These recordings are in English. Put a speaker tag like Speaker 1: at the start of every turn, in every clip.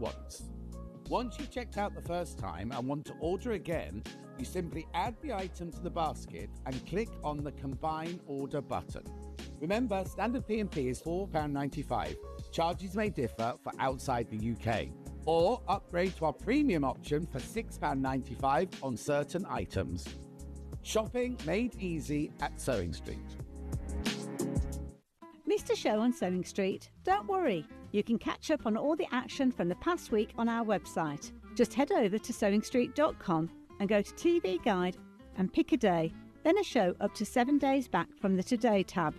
Speaker 1: once. Once you've checked out the first time and want to order again, you simply add the item to the basket and click on the Combine Order button. Remember, standard P&P is £4.95. Charges may differ for outside the UK. Or upgrade to our premium option for £6.95 on certain items. Shopping made easy at Sewing Street.
Speaker 2: Missed a show on Sewing Street? Don't worry. You can catch up on all the action from the past week on our website. Just head over to sewingstreet.com and go to TV Guide and pick a day, then a show up to 7 days back from the Today tab.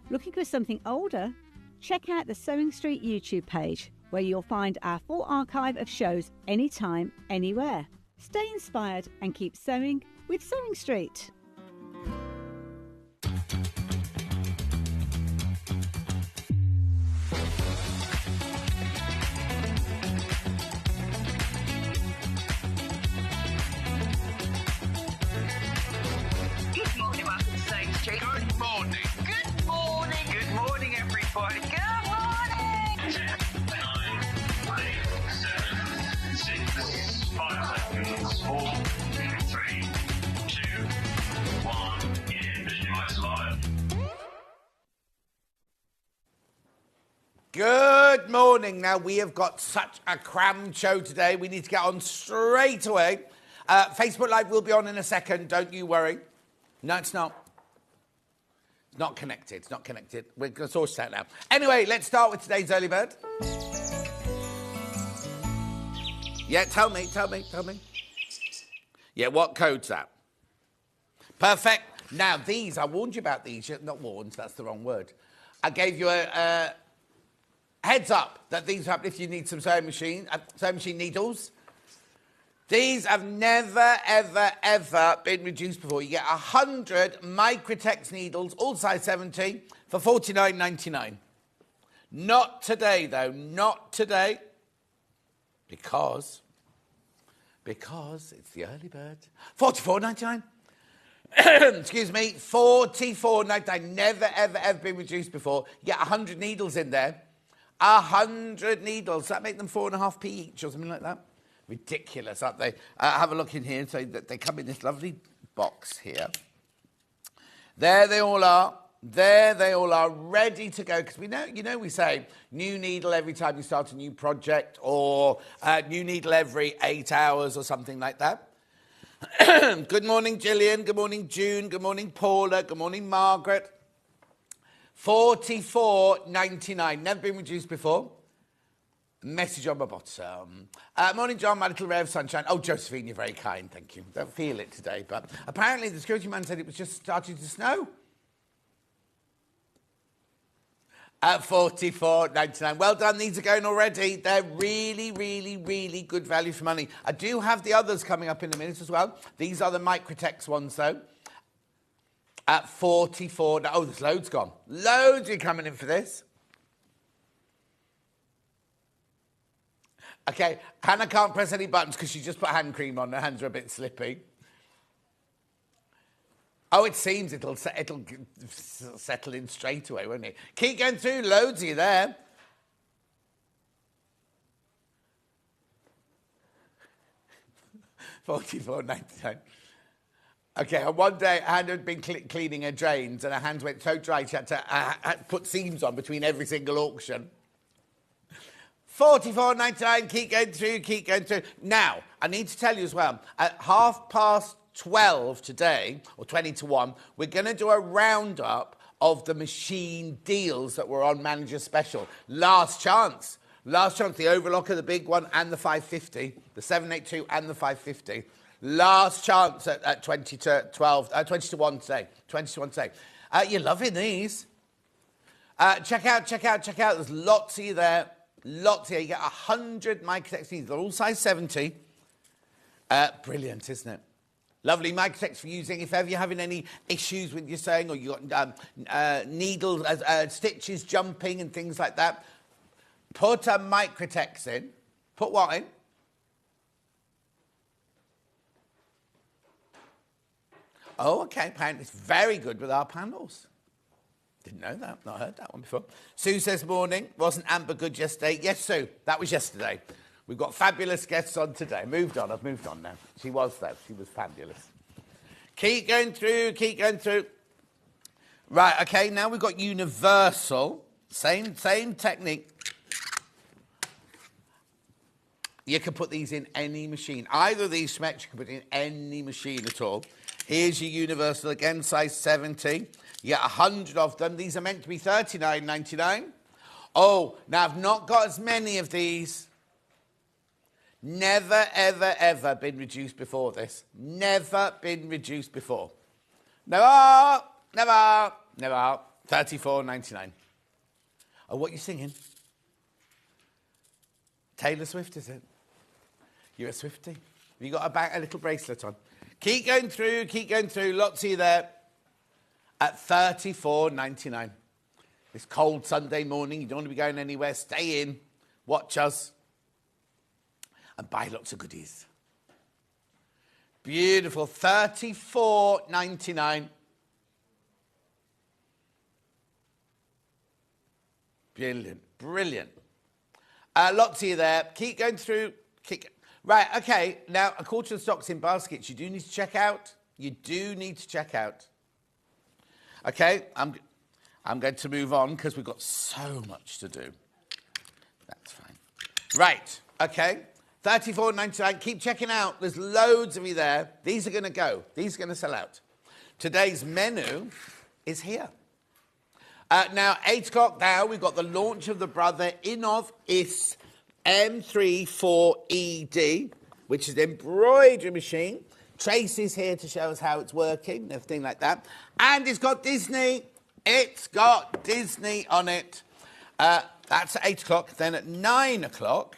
Speaker 2: Looking for something older? Check out the Sewing Street YouTube page, where you'll find our full archive of shows anytime, anywhere. Stay inspired and keep sewing with Sewing Street.
Speaker 3: Good morning, welcome to Sewing Street.
Speaker 4: Good morning.
Speaker 3: Good morning.
Speaker 4: Good morning, everybody.
Speaker 3: Good morning.
Speaker 4: 10, 9, 8, 7, 6, 5 seconds, 4, 3, 2, 1. Visualize live.
Speaker 1: Good morning. Now, we have got such a crammed show today. We need to get on straight away. Facebook Live will be on in a second. Don't you worry. No, it's not. It's not connected. It's not connected. We're going to sort that now. Anyway, let's start with today's early bird. Yeah, tell me. Yeah, what code's that? Perfect. Now, these, I warned you about these. Not warned, that's the wrong word. I gave you a heads up that these happen if you need some sewing machine needles. These have never, ever, ever been reduced before. You get 100 Microtex needles, all size 70, for $49.99. Not today, though. Not today. Because it's the early bird. $44.99. Excuse me, $44.99. Never, ever, ever been reduced before. You get 100 needles in there. 100 needles. That make them 4.5p each or something like that. Ridiculous, aren't they? Have a look in here. So that they come in this lovely box here. There they all are. There they all are, ready to go. Because we know, we say new needle every time you start a new project, or new needle every 8 hours or something like that. Good morning, Gillian. Good morning, June. Good morning, Paula. Good morning, Margaret. $44.99. Never been reduced before. Message on my bottom. Morning, John, my little ray of sunshine. Oh, Josephine, you're very kind, thank you. Don't feel it today, but apparently the security man said it was just starting to snow. At $44.99. Well done, these are going already. They're really, really, really good value for money. I do have the others coming up in a minute as well. These are the Microtex ones, though. At $44. Oh, there's loads gone. Loads are coming in for this. Okay, Hannah can't press any buttons because she just put hand cream on. Her hands are a bit slippy. Oh, it seems it'll settle in straight away, won't it? Keep going through. Loads of you there. $44.99. Okay, on one day, Hannah had been cleaning her drains and her hands went so dry she had to put seams on between every single auction. $44.99, keep going through. Now, I need to tell you as well, at 12:30 today, or 20 to 1, we're going to do a roundup of the machine deals that were on Manager Special. Last chance, the overlocker, the big one, and the 550, the 782 and the 550. Last chance at 20 to 1 today. 20 to 1 today. You're loving these. Check out. There's lots of you there. Lots here. You get 100 Microtex needles. They're all size 70. Brilliant, isn't it? Lovely Microtex for using if ever you're having any issues with your sewing, or you've got needles, stitches jumping and things like that. Put a Microtex in. Put what in? Oh, okay. Apparently it's very good with our panels. Didn't know that. Not heard that one before. Sue says, morning. Wasn't Amber good yesterday? Yes, Sue. That was yesterday. We've got fabulous guests on today. Moved on. I've moved on now. She was, though. She was fabulous. Keep going through. Keep going through. Right, okay. Now we've got universal. Same technique. You can put these in any machine. Either of these specs you can put in any machine at all. Here's your universal again, size 70. You get 100 of them. These are meant to be $39.99. Oh, now I've not got as many of these. Never, ever, ever been reduced before this. Never been reduced before. Never, never, never. $34.99. Oh, what are you singing? Taylor Swift, is it? You're a Swiftie. Have you got a little bracelet on? Keep going through, keep going through. Lots of you there at $34.99. This cold Sunday morning, you don't want to be going anywhere. Stay in, watch us, and buy lots of goodies. Beautiful, $34.99. Brilliant, brilliant. Lots of you there. Keep going through. Right, okay. Now, a quarter of the stock's in baskets. You do need to check out. You do need to check out. Okay, I'm going to move on because we've got so much to do. That's fine. Right, okay. $34.99. Keep checking out. There's loads of you there. These are going to go. These are going to sell out. Today's menu is here. Now, 8 o'clock now, we've got the launch of the Brother Inov Is M34ED, which is an embroidery machine. Tracy's here to show us how it's working and everything like that. And it's got Disney. It's got Disney on it. That's at 8 o'clock. Then at 9 o'clock,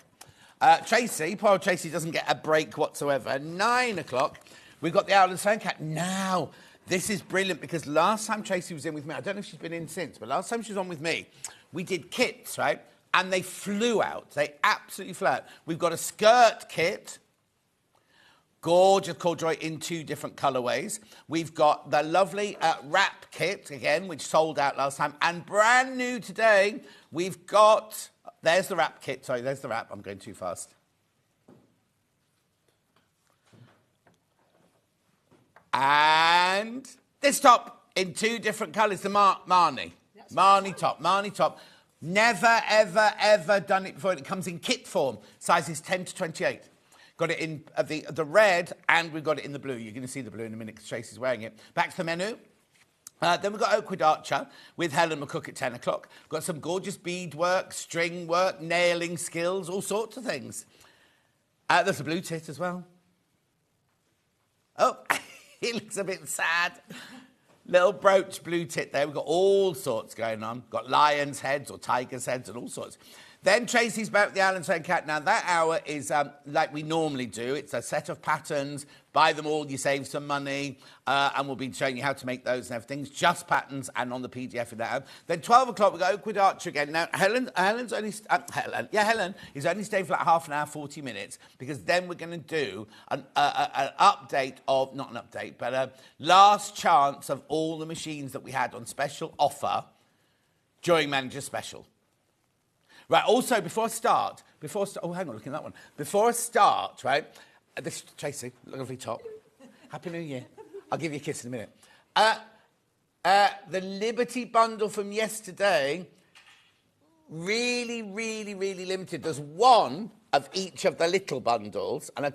Speaker 1: Tracy, poor Tracy doesn't get a break whatsoever. At 9 o'clock, we've got the Owl and Stone Cat. Now, this is brilliant because last time Tracy was in with me, I don't know if she's been in since, but last time she was on with me, we did kits, right? And they flew out. They absolutely flew out. We've got a skirt kit, gorgeous corduroy in 2 different colourways. We've got the lovely wrap kit, again, which sold out last time. And brand new today, we've got... There's the wrap kit. Sorry, there's the wrap. I'm going too fast. And this top in 2 different colours, the Marnie. Marnie top. Never, ever, ever done it before. It comes in kit form, sizes 10 to 28. Got it in the red, and we've got it in the blue. You're going to see the blue in a minute because Tracy's wearing it. Back to the menu. Then we've got Oakwood Archer with Helen McCook at 10 o'clock. Got some gorgeous beadwork, string work, nailing skills, all sorts of things. There's a blue tit as well. Oh, he looks a bit sad. Little brooch blue tit there. We've got all sorts going on. Got lions' heads or tigers' heads and all sorts. Then Tracy's back with the Owl and Stone Cat. Now, that hour is like we normally do. It's a set of patterns. Buy them all, you save some money. And we'll be showing you how to make those and everything. It's just patterns and on the PDF in that hour. Then 12 o'clock, we've got Oakwood Archer again. Now, Helen is only staying for like half an hour, 40 minutes, because then we're going to do an update of, not an update, but a last chance of all the machines that we had on special offer during Manager Special. Right, also, before I start, oh, hang on, look at that one. Before I start, right, this, Tracy, lovely top. Happy New Year. I'll give you a kiss in a minute. The Liberty bundle from yesterday, really, really, really limited. There's one of each of the little bundles and a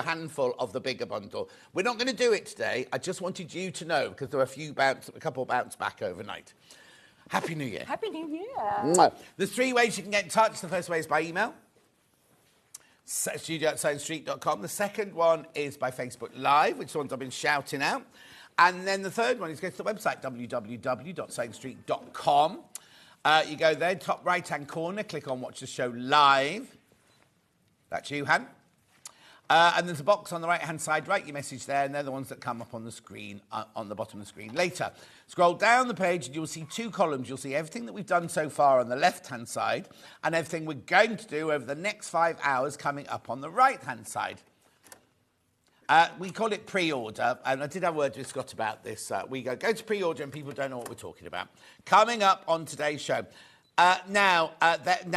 Speaker 1: handful of the bigger bundle. We're not going to do it today. I just wanted you to know because there were a couple bounce back overnight. Happy New Year.
Speaker 3: Happy New Year.
Speaker 1: There's 3 ways you can get in touch. The first way is by email, studio@sewingstreet.com. The second one is by Facebook Live, which is the ones I've been shouting out. And then the third one is go to the website, www.sewingstreet.com. You go there, top right-hand corner, click on Watch the Show Live. That's you, Han. And there's a box on the right-hand side. Write your message there, and they're the ones that come up on the screen, on the bottom of the screen later. Scroll down the page, and you'll see 2 columns. You'll see everything that we've done so far on the left-hand side, and everything we're going to do over the next 5 hours coming up on the right-hand side. We call it pre-order, and I did have a word with Scott about this. We go to pre-order, and people don't know what we're talking about. Coming up on today's show. Now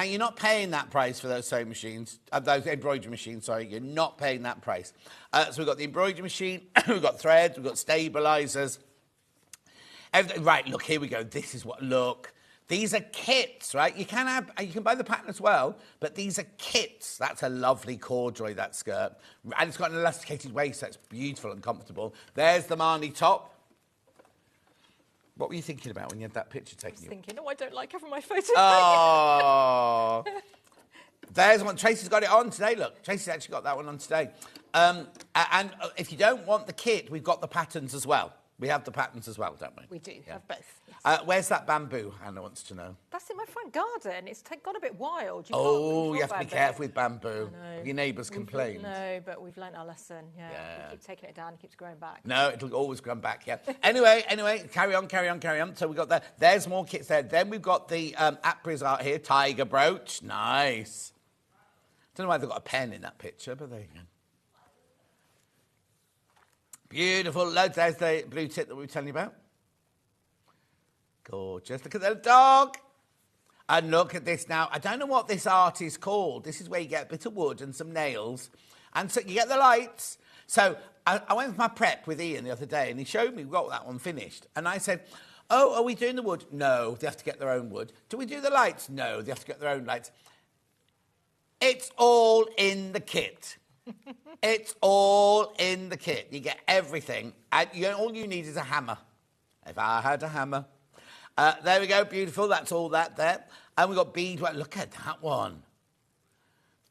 Speaker 1: you're not paying that price for those sewing machines, those embroidery machines, sorry. You're not paying that price. So we've got the embroidery machine, we've got threads, we've got stabilisers. Right, look, here we go. This is what, look. These are kits, right? You can buy the pattern as well, but these are kits. That's a lovely corduroy, that skirt. And it's got an elasticated waist, so it's beautiful and comfortable. There's the Marnie top. What were you thinking about when you had that picture taken?
Speaker 5: I was thinking, I don't like having my photo.
Speaker 1: Oh. There's one. Tracy's got it on today, look. Tracy's actually got that one on today. And if you don't want the kit, we've got the patterns as well. We have the patterns as well, don't we?
Speaker 5: We do have both. Yes.
Speaker 1: Where's that bamboo? Hannah wants to know.
Speaker 5: That's in my front garden. It's gone a bit wild.
Speaker 1: You have to be careful with bamboo. Your neighbours complain.
Speaker 5: No, but we've learnt our lesson. Yeah. We keep taking it down, it keeps growing back.
Speaker 1: No, it'll always come back, yeah. Anyway, carry on. So we've got that. There's more kits there. Then we've got the Apres art here, tiger brooch. Nice. Don't know why they've got a pen in that picture, but there you go. Beautiful. Loads. There's the blue tip that we were telling you about. Gorgeous. Look at the dog. And look at this now. I don't know what this art is called. This is where you get a bit of wood and some nails. And so you get the lights. So I went for my prep with Ian the other day, and he showed me we got that one finished. And I said, oh, are we doing the wood? No, they have to get their own wood. Do we do the lights? No, they have to get their own lights. It's all in the kit. It's all in the kit. You get everything. And all you need is a hammer. If I had a hammer. There we go. Beautiful. That's all that there. And we've got beadwork. Look at that one.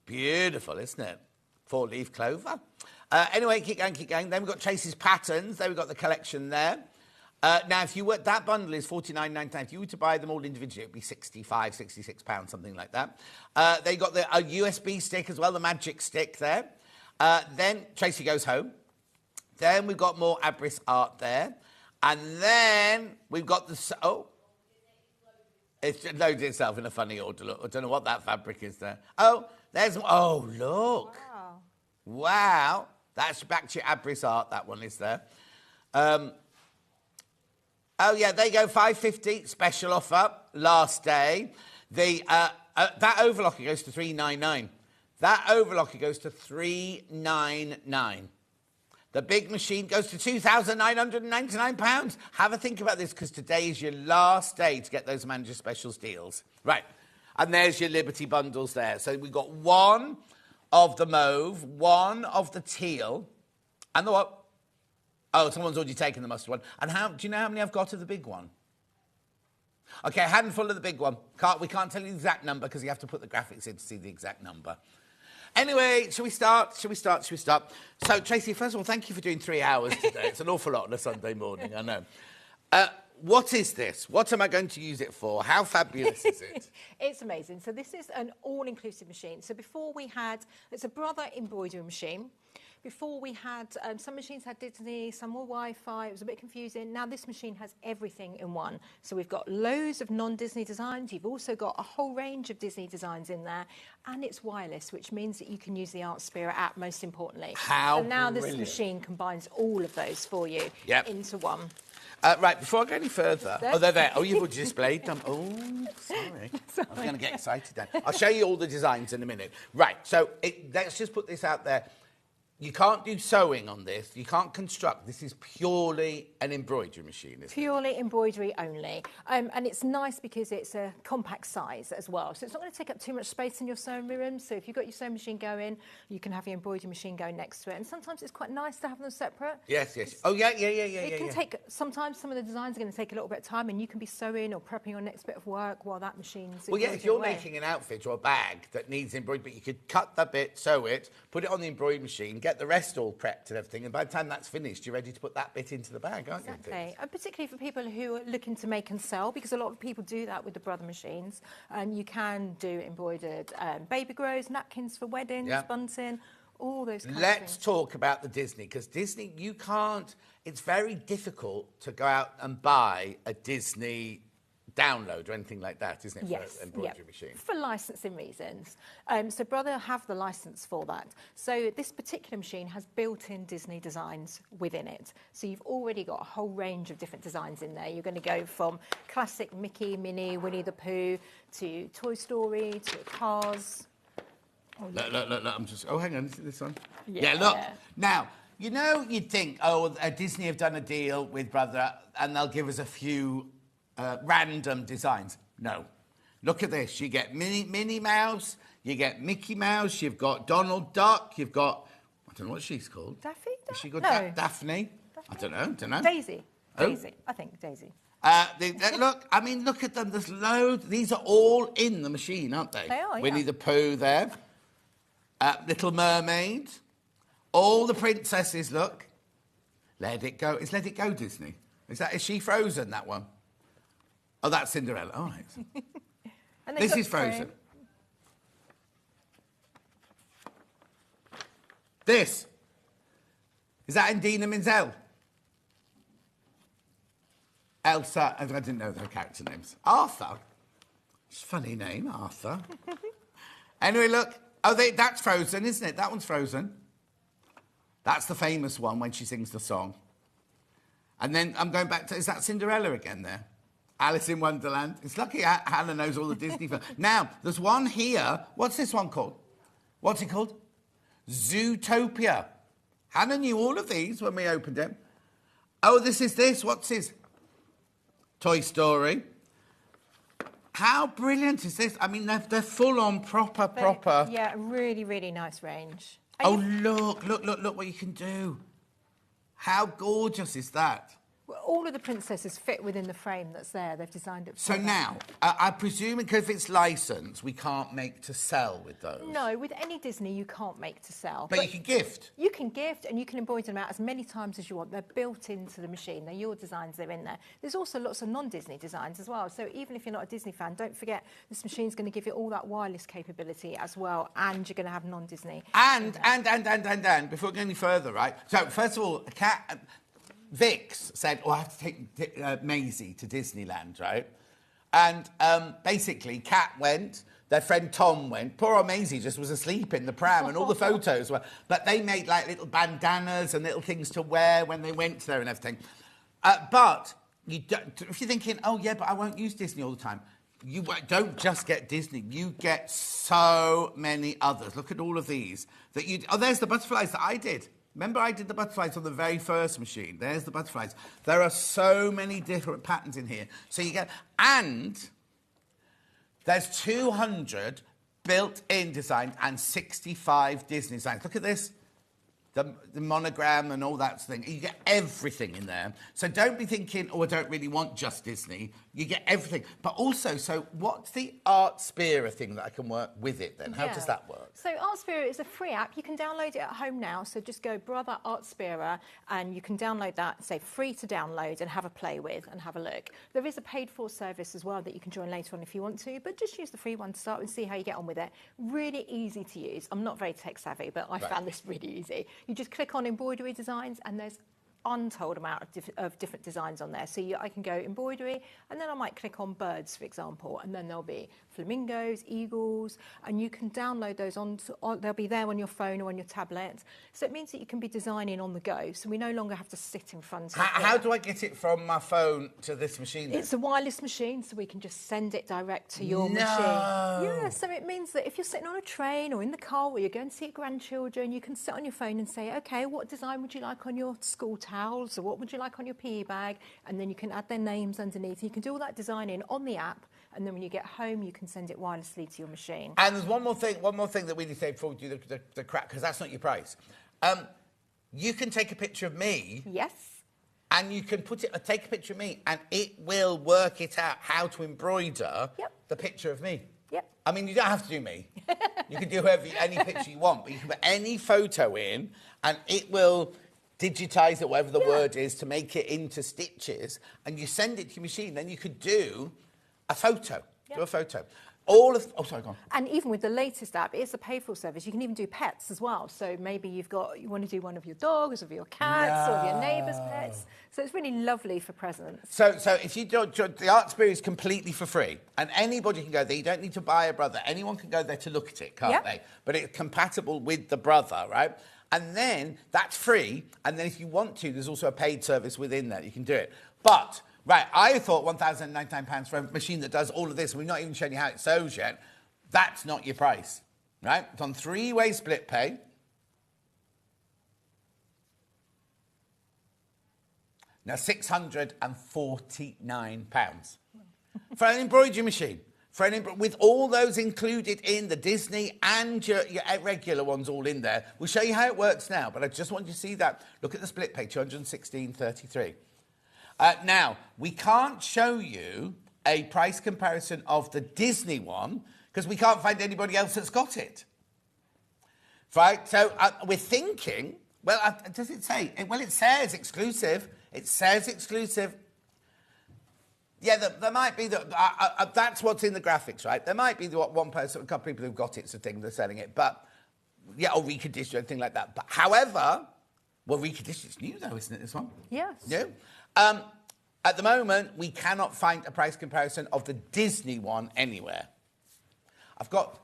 Speaker 1: Beautiful, isn't it? 4-leaf clover. Anyway, keep going. Then we've got Tracy's patterns. There we've got the collection there. Now, if you were, that bundle is $49.99. If you were to buy them all individually, it would be £65, £66, something like that. They got a USB stick as well, the magic stick there. Then Tracy goes home. Then we've got more Abris art there. And then we've got it's loaded itself in a funny order. Look, I don't know what that fabric is there. Look. Wow. That's back to your Abris art, that one is there. There you go, $5.50, special offer, last day. That overlocker goes to $3.99. That overlocker goes to $3.99. The big machine goes to £2,999. Have a think about this, because today is your last day to get those manager specials deals. Right, and there's your Liberty bundles there. So we've got one of the mauve, one of the teal, and the what? Oh, someone's already taken the mustard one. And do you know how many I've got of the big one? Okay, a handful of the big one. We can't tell you the exact number because you have to put the graphics in to see the exact number. Anyway, shall we start? So, Tracy, first of all, thank you for doing 3 hours today. It's an awful lot on a Sunday morning, I know. What is this? What am I going to use it for? How fabulous is it?
Speaker 5: It's amazing. So this is an all-inclusive machine. So before it's a brother embroidery machine. Before we had, some machines had Disney, some were Wi-Fi, it was a bit confusing. Now this machine has everything in one. So we've got loads of non-Disney designs, you've also got a whole range of Disney designs in there, and it's wireless, which means that you can use the Art Spirit app, most importantly.
Speaker 1: How
Speaker 5: now
Speaker 1: brilliant.
Speaker 5: This machine combines all of those for you into one.
Speaker 1: Right, before I go any further... Oh, they're there. Oh, you've already displayed them. Oh, sorry. I was going to get excited then. I'll show you all the designs in a minute. Right, so let's just put this out there. You can't do sewing on this. You can't construct. This is purely an embroidery machine, isn't it?
Speaker 5: Purely embroidery only. And it's nice because it's a compact size as well. So it's not going to take up too much space in your sewing room. So if you've got your sewing machine going, you can have your embroidery machine going next to it. And sometimes it's quite nice to have them separate.
Speaker 1: Yes. Oh, yeah.
Speaker 5: It can take, sometimes some of the designs are going to take a little bit of time and you can be sewing or prepping your next bit of work while that machine's
Speaker 1: Well, yeah, if you're making an outfit or a bag that needs embroidery, but you could cut that bit, sew it, put it on the embroidery machine, get the rest all prepped and everything, and by the time that's finished, you're ready to put that bit into the bag, aren't you?
Speaker 5: Exactly, and particularly for people who are looking to make and sell, because a lot of people do that with the brother machines. You can do embroidered baby grows, napkins for weddings, bunting, all those kinds of things.
Speaker 1: Let's talk about the Disney, because Disney, it's very difficult to go out and buy a Disney download or anything like that, isn't it?
Speaker 5: Yes,
Speaker 1: For an embroidery machine.
Speaker 5: for licensing reasons. So Brother have the license for that. So this particular machine has built-in Disney designs within it. So you've already got a whole range of different designs in there. You're going to go from classic Mickey, Minnie, Winnie the Pooh to Toy Story to Cars.
Speaker 1: Look, I'm just... Oh, hang on, is it this one?
Speaker 5: Yeah.
Speaker 1: Look. Now, you know, you'd think, oh, Disney have done a deal with Brother and they'll give us a few random designs. No. Look at this. You get Minnie Mouse, you get Mickey Mouse, you've got Donald Duck, you've got... I don't know what she's called.
Speaker 5: Daffy?
Speaker 1: Is she called
Speaker 5: No.
Speaker 1: Daphne? I don't know.
Speaker 5: Daisy.
Speaker 1: Oh.
Speaker 5: Daisy. I think Daisy.
Speaker 1: Look, I mean, look at them. There's loads. These are all in the machine, aren't they?
Speaker 5: They are, yeah.
Speaker 1: Winnie the Pooh there. Little Mermaid. All the princesses, look. Let It Go. Is Let It Go Disney? Is she Frozen, that one? Oh, that's Cinderella. All right.
Speaker 5: And they
Speaker 1: This
Speaker 5: got
Speaker 1: is Frozen.
Speaker 5: Frozen.
Speaker 1: This. Is that Indina Menzel? Elsa. I didn't know their character names. Arthur. It's a funny name, Arthur. Anyway, look. Oh, that's Frozen, isn't it? That one's Frozen. That's the famous one when she sings the song. And then I'm going back to... Is that Cinderella again there? Alice in Wonderland. It's lucky Hannah knows all the Disney films. Now, there's one here. What's this one called? What's it called? Zootopia. Hannah knew all of these when we opened them. Oh, this is this. What's this? Toy Story. How brilliant is this? I mean, they're full on proper.
Speaker 5: Yeah, really, really nice range.
Speaker 1: Oh, look what you can do. How gorgeous is that?
Speaker 5: Well, all of the princesses fit within the frame that's there. They've designed it for
Speaker 1: So
Speaker 5: that.
Speaker 1: now, I presume because if it's licensed, we can't make to sell with those.
Speaker 5: No, with any Disney, you can't make to sell.
Speaker 1: But you can gift.
Speaker 5: You can gift and you can embroider them out as many times as you want. They're built into the machine. They're your designs, they're in there. There's also lots of non-Disney designs as well. So even if you're not a Disney fan, don't forget this machine's going to give you all that wireless capability as well, and you're going to have non-Disney.
Speaker 1: And, before we go any further, right? So, first of all, Vix said, I have to take Maisie to Disneyland, right? And basically, Kat went, their friend Tom went. Poor old Maisie just was asleep in the pram, and all the photos were... But they made, like, little bandanas and little things to wear when they went there and everything. But if you're thinking, oh, yeah, but I won't use Disney all the time, you don't just get Disney. You get so many others. Look at all of these. Oh, there's the butterflies that I did. Remember I did the butterflies on the very first machine? There's the butterflies. There are so many different patterns in here. So you get... And there's 200 built-in designs and 65 Disney designs. Look at this. The monogram and all that thing. You get everything in there. So don't be thinking, oh, I don't really want just Disney. You get everything. But also, so what's the Art Spira thing that I can work with it then? How does that work?
Speaker 5: So Art Spira is a free app. You can download it at home now. So just go Brother Art Spira and you can download that, say free to download and have a play with and have a look. There is a paid for service as well that you can join later on if you want to, but just use the free one to start and see how you get on with it. Really easy to use. I'm not very tech savvy, but I found this really easy. You just click on embroidery designs and there's untold amount of different designs on there. So I can go embroidery and then I might click on birds, for example, and then there'll be flamingos, eagles, and you can download those they'll be there on your phone or on your tablet. So it means that you can be designing on the go. So we no longer have to sit in front of it.
Speaker 1: How do I get it from my phone to this machine then?
Speaker 5: It's a wireless machine, so we can just send it direct to your machine. Yeah, so it means that if you're sitting on a train or in the car where you're going to see your grandchildren, you can sit on your phone and say, okay, what design would you like on your school towels, or what would you like on your PE bag? And then you can add their names underneath. You can do all that designing on the app, and then when you get home, you can send it wirelessly to your machine.
Speaker 1: And there's one more thing that we need to say before we do the crack, because that's not your price. You can take a picture of me.
Speaker 5: Yes.
Speaker 1: And you can take a picture of me, and it will work it out how to embroider the picture of me.
Speaker 5: Yep.
Speaker 1: I mean, you don't have to do me. You can do any picture you want, but you can put any photo in, and it will digitize it, whatever the word is, to make it into stitches, and you send it to your machine. Then you could do a photo. Do a photo. All of... Oh, sorry, go on.
Speaker 5: And even with the latest app, it's a pay-for service. You can even do pets as well. So maybe you want to do one of your dogs, of your cats, or of your neighbour's pets. So it's really lovely for presents.
Speaker 1: So if you do, the Art Sphere is completely for free, and anybody can go there. You don't need to buy a brother. Anyone can go there to look at it, can't they? But it's compatible with the brother, right? And then that's free. And then if you want to, there's also a paid service within there. You can do it. But... Right, I thought £1,099 for a machine that does all of this. We've not even shown you how it sews yet. That's not your price, right? It's on 3-way split pay. Now, £649 for an embroidery machine. With all those included in the Disney and your regular ones all in there. We'll show you how it works now, but I just want you to see that. Look at the split pay, 216.33. Now, we can't show you a price comparison of the Disney one because we can't find anybody else that's got it. Right? So we're thinking, well, does it say? Well, it says exclusive. It says exclusive. Yeah, there might be, that's what's in the graphics, right? There might be one person, a couple of people who've got it, so they're selling it, but, yeah, or reconditioned, anything like that. But however, well, reconditioned, it's new though, isn't it, this one?
Speaker 5: Yes.
Speaker 1: New. At the moment, we cannot find a price comparison of the Disney one anywhere. I've got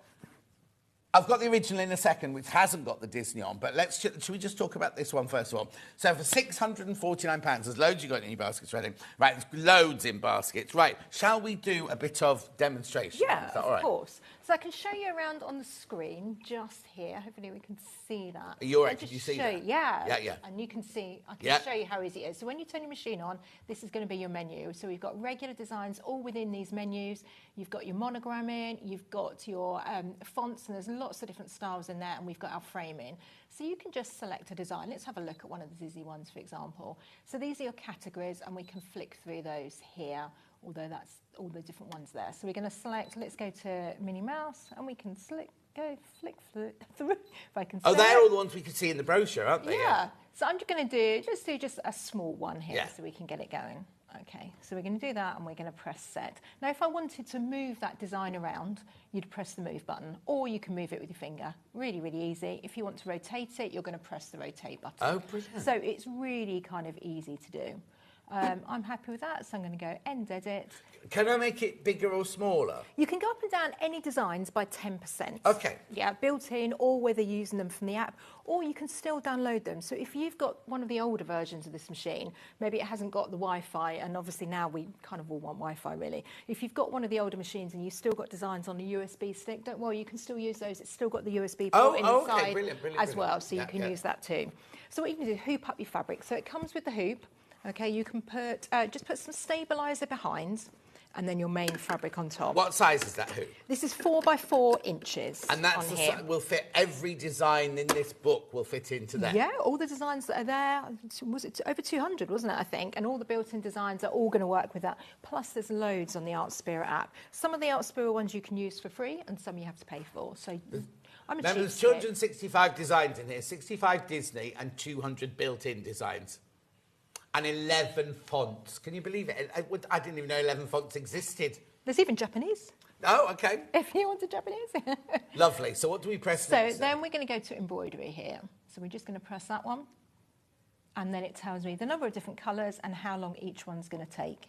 Speaker 1: the original in a second, which hasn't got the Disney on, but should we just talk about this one first of all? So for £649, there's loads you got in your baskets, ready? Right, there's loads in baskets. Right, shall we do a bit of demonstration?
Speaker 5: Yeah,
Speaker 1: Is that all right?
Speaker 5: of course. So I can show you around on the screen just here. Hopefully we can see that.
Speaker 1: Are you all right?
Speaker 5: Can
Speaker 1: you see that?
Speaker 5: Yeah.
Speaker 1: Yeah.
Speaker 5: And you can see, I can show you how easy it is. So when you turn your machine on, this is going to be your menu. So we've got regular designs all within these menus. You've got your monogramming, you've got your fonts, and there's lots of different styles in there, and we've got our framing. So you can just select a design. Let's have a look at one of the Disney ones, for example. So these are your categories, and we can flick through those here, although that's all the different ones there. So we're going to select, let's go to Minnie Mouse, and we can flick through, if I can
Speaker 1: Oh,
Speaker 5: say
Speaker 1: they're
Speaker 5: it.
Speaker 1: all the ones we could see in the brochure, aren't they?
Speaker 5: Yeah. So I'm just going to do just a small one here,
Speaker 1: Yeah.
Speaker 5: so we can get it going. Okay, so we're going to do that, and we're going to press set. Now, if I wanted to move that design around, you'd press the move button, or you can move it with your finger. Really, really easy. If you want to rotate it, you're going to press the rotate button.
Speaker 1: Oh, brilliant.
Speaker 5: So it's really kind of easy to do. I'm happy with that, so I'm going to go end edit.
Speaker 1: Can I make it bigger or smaller?
Speaker 5: You can go up and down any designs by 10%.
Speaker 1: Okay.
Speaker 5: Yeah, built in, or whether you're using them from the app, or you can still download them. So if you've got one of the older versions of this machine, maybe it hasn't got the Wi-Fi, and obviously now we kind of all want Wi-Fi really. If you've got one of the older machines and you've still got designs on a USB stick, don't worry, you can still use those. It's still got the USB port inside
Speaker 1: okay. Brilliant,
Speaker 5: as well, so you
Speaker 1: Yeah,
Speaker 5: can
Speaker 1: yeah.
Speaker 5: use that too. So what you can do is hoop up your fabric. So it comes with the hoop. Okay, you can just put some stabiliser behind, and then your main fabric on top.
Speaker 1: What size is that hoop?
Speaker 5: This is 4 by 4 inches.
Speaker 1: And that's
Speaker 5: on here.
Speaker 1: will fit every design in this book will fit into that.
Speaker 5: Yeah, all the designs that are there, was it over 200, wasn't it, I think? And all the built-in designs are all going to work with that. Plus, there's loads on the Art Sphere app. Some of the Art Sphere ones you can use for free, and some you have to pay for. So I'm a
Speaker 1: Remember, there's
Speaker 5: cheapskate.
Speaker 1: 265 designs in here, 65 Disney and 200 built-in designs. And 11 fonts. Can you believe it? I didn't even know 11 fonts existed.
Speaker 5: There's even Japanese,
Speaker 1: Oh, okay.
Speaker 5: if you want a Japanese.
Speaker 1: Lovely. So what do we press
Speaker 5: So
Speaker 1: next?
Speaker 5: then we're going to go to embroidery here. So we're just going to press that one. And then it tells me the number of different colours and how long each one's going to take.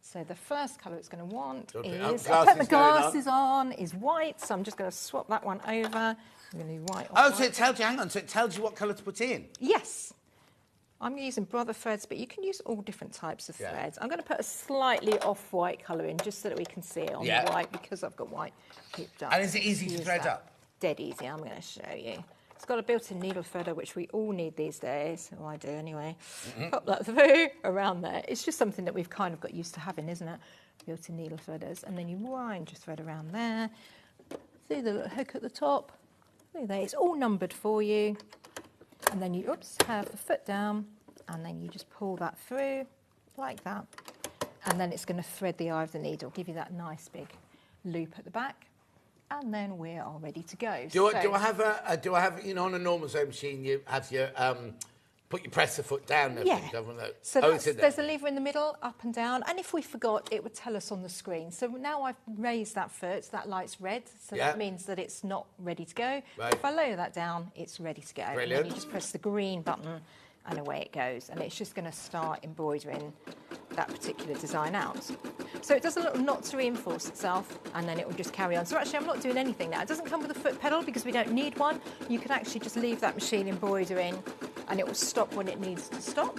Speaker 5: So the first colour it's going to want
Speaker 1: Okay,
Speaker 5: is,
Speaker 1: glasses
Speaker 5: put the
Speaker 1: going on.
Speaker 5: glasses on, is white. So I'm just going to swap that one over. I'm going to do white.
Speaker 1: Oh,
Speaker 5: on
Speaker 1: so
Speaker 5: white.
Speaker 1: it tells you, hang on, so it tells you what colour to put in.
Speaker 5: Yes. I'm using brother threads, but you can use all different types of
Speaker 1: Yeah.
Speaker 5: threads. I'm going to put a slightly off-white colour in just so that we can see it on
Speaker 1: Yeah.
Speaker 5: the white because I've got white hooped up.
Speaker 1: And is it easy to
Speaker 5: Use
Speaker 1: thread
Speaker 5: that.
Speaker 1: up?
Speaker 5: Dead easy, I'm going to show you. It's got a built-in needle threader, which we all need these days. Oh, I do anyway. Pop that through around there. It's just something that we've kind of got used to having, isn't it? Built-in needle threaders. And then you wind your thread around there. See the little hook at the top. Look there. It's all numbered for you. And then you, have the foot down. And then you just pull that through like that. And then it's going to thread the eye of the needle, give you that nice big loop at the back. And then we're all ready to go.
Speaker 1: Do I have, on a normal sewing machine, you have your Put your presser foot down.
Speaker 5: Yeah. So
Speaker 1: it's in there.
Speaker 5: there's a lever in the middle, up and down. And if we forgot, it would tell us on the screen. So now I've raised that foot, that light's red. So that means that it's not ready to go.
Speaker 1: Right.
Speaker 5: If I lower that down, it's ready to go.
Speaker 1: Brilliant.
Speaker 5: And then you just press the green button and away it goes. And it's just going to start embroidering that particular design out. So it does a little knot to reinforce itself, and then it will just carry on. So actually, I'm not doing anything now. It doesn't come with a foot pedal because we don't need one. You can actually just leave that machine embroidering, and it will stop when it needs to stop.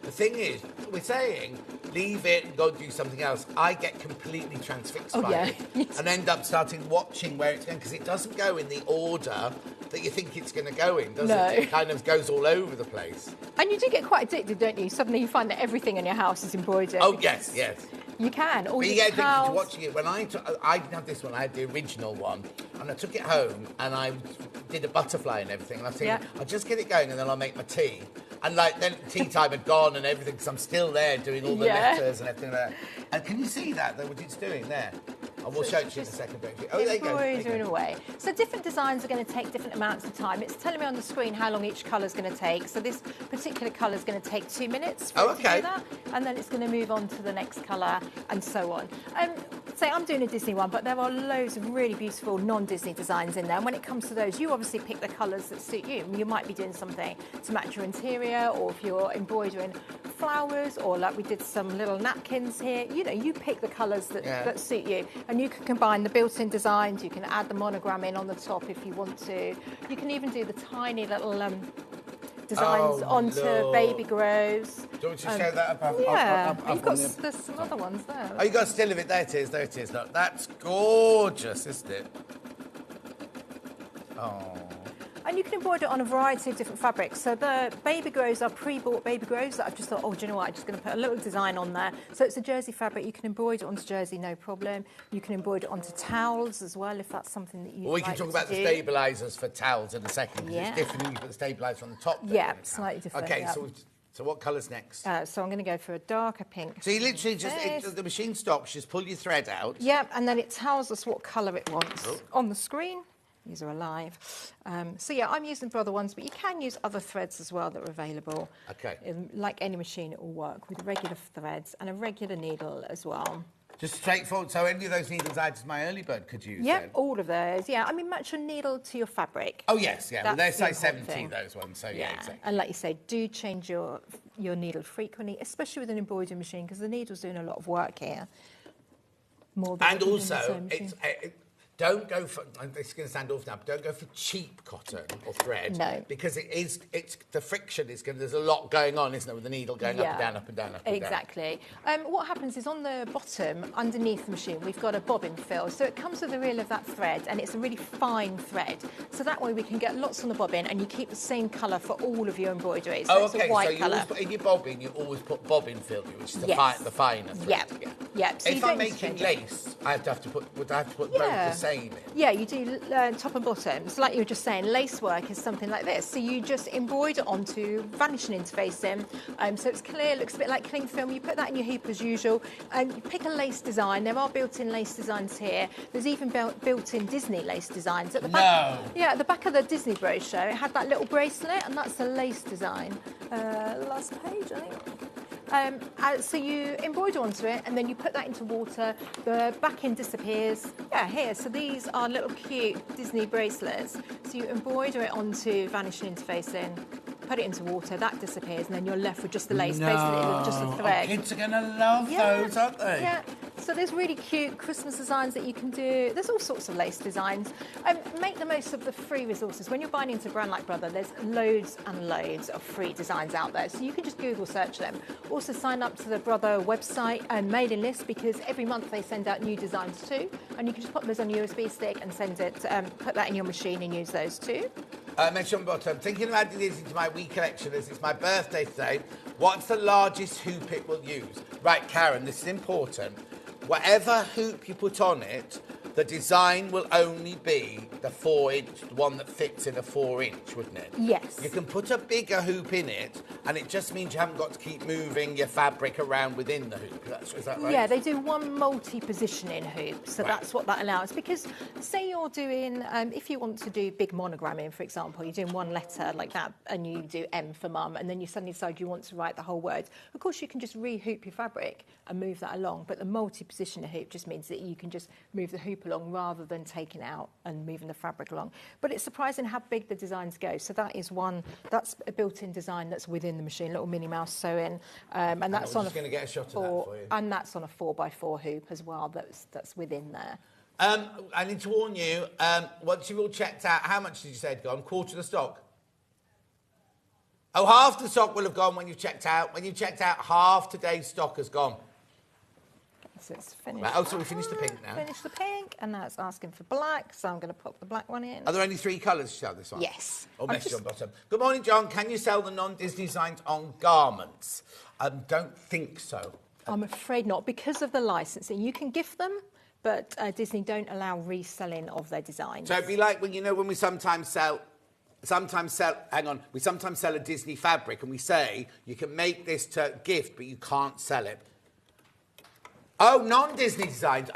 Speaker 1: The thing is, we're saying leave it and go do something else. I get completely transfixed by it and end up starting watching where it's going, because it doesn't go in the order that you think it's going to go in, does it? It kind of goes all over the place.
Speaker 5: And you do get quite addicted, don't you? Suddenly you find that everything in your house is embroidered.
Speaker 1: Oh, yes, yes.
Speaker 5: You can.
Speaker 1: But you get addicted to watching it. When I had this one, I had the original one, and I took it home and I did a butterfly and everything. And I was thinking, I'll just get it going and then I'll make my tea. And like then tea time had gone and everything, because I'm still there doing all the letters and everything like that. And can you see that, what it's doing there? And we'll show it to you in a second. Oh, there you go.
Speaker 5: Embroidering away. So different designs are going to take different amounts of time. It's telling me on the screen how long each colour is going to take. So this particular colour is going to take 2 minutes for it to do that, and then it's going to move on to the next colour, and so on. Say I'm doing a Disney one, but there are loads of really beautiful non-Disney designs in there. And when it comes to those, you obviously pick the colours that suit you. You might be doing something to match your interior, or if you're embroidering flowers, or like we did some little napkins here. You know, you pick the colours that suit you, and you can combine the built-in designs. You can add the monogram in on the top if you want to. You can even do the tiny little designs onto baby grows.
Speaker 1: Do you want me to show that up?
Speaker 5: You've got there's some other ones there.
Speaker 1: Oh, you got a still of it. There it is. There it is. Look, that's gorgeous, isn't it? Oh.
Speaker 5: And you can embroider it on a variety of different fabrics. So the baby grows are pre-bought baby grows that I've just thought, oh, do you know what? I'm just going to put a little design on there. So it's a jersey fabric. You can embroider it onto jersey, no problem. You can embroider it onto towels as well, if that's something that you
Speaker 1: Well, we can talk about the stabilisers for towels in a second, because it's different when you put the stabiliser on the top.
Speaker 5: Slightly different.
Speaker 1: Okay, so what colour's next?
Speaker 5: So I'm going to go for a darker pink.
Speaker 1: So you literally just, the machine stops, just pull your thread out.
Speaker 5: Yep, and then it tells us what colour it wants on the screen. These are alive. So yeah, I'm using Brother ones, but you can use other threads as well that are available.
Speaker 1: Okay.
Speaker 5: Like any machine, it will work with regular threads and a regular needle as well.
Speaker 1: Just straightforward. So any of those needles I did my early bird could use.
Speaker 5: Yep, all of those. Yeah, I mean, match your needle to your fabric.
Speaker 1: Oh yes, yeah. Well, they're size
Speaker 5: the important
Speaker 1: 70
Speaker 5: thing.
Speaker 1: those ones. So yeah, exactly.
Speaker 5: And like you say, do change your needle frequently, especially with an embroidery machine, because the needle's doing a lot of work here. More than
Speaker 1: And also, don't go for, it's going to sound awful now, but don't go for cheap cotton or thread.
Speaker 5: No.
Speaker 1: Because the friction is going to, there's a lot going on, isn't there, with the needle going up and down, up and down, up and down.
Speaker 5: Exactly. What happens is on the bottom, underneath the machine, we've got a bobbin fill. So it comes with a reel of that thread, and it's a really fine thread. So that way we can get lots on the bobbin, and you keep the same colour for all of your embroideries. So it's a white colour.
Speaker 1: Always put, in your bobbin, you always put bobbin fill, which is the finer thread.
Speaker 5: Yeah. So
Speaker 1: if I'm making lace, would I have to put both the same in?
Speaker 5: Yeah, you do top and bottom. So like you were just saying, lace work is something like this. So you just embroider onto vanishing interfacing. So it's clear, looks a bit like cling film. You put that in your hoop as usual. And you pick a lace design. There are built-in lace designs here. There's even built-in Disney lace designs. At the back, at the back of the Disney brochure, it had that little bracelet, and that's a lace design. Last page, I think. So you embroider onto it, and then you put that into water. The backing disappears. Yeah, here. So these are little cute Disney bracelets. So you embroider it onto vanishing interfacing, put it into water, that disappears, and then you're left with just the lace, basically with just a thread.
Speaker 1: Kids are going to love those, aren't they?
Speaker 5: Yeah. So there's really cute Christmas designs that you can do. There's all sorts of lace designs. Make the most of the free resources. When you're buying into a brand like Brother, there's loads and loads of free designs out there. So you can just Google search them. Also sign up to the Brother website and mailing list, because every month they send out new designs too. And you can just put those on a USB stick and send it, put that in your machine and use those too.
Speaker 1: Mention on bottom. Thinking of adding this into my wee collection as it's my birthday today. What's the largest hoop it will use? Right, Karen, this is important. Whatever hoop you put on it, the design will only be the 4-inch, the one that fits in a 4-inch, wouldn't it?
Speaker 5: Yes.
Speaker 1: You can put a bigger hoop in it, and it just means you haven't got to keep moving your fabric around within the hoop. Is that right?
Speaker 5: Yeah, they do one multi-positioning hoop, so
Speaker 1: Right.
Speaker 5: that's what that allows. Because say you're doing, if you want to do big monogramming, for example, you're doing one letter like that, and you do M for mum, and then you suddenly decide you want to write the whole word. Of course, you can just re-hoop your fabric and move that along, but the multi-positioner hoop just means that you can just move the hoop along rather than taking it out and moving the fabric along. But it's surprising how big the designs go. So that is one, that's a built-in design that's within the machine, little Minnie Mouse sewing, and that's
Speaker 1: we're
Speaker 5: on
Speaker 1: just gonna get a shot of that for you.
Speaker 5: and that's on a 4x4 hoop as well. That's within there.
Speaker 1: I need to warn you, once you've all checked out, how much did you say had gone? Quarter of the stock? Oh, half the stock will have gone when you've checked out. When you checked out, half today's stock has gone.
Speaker 5: So it's finished.
Speaker 1: Right, oh, so we finished the pink now.
Speaker 5: Finished the pink, and now it's asking for black, so I'm going to pop the black one in.
Speaker 1: Are there only 3 colours to show this one?
Speaker 5: Yes.
Speaker 1: Or
Speaker 5: I'm
Speaker 1: message
Speaker 5: just-
Speaker 1: on bottom. Good morning, John. Can you sell the non-Disney designs on garments? Don't think so.
Speaker 5: I'm afraid not, because of the licensing. You can gift them, but Disney don't allow reselling of their designs.
Speaker 1: So it'd be like when we sometimes sell a Disney fabric and we say you can make this to gift, but you can't sell it. Oh, non-Disney designs.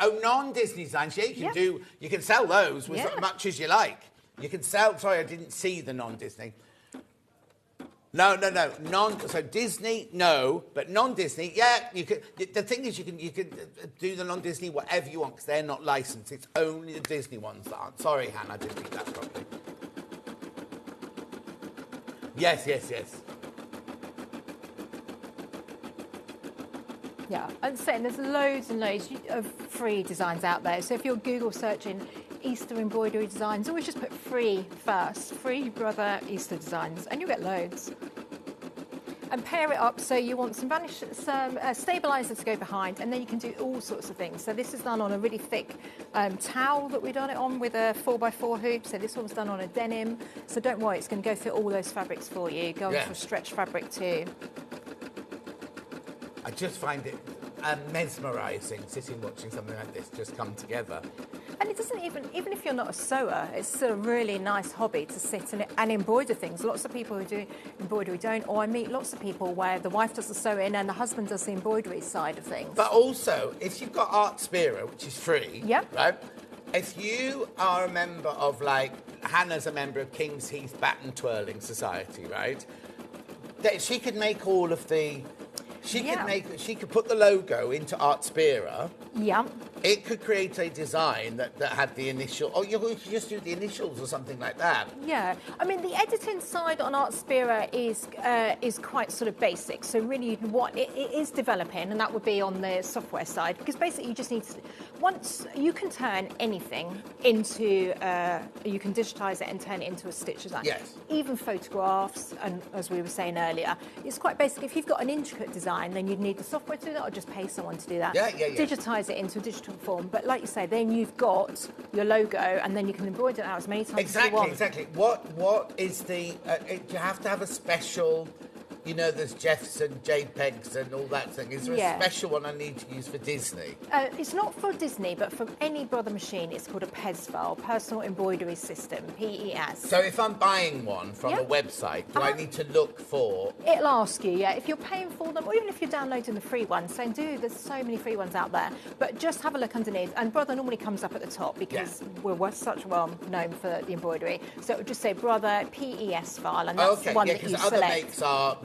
Speaker 1: Yeah, you can sell those with
Speaker 5: Yeah.
Speaker 1: as much as you like. You can sell, sorry, I didn't see the non-Disney. No. So Disney, no, but non-Disney, yeah. You can. The thing is, you can do the non-Disney whatever you want because they're not licensed. It's only the Disney ones that aren't. Sorry, Hannah, I didn't read that properly. Yes.
Speaker 5: Yeah, and saying there's loads and loads of free designs out there. So if you're Google searching Easter embroidery designs, always just put free first, free brother Easter designs, and you'll get loads. And pair it up, so you want some stabiliser to go behind, and then you can do all sorts of things. So this is done on a really thick towel that we've done it on with a 4x4 hoop. So this one's done on a denim. So don't worry, it's going to go through all those fabrics for you. Go
Speaker 1: Yeah.
Speaker 5: on for stretch fabric too.
Speaker 1: I just find it mesmerising sitting watching something like this just come together.
Speaker 5: And it doesn't even if you're not a sewer, it's still a really nice hobby to sit and embroider things. Lots of people who do embroidery don't, or I meet lots of people where the wife does the sewing and the husband does the embroidery side of things.
Speaker 1: But also, if you've got Art Spira, which is free,
Speaker 5: Yep.
Speaker 1: right? If you are a member of, like, Hannah's a member of King's Heath Baton Twirling Society, right? That she could make all of the... She could put the logo into Art Spira.
Speaker 5: Yeah.
Speaker 1: It could create a design that had the initial... Oh, you could just do the initials or something like that.
Speaker 5: Yeah, I mean the editing side on Art Spira is quite sort of basic. So really, what it is developing, and that would be on the software side, because basically you just need to, once you can turn anything into, you can digitize it and turn it into a stitch design.
Speaker 1: Yes.
Speaker 5: Even photographs, and as we were saying earlier, it's quite basic. If you've got an intricate design, then you'd need the software to do that, or just pay someone to do that.
Speaker 1: Yeah.
Speaker 5: Digitize it into a digital form. But like you say, then you've got your logo, and then you can embroider it out as many times as you want.
Speaker 1: Exactly. What is the... you have to have a special... You know, there's GIFs and JPEGs and all that thing. Is there a special one I need to use for Disney?
Speaker 5: It's not for Disney, but for any brother machine, it's called a PES file, Personal Embroidery System, PES.
Speaker 1: So if I'm buying one from a website, do I need to look for...
Speaker 5: It'll ask you, if you're paying for them, or even if you're downloading the free ones, saying, there's so many free ones out there, but just have a look underneath. And brother normally comes up at the top because we're such well known for the embroidery. So it would just say brother PES file, and that's the one that you select.
Speaker 1: Other makes are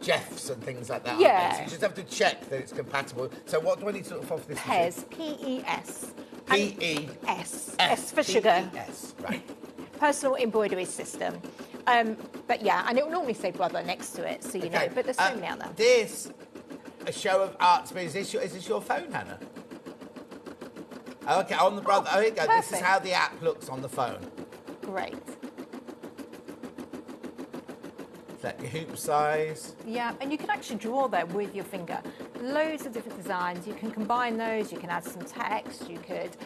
Speaker 1: Jeffs and things like that.
Speaker 5: Yeah.
Speaker 1: So you just have to check that it's compatible. So what do I need to look for this
Speaker 5: PES, P-E-S.
Speaker 1: P-E-S.
Speaker 5: S for sugar.
Speaker 1: P-E-S, right.
Speaker 5: Personal Embroidery System. But yeah, and it will normally say brother next to it, so you know, but there's so many out there.
Speaker 1: This, a show of arts, is this your phone, Hannah? Okay, on the brother. Oh, here you go.
Speaker 5: Perfect.
Speaker 1: This is how the app looks on the phone.
Speaker 5: Great.
Speaker 1: Select your hoop size.
Speaker 5: Yeah, and you can actually draw there with your finger. Loads of different designs. You can combine those. You can add some text. You could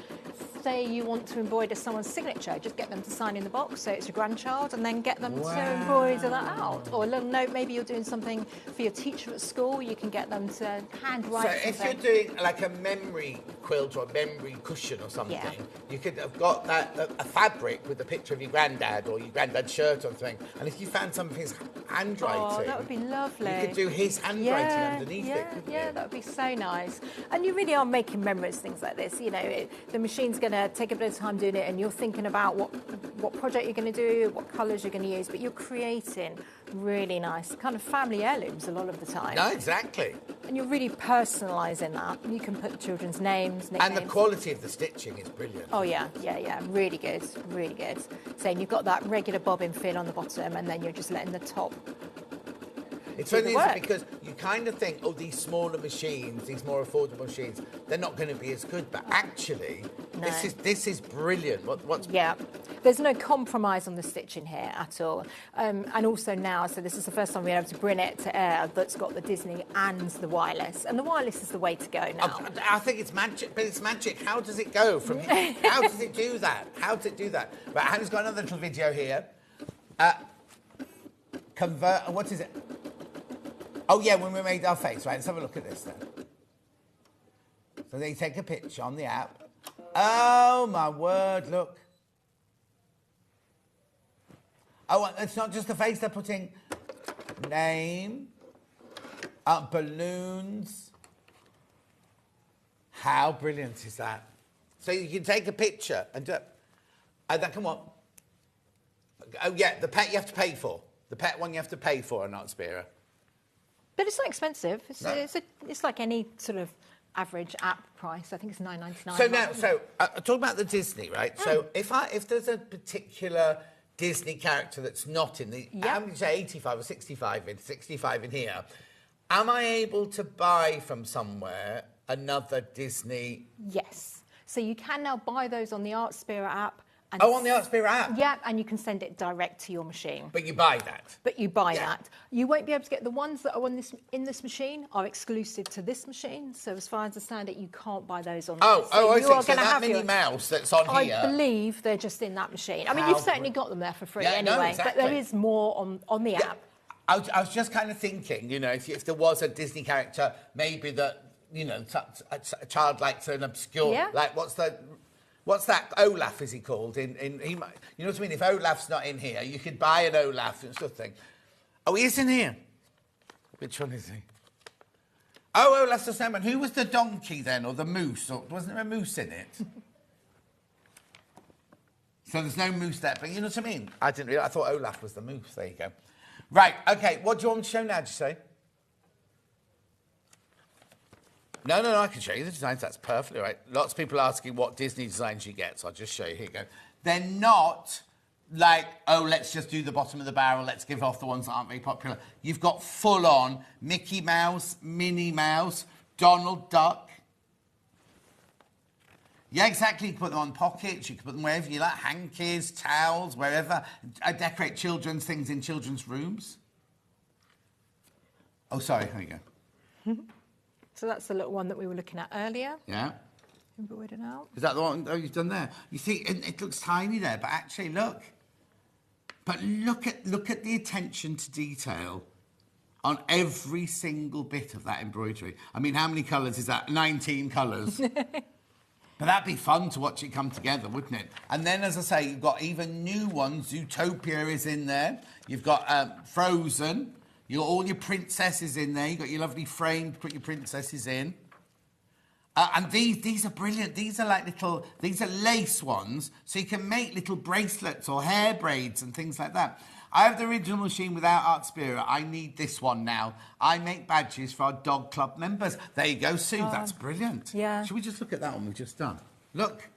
Speaker 5: say you want to embroider someone's signature, just get them to sign in the box, so it's your grandchild, and then get them to embroider that out. Or a little note, maybe you're doing something for your teacher at school, you can get them to handwrite
Speaker 1: So if
Speaker 5: something.
Speaker 1: you're doing like a memory quilt or a memory cushion or something,
Speaker 5: Yeah.
Speaker 1: you could have got that a fabric with a picture of your granddad or your granddad's shirt or something. And if you found some of his handwriting,
Speaker 5: Oh, that would be lovely.
Speaker 1: you could do his handwriting underneath it, couldn't
Speaker 5: yeah,
Speaker 1: you?
Speaker 5: that would be so nice. And you really are making memories, things like this. You know, the machine's going to take a bit of time doing it, and you're thinking about what project you're going to do, what colours you're going to use, but you're creating really nice kind of family heirlooms a lot of the time.
Speaker 1: No, exactly.
Speaker 5: And you're really personalising that. You can put children's names, nicknames.
Speaker 1: And the quality of the stitching is brilliant.
Speaker 5: Oh yeah, really good, really good. So you've got that regular bobbin fin on the bottom, and then you're just letting the top.
Speaker 1: It's
Speaker 5: do the
Speaker 1: funny
Speaker 5: work.
Speaker 1: because you kind of think, oh, these smaller machines, these more affordable machines, they're not going to be as good. But actually,
Speaker 5: No.
Speaker 1: this is brilliant. What's
Speaker 5: Yeah, there's no compromise on the stitching here at all. And also now, so this is the first time we're able to bring it to air that's got the Disney and the wireless. And the wireless is the way to go now.
Speaker 1: I think it's magic, but it's magic. How does it go from here? How does it do that? How does it do that? Right, Hannah's got another little video here. What is it? Oh, yeah, when we made our face, right? Let's have a look at this then. So they take a picture on the app. Oh, my word, look. Oh, it's not just the face, they're putting name, balloons. How brilliant is that? So you can take a picture and do then come on. Oh, yeah, the pet you have to pay for. The pet one you have to pay for, not Spira.
Speaker 5: But it's not expensive.
Speaker 1: No.
Speaker 5: It's like any sort of average app price. I think it's $9.99.
Speaker 1: So now, talking about the Disney, right? So if there's a particular Disney character that's not in the,
Speaker 5: Yep.
Speaker 1: how many say 85 or 65 in here, am I able to buy from somewhere another Disney?
Speaker 5: Yes. So you can now buy those on the ArtSpira app. And
Speaker 1: On the ArtSpira app?
Speaker 5: Yeah, and you can send it direct to your machine.
Speaker 1: But you buy that?
Speaker 5: But you buy
Speaker 1: Yeah.
Speaker 5: that. You won't be able to get the ones that are in this machine are exclusive to this machine. So as far as I understand it, you can't buy those on.
Speaker 1: Oh,
Speaker 5: there. So
Speaker 1: I
Speaker 5: you
Speaker 1: see.
Speaker 5: are
Speaker 1: So
Speaker 5: gonna
Speaker 1: that
Speaker 5: have
Speaker 1: Minnie
Speaker 5: your-
Speaker 1: Mouse that's on here.
Speaker 5: I believe they're just in that machine. I mean,
Speaker 1: How
Speaker 5: you've certainly
Speaker 1: brilliant.
Speaker 5: got them there for free
Speaker 1: Yeah, no,
Speaker 5: anyway.
Speaker 1: exactly.
Speaker 5: But there is more on the app.
Speaker 1: I was just kind of thinking, you know, if there was a Disney character, maybe that, you know, a child likes an obscure,
Speaker 5: Yeah.
Speaker 1: like what's that Olaf is he called? You know what I mean? If Olaf's not in here, you could buy an Olaf and sort of thing. Oh, he is in here. Which one is he? Oh, Olaf's the snowman. Who was the donkey then, or the moose? Or wasn't there a moose in it? So there's no moose there, but you know what I mean? I didn't realise. I thought Olaf was the moose. There you go. Right, okay. What do you want me to show now, did you say? No, I can show you the designs. That's perfectly right. Lots of people asking what Disney designs you get, so I'll just show you. Here you go. They're not like, oh, let's just do the bottom of the barrel. Let's give off the ones that aren't very popular. You've got full-on Mickey Mouse, Minnie Mouse, Donald Duck. Yeah, exactly. You can put them on pockets. You can put them wherever you like. Hankies, towels, wherever. I decorate children's things in children's rooms. Oh, sorry. Here you go.
Speaker 5: So that's the little one that we were looking at earlier.
Speaker 1: Yeah.
Speaker 5: Embroidered out.
Speaker 1: Is that the one you've done there? You see, it looks tiny there, but actually, look. But look at the attention to detail on every single bit of that embroidery. I mean, how many colours is that? 19 colours. But that'd be fun to watch it come together, wouldn't it? And then, as I say, you've got even new ones. Zootopia is in there. You've got Frozen. You've got all your princesses in there. You've got your lovely frame to put your princesses in. And these are brilliant. These are lace ones, so you can make little bracelets or hair braids and things like that. I have the original machine without ArtSpira. I need this one now. I make badges for our dog club members. There you go, Sue. That's brilliant.
Speaker 5: Yeah.
Speaker 1: Should we just look at that one we've just done? Look.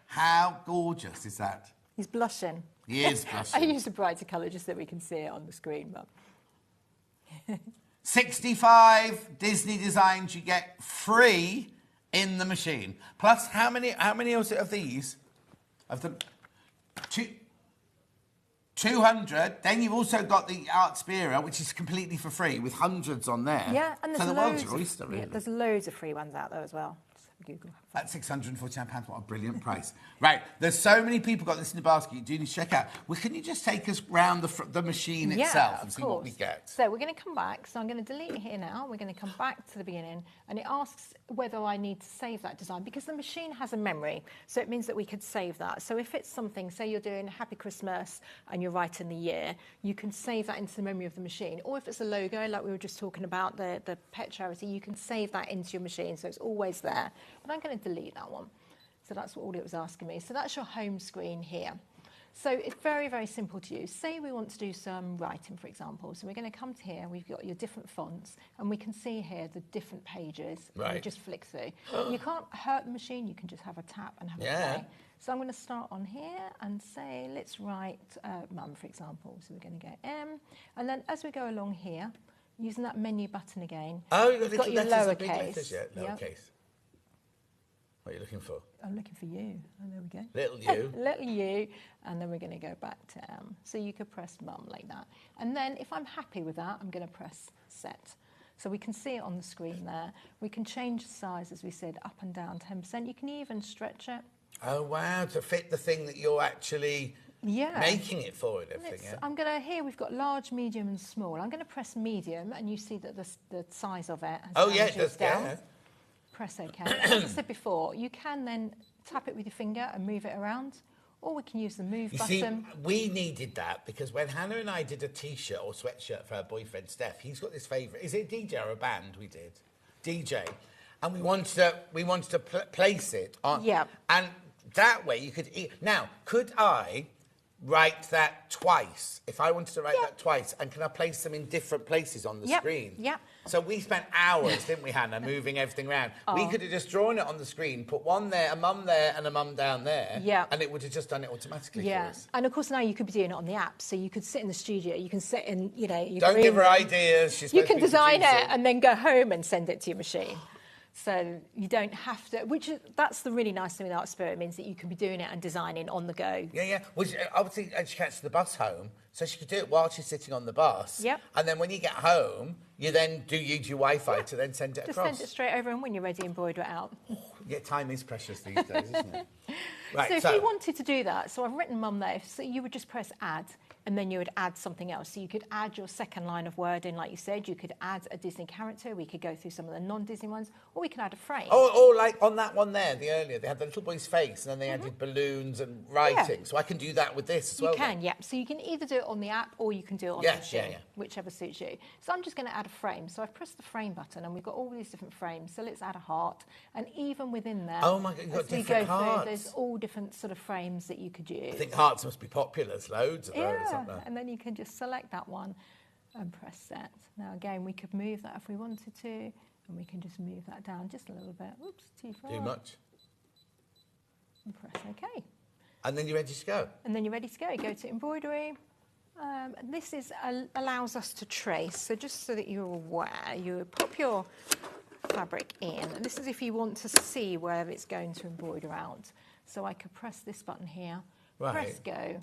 Speaker 1: How gorgeous is that?
Speaker 5: He's blushing.
Speaker 1: He is
Speaker 5: I
Speaker 1: blushing.
Speaker 5: use a brighter colour just so we can see it on the screen. But
Speaker 1: 65 Disney designs you get free in the machine. Plus, how many is it of these? Of the 200. Then you've also got the ArtSpira, which is completely for free with hundreds on there.
Speaker 5: yeah, and there's
Speaker 1: so the
Speaker 5: loads
Speaker 1: world's your oyster, really.
Speaker 5: Yeah, there's loads of free ones out there as well. Google.
Speaker 1: At £649, what a brilliant price. Right, there's so many people got this in the basket, you do need to check out. Well, can you just take us round the machine itself and see what we get?
Speaker 5: So we're going to come back. So I'm going to delete it here now. We're going to come back to the beginning, and it asks whether I need to save that design, because the machine has a memory. So it means that we could save that. So if it's something, say you're doing Happy Christmas and you're writing the year, you can save that into the memory of the machine. Or if it's a logo, like we were just talking about, the pet charity, you can save that into your machine. So it's always there. But I'm going to delete that one. So that's all it was asking me. So that's your home screen here. So it's very, very simple to use. Say we want to do some writing, for example. So we're going to come to here. We've got your different fonts, and we can see here the different pages.
Speaker 1: Right.
Speaker 5: And you just flick through. You can't hurt the machine. You can just have a tap and have a play. So I'm going to start on here and say, let's write mum, for example. So we're going to go M. And then as we go along here, using that menu button again,
Speaker 1: Oh,
Speaker 5: you've got your lowercase.
Speaker 1: Lowercase. What are you looking for?
Speaker 5: I'm looking for you. Oh, there we go.
Speaker 1: Little U.
Speaker 5: Little U, and then we're going to go back to M. So you could press mum like that. And then if I'm happy with that, I'm going to press set. So we can see it on the screen there. We can change the size, as we said, up and down 10%. You can even stretch it.
Speaker 1: Oh, wow, to fit the thing that you're actually making it for and everything.
Speaker 5: I'm going to, here we've got large, medium and small. I'm going to press medium, and you see that the size of it has
Speaker 1: it does.
Speaker 5: down.
Speaker 1: Yeah.
Speaker 5: Press OK. As I said before, you can then tap it with your finger and move it around, or we can use the move button.
Speaker 1: See, we needed that because when Hannah and I did a T-shirt or sweatshirt for her boyfriend Steph, he's got this favourite. Is it a DJ or a band we did? DJ. And we wanted to place it on.
Speaker 5: Yeah.
Speaker 1: And that way you could... Now, could I write that twice? If I wanted to write that twice, and can I place them in different places on the screen?
Speaker 5: Yeah.
Speaker 1: So we spent hours, didn't we, Hannah, moving everything around. We could have just drawn it on the screen, put one there, a mum there, and a mum down there.
Speaker 5: Yeah.
Speaker 1: And it would have just done it automatically for us.
Speaker 5: And of course now you could be doing it on the app, so you could sit in the studio, you can sit in, your
Speaker 1: Don't
Speaker 5: room.
Speaker 1: give her ideas. She's
Speaker 5: You can design it and then go home and send it to your machine. So you don't have to, that's the really nice thing with Art Spirit. It means that you can be doing it and designing on the go.
Speaker 1: Yeah. Which obviously, she catches the bus home, so she could do it while she's sitting on the bus.
Speaker 5: Yep.
Speaker 1: And then when you get home, you then use your Wi-Fi to then send it
Speaker 5: Just
Speaker 1: across.
Speaker 5: send it straight over, and when you're ready, embroider it out.
Speaker 1: Yeah, time is precious these days, isn't it? Right,
Speaker 5: so if you wanted to do that, so I've written mum there, so you would just press add, and then you would add something else. So you could add your second line of wording, like you said. You could add a Disney character. We could go through some of the non-Disney ones, or we could add a frame.
Speaker 1: Or like on that one there, the earlier, they had the little boy's face, and then they added balloons and writing. Yeah. So I can do that with this as well.
Speaker 5: You can, yeah. So you can either do it on the app, or you can do it on the machine, whichever suits you. So I'm just going to add a frame. So I've pressed the frame button, and we've got all these different frames. So let's add a heart, and even within there,
Speaker 1: oh my God, you've got different hearts.
Speaker 5: There's all different sort of frames that you could use.
Speaker 1: I think hearts must be popular. There's loads of those, aren't there?
Speaker 5: And then you can just select that one and press set. Now again, we could move that if we wanted to, and we can just move that down just a little bit. Oops, too far.
Speaker 1: Too much.
Speaker 5: And press OK.
Speaker 1: And then you're ready to go.
Speaker 5: And then you're ready to go. Go to embroidery. And this allows us to trace. So just so that you're aware, you pop your fabric in. And this is if you want to see where it's going to embroider out. So I could press this button here. Press go,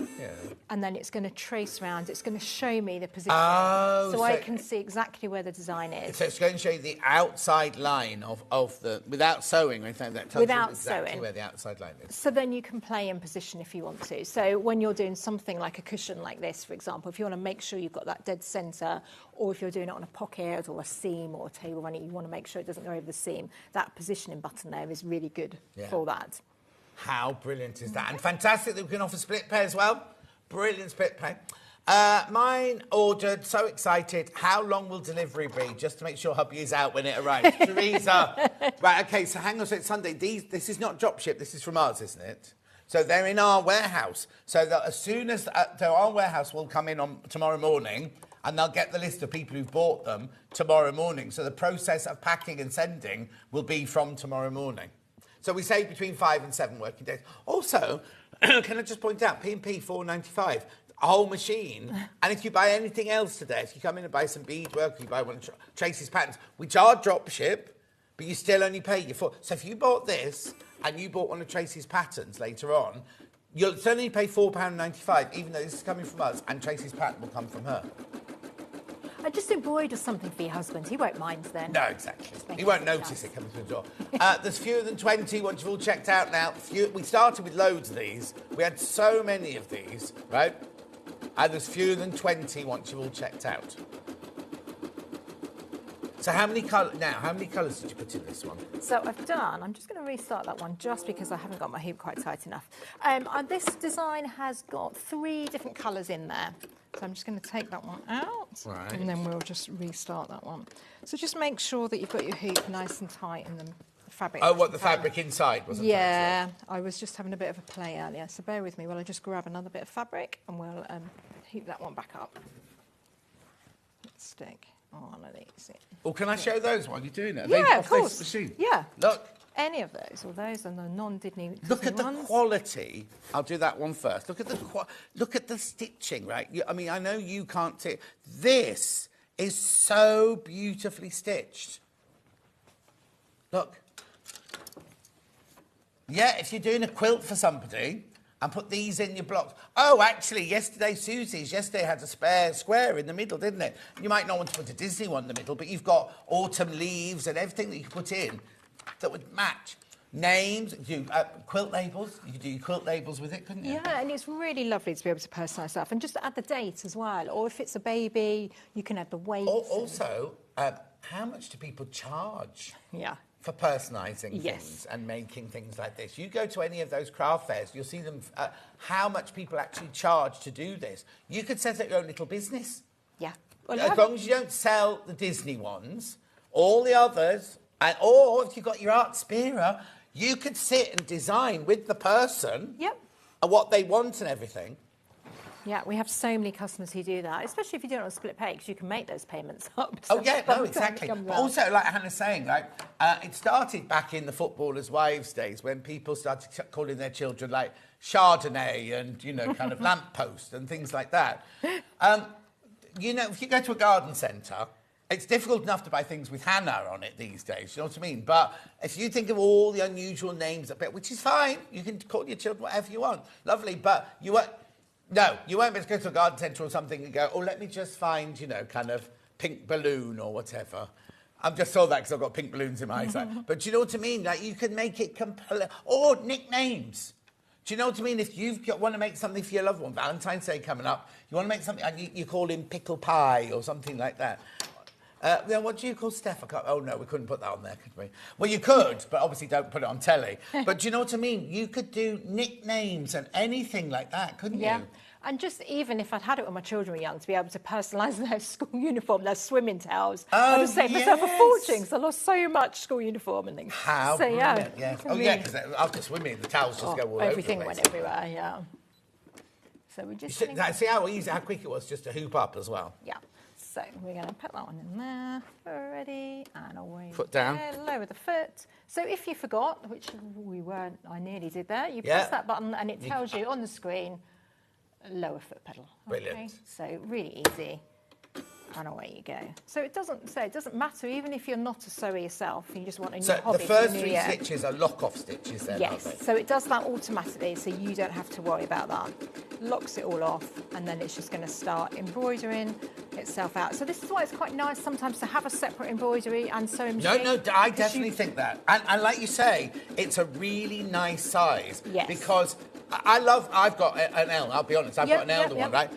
Speaker 5: and then it's going to trace around. It's going to show me the position, so I can see exactly where the design is.
Speaker 1: So it's going to show you the outside line of the, without sewing or anything like that.
Speaker 5: Without
Speaker 1: you exactly
Speaker 5: sewing,
Speaker 1: where the outside line is.
Speaker 5: So then you can play in position if you want to. So when you're doing something like a cushion like this, for example, if you want to make sure you've got that dead centre, or if you're doing it on a pocket or a seam or a table runner, you want to make sure it doesn't go over the seam. That positioning button there is really good for that.
Speaker 1: How brilliant is that? And fantastic that we can offer split pay as well. Brilliant split pay. Mine ordered, so excited. How long will delivery be? Just to make sure hubby is out when it arrives. Teresa. Right, okay, so hang on, so it's Sunday. This is not drop ship, this is from ours, isn't it? So they're in our warehouse. So that as soon as our warehouse will come in on tomorrow morning, and they'll get the list of people who've bought them tomorrow morning. So the process of packing and sending will be from tomorrow morning. So we say between 5 and 7 working days. Also, can I just point out, P&P £4.95, a whole machine. And if you buy anything else today, if you come in and buy some beadwork, or you buy one of Tracy's patterns, which are drop ship, but you still only pay your full. So if you bought this and you bought one of Tracy's patterns later on, you'll still only pay £4.95, even though this is coming from us, and Tracy's pattern will come from her.
Speaker 5: And just embroider something for your husband. He won't mind then.
Speaker 1: No, exactly.
Speaker 5: make
Speaker 1: He
Speaker 5: it
Speaker 1: won't
Speaker 5: look
Speaker 1: notice
Speaker 5: nice.
Speaker 1: it coming through the door. There's fewer than 20 once you've all checked out now. We started with loads of these. We had so many of these, right? And there's fewer than 20 once you've all checked out. So how many colours did you put in this one?
Speaker 5: So I'm just going to restart that one just because I haven't got my hoop quite tight enough. And this design has got 3 different colours in there. So I'm just going to take that one out.
Speaker 1: Right.
Speaker 5: And then we'll just restart that one. So just make sure that you've got your hoop nice and tight and the fabric.
Speaker 1: Oh, what, the fabric inside wasn't tight,
Speaker 5: Yeah, I was just having a bit of a play earlier. So bear with me while I just grab another bit of fabric and we'll hoop that one back up. Let's stick one of these in.
Speaker 1: Well, can I show those while you're doing it? Are
Speaker 5: Yeah,
Speaker 1: they
Speaker 5: of
Speaker 1: off
Speaker 5: course.
Speaker 1: this machine?
Speaker 5: Yeah.
Speaker 1: Look.
Speaker 5: Any of those, or those are the non-Disney
Speaker 1: Look at the
Speaker 5: ones.
Speaker 1: quality. I'll do that one first. Look at the stitching, right? I mean, I know you can't see it. This is so beautifully stitched. Look. Yeah, if you're doing a quilt for somebody and put these in your blocks. Oh, actually, Susie's had a spare square in the middle, didn't it? You might not want to put a Disney one in the middle, but you've got autumn leaves and everything that you can put in that would match. Names, quilt labels. You could do your quilt labels with it, couldn't you?
Speaker 5: Yeah, and it's really lovely to be able to personalise stuff. And just add the date as well. Or if it's a baby, you can add the weight.
Speaker 1: Also, how much do people charge
Speaker 5: Yeah.
Speaker 1: for personalising
Speaker 5: Yes.
Speaker 1: things and making things like this? You go to any of those craft fairs, you'll see them, how much people actually charge to do this. You could set up your own little business.
Speaker 5: Yeah. Well,
Speaker 1: As long as you don't sell the Disney ones, all the others, or if you've got your art spira, you could sit and design with the person
Speaker 5: Yep.
Speaker 1: and what they want and everything.
Speaker 5: Yeah, we have so many customers who do that, especially if you do it on split pay, because you can make those payments up.
Speaker 1: Oh, yeah,
Speaker 5: So
Speaker 1: no, exactly.
Speaker 5: comes
Speaker 1: But
Speaker 5: out.
Speaker 1: also, like Hannah's saying, like, it started back in the footballers' wives' days when people started calling their children, like, Chardonnay and, you know, kind of lamppost and things like that. You know, if you go to a garden centre, it's difficult enough to buy things with Hannah on it these days, you know what I mean? But if you think of all the unusual names, which is fine, you can call your children whatever you want, lovely, but you won't be able to go to a garden centre or something and go, oh, let me just find, you know, kind of pink balloon or whatever. I've just saw that because I've got pink balloons in my eyesight. But do you know what I mean? Like, you can make it complete. Or nicknames. Do you know what I mean? If you want to make something for your loved one, Valentine's Day coming up, you want to make something, and you call him Pickle Pie or something like that. Then what do you call Steph? Oh, no, we couldn't put that on there, could we? Well, you could, but obviously don't put it on telly. But do you know what I mean? You could do nicknames and anything like that, couldn't
Speaker 5: Yeah.
Speaker 1: you?
Speaker 5: And just even if I'd had it when my children were young, to be able to personalise their school uniform, their swimming towels, I'd just save myself a fortune because I lost so much school uniform and things.
Speaker 1: How
Speaker 5: so,
Speaker 1: brilliant, yes. Oh,
Speaker 5: really-
Speaker 1: yeah, because after swimming, the towels just go all
Speaker 5: everything
Speaker 1: over the place.
Speaker 5: went everywhere, yeah. So we just...
Speaker 1: See how quick it was just to hoop up as well?
Speaker 5: Yeah. So we're going to put that one in there already, and away.
Speaker 1: Foot down.
Speaker 5: There, lower the foot. So if you forgot, which we weren't, I nearly did there, you
Speaker 1: Yeah.
Speaker 5: press that button and it tells you on the screen, lower foot pedal.
Speaker 1: Brilliant.
Speaker 5: Okay? So really easy. And away you go. So it doesn't matter, even if you're not a sewer yourself, you just want a new
Speaker 1: So
Speaker 5: hobby.
Speaker 1: the
Speaker 5: for
Speaker 1: first
Speaker 5: New
Speaker 1: 3
Speaker 5: Year.
Speaker 1: stitches are lock-off stitches then, aren't
Speaker 5: Yes,
Speaker 1: they?
Speaker 5: so it does that automatically, so you don't have to worry about that. Locks it all off, and then it's just going to start embroidering itself out. So this is why it's quite nice sometimes to have a separate embroidery and sewing machine.
Speaker 1: No, I
Speaker 5: because
Speaker 1: definitely think that. And like you say, it's a really nice size.
Speaker 5: Yes.
Speaker 1: Because I've got an L, I'll be honest, I've got an L, the one, right?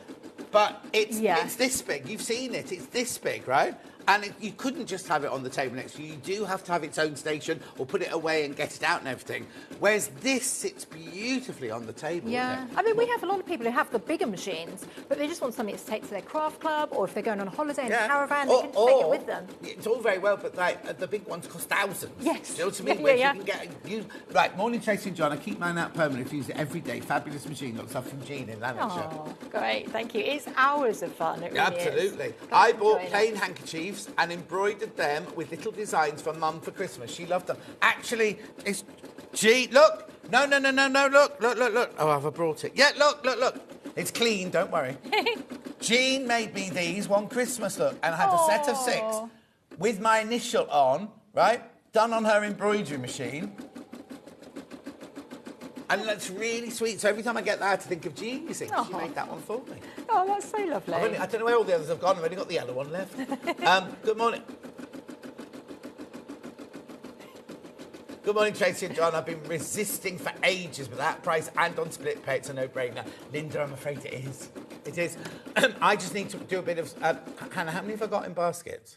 Speaker 1: But it's this big. You've seen it. It's this big, right? And you couldn't just have it on the table next to you. You do have to have its own station or put it away and get it out and everything. Whereas this sits beautifully on the table.
Speaker 5: Yeah,
Speaker 1: doesn't it?
Speaker 5: I mean, we have a lot of people who have the bigger machines, but they just want something to take to their craft club, or if they're going on a holiday in a caravan, they can just take it with them.
Speaker 1: It's all very well, but like, the big ones cost thousands.
Speaker 5: Yes.
Speaker 1: Do you know what I mean?
Speaker 5: Yeah,
Speaker 1: Whereas
Speaker 5: yeah,
Speaker 1: you can get right. Morning, Tracy and John. I keep mine out permanently. Use it every day. Fabulous machine. Got stuff from Jean in Lanarkshire.
Speaker 5: Oh, great, thank you. It's hours of fun, it really
Speaker 1: Absolutely.
Speaker 5: is.
Speaker 1: I bought
Speaker 5: Enjoy
Speaker 1: plain
Speaker 5: it.
Speaker 1: handkerchiefs and embroidered them with little designs for Mum for Christmas. She loved them. Actually, it's... Gee, look. No, look. Oh, have I brought it? Yeah, look. It's clean, don't worry. Jean made me these one Christmas, look, and had a set of 6 with my initial on, right? Done on her embroidery machine. And that's really sweet. So every time I get that, I think of Jean, you see. She
Speaker 5: Oh.
Speaker 1: made that one for me.
Speaker 5: Oh, that's so lovely.
Speaker 1: I don't know where all the others have gone. I've only got the yellow one left. Good morning. Good morning, Tracy and John. I've been resisting for ages, but that price and on split pay, it's a no-brainer. Linda, I'm afraid it is. It is. I just need to do a bit of... Hannah, how many have I got in baskets?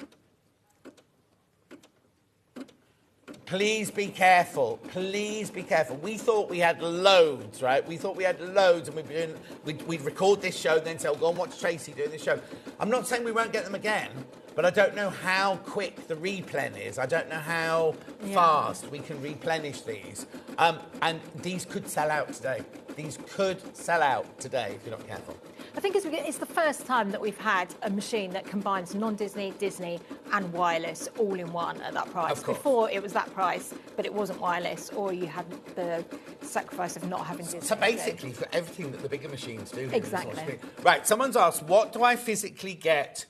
Speaker 1: Please be careful. Please be careful. We thought we had loads, right? We thought we had loads, and we'd record this show and then say, oh, go and watch Tracy doing this show. I'm not saying we won't get them again, but I don't know how quick the replen is. I don't know how fast we can replenish these. And these could sell out today. These could sell out today if you're not careful.
Speaker 5: I think it's the first time that we've had a machine that combines non-Disney, Disney and wireless all in one at that price.
Speaker 1: Of course.
Speaker 5: Before it was that price, but it wasn't wireless, or you had the sacrifice of not having Disney.
Speaker 1: So basically, for everything that the bigger machines do.
Speaker 5: Exactly.
Speaker 1: Right, someone's asked, what do I physically get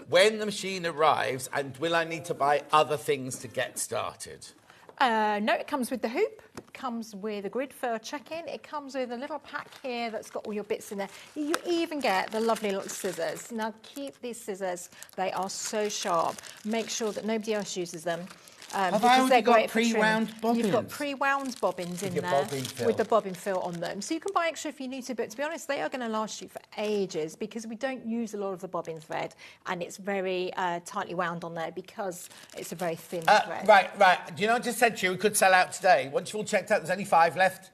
Speaker 1: when the machine arrives, and will I need to buy other things to get started?
Speaker 5: No, it comes with the hoop, it comes with a grid for check-in, it comes with a little pack here that's got all your bits in there. You even get the lovely little scissors. Now, keep these scissors, they are so sharp. Make sure that nobody else uses them.
Speaker 1: Have I already got pre-wound bobbins?
Speaker 5: You've got pre-wound bobbins in
Speaker 1: your
Speaker 5: there
Speaker 1: bobbin fill.
Speaker 5: with the bobbin fill on them. So you can buy extra if you need to, but to be honest, they are going to last you for ages because we don't use a lot of the bobbin thread, and it's very tightly wound on there because it's a very thin thread.
Speaker 1: Right. Do you know what I just said to you? We could sell out today. Once you've all checked out, there's only 5 left.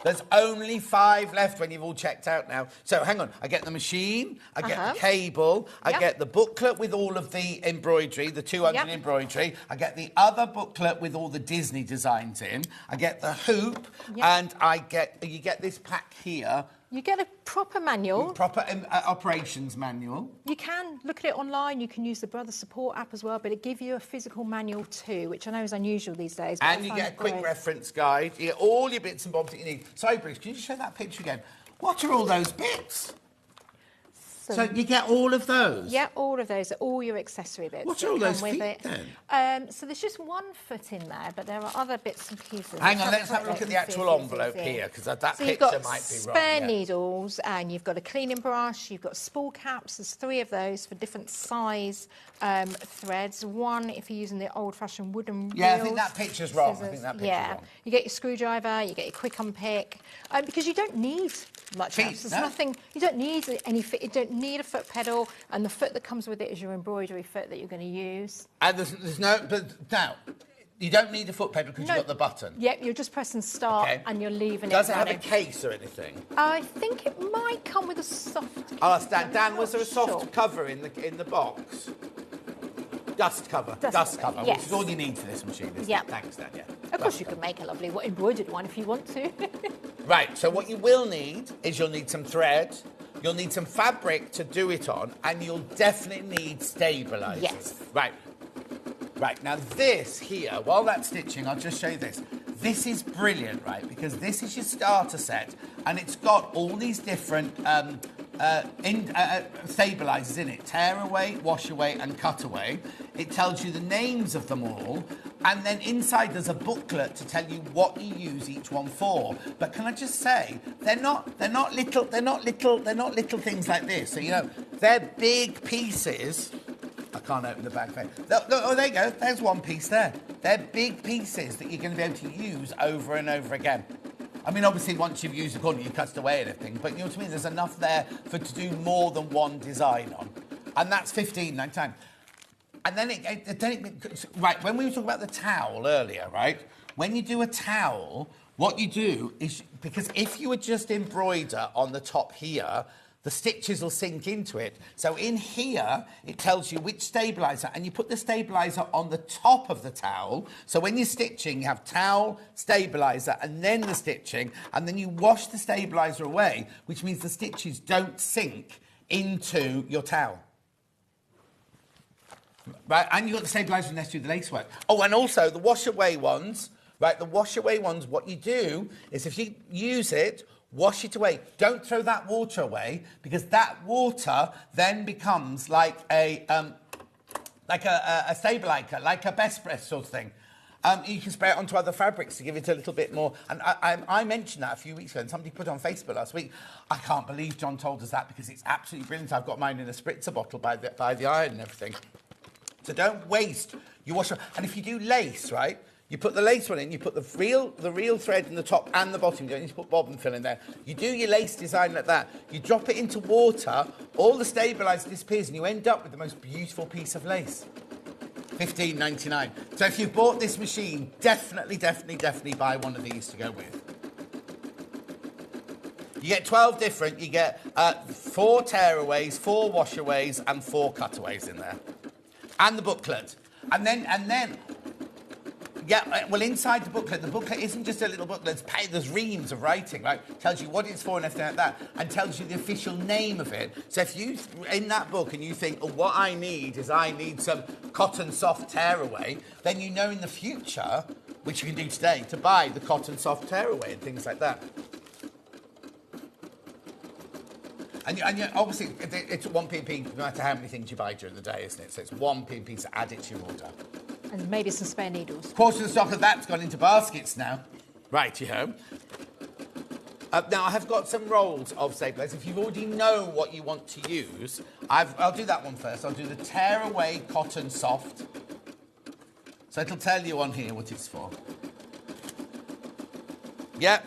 Speaker 1: There's only 5 left when you've all checked out now. So hang on, I get the machine, I get the cable, I get the booklet with all of the embroidery, the 200 embroidery, I get the other booklet with all the Disney designs in, I get the hoop, and you get this pack here.
Speaker 5: You get a proper manual.
Speaker 1: Proper operations manual.
Speaker 5: You can look at it online. You can use the Brother Support app as well, but it gives you a physical manual too, which I know is unusual these days.
Speaker 1: And you get a quick reference guide. You get all your bits and bobs that you need. Sorry, Bruce, can you just show that picture again? What are all those bits? So you get all of those?
Speaker 5: Yeah, all of those, all your accessory bits.
Speaker 1: What are all those feet then?
Speaker 5: So there's just one foot in there, but there are other bits and pieces.
Speaker 1: Hang on, let's have a look at the actual envelope here, because that
Speaker 5: So
Speaker 1: picture
Speaker 5: you've got
Speaker 1: might be wrong.
Speaker 5: spare needles, and you've got a cleaning brush, you've got spool caps. There's 3 of those for different size threads. One if you're using the old-fashioned wooden reels.
Speaker 1: Yeah, I think that picture's wrong. I think that picture's wrong.
Speaker 5: You get your screwdriver, you get your quick unpick, because you don't need much else. There's nothing. You don't need any fit. You don't need a foot pedal, and the foot that comes with it is your embroidery foot that you're going to use.
Speaker 1: And there's no. But now, you don't need a foot pedal because you've got the button.
Speaker 5: Yep, you're just pressing start and you're leaving
Speaker 1: Does
Speaker 5: it
Speaker 1: it have
Speaker 5: running.
Speaker 1: a case or anything?
Speaker 5: I think it might come with a soft.
Speaker 1: I'll ask Dan. Dan, was there a soft cover in the box? Dust cover. Dust cover.
Speaker 5: Yes.
Speaker 1: Which is all you need for this machine, isn't it? Thanks, Dan. Yeah.
Speaker 5: Of course, you can make a lovely embroidered one if you want to.
Speaker 1: Right. So what you will need is you'll need some thread. You'll need some fabric to do it on, and you'll definitely need stabilisers.
Speaker 5: Yes.
Speaker 1: Right. Right, now this here, while that's stitching, I'll just show you this. This is brilliant, right, because this is your starter set, and it's got all these different stabilisers in it. Tear away, wash away, and cut away. It tells you the names of them all, and then inside there's a booklet to tell you what you use each one for. But can I just say, they're not little things like this. So, you know, they're big pieces. I can't open the bag. Oh, there you go. There's one piece there. They're big pieces that you're going to be able to use over and over again. I mean, obviously, once you've used the corner, you cut away and everything. But you know what I mean? There's enough there to do more than one design on. And that's £15.99. And then right, when we were talking about the towel earlier, right? When you do a towel, what you do is, because if you would just embroider on the top here, the stitches will sink into it. So in here, it tells you which stabiliser, and you put the stabiliser on the top of the towel. So when you're stitching, you have towel, stabiliser, and then the stitching, and then you wash the stabiliser away, which means the stitches don't sink into your towel. Right, and you've got the stabiliser and let's do the lace work. Oh, and also the wash away ones, right, the wash away ones, what you do is if you use it, wash it away. Don't throw that water away, because that water then becomes like a stabiliser, like a best press sort of thing. You can spray it onto other fabrics to give it a little bit more. And I mentioned that a few weeks ago, and somebody put it on Facebook last week. I can't believe John told us that because it's absolutely brilliant. I've got mine in a spritzer bottle by the iron and everything. So don't waste your washer. And if you do lace, right, you put the lace one in, you put the real thread in the top and the bottom. You don't need to put bobbin fill in there. You do your lace design like that. You drop it into water, all the stabiliser disappears, and you end up with the most beautiful piece of lace. $15.99. So if you've bought this machine, definitely buy one of these to go with. You get 12 different. You get 4 tearaways, 4 washaways, and 4 cutaways in there, and the booklet. And then, yeah. Well, inside the booklet isn't just a little booklet. There's reams of writing, right? Tells you what it's for and everything like that, and tells you the official name of it. So if you in that book and you think, oh, what I need some cotton soft tearaway, then you know in the future, which you can do today, to buy the cotton soft tearaway and things like that. And obviously, it's 1 pp no matter how many things you buy during the day, isn't it? So it's 1 pp, so add it to your order.
Speaker 5: And maybe some spare needles.
Speaker 1: Quarter of the stock of that's gone into baskets now. Righty-ho. Now, I have got some rolls of stabilisers. If you already know what you want to use, I'll do that one first. I'll do the Tearaway Cotton Soft. So it'll tell you on here what it's for. Yep,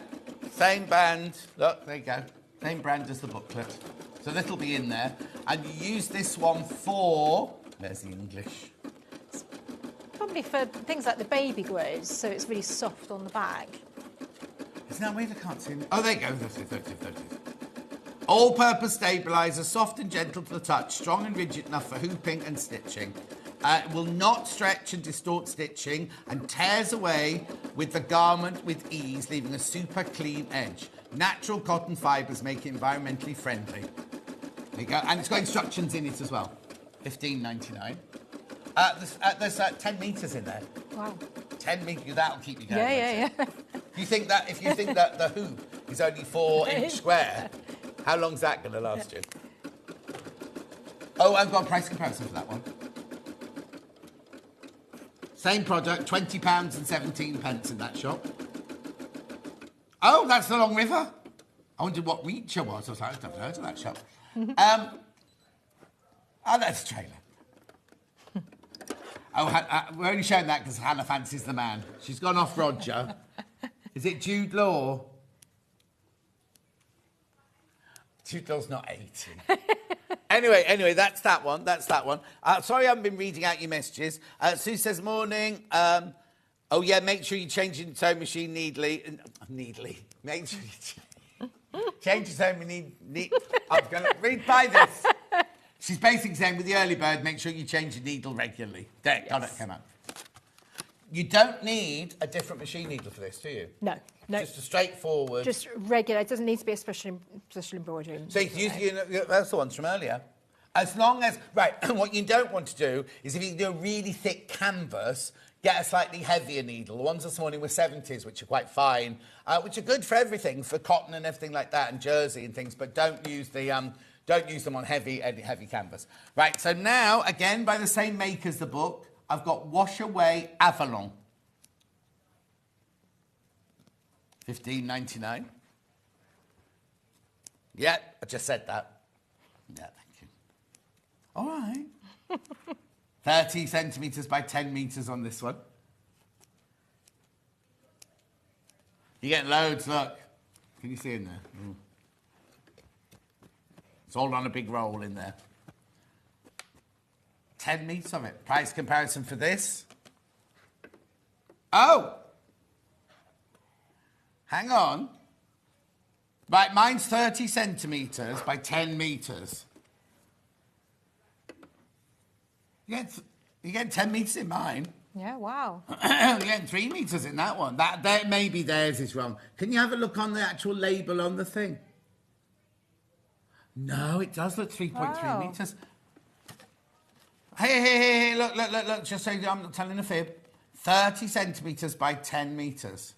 Speaker 1: same brand. Look, there you go. Same brand as the booklet. So that'll be in there. And you use this one for... There's the English.
Speaker 5: Probably for things like the baby grows, so it's really soft on the back.
Speaker 1: Isn't that weird? I can't see it. Oh, there you go. There. All-purpose stabiliser, soft and gentle to the touch, strong and rigid enough for hooping and stitching. It will not stretch and distort stitching and tears away with the garment with ease, leaving a super clean edge. Natural cotton fibres make it environmentally friendly. There you go. And it's got instructions in it as well. $15.99. There's 10 metres in there.
Speaker 5: Wow.
Speaker 1: 10 metres, that'll keep you going.
Speaker 5: Yeah.
Speaker 1: If you think that the hoop is only 4 inch square, how long's that going to last you? Oh, I've got a price comparison for that one. Same product, £20 and 17 pence in that shop. Oh, that's the Long River. I wondered what Reacher was. I was like, I've never heard of that shop. That's a trailer. We're only showing that because Hannah fancies the man. She's gone off Roger. Is it Jude Law? Jude Law's not 18. Anyway, that's that one. Sorry I haven't been reading out your messages. Sue says, morning. Oh, yeah, make sure you change your sewing machine needly. Make sure you change your sewing machine. I'm going to read by this. She's basically saying with the early bird, make sure you change your needle regularly. There, yes. Got it, come on. You don't need a different machine needle for this, do you?
Speaker 5: No.
Speaker 1: Just a straightforward.
Speaker 5: Just regular. It doesn't need to be a special embroidery.
Speaker 1: So you can use that's the ones from earlier. As long as, right, what you don't want to do is if you do a really thick canvas, get a slightly heavier needle. The ones this morning were 70s, which are quite fine, which are good for everything, for cotton and everything like that, and jersey and things, but don't use them on heavy canvas. Right, so now, again, by the same make as the book, I've got Wash Away Avalon. $15.99. Yeah, I just said that. Yeah, thank you. All right. 30 centimetres by 10 metres on this one. You're getting loads, look. Can you see in there? Mm. It's all on a big roll in there. 10 metres of it. Price comparison for this. Oh! Hang on. Right, mine's 30 centimetres by 10 metres. You get 10 metres in mine.
Speaker 5: Yeah, wow.
Speaker 1: You're getting 3 metres in that one. That maybe theirs is wrong. Can you have a look on the actual label on the thing? No, it does look 3.3 metres. Hey, look, just so I'm not telling a fib. 30 centimetres by 10 metres.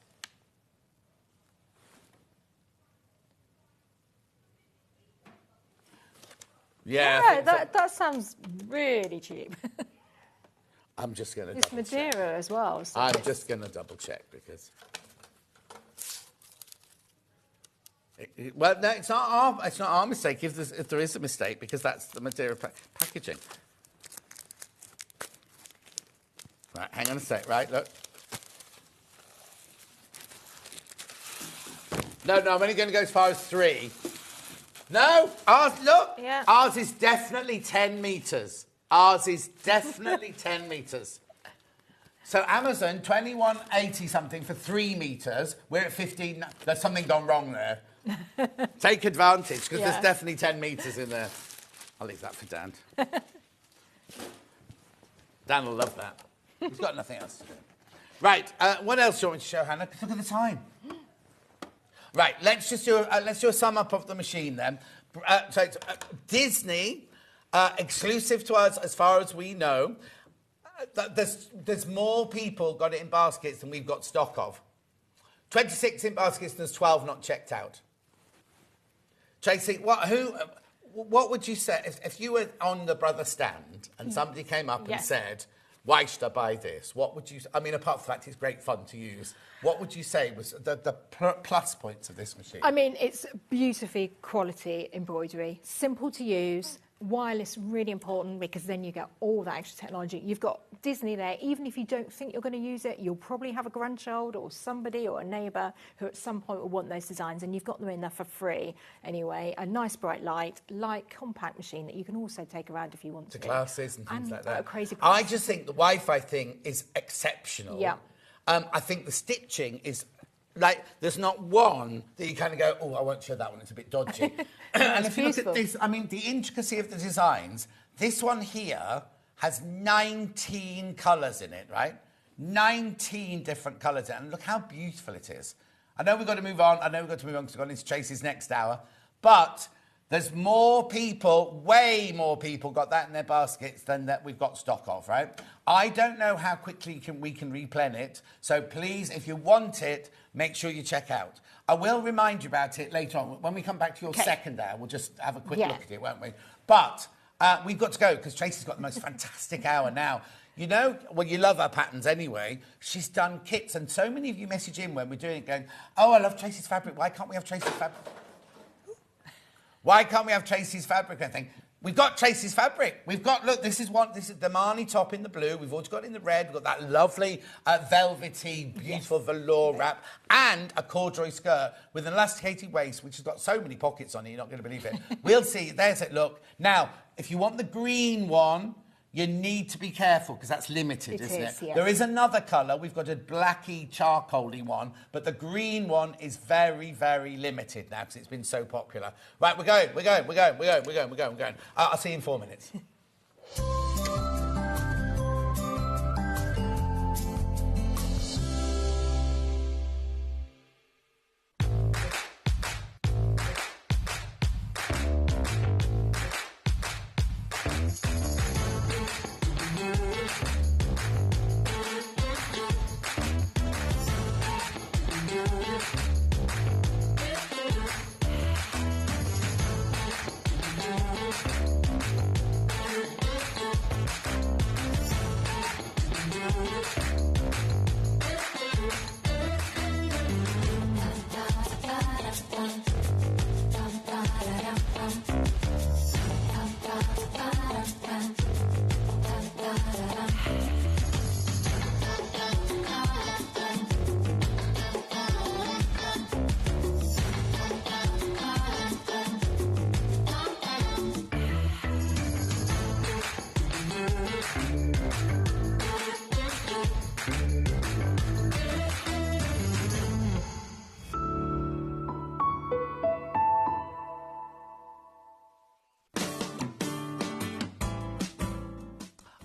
Speaker 1: Yeah.
Speaker 5: That sounds really cheap.
Speaker 1: I'm just going to
Speaker 5: It's
Speaker 1: double check.
Speaker 5: Madeira as well. So
Speaker 1: I'm just going to double check because... Well, no, it's not our mistake if there is a mistake, because that's the Madeira packaging. Right, hang on a sec, right, look. No, I'm only going to go as far as 3. No, ours, look,
Speaker 5: Yeah.
Speaker 1: Ours is definitely 10 metres. Ours is definitely 10 metres. So Amazon, 21.80 something for 3 metres. We're at 15. There's something gone wrong there. Take advantage, because there's definitely 10 metres in there. I'll leave that for Dan. Dan will love that. He's got nothing else to do. Right, what else do you want me to show, Hannah? Look at the time. Right, let's do a sum up of the machine then. So it's Disney, exclusive to us as far as we know. There's more people got it in baskets than we've got stock of. 26 in baskets, and there's 12 not checked out. Tracy, what would you say if you were on the brother stand and somebody came up and said, why should I buy this? What would you... I mean, apart from the fact it's great fun to use, what would you say was the plus points of this machine?
Speaker 5: I mean, it's beautifully quality embroidery, simple to use, wireless, really important, because then you get all that extra technology. You've got Disney there. Even if you don't think you're going to use it, you'll probably have a grandchild or somebody or a neighbour who at some point will want those designs, and you've got them in there for free anyway. A nice bright light, light, compact machine that you can also take around if you want to.
Speaker 1: Glasses and things like that.
Speaker 5: At a crazy
Speaker 1: I
Speaker 5: price.
Speaker 1: just think the Wi-Fi thing is exceptional.
Speaker 5: Yeah.
Speaker 1: I think the stitching is... Like, there's not one that you kind of go, oh, I won't show that one, it's a bit dodgy. And if you look at this, I mean, the intricacy of the designs, this one here has 19 colours in it, right? 19 different colours in it, and look how beautiful it is. I know we've got to move on, because we've gone into Tracy's next hour, but there's more people, way more people got that in their baskets than that we've got stock of, right? I don't know how quickly we can replenish it, so please, if you want it, make sure you check out. I will remind you about it later on. When we come back to your second hour, we'll just have a quick look at it, won't we? But we've got to go, because Tracy's got the most fantastic hour now. You know, well, you love her patterns anyway. She's done kits, and so many of you message in when we're doing it going, oh, I love Tracy's fabric. Why can't we have Tracy's fabric? Why can't we have Tracy's fabric? I think we've got Tracy's fabric. We've got, look, this is the Marnie top in the blue. We've also got it in the red. We've got that lovely velvety, beautiful velour wrap, and a corduroy skirt with an elasticated waist, which has got so many pockets on it, you're not going to believe it. We'll see. There's it, look. Now, if you want the green one, you need to be careful, because that's limited, isn't it?
Speaker 5: Yes.
Speaker 1: There is another colour. We've got a blacky, charcoaly one, but the green one is very, very limited now, because it's been so popular. Right, we're going. I'll see you in 4 minutes.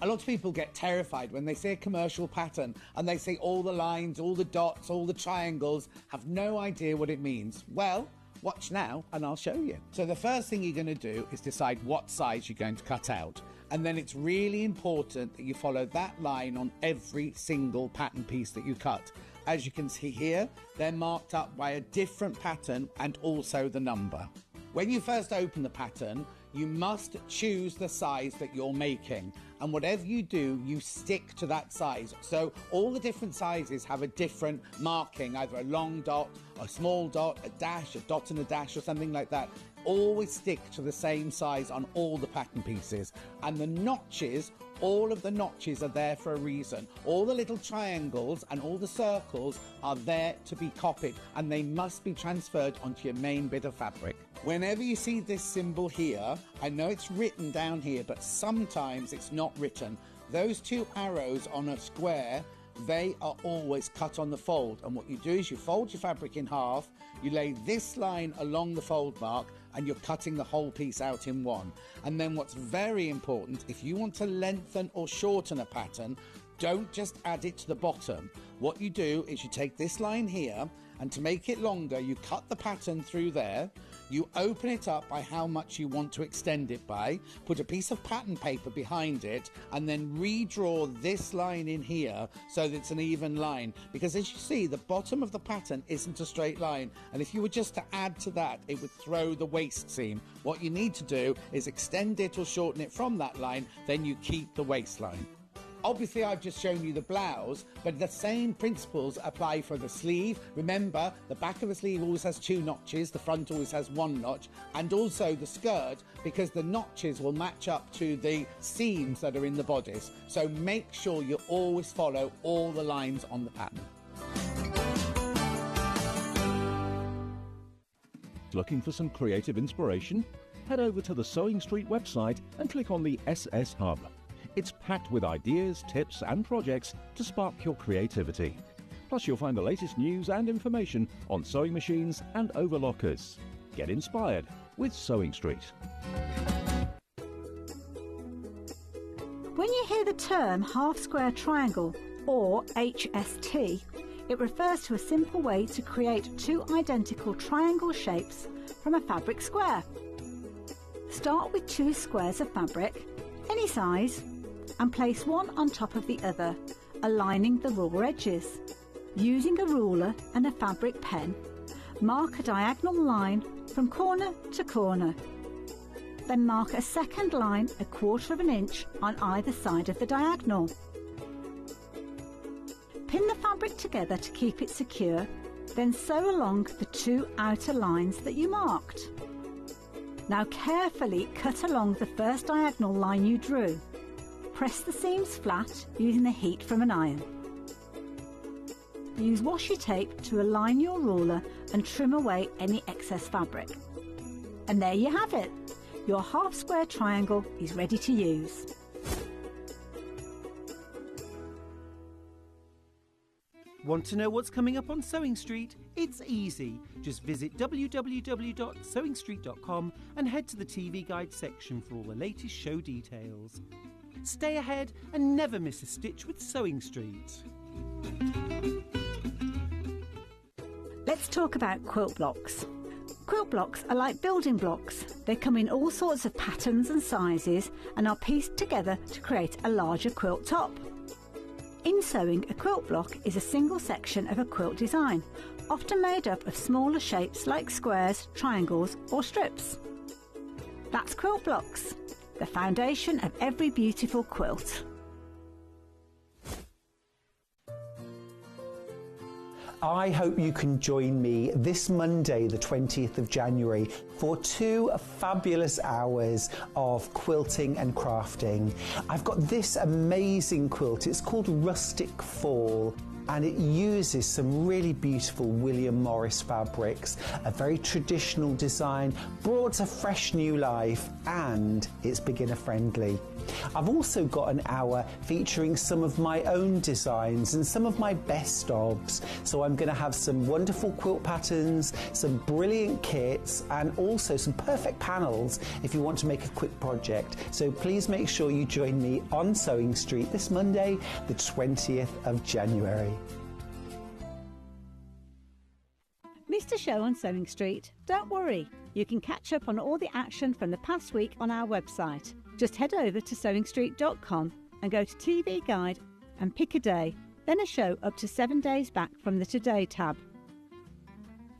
Speaker 1: A lot of people get terrified when they see a commercial pattern and they see all the lines, all the dots, all the triangles, have no idea what it means. Well, watch now and I'll show you. So the first thing you're going to do is decide what size you're going to cut out. And then it's really important that you follow that line on every single pattern piece that you cut. As you can see here, they're marked up by a different pattern and also the number. When you first open the pattern, you must choose the size that you're making. And whatever you do, you stick to that size. So all the different sizes have a different marking, either a long dot, a small dot, a dash, a dot and a dash, or something like that. Always stick to the same size on all the pattern pieces. And the notches, all of the notches are there for a reason. All the little triangles and all the circles are there to be copied, and they must be transferred onto your main bit of fabric. Whenever you see this symbol here, I know it's written down here, but sometimes it's not written. Those two arrows on a square, they are always cut on the fold. And what you do is you fold your fabric in half, you lay this line along the fold mark, and you're cutting the whole piece out in one. And then what's very important, if you want to lengthen or shorten a pattern, don't just add it to the bottom. What you do is you take this line here, and to make it longer, you cut the pattern through there, you open it up by how much you want to extend it by, put a piece of pattern paper behind it, and then redraw this line in here so that it's an even line. Because as you see, the bottom of the pattern isn't a straight line, and if you were just to add to that, it would throw the waist seam. What you need to do is extend it or shorten it from that line, then you keep the waistline. Obviously, I've just shown you the blouse, but the same principles apply for the sleeve. Remember, the back of the sleeve always has two notches, the front always has one notch, and also the skirt, because the notches will match up to the seams that are in the bodice. So make sure you always follow all the lines on the pattern.
Speaker 6: Looking for some creative inspiration? Head over to the Sewing Street website and click on the SS Hub. It's packed with ideas, tips and projects to spark your creativity. Plus you'll find the latest news and information on sewing machines and overlockers. Get inspired with Sewing Street.
Speaker 2: When you hear the term half-square triangle, or HST, it refers to a simple way to create two identical triangle shapes from a fabric square. Start with two squares of fabric, any size, and place one on top of the other, aligning the raw edges. Using a ruler and a fabric pen, mark a diagonal line from corner to corner. Then mark a second line 1/4 inch on either side of the diagonal. Pin the fabric together to keep it secure, then sew along the two outer lines that you marked. Now carefully cut along the first diagonal line you drew. Press the seams flat using the heat from an iron. Use washi tape to align your ruler and trim away any excess fabric. And there you have it. Your half-square triangle is ready to use.
Speaker 7: Want to know what's coming up on Sewing Street? It's easy. Just visit www.sewingstreet.com and head to the TV Guide section for all the latest show details. Stay ahead and never miss a stitch with Sewing Street.
Speaker 2: Let's talk about quilt blocks. Quilt blocks are like building blocks. They come in all sorts of patterns and sizes and are pieced together to create a larger quilt top. In sewing, a quilt block is a single section of a quilt design, often made up of smaller shapes like squares, triangles or strips. That's quilt blocks, the foundation of every beautiful quilt.
Speaker 8: I hope you can join me this Monday, the 20th of January, for 2 fabulous hours of quilting and crafting. I've got this amazing quilt. It's called Rustic Fall, and it uses some really beautiful William Morris fabrics, a very traditional design, brought to fresh new life, and it's beginner friendly. I've also got an hour featuring some of my own designs and some of my best ofs. So I'm going to have some wonderful quilt patterns, some brilliant kits, and also some perfect panels if you want to make a quick project. So please make sure you join me on Sewing Street this Monday, the 20th of January.
Speaker 2: Missed a show on Sewing Street? Don't worry, you can catch up on all the action from the past week on our website. Just head over to sewingstreet.com and go to TV Guide and pick a day, then a show up to 7 days back from the Today tab.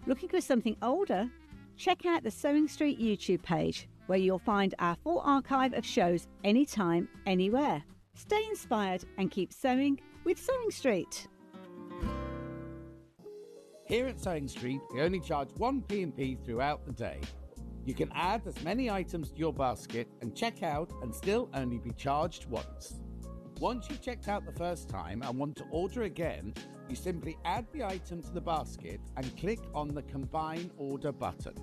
Speaker 2: Looking for something older? Check out the Sewing Street YouTube page, where you'll find our full archive of shows anytime, anywhere. Stay inspired and keep sewing with Sewing Street.
Speaker 1: Here at Sewing Street, we only charge one P&P throughout the day. You can add as many items to your basket and check out and still only be charged once. Once you've checked out the first time and want to order again, you simply add the item to the basket and click on the Combine Order button.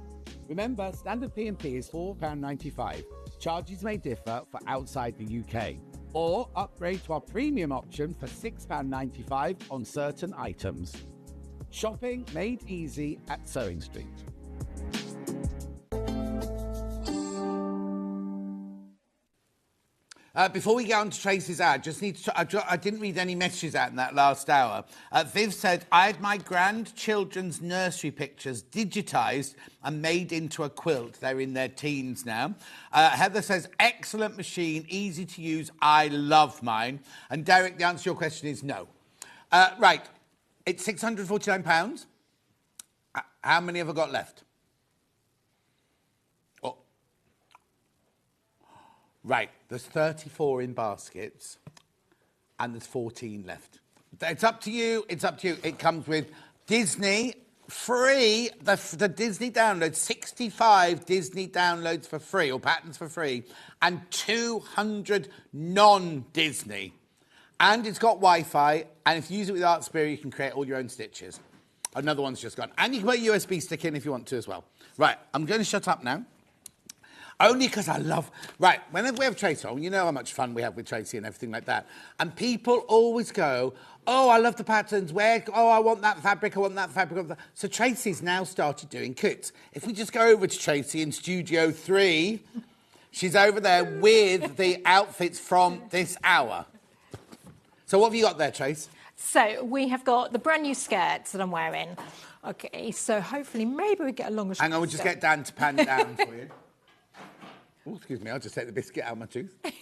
Speaker 1: Remember, standard P&P is £4.95. Charges may differ for outside the UK. Or upgrade to our premium option for £6.95 on certain items. Shopping made easy at Sewing Street. Before we get on to Tracy's ad, just need to. I didn't read any messages out in that last hour. Viv said, I had my grandchildren's nursery pictures digitised and made into a quilt. They're in their teens now. Heather says, excellent machine, easy to use. I love mine. And Derek, the answer to your question is no. Right, it's £649. How many have I got left? Right, there's 34 in baskets and there's 14 left. It's up to you. It's up to you. It comes with Disney free, the Disney downloads, 65 Disney downloads for free or patterns for free and 200 non-Disney. And it's got Wi-Fi, and if you use it with Art Spirit, you can create all your own stitches. Another one's just gone. And you can put a USB stick in if you want to as well. Right, I'm going to shut up now. Only because I love... Right, whenever we have Tracy on, you know how much fun we have with Tracy and everything like that. And people always go, oh, I love the patterns. Where? Oh, I want that fabric. I want that fabric. I want that. So Tracy's now started doing kits. If we just go over to Tracy in Studio 3, she's over there with the outfits from this hour. So what have you got there, Trace?
Speaker 5: So we have got the brand new skirts that I'm wearing. Okay, so hopefully maybe we get a longer...
Speaker 1: Hang on, we'll just get Dan to pan down for you. Oh, excuse me, I'll just take the biscuit out of my tooth.
Speaker 5: There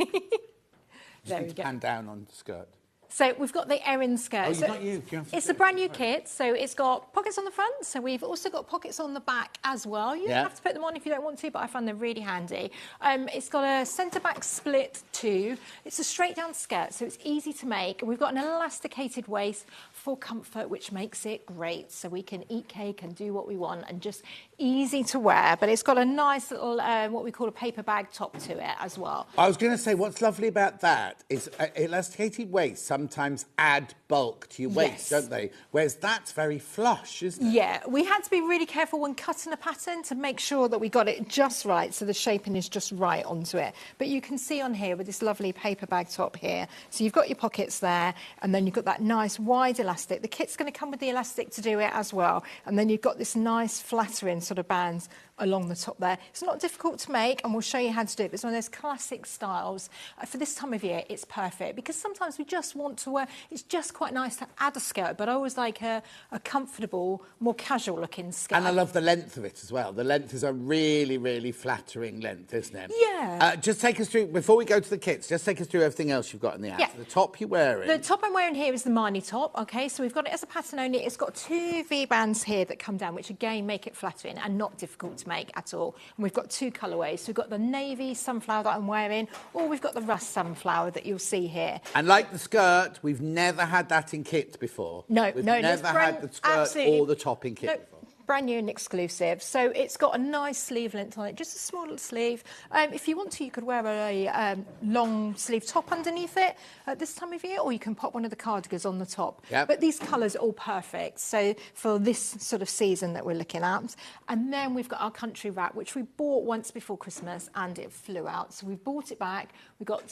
Speaker 5: we
Speaker 1: Just
Speaker 5: go.
Speaker 1: pan down on the skirt.
Speaker 5: So we've got the Erin skirt.
Speaker 1: Oh,
Speaker 5: So
Speaker 1: not you. You have to
Speaker 5: it's
Speaker 1: do
Speaker 5: a
Speaker 1: it.
Speaker 5: brand new
Speaker 1: Right.
Speaker 5: kit, so it's got pockets on the front, so we've also got pockets on the back as well. You
Speaker 1: Yeah.
Speaker 5: don't have to put them on if you don't want to, but I find them really handy. It's got a centre back split too. It's a straight down skirt, so it's easy to make. We've got an elasticated waist for comfort, which makes it great, so we can eat cake and do what we want and just easy to wear. But it's got a nice little, what we call a paper bag top to it as well.
Speaker 1: I was going to say, what's lovely about that is elasticated waist sometimes add bulk to your waist,
Speaker 5: Yes.
Speaker 1: don't they? Whereas that's very flush, isn't it?
Speaker 5: Yeah, we had to be really careful when cutting a pattern to make sure that we got it just right, so the shaping is just right onto it. But you can see on here with this lovely paper bag top here, so you've got your pockets there, and then you've got that nice wide elastic. The kit's going to come with the elastic to do it as well, and then you've got this nice flattering sort of bands along the top there. It's not difficult to make, and we'll show you how to do it. But it's one of those classic styles. For this time of year, it's perfect, because sometimes we just want to wear, it's just quite nice to add a skirt, but I always like a comfortable, more casual looking skirt.
Speaker 1: And I love the length of it as well. The length is a really, really flattering length, isn't it?
Speaker 5: Yeah.
Speaker 1: Just take us through, before we go to the kits, just take us through everything else you've got in the ad.
Speaker 5: Yeah.
Speaker 1: So the top you're wearing.
Speaker 5: The top I'm wearing here is the Marnie top, okay? So we've got it as a pattern only. It's got two V-bands here that come down, which again make it flattering and not difficult to make at all. And we've got two colourways. So we've got the navy sunflower that I'm wearing, or we've got the rust sunflower that you'll see here.
Speaker 1: And like the skirt, we've never had that in kit before.
Speaker 5: No,
Speaker 1: We've
Speaker 5: no,
Speaker 1: never had the skirt
Speaker 5: absolutely.
Speaker 1: or the top in kit before.
Speaker 5: Brand new and exclusive. So it's got a nice sleeve length on it, just a small little sleeve. If you want to, you could wear a long sleeve top underneath it at this time of year, or you can pop one of the cardigans on the top.
Speaker 1: Yep.
Speaker 5: But these colours are all perfect. So for this sort of season that we're looking at. And then we've got our country wrap, which we bought once before Christmas and it flew out. So we bought it back. We've got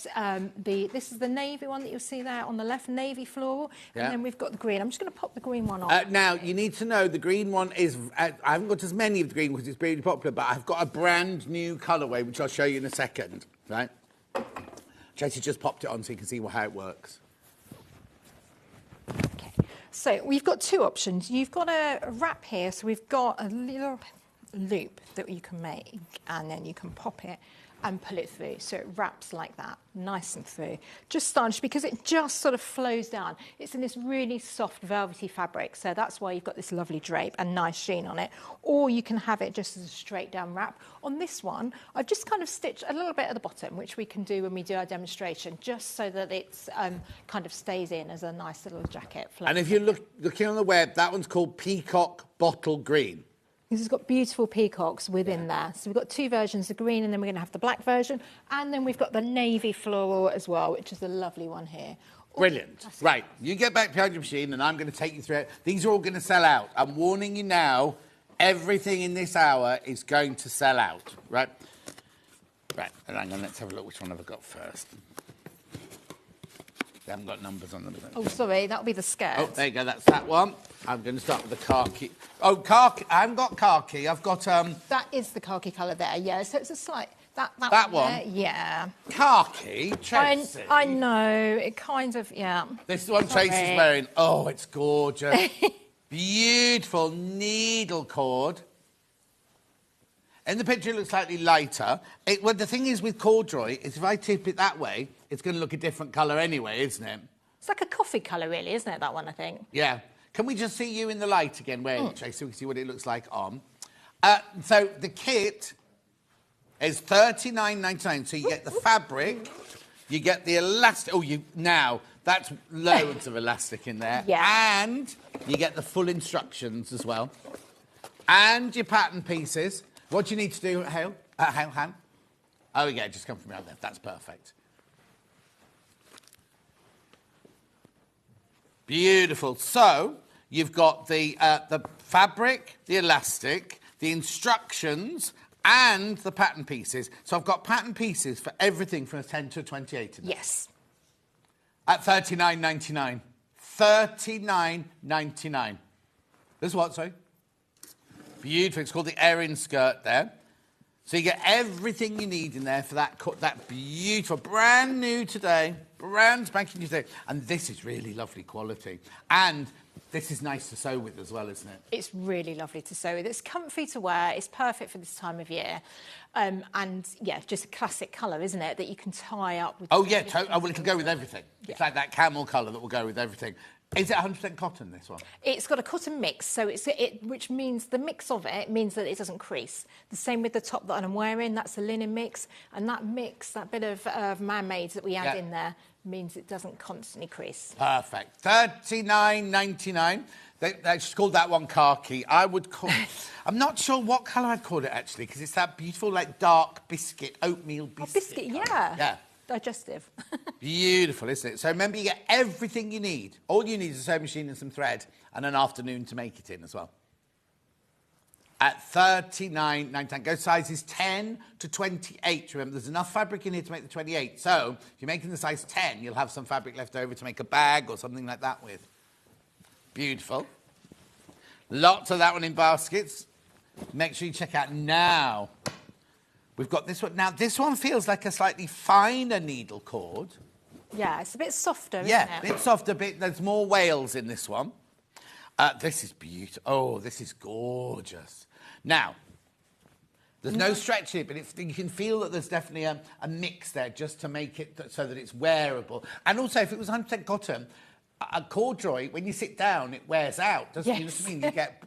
Speaker 5: this is the navy one that you'll see there on the left, navy floral.
Speaker 1: Yep.
Speaker 5: And then we've got the green. I'm just going to pop the green one on.
Speaker 1: Now, you need to know the green one is... I haven't got as many of the green because it's really popular, but I've got a brand new colourway, which I'll show you in a second, right? Tracy just popped it on so you can see how it works.
Speaker 5: Okay, so we've got two options. You've got a wrap here, so we've got a little loop that you can make, and then you can pop it and pull it through. So it wraps like that, nice and through. Just starch, because it just sort of flows down. It's in this really soft, velvety fabric, so that's why you've got this lovely drape and nice sheen on it. Or you can have it just as a straight down wrap. On this one, I've just kind of stitched a little bit at the bottom, which we can do when we do our demonstration, just so that it's kind of stays in as a nice little jacket.
Speaker 1: And if you're looking on the web, that one's called Peacock Bottle Green.
Speaker 5: This has got beautiful peacocks within there. So we've got two versions, the green, and then we're going to have the black version. And then we've got the navy floral as well, which is the lovely one here.
Speaker 1: Brilliant. Right, you get back behind your machine and I'm going to take you through it. These are all going to sell out. I'm warning you now, everything in this hour is going to sell out, right? Right, and hang on, let's have a look which one have I got first. They haven't got numbers on them.
Speaker 5: Oh, sorry, that'll be the skirt.
Speaker 1: Oh, there you go, that's that one. I'm going to start with the khaki. Oh, khaki, I haven't got khaki, I've got...
Speaker 5: That is the khaki colour there, yeah, so it's a slight...
Speaker 1: That one?
Speaker 5: There, yeah.
Speaker 1: Khaki, Tracy.
Speaker 5: I know, it kind of, yeah.
Speaker 1: This is one Tracy's wearing. Oh, it's gorgeous. Beautiful needle cord. In the picture, it looks slightly lighter. Well, the thing is with corduroy, is if I tip it that way, it's going to look a different colour anyway, isn't it?
Speaker 5: It's like a coffee colour, really, isn't it, that one, I think?
Speaker 1: Yeah. Can we just see you in the light again, wearing it, Tracy, so we can see what it looks like on? So the kit is $39.99. So you get the fabric, you get the elastic. Oh, now that's loads of elastic in there.
Speaker 5: Yeah.
Speaker 1: And you get the full instructions as well. And your pattern pieces. What do you need to do, Han? Oh, yeah, just come from around there. That's perfect. Beautiful. So you've got the fabric, the elastic, the instructions, and the pattern pieces. So I've got pattern pieces for everything from a 10 to a 28 in there.
Speaker 5: Yes.
Speaker 1: At $39.99. $39.99. This is what, sorry? Beautiful. It's called the Erin skirt there. So you get everything you need in there for that beautiful, brand new today, brand spanking new today. And this is really lovely quality. And this is nice to sew with as well, isn't it?
Speaker 5: It's really lovely to sew with. It's comfy to wear. It's perfect for this time of year. And, yeah, just a classic colour, isn't it, that you can tie up with...
Speaker 1: Oh, yeah. Well, it'll go with everything. Yeah. It's like that camel colour that will go with everything. Is it 100% cotton, this one?
Speaker 5: It's got a cotton mix, so which means the mix of it means that it doesn't crease. The same with the top that I'm wearing, that's a linen mix, and that mix, that bit of man-made that we add in there, means it doesn't constantly crease.
Speaker 1: Perfect. $39.99. They just called that one khaki. I would call... I'm not sure what colour I'd call it, actually, because it's that beautiful, like, dark biscuit, oatmeal biscuit.
Speaker 5: Oh, biscuit, yeah.
Speaker 1: Yeah.
Speaker 5: Digestive.
Speaker 1: Beautiful, isn't it? So remember, you get everything you need. All you need is a sewing machine and some thread and an afternoon to make it in as well. At $39.99. Go sizes 10 to 28. Remember, there's enough fabric in here to make the 28. So if you're making the size 10, you'll have some fabric left over to make a bag or something like that with. Beautiful. Lots of that one in baskets. Make sure you check out now. We've got this one. Now, this one feels like a slightly finer needle cord.
Speaker 5: Yeah, it's a bit softer, isn't it?
Speaker 1: Yeah, a bit softer, there's more wales in this one. This is beautiful. Oh, this is gorgeous. Now, there's no stretch here, but you can feel that there's definitely a mix there just to make it so that it's wearable. And also, if it was 100% cotton, a corduroy, when you sit down, it wears out, doesn't it? You know what I mean? You get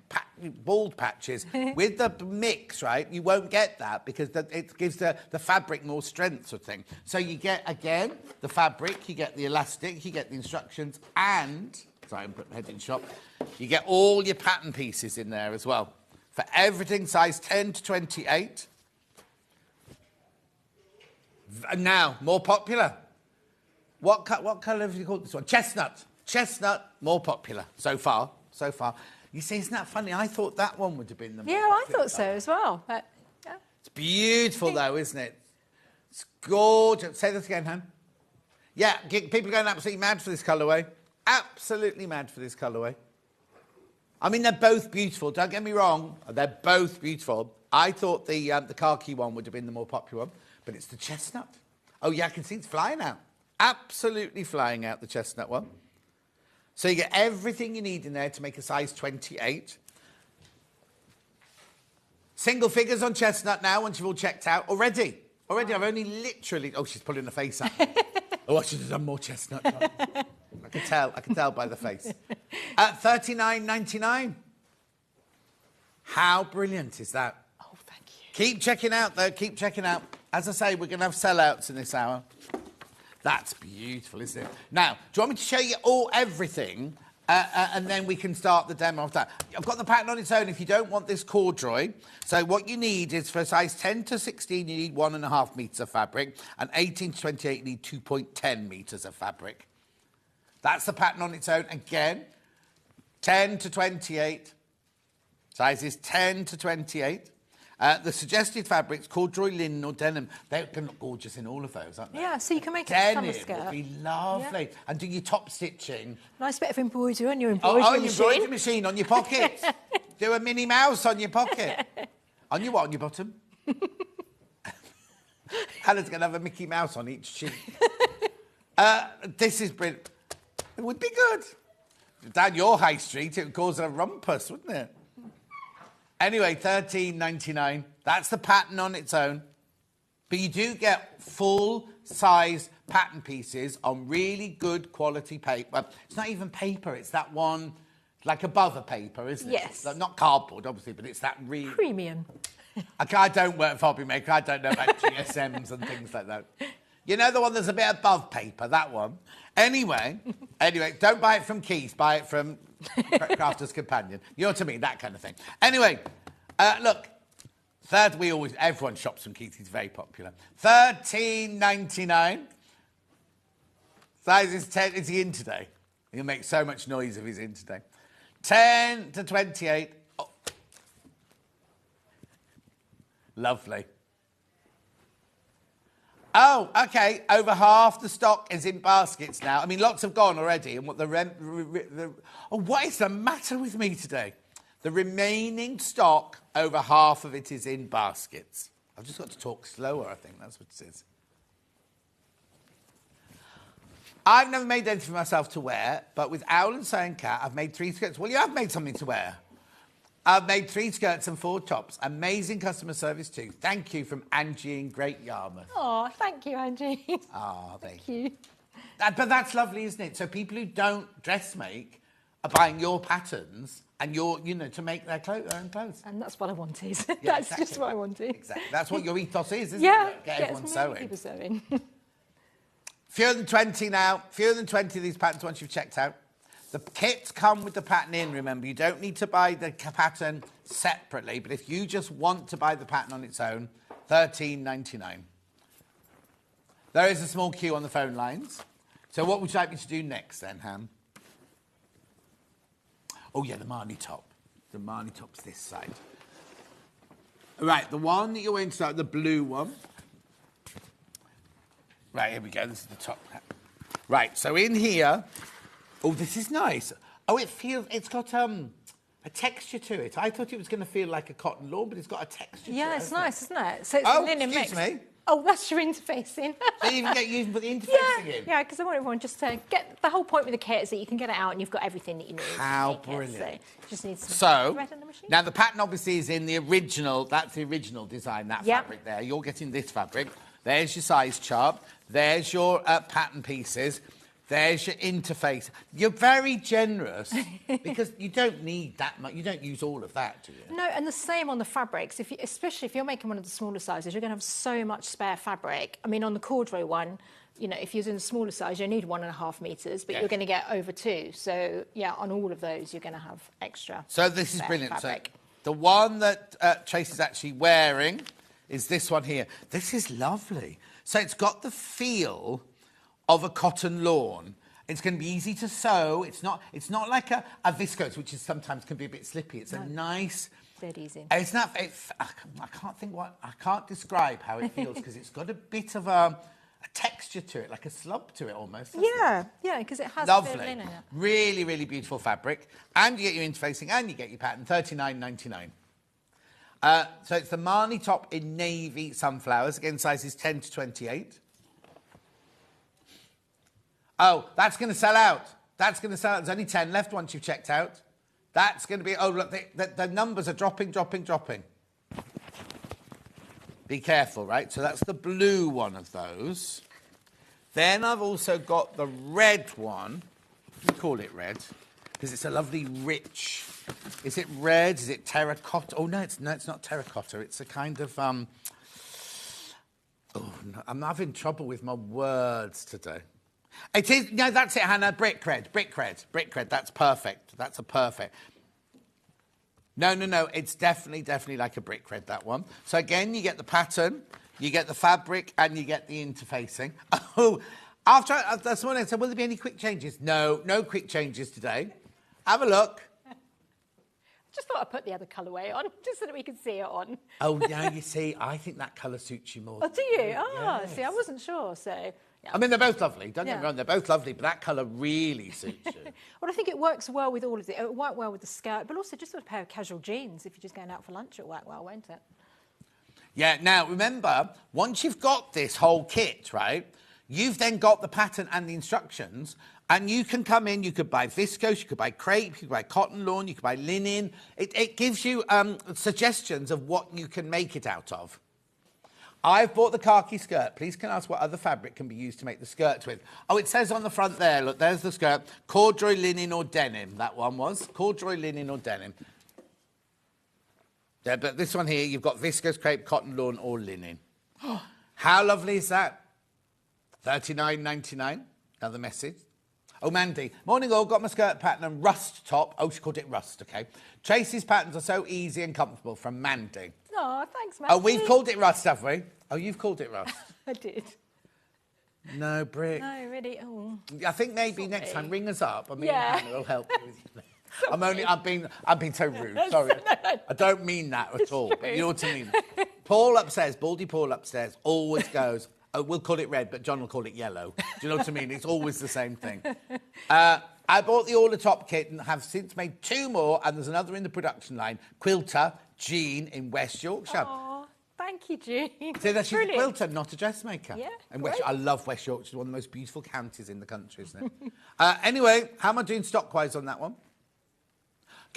Speaker 1: bald patches. With the mix, right, you won't get that because it gives the fabric more strength sort of thing. So you get, again, the fabric, you get the elastic, you get the instructions, and, sorry, I'm heading shop, you get all your pattern pieces in there as well. For everything size 10 to 28. And now, more popular. What colour have you called this one? Chestnut. Chestnut, more popular so far. You see, isn't that funny? I thought that one would have been the most
Speaker 5: I thought so as well. But, yeah.
Speaker 1: It's beautiful, though, isn't it? It's gorgeous. Say this again, Han. Yeah, people are going absolutely mad for this colourway. Absolutely mad for this colourway. I mean, they're both beautiful. Don't get me wrong. They're both beautiful. I thought the khaki one would have been the more popular one, but it's the chestnut. Oh, yeah, I can see it's flying out. Absolutely flying out, the chestnut one. So you get everything you need in there to make a size 28. Single figures on chestnut now, once you've all checked out. Already. Already, I've only literally... Oh, she's pulling the face out. Oh, I should have done more chestnut. I can tell by the face. At $39.99. How brilliant is that?
Speaker 5: Oh, thank you.
Speaker 1: Keep checking out, though. Keep checking out. As I say, we're going to have sellouts in this hour. That's beautiful, isn't it? Now, do you want me to show you everything, and then we can start the demo of that? I've got the pattern on its own if you don't want this corduroy. So what you need is, for size 10 to 16, you need 1.5 metres of fabric, and 18 to 28, you need 2.10 metres of fabric. That's the pattern on its own. Again, 10 to 28, sizes 10 to 28. The suggested fabrics, corduroy, linen or denim, they can look gorgeous in all of those, aren't they?
Speaker 5: Yeah, so you can make it a summer
Speaker 1: Denim
Speaker 5: skirt.
Speaker 1: would be lovely.
Speaker 5: Yeah.
Speaker 1: And do your top stitching.
Speaker 5: Nice bit of embroidery on your embroidery
Speaker 1: Your
Speaker 5: machine.
Speaker 1: embroidery machine on your pocket. Do a Minnie Mouse on your pocket. On your what? On your bottom? Hannah's going to have a Mickey Mouse on each cheek. This is brilliant. It would be good. Down your high street, it would cause a rumpus, wouldn't it? Anyway, $13.99. That's the pattern on its own. But you do get full-size pattern pieces on really good quality paper. It's not even paper. It's that one, like above a paper, isn't it?
Speaker 5: Yes.
Speaker 1: It's not cardboard, obviously, but it's that really...
Speaker 5: Premium.
Speaker 1: I don't work for Hobby Maker. I don't know about GSMs and things like that. You know the one that's a bit above paper, that one? Anyway, don't buy it from Keith. Buy it from Crafter's Companion. You know what I mean? That kind of thing. Anyway, look. Everyone shops from Keith. He's very popular. $13.99. Size is 10. Is he in today? He'll make so much noise if he's in today. 10 to 28. Oh. Lovely. Oh, OK. Over half the stock is in baskets now. I mean, lots have gone already. And what what is the matter with me today? The remaining stock, over half of it is in baskets. I've just got to talk slower, I think. That's what it is. I've never made anything for myself to wear, but with Owl and Sewing Cat, I've made 3 skirts. Well, you have made something to wear. I've made 3 skirts and 4 tops. Amazing customer service too. Thank you from Angie in Great Yarmouth.
Speaker 5: Oh, thank you, Angie.
Speaker 1: Oh,
Speaker 5: Thank you.
Speaker 1: But that's lovely, isn't it? So people who don't dress make are buying your patterns and to make their own clothes.
Speaker 5: And that's what I wanted.
Speaker 1: Yeah,
Speaker 5: That's
Speaker 1: exactly.
Speaker 5: just what I wanted.
Speaker 1: Exactly. That's what your ethos is, isn't
Speaker 5: Yeah.
Speaker 1: it? Get everyone sewing.
Speaker 5: People sewing.
Speaker 1: Fewer than 20 now. Fewer than 20 of these patterns once you've checked out. The kits come with the pattern in, remember. You don't need to buy the pattern separately, but if you just want to buy the pattern on its own, $13.99. There is a small queue on the phone lines. So what would you like me to do next then, Ham? Oh, yeah, the Marnie top. The Marnie top's this side. Right, the one that you're going to start, the blue one. Right, here we go. This is the top. Right, so in here... Oh, this is nice. Oh, it's got a texture to it. I thought it was going to feel like a cotton lawn, but it's got a texture to it.
Speaker 5: Yeah, it's nice, isn't it? So it's
Speaker 1: Oh,
Speaker 5: a linen mix.
Speaker 1: excuse me.
Speaker 5: Oh, that's your interfacing.
Speaker 1: So you can put the interfacing in.
Speaker 5: Yeah, because I want everyone just to get... The whole point with the kit is that you can get it out and you've got everything that you need.
Speaker 1: How
Speaker 5: to make
Speaker 1: brilliant.
Speaker 5: It. So you just need some
Speaker 1: So,
Speaker 5: thread on the machine.
Speaker 1: now the pattern obviously is in the original, that's the original design, that
Speaker 5: Yep.
Speaker 1: fabric there. You're getting this fabric. There's your size chart. There's your pattern pieces. There's your interface. You're very generous because you don't need that much. You don't use all of that, do you?
Speaker 5: No, and the same on the fabrics. Especially if you're making one of the smaller sizes, you're going to have so much spare fabric. I mean, on the corduroy one, if you're in the smaller size, you need 1.5 metres, but you're going to get over 2. So, yeah, on all of those, you're going to have extra.
Speaker 1: So this is
Speaker 5: spare
Speaker 1: brilliant.
Speaker 5: fabric.
Speaker 1: So the one that Trace is actually wearing is this one here. This is lovely. So it's got the feel of a cotton lawn. It's going to be easy to sew. It's not like a viscose, which is sometimes can be a bit slippy. It's a nice...
Speaker 5: Dead easy.
Speaker 1: It's not... I can't describe how it feels because it's got a bit of a texture to it, like a slub to it almost.
Speaker 5: Yeah, because it has
Speaker 1: Lovely.
Speaker 5: a bit of linen in it.
Speaker 1: Really, really beautiful fabric. And you get your interfacing and you get your pattern, $39.99. So it's the Marnie top in navy sunflowers. Again, sizes 10 to 28. Oh, that's going to sell out. That's going to sell out. There's only 10 left once you've checked out. That's going to be... Oh, look, the numbers are dropping. Be careful, right? So that's the blue one of those. Then I've also got the red one. We call it red because it's a lovely rich. Is it red? Is it terracotta? Oh no, it's not terracotta. It's a kind of Oh, no, I'm having trouble with my words today. It is. No, that's it, Hannah. Brick red. That's perfect. That's a perfect. No. It's definitely like a brick red, that one. So again, you get the pattern, you get the fabric, and you get the interfacing. Oh, after this morning, I said, will there be any quick changes? No quick changes today. Have a look.
Speaker 5: Just thought I'd put the other colourway on, just so that we could see it on.
Speaker 1: Oh, yeah, you see, I think that colour suits you more.
Speaker 5: Oh, do you?
Speaker 1: Yes.
Speaker 5: See, I wasn't sure, so... Yeah.
Speaker 1: I mean, they're both lovely. Don't get
Speaker 5: Yeah.
Speaker 1: me wrong, they're both lovely, but that colour really suits you.
Speaker 5: Well, I think it works well with all of it. It worked well with the skirt, but also just with a pair of casual jeans. If you're just going out for lunch, it'll work well, won't it?
Speaker 1: Yeah, now, remember, once you've got this whole kit, right, you've then got the pattern and the instructions, and you can come in, you could buy viscose, you could buy crepe, you could buy cotton lawn, you could buy linen. It gives you suggestions of what you can make it out of. I've bought the khaki skirt. Please can I ask what other fabric can be used to make the skirts with? Oh, it says on the front there, look, there's the skirt. Corduroy, linen or denim, that one was. Corduroy, linen or denim. Yeah, but this one here, you've got viscose, crepe, cotton lawn or linen. How lovely is that? $39.99. Another message. Oh, Mandy. Morning all, got my skirt pattern and rust top. Oh, she called it rust, okay. Tracy's patterns are so easy and comfortable from Mandy.
Speaker 5: Oh, thanks, Mandy.
Speaker 1: Oh, we've called it rust, have we? Oh, you've called it rust.
Speaker 5: I did.
Speaker 1: No, Brick.
Speaker 5: No, really. Oh.
Speaker 1: I think maybe next time ring us up. I mean,
Speaker 5: Yeah.
Speaker 1: Hannah will help you with I've been so rude. Sorry. I don't mean that at all. But you know what I mean. Paul upstairs, Baldy Paul upstairs, always goes, oh, we'll call it red, but John will call it yellow. Do you know what I mean? It's always the same thing. I bought the all the top kit and have since made 2 more, and there's another in the production line. Quilter Jean in West Yorkshire.
Speaker 5: Oh, thank you, Jean.
Speaker 1: See, that she's a
Speaker 5: Brilliant.
Speaker 1: quilter, not a dressmaker.
Speaker 5: Yeah,
Speaker 1: And
Speaker 5: great.
Speaker 1: I love West Yorkshire. It's one of the most beautiful counties in the country, isn't it? Anyway, how am I doing stock-wise on that one?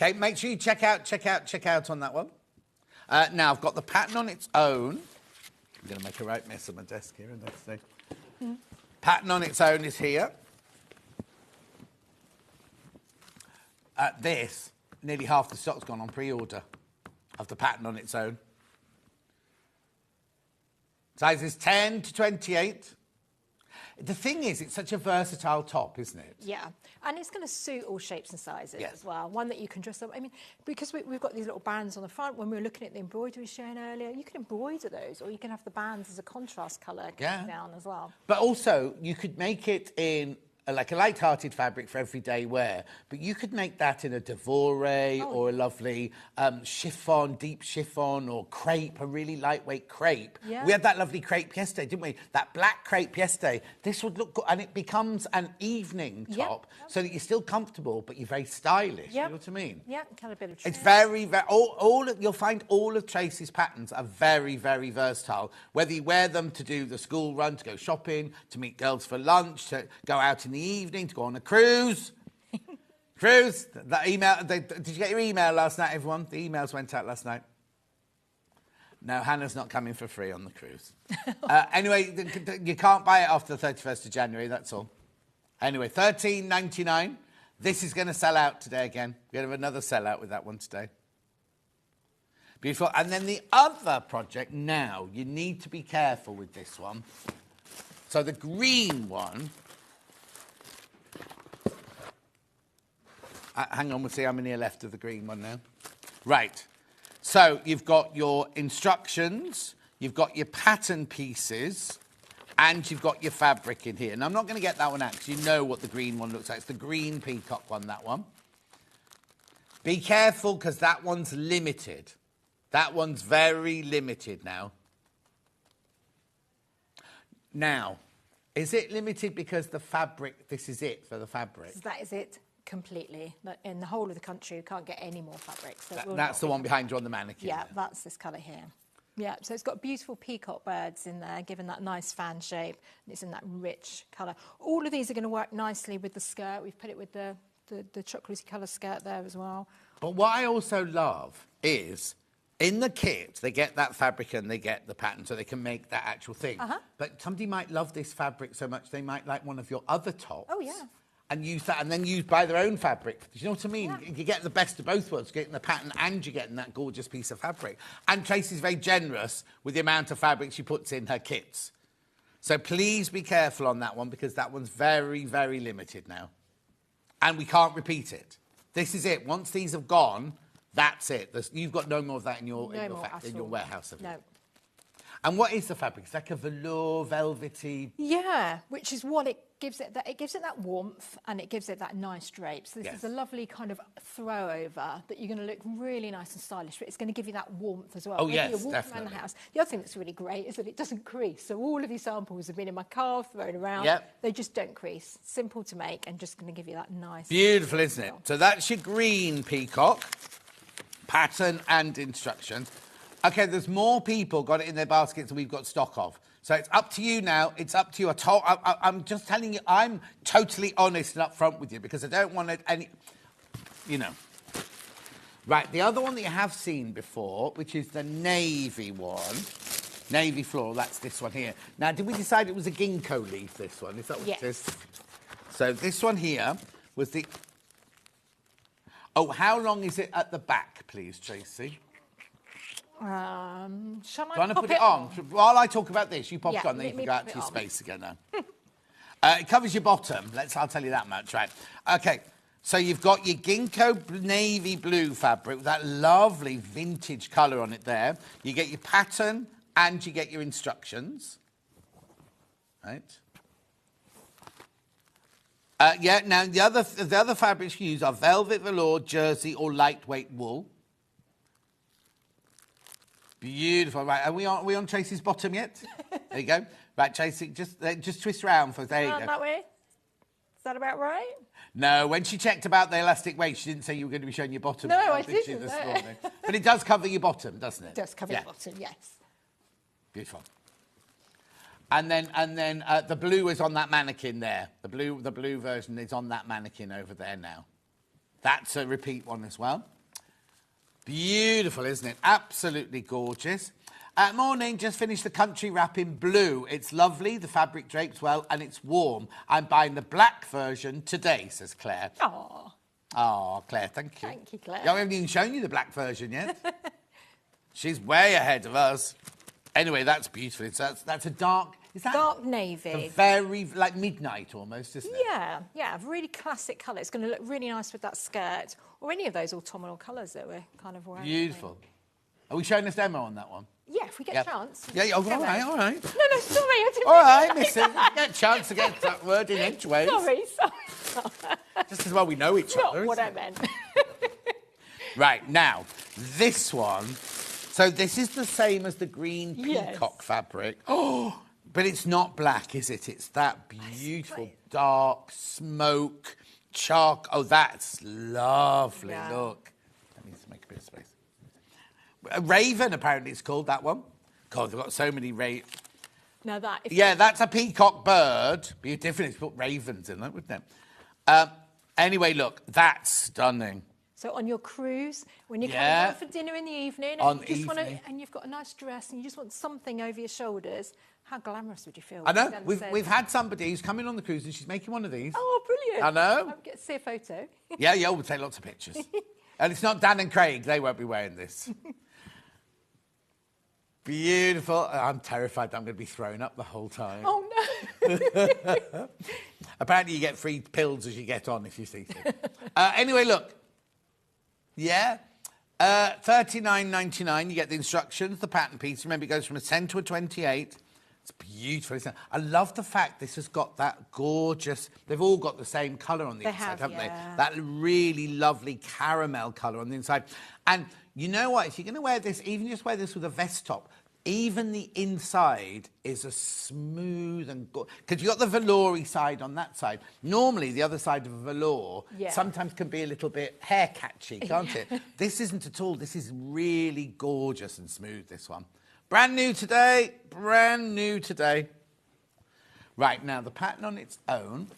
Speaker 1: Okay, make sure you check out on that one. Now, I've got the pattern on its own. I'm going to make a right mess of my desk here, and that's the pattern on its own is here. This, nearly half the stock's gone on pre-order of the pattern on its own. Sizes 10 to 28. The thing is, it's such a versatile top, isn't it?
Speaker 5: Yeah, and it's going to suit all shapes and sizes
Speaker 1: Yes.
Speaker 5: as well. One that you can dress up. I mean, because we've got these little bands on the front. When we were looking at the embroidery shown earlier, you can embroider those, or you can have the bands as a contrast colour coming down as well.
Speaker 1: But also, you could make it in like a light-hearted fabric for everyday wear, but you could make that in a devore or a lovely chiffon, deep chiffon, or crepe, a really lightweight crepe.
Speaker 5: Yeah.
Speaker 1: We had that lovely crepe yesterday, didn't we? That black crepe yesterday. This would look good, and it becomes an evening top, so that you're still comfortable, but you're very stylish. You know what I mean?
Speaker 5: Yeah, kind of a bit of trim.
Speaker 1: It's very, very. You'll find all of Tracy's patterns are very, very versatile. Whether you wear them to do the school run, to go shopping, to meet girls for lunch, to go out in the evening, to go on a cruise. Cruise. That email. Did you get your email last night, everyone? The emails went out last night. No, Hannah's not coming for free on the cruise. Anyway, you can't buy it after the 31st of January. That's all. Anyway, $13.99. This is going to sell out today again. We're going to have another sellout with that one today. Beautiful. And then the other project, now, you need to be careful with this one. So the green one... hang on, we'll see how many are left of the green one now. Right. So you've got your instructions, you've got your pattern pieces, and you've got your fabric in here. And I'm not going to get that one out because you know what the green one looks like. It's the green peacock one, that one. Be careful because that one's limited. That one's very limited now. Now, is it limited because the fabric, this is it for the fabric?
Speaker 5: That is it completely. In the whole of the country, you can't get any more fabrics. So
Speaker 1: That's the one behind you on the mannequin.
Speaker 5: Yeah, that's this colour here. Yeah, so it's got beautiful peacock birds in there, given that nice fan shape, and it's in that rich colour. All of these are going to work nicely with the skirt. We've put it with the chocolatey colour skirt there as well.
Speaker 1: But what I also love is In the kit, they get that fabric and they get the pattern so they can make that actual thing. But somebody might love this fabric so much they might like one of your other tops.
Speaker 5: Oh, yeah.
Speaker 1: And use that and then buy their own fabric. Do you know what I mean?
Speaker 5: Yeah.
Speaker 1: You get the best of both worlds, getting the pattern and you're getting that gorgeous piece of fabric. And Tracy's very generous with the amount of fabric she puts in her kits. So please be careful on that one because that one's very, very limited now. And we can't repeat it. This is it. Once these have gone, that's it. You've got no more of that in your warehouse, have you?
Speaker 5: No.
Speaker 1: And what is the fabric? It's like a velour, velvety...
Speaker 5: Yeah, which is what it gives it. It gives it that warmth and it gives it that nice drape. So this is a lovely kind of throw over that you're going to look really nice and stylish, but it's going to give you that warmth as well.
Speaker 1: Oh,
Speaker 5: Maybe
Speaker 1: yes,
Speaker 5: you walk
Speaker 1: definitely.
Speaker 5: around the house. The other thing that's really great is that it doesn't crease. So all of these samples have been in my car, thrown around.
Speaker 1: Yep.
Speaker 5: They just don't crease. Simple to make and just going to give you that nice...
Speaker 1: Beautiful, isn't it? So that's your green peacock. Pattern and instructions. OK, there's more people got it in their baskets than we've got stock of. So it's up to you now. It's up to you. I'm just telling you, I'm totally honest and upfront with you because I don't want any... You know. Right, the other one that you have seen before, which is the navy one. Navy floral, that's this one here. Now, did we decide it was a ginkgo leaf, this one? Is that what it is? So this one here was the... Oh, how long is it at the back, please, Tracy?
Speaker 5: Shall I
Speaker 1: Do you want to put it on? While I talk about this, you pop it on, then you can go out to your space again now. It covers your bottom. I'll tell you that much, right? OK, so you've got your ginkgo navy blue fabric with that lovely vintage colour on it there. You get your pattern and you get your instructions. Right? Yeah, now the other fabrics you use are velvet, velour, jersey or lightweight wool. Beautiful. Right, are we on Tracy's bottom yet? There you go. Right, Tracy, just twist round for us. There you go.
Speaker 5: That way? Is that about right?
Speaker 1: No, when she checked about the elastic waist, she didn't say you were going to be showing your bottom.
Speaker 5: No, I
Speaker 1: did she,
Speaker 5: didn't.
Speaker 1: this morning? But it does cover your bottom, doesn't it?
Speaker 5: It does cover your bottom, yes.
Speaker 1: Beautiful. And then the blue is on that mannequin there. The blue version is on that mannequin over there now. That's a repeat one as well. Beautiful, isn't it? Absolutely gorgeous. Morning, just finished the country wrap in blue. It's lovely, the fabric drapes well, and it's warm. I'm buying the black version today, says Claire.
Speaker 5: Aww.
Speaker 1: Oh, Claire, thank you.
Speaker 5: Thank you, Claire.
Speaker 1: Yeah, we haven't even shown you the black version yet. She's way ahead of us. Anyway, that's beautiful. That's a dark... Is that
Speaker 5: dark navy?
Speaker 1: A very, like midnight almost, isn't it?
Speaker 5: Yeah, a really classic colour. It's going to look really nice with that skirt or any of those autumnal colours that we're kind of wearing.
Speaker 1: Beautiful. Are we showing us demo on that one?
Speaker 5: Yeah, if we get a chance.
Speaker 1: Yeah, all right.
Speaker 5: No, sorry, I didn't.
Speaker 1: All right, listen, get a chance to get that word in edgeways.
Speaker 5: Sorry.
Speaker 1: Just as well we know each other.
Speaker 5: Not what I meant.
Speaker 1: Right, now, this one. So this is the same as the green peacock fabric. Oh, but it's not black, is it? It's that beautiful dark smoke chalk. Oh, that's lovely. Yeah. Look. Let me just make a bit of space. A raven, apparently it's called, that one. God, they've got so many ravens.
Speaker 5: Now that...
Speaker 1: Yeah, that's a peacock bird. Be different if you put ravens in it, wouldn't it? Anyway, look, that's stunning.
Speaker 5: So on your cruise, when you're coming out for dinner in the evening, and you've got a nice dress and you just want something over your shoulders, how glamorous would you feel?
Speaker 1: I know. We've had somebody who's coming on the cruise and she's making one of these.
Speaker 5: Oh, brilliant.
Speaker 1: I know.
Speaker 5: I'll get to see a photo.
Speaker 1: Yeah, we'll take lots of pictures. And it's not Dan and Craig. They won't be wearing this. Beautiful. I'm terrified that I'm going to be thrown up the whole time.
Speaker 5: Oh, no.
Speaker 1: Apparently you get free pills as you get on if you see things. Anyway, look. Yeah. $39.99. You get the instructions, the pattern piece. Remember, it goes from a 10 to a 28. It's beautiful, isn't it? I love the fact this has got that gorgeous... They've all got the same colour on the inside, haven't they? That really lovely caramel colour on the inside. And you know what? If you're going to wear this, even just wear this with a vest top, even the inside is a smooth and good... Because you've got the velour-y side on that side. Normally, the other side of a velour sometimes can be a little bit hair-catchy, can't it? This isn't at all. This is really gorgeous and smooth, this one. Brand new today. Brand new today. Right, now, the pattern on its own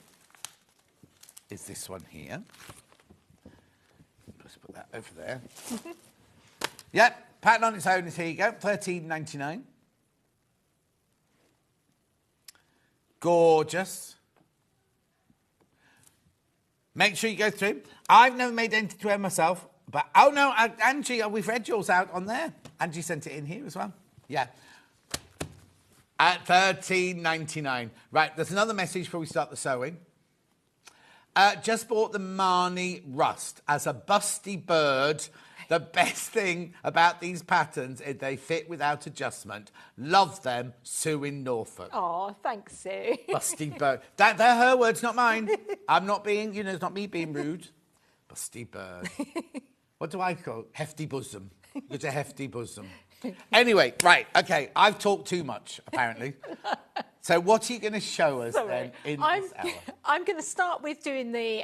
Speaker 1: is this one here. Let's put that over there. Yep. Pattern on its own is, here you go, $13.99. Gorgeous. Make sure you go through. I've never made anything to wear myself, but, oh no, Angie, we've read yours out on there. Angie sent it in here as well. Yeah. At $13.99. Right, there's another message before we start the sewing. Just bought the Marnie Rust as a busty bird. The best thing about these patterns is they fit without adjustment. Love them, Sue in Norfolk.
Speaker 5: Oh, thanks, Sue.
Speaker 1: Busty bird. They're her words, not mine. I'm not being, it's not me being rude. Busty bird. What do I call it? Hefty bosom. It's a hefty bosom. Anyway, right, okay, I've talked too much, apparently. So what are you going to show us then in this hour?
Speaker 5: I'm going to start with doing the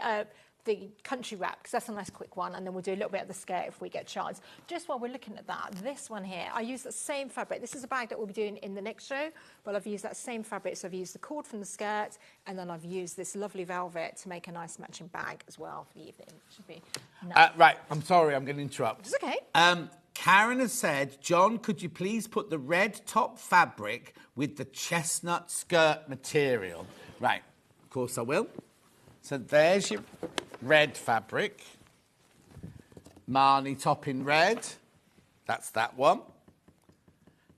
Speaker 5: country wrap, because that's a nice quick one, and then we'll do a little bit of the skirt if we get a chance. Just while we're looking at that, this one here, I use the same fabric. This is a bag that we'll be doing in the next show, but I've used that same fabric. So I've used the cord from the skirt, and then I've used this lovely velvet to make a nice matching bag as well for the evening. Should be nice.
Speaker 1: Right, I'm sorry, I'm going to interrupt.
Speaker 5: It's okay.
Speaker 1: Karen has said, John, could you please put the red top fabric with the chestnut skirt material? Right, of course I will. So there's your red fabric. Marnie top in red. That's that one.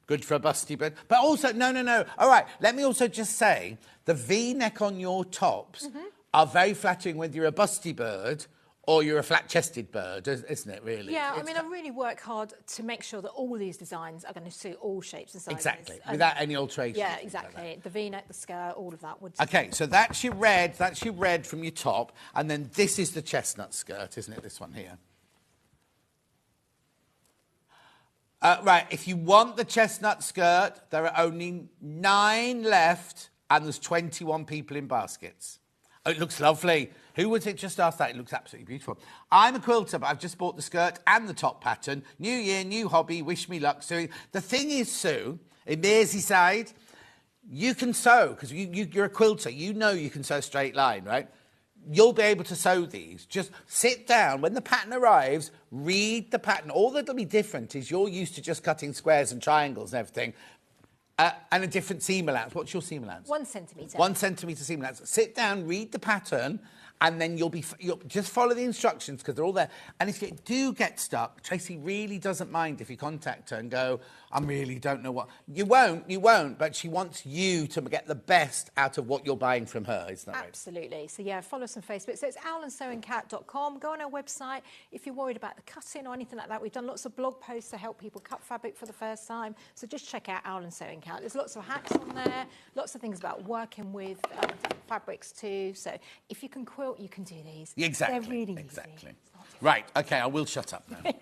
Speaker 1: Good for a busty bird. But also, no. All right, let me also just say, the V-neck on your tops are very flattering whether you're a busty bird or you're a flat-chested bird, isn't it, really?
Speaker 5: Yeah, I mean, I really work hard to make sure that all these designs are going to suit all shapes and sizes.
Speaker 1: Exactly, without any alterations.
Speaker 5: Yeah, exactly. Like the V-neck, the skirt, all of that would...
Speaker 1: OK, so that's your red from your top, and then this is the chestnut skirt, isn't it, this one here? Right, if you want the chestnut skirt, there are only 9 left, and there's 21 people in baskets. Oh, it looks lovely. Who was it just asked that? It looks absolutely beautiful. I'm a quilter, but I've just bought the skirt and the top pattern. New year, new hobby, wish me luck, Sue. The thing is, Sue, in Merseyside, you can sew, because you're a quilter. You know you can sew a straight line, right? You'll be able to sew these. Just sit down. When the pattern arrives, read the pattern. All that'll be different is you're used to just cutting squares and triangles and everything. And a different seam allowance. What's your seam allowance?
Speaker 5: 1 centimetre.
Speaker 1: 1 centimetre seam allowance. Sit down, read the pattern, and then you'll just follow the instructions because they're all there. And if you do get stuck, Tracy really doesn't mind if you contact her and go, I really don't know what. You won't, but she wants you to get the best out of what you're buying from her, isn't that right?
Speaker 5: Absolutely. So, yeah, follow us on Facebook. So it's owlandsewingcat.com. Go on our website if you're worried about the cutting or anything like that. We've done lots of blog posts to help people cut fabric for the first time. So just check out Owl and Sewing Cat. There's lots of hacks on there, lots of things about working with fabrics too. So if you can quilt, you can do these.
Speaker 1: Exactly.
Speaker 5: They're really
Speaker 1: exactly.
Speaker 5: easy.
Speaker 1: Right, OK, I will shut up now.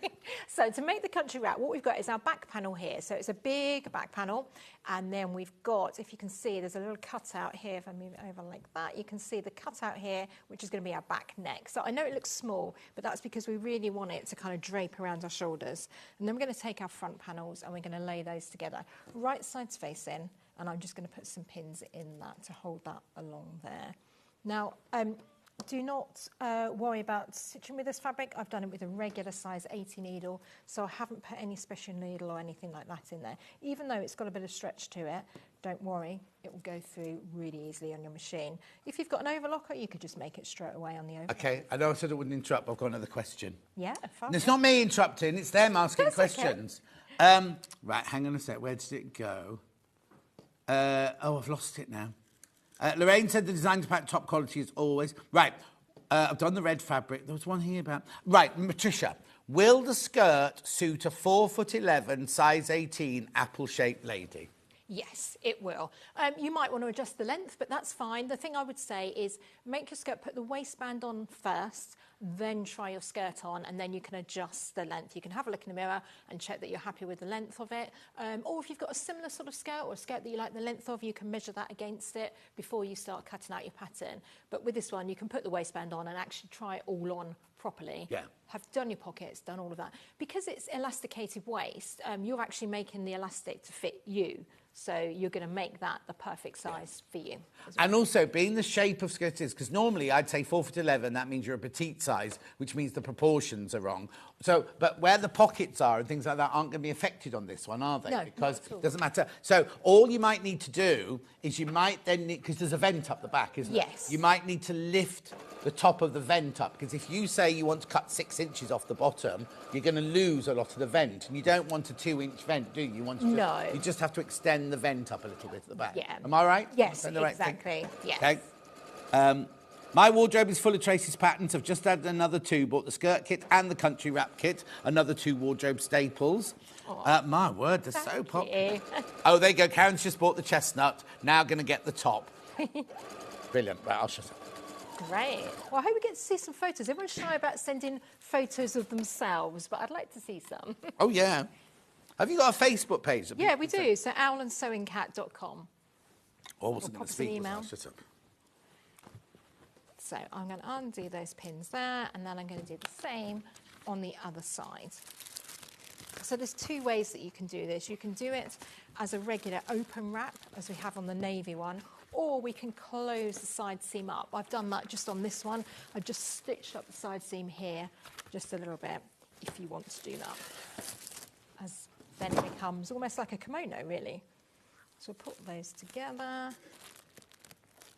Speaker 5: So to make the country wrap, what we've got is our back panel here. So it's a big back panel. And then we've got, if you can see, there's a little cutout here. If I move it over like that, you can see the cutout here, which is going to be our back neck. So I know it looks small, but that's because we really want it to kind of drape around our shoulders. And then we're going to take our front panels and we're going to lay those together. Right sides facing, and I'm just going to put some pins in that to hold that along there. Now, do not worry about stitching with this fabric. I've done it with a regular size 80 needle, so I haven't put any special needle or anything like that in there. Even though it's got a bit of stretch to it, don't worry, it will go through really easily on your machine. If you've got an overlocker, you could just make it straight away on the overlocker.
Speaker 1: OK, I know I said I wouldn't interrupt, but I've got another question.
Speaker 5: Yeah, fine.
Speaker 1: And it's not me interrupting, it's them asking
Speaker 5: That's
Speaker 1: questions. Right, hang on a sec, where did it go? I've lost it now. Lorraine said the design to pack top quality is always... Right, I've done the red fabric. There was one here about... Right, Patricia, will the skirt suit a 4'11", size 18, apple-shaped lady?
Speaker 5: Yes, it will. You might want to adjust the length, but that's fine. The thing I would say is make your skirt, put the waistband on first, then try your skirt on, and then you can adjust the length. You can have a look in the mirror and check that you're happy with the length of it. Or if you've got a similar sort of skirt or a skirt that you like the length of, you can measure that against it before you start cutting out your pattern. But with this one, you can put the waistband on and actually try it all on properly.
Speaker 1: Yeah.
Speaker 5: Have done your pockets, done all of that. Because it's elasticated waist, you're actually making the elastic to fit you. So you're going to make that the perfect size for you.
Speaker 1: And also, being the shape of skirt is, because normally I'd say 4'11", that means you're a petite size, which means the proportions are wrong. So, but where the pockets are and things like that aren't going to be affected on this one, are they?
Speaker 5: No,
Speaker 1: Because
Speaker 5: not at all.
Speaker 1: it doesn't matter. So all you might need to do is you might then need, because there's a vent up the back, isn't there?
Speaker 5: Yes.
Speaker 1: You might need to lift the top of the vent up, because if you say you want to cut 6 inches off the bottom, you're going to lose a lot of the vent, and you don't want a 2-inch vent, do you? You want to
Speaker 5: No.
Speaker 1: you just have to extend the vent up a little bit at the back.
Speaker 5: Yeah.
Speaker 1: Am I right?
Speaker 5: Yes,
Speaker 1: Am I saying the right thing?
Speaker 5: exactly. Yes.
Speaker 1: Okay. My wardrobe is full of Tracy's patterns. I've just added another 2. Bought the skirt kit and the country wrap kit. Another 2 wardrobe staples. My word, they're so popular.
Speaker 5: you.
Speaker 1: Oh, there you go. Karen's just bought the chestnut. Now going to get the top. Brilliant. Right, I'll shut up.
Speaker 5: Great. Well, I hope we get to see some photos. Everyone's shy about sending photos of themselves, but I'd like to see some.
Speaker 1: Oh, yeah. Have you got a Facebook page?
Speaker 5: Yeah, we do. So owlandsewingcat.com.
Speaker 1: Oh, I wasn't
Speaker 5: Or
Speaker 1: going
Speaker 5: pop
Speaker 1: to
Speaker 5: us an
Speaker 1: speak.
Speaker 5: email.
Speaker 1: Was I? Shut up.
Speaker 5: So I'm going to undo those pins there, and then I'm going to do the same on the other side. So there's 2 ways that you can do this. You can do it as a regular open wrap, as we have on the navy one, or we can close the side seam up. I've done that just on this one. I've just stitched up the side seam here just a little bit, if you want to do that. As then it becomes almost like a kimono, really. So we'll put those together.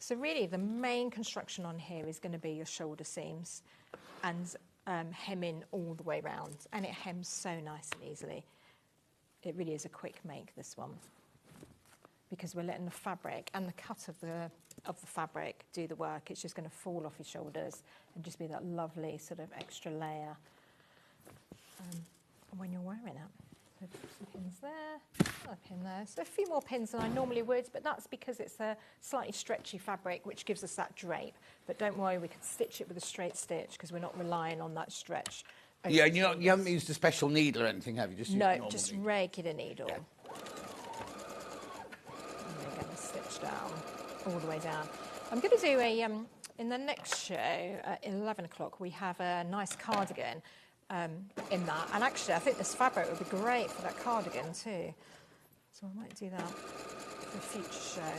Speaker 5: So really the main construction on here is going to be your shoulder seams and hemming all the way round, and it hems so nice and easily. It really is a quick make, this one, because we're letting the fabric and the cut of the fabric do the work. It's just going to fall off your shoulders and just be that lovely sort of extra layer when you're wearing it. So put some pins there, another pin there. So a few more pins than I normally would, but that's because it's a slightly stretchy fabric, which gives us that drape. But don't worry, we can stitch it with a straight stitch because we're not relying on that stretch.
Speaker 1: Yeah, and you haven't used a special needle or anything, have you? Just used a
Speaker 5: No,
Speaker 1: normal
Speaker 5: just
Speaker 1: needle.
Speaker 5: regular needle.
Speaker 1: Yeah.
Speaker 5: And we're going to stitch down, all the way down. I'm going to do a, in the next show, at 11 o'clock, we have a nice cardigan in that. And actually, I think this fabric would be great for that cardigan too. So I might do that for a future show.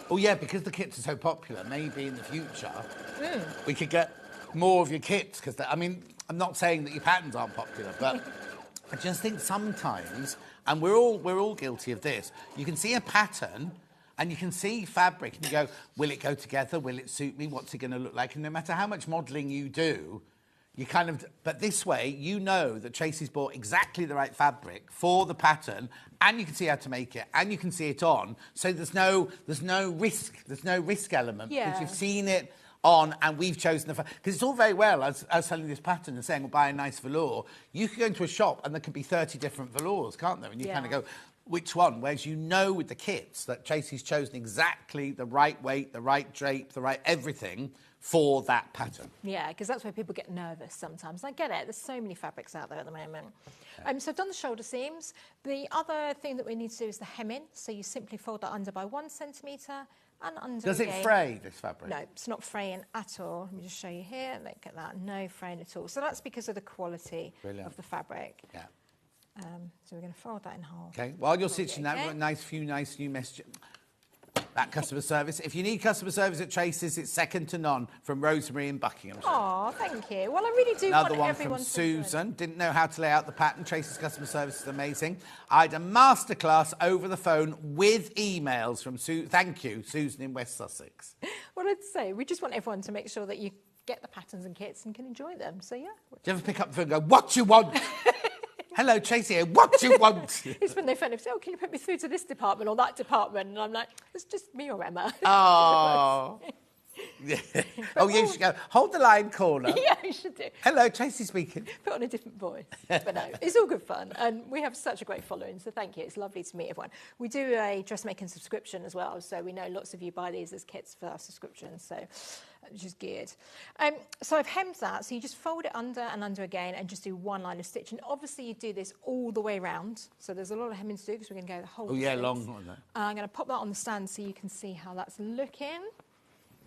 Speaker 1: Oh, yeah, because the kits are so popular, maybe in the future we could get more of your kits. Because, I mean, I'm not saying that your patterns aren't popular, but I just think sometimes, and we're all guilty of this, you can see a pattern and you can see fabric and you go, will it go together? Will it suit me? What's it going to look like? And no matter how much modelling you do, you kind of, but this way, you know that Tracy's bought exactly the right fabric for the pattern, and you can see how to make it, and you can see it on. So there's no risk element,
Speaker 5: Yeah.
Speaker 1: because you've seen it on, and we've chosen the because it's all very well as selling this pattern and saying, well, buy a nice velour. You could go into a shop and there could be 30 different velours, can't there? And you kind of
Speaker 5: Yeah.
Speaker 1: go, which one? Whereas you know with the kits that Tracy's chosen exactly the right weight, the right drape, the right everything for that pattern.
Speaker 5: Yeah, because that's where people get nervous sometimes. I get it. There's so many fabrics out there at the moment. So I've done the shoulder seams. The other thing that we need to do is the hemming. So you simply fold that under by 1 centimetre and under
Speaker 1: Does it
Speaker 5: again.
Speaker 1: fray, this fabric?
Speaker 5: No, it's not fraying at all. Let me just show you here. Look at that. No fraying at all. So that's because of the quality
Speaker 1: Brilliant.
Speaker 5: of the fabric.
Speaker 1: Yeah.
Speaker 5: So we're going to fold that in half.
Speaker 1: Okay. While you're stitching that,
Speaker 5: okay.
Speaker 1: we've got few nice new messages. That customer service. If you need customer service at Tracy's, it's second to none, from Rosemary in Buckinghamshire.
Speaker 5: Oh, thank you. Well, I really do
Speaker 1: Another
Speaker 5: want
Speaker 1: one
Speaker 5: everyone
Speaker 1: from
Speaker 5: to enjoy it.
Speaker 1: Susan. Didn't know how to lay out the pattern. Tracy's customer service is amazing. I had a masterclass over the phone with emails from thank you, Susan in West Sussex.
Speaker 5: Well, I'd say we just want everyone to make sure that you get the patterns and kits and can enjoy them. So, yeah.
Speaker 1: Do you ever pick up the phone and go, what you want? Hello, Tracy here. What you want?
Speaker 5: It's when they phone and say, oh, can you put me through to this department or that department? And I'm like, it's just me or Emma.
Speaker 1: Oh. Yeah. Oh, you should go, hold the line caller.
Speaker 5: Yeah, you should do.
Speaker 1: Hello, Tracy speaking.
Speaker 5: Put on a different voice. But no, it's all good fun. And we have such a great following, so thank you. It's lovely to meet everyone. We do a dressmaking subscription as well, so we know lots of you buy these as kits for our subscriptions, so which is good. So I've hemmed that, so you just fold it under and under again and just do one line of stitch. And obviously you do this all the way round, so there's a lot of hemming to do because we're going to go the whole
Speaker 1: Oh, yeah,
Speaker 5: distance.
Speaker 1: long one.
Speaker 5: I'm going to pop that on the stand so you can see how that's looking.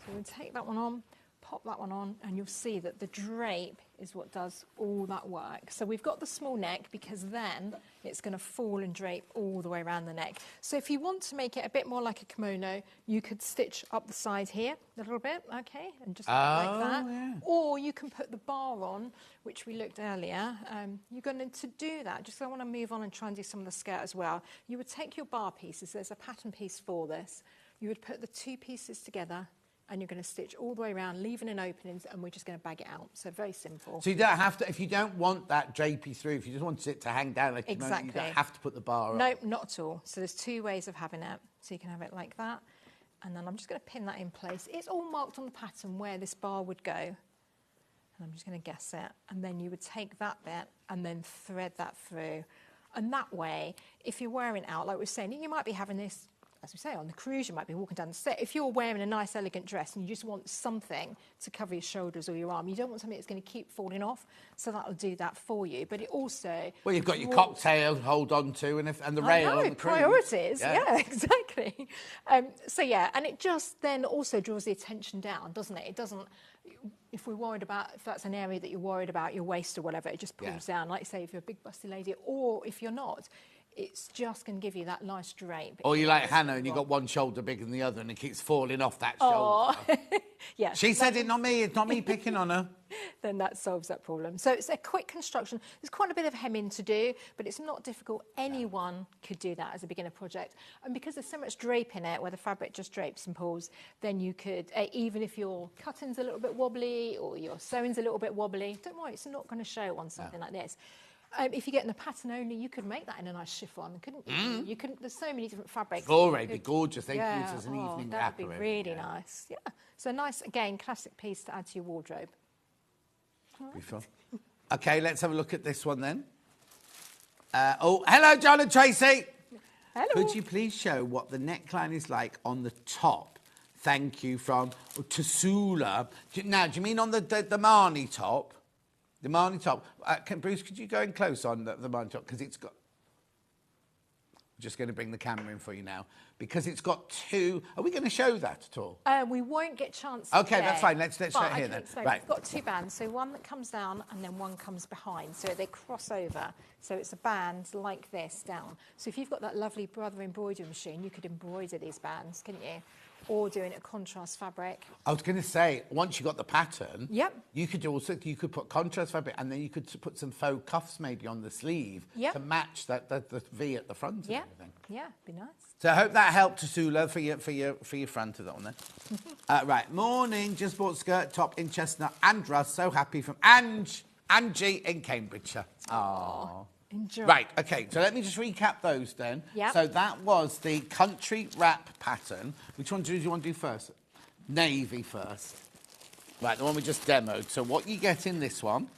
Speaker 5: So we'll take that one on, pop that one on, and you'll see that the drape is what does all that work. So we've got the small neck because then it's going to fall and drape all the way around the neck. So if you want to make it a bit more like a kimono, you could stitch up the side here a little bit, okay, and just like that.
Speaker 1: Yeah.
Speaker 5: Or you can put the bar on, which we looked earlier. You're going to do that. Just I want to move on and try and do some of the skirt as well. You would take your bar pieces. There's a pattern piece for this. You would put the two pieces together, and you're going to stitch all the way around, leaving an opening, and we're just going to bag it out. So very simple.
Speaker 1: So you don't have to, if you don't want that drapey through, if you just want it to hang down like
Speaker 5: Exactly.
Speaker 1: you don't have to put the bar on.
Speaker 5: No, not at all. So there's two ways of having it. So you can have it like that. And then I'm just going to pin that in place. It's all marked on the pattern where this bar would go. And I'm just going to guess it. And then you would take that bit and then thread that through. And that way, if you're wearing out, like we were saying, you might be having this, as we say, on the cruise, you might be walking down the set. If you're wearing a nice, elegant dress and you just want something to cover your shoulders or your arm, you don't want something that's going to keep falling off, so that'll do that for you. But it also...
Speaker 1: Well, you've got your cocktail to hold on to and the rail on the cruise.
Speaker 5: Priorities, yeah exactly. So, yeah, and it just then also draws the attention down, doesn't it? It doesn't... If we're worried about, if that's an area that you're worried about, your waist or whatever, it just pulls down. Like you say, if you're a big busty lady, or if you're not, it's just going to give you that nice drape.
Speaker 1: Or you like Hannah and you've got one shoulder bigger than the other and it keeps falling off that shoulder.
Speaker 5: Yeah.
Speaker 1: She said it, not me. It's not me picking on her.
Speaker 5: Then that solves that problem. So it's a quick construction. There's quite a bit of hemming to do, but it's not difficult. Anyone could do that as a beginner project. And because there's so much drape in it, where the fabric just drapes and pulls, then you could, even if your cutting's a little bit wobbly or your sewing's a little bit wobbly, don't worry, it's not going to show on something like this. If you get in the pattern only, you could make that in a nice chiffon, couldn't you? You could. There's so many different fabrics.
Speaker 1: Already be gorgeous. They
Speaker 5: yeah,
Speaker 1: use as an evening
Speaker 5: that
Speaker 1: wrapper.
Speaker 5: would be really nice. Yeah. So nice, again, classic piece to add to your wardrobe.
Speaker 1: Beautiful. Okay, let's have a look at this one then. Hello, John and Tracy.
Speaker 5: Hello.
Speaker 1: Could you please show what the neckline is like on the top? Thank you, from Tasula. Now, do you mean on the Marnie top? The Marnie top. Bruce, could you go in close on the Marnie top? Because it's got... I'm just going to bring the camera in for you now. Because it's got two... Are we going to show that at all?
Speaker 5: We won't get chance
Speaker 1: Okay,
Speaker 5: today,
Speaker 1: that's fine. Let's show it here then.
Speaker 5: So
Speaker 1: right.
Speaker 5: we've got two bands. So one that comes down and then one comes behind. So they cross over. So it's a band like this down. So if you've got that lovely Brother embroidery machine, you could embroider these bands, couldn't you? Or doing a contrast fabric.
Speaker 1: I was going to say, once you got the pattern,
Speaker 5: Yep.
Speaker 1: you could put contrast fabric, and then you could put some faux cuffs maybe on the sleeve
Speaker 5: Yep.
Speaker 1: to match the V at the front.
Speaker 5: Yeah,
Speaker 1: And everything.
Speaker 5: yeah, be nice.
Speaker 1: So I hope that helped, Tasula, for your front of that one there. Right, morning. Just bought skirt top in Chestnut and Russ. So happy from Angie in Cambridgeshire. Aww.
Speaker 5: Enjoy.
Speaker 1: Right, okay, so let me just recap those then.
Speaker 5: Yep.
Speaker 1: So that was the country wrap pattern. Which one do you want to do first? Navy first. Right, the one we just demoed. So what you get in this one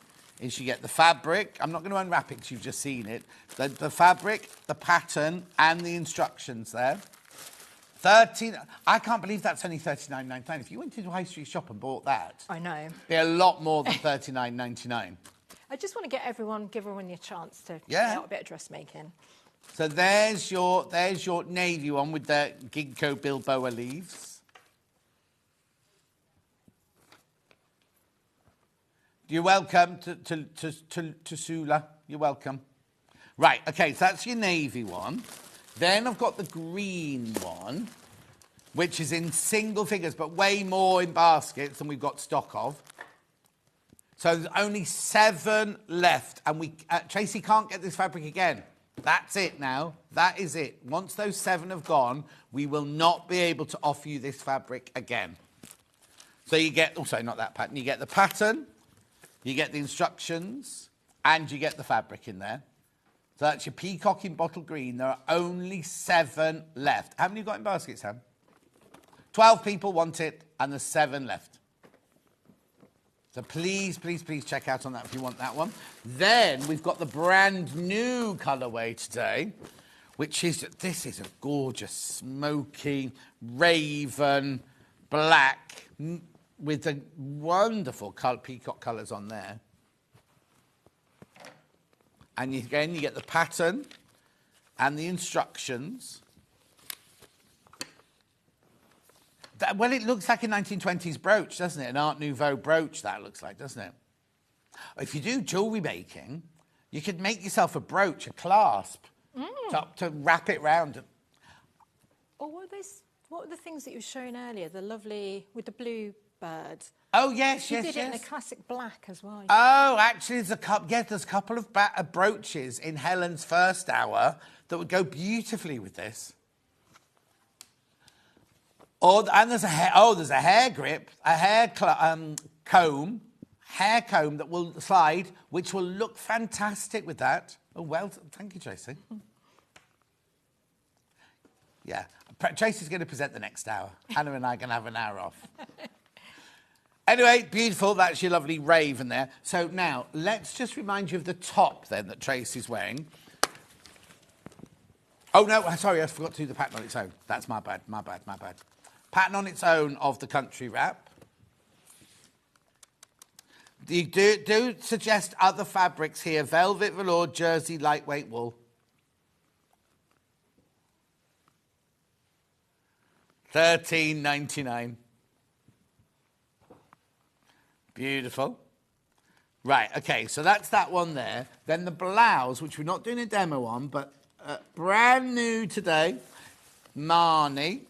Speaker 1: is you get the fabric. I'm not going to unwrap it because you've just seen it. The fabric, the pattern, and the instructions there. I can't believe that's only $39.99. If you went into a high street shop and bought that,
Speaker 5: I know.
Speaker 1: it'd be a lot more than $39.99.
Speaker 5: I just want to give everyone the chance to
Speaker 1: Yeah.
Speaker 5: try out a bit of dressmaking.
Speaker 1: So there's your navy one with the ginkgo bilboa leaves. You're welcome to Sula. You're welcome. Right, okay, so that's your navy one. Then I've got the green one, which is in single figures, but way more in baskets than we've got stock of. So there's only 7 left, and Tracy can't get this fabric again. That's it now. That is it. Once those 7 have gone, we will not be able to offer you this fabric again. So you get, also not that pattern, you get the pattern, you get the instructions, and you get the fabric in there. So that's your peacock in bottle green. There are only 7 left. How many you got in baskets, Sam? 12 people want it, and there's 7 left. So please, please, please check out on that if you want that one. Then we've got the brand new colourway today, which is, this is a gorgeous smoky raven black with the wonderful peacock colours on there. And again, you get the pattern and the instructions. Well, it looks like a 1920s brooch, doesn't it? An Art Nouveau brooch, that looks like, doesn't it? If you do jewellery making, you could make yourself a brooch, a clasp, to wrap it round.
Speaker 5: Or what were the things that you were showing earlier? The lovely, with the blue bird.
Speaker 1: Oh, yes,
Speaker 5: You
Speaker 1: yes,
Speaker 5: did
Speaker 1: yes.
Speaker 5: it in a classic black as well.
Speaker 1: Oh, actually, there's a couple of brooches in Helen's first hour that would go beautifully with this. And there's a hair grip, a hair comb that will slide, which will look fantastic with that. Oh, well, thank you, Tracy. Yeah, Tracy's going to present the next hour. Hannah and I are going to have an hour off. Anyway, beautiful. That's your lovely raven there. So now, let's just remind you of the top then that Tracy's wearing. Oh, no, sorry, I forgot to do the pattern on its own. That's my bad. Pattern on its own of the country wrap. You do suggest other fabrics here. Velvet, velour, jersey, lightweight wool. $13.99. Beautiful. Right, okay, so that's that one there. Then the blouse, which we're not doing a demo on, but brand new today, Marnie.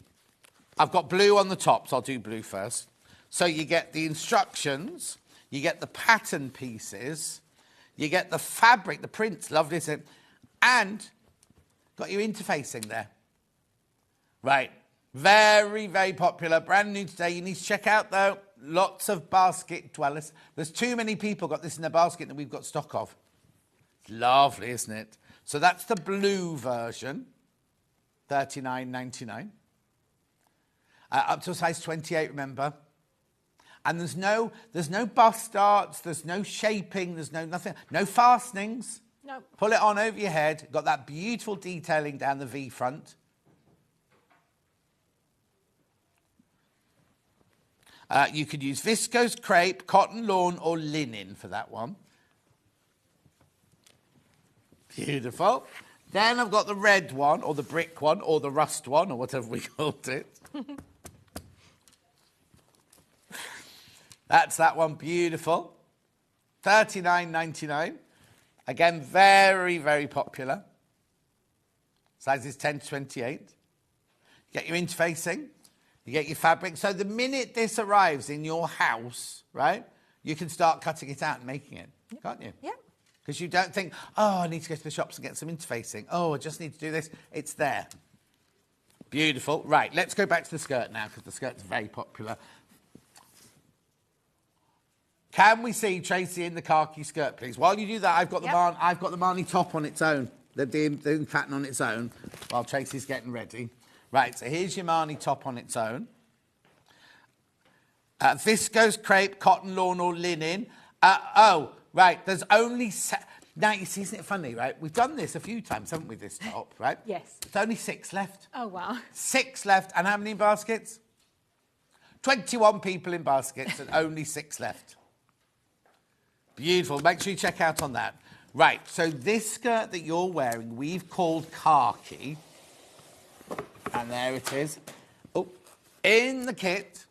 Speaker 1: I've got blue on the top, so I'll do blue first. So you get the instructions, you get the pattern pieces, you get the fabric, the prints, lovely, isn't it? And got your interfacing there. Right, very, very popular, brand new today. You need to check out, though, lots of basket dwellers. There's too many people got this in their basket that we've got stock of. It's lovely, isn't it? So that's the blue version, $39.99. Up to a size 28, remember. And there's no bust darts, there's no shaping, there's nothing, no fastenings.
Speaker 5: No.
Speaker 1: Pull it on over your head. Got that beautiful detailing down the V front. You could use viscose, crepe, cotton lawn, or linen for that one. Beautiful. Then I've got the red one, or the brick one, or the rust one, or whatever we called it. That's that one, beautiful. $39.99. Again, very, very popular. Sizes 10 to 28. You get your interfacing, you get your fabric. So the minute this arrives in your house, right, you can start cutting it out and making it, can't you?
Speaker 5: Yeah.
Speaker 1: Because you don't think, oh, I need to go to the shops and get some interfacing. Oh, I just need to do this. It's there. Beautiful. Right, let's go back to the skirt now, because the skirt's very popular. Can we see Tracy in the khaki skirt, please? While you do that, I've got the Marnie top on its own, the pattern on its own, while Tracy's getting ready. Right, so here's your Marnie top on its own. Viscose, crepe, cotton lawn, or linen. Right, there's only... Now, you see, isn't it funny, right? We've done this a few times, haven't we, this top, right?
Speaker 5: Yes.
Speaker 1: There's only 6 left.
Speaker 5: Oh, wow.
Speaker 1: 6 left. And how many in baskets? 21 people in baskets and only 6 left. Beautiful. Make sure you check out on that. Right, so this skirt that you're wearing, we've called khaki. And there it is. Oh, in the kit.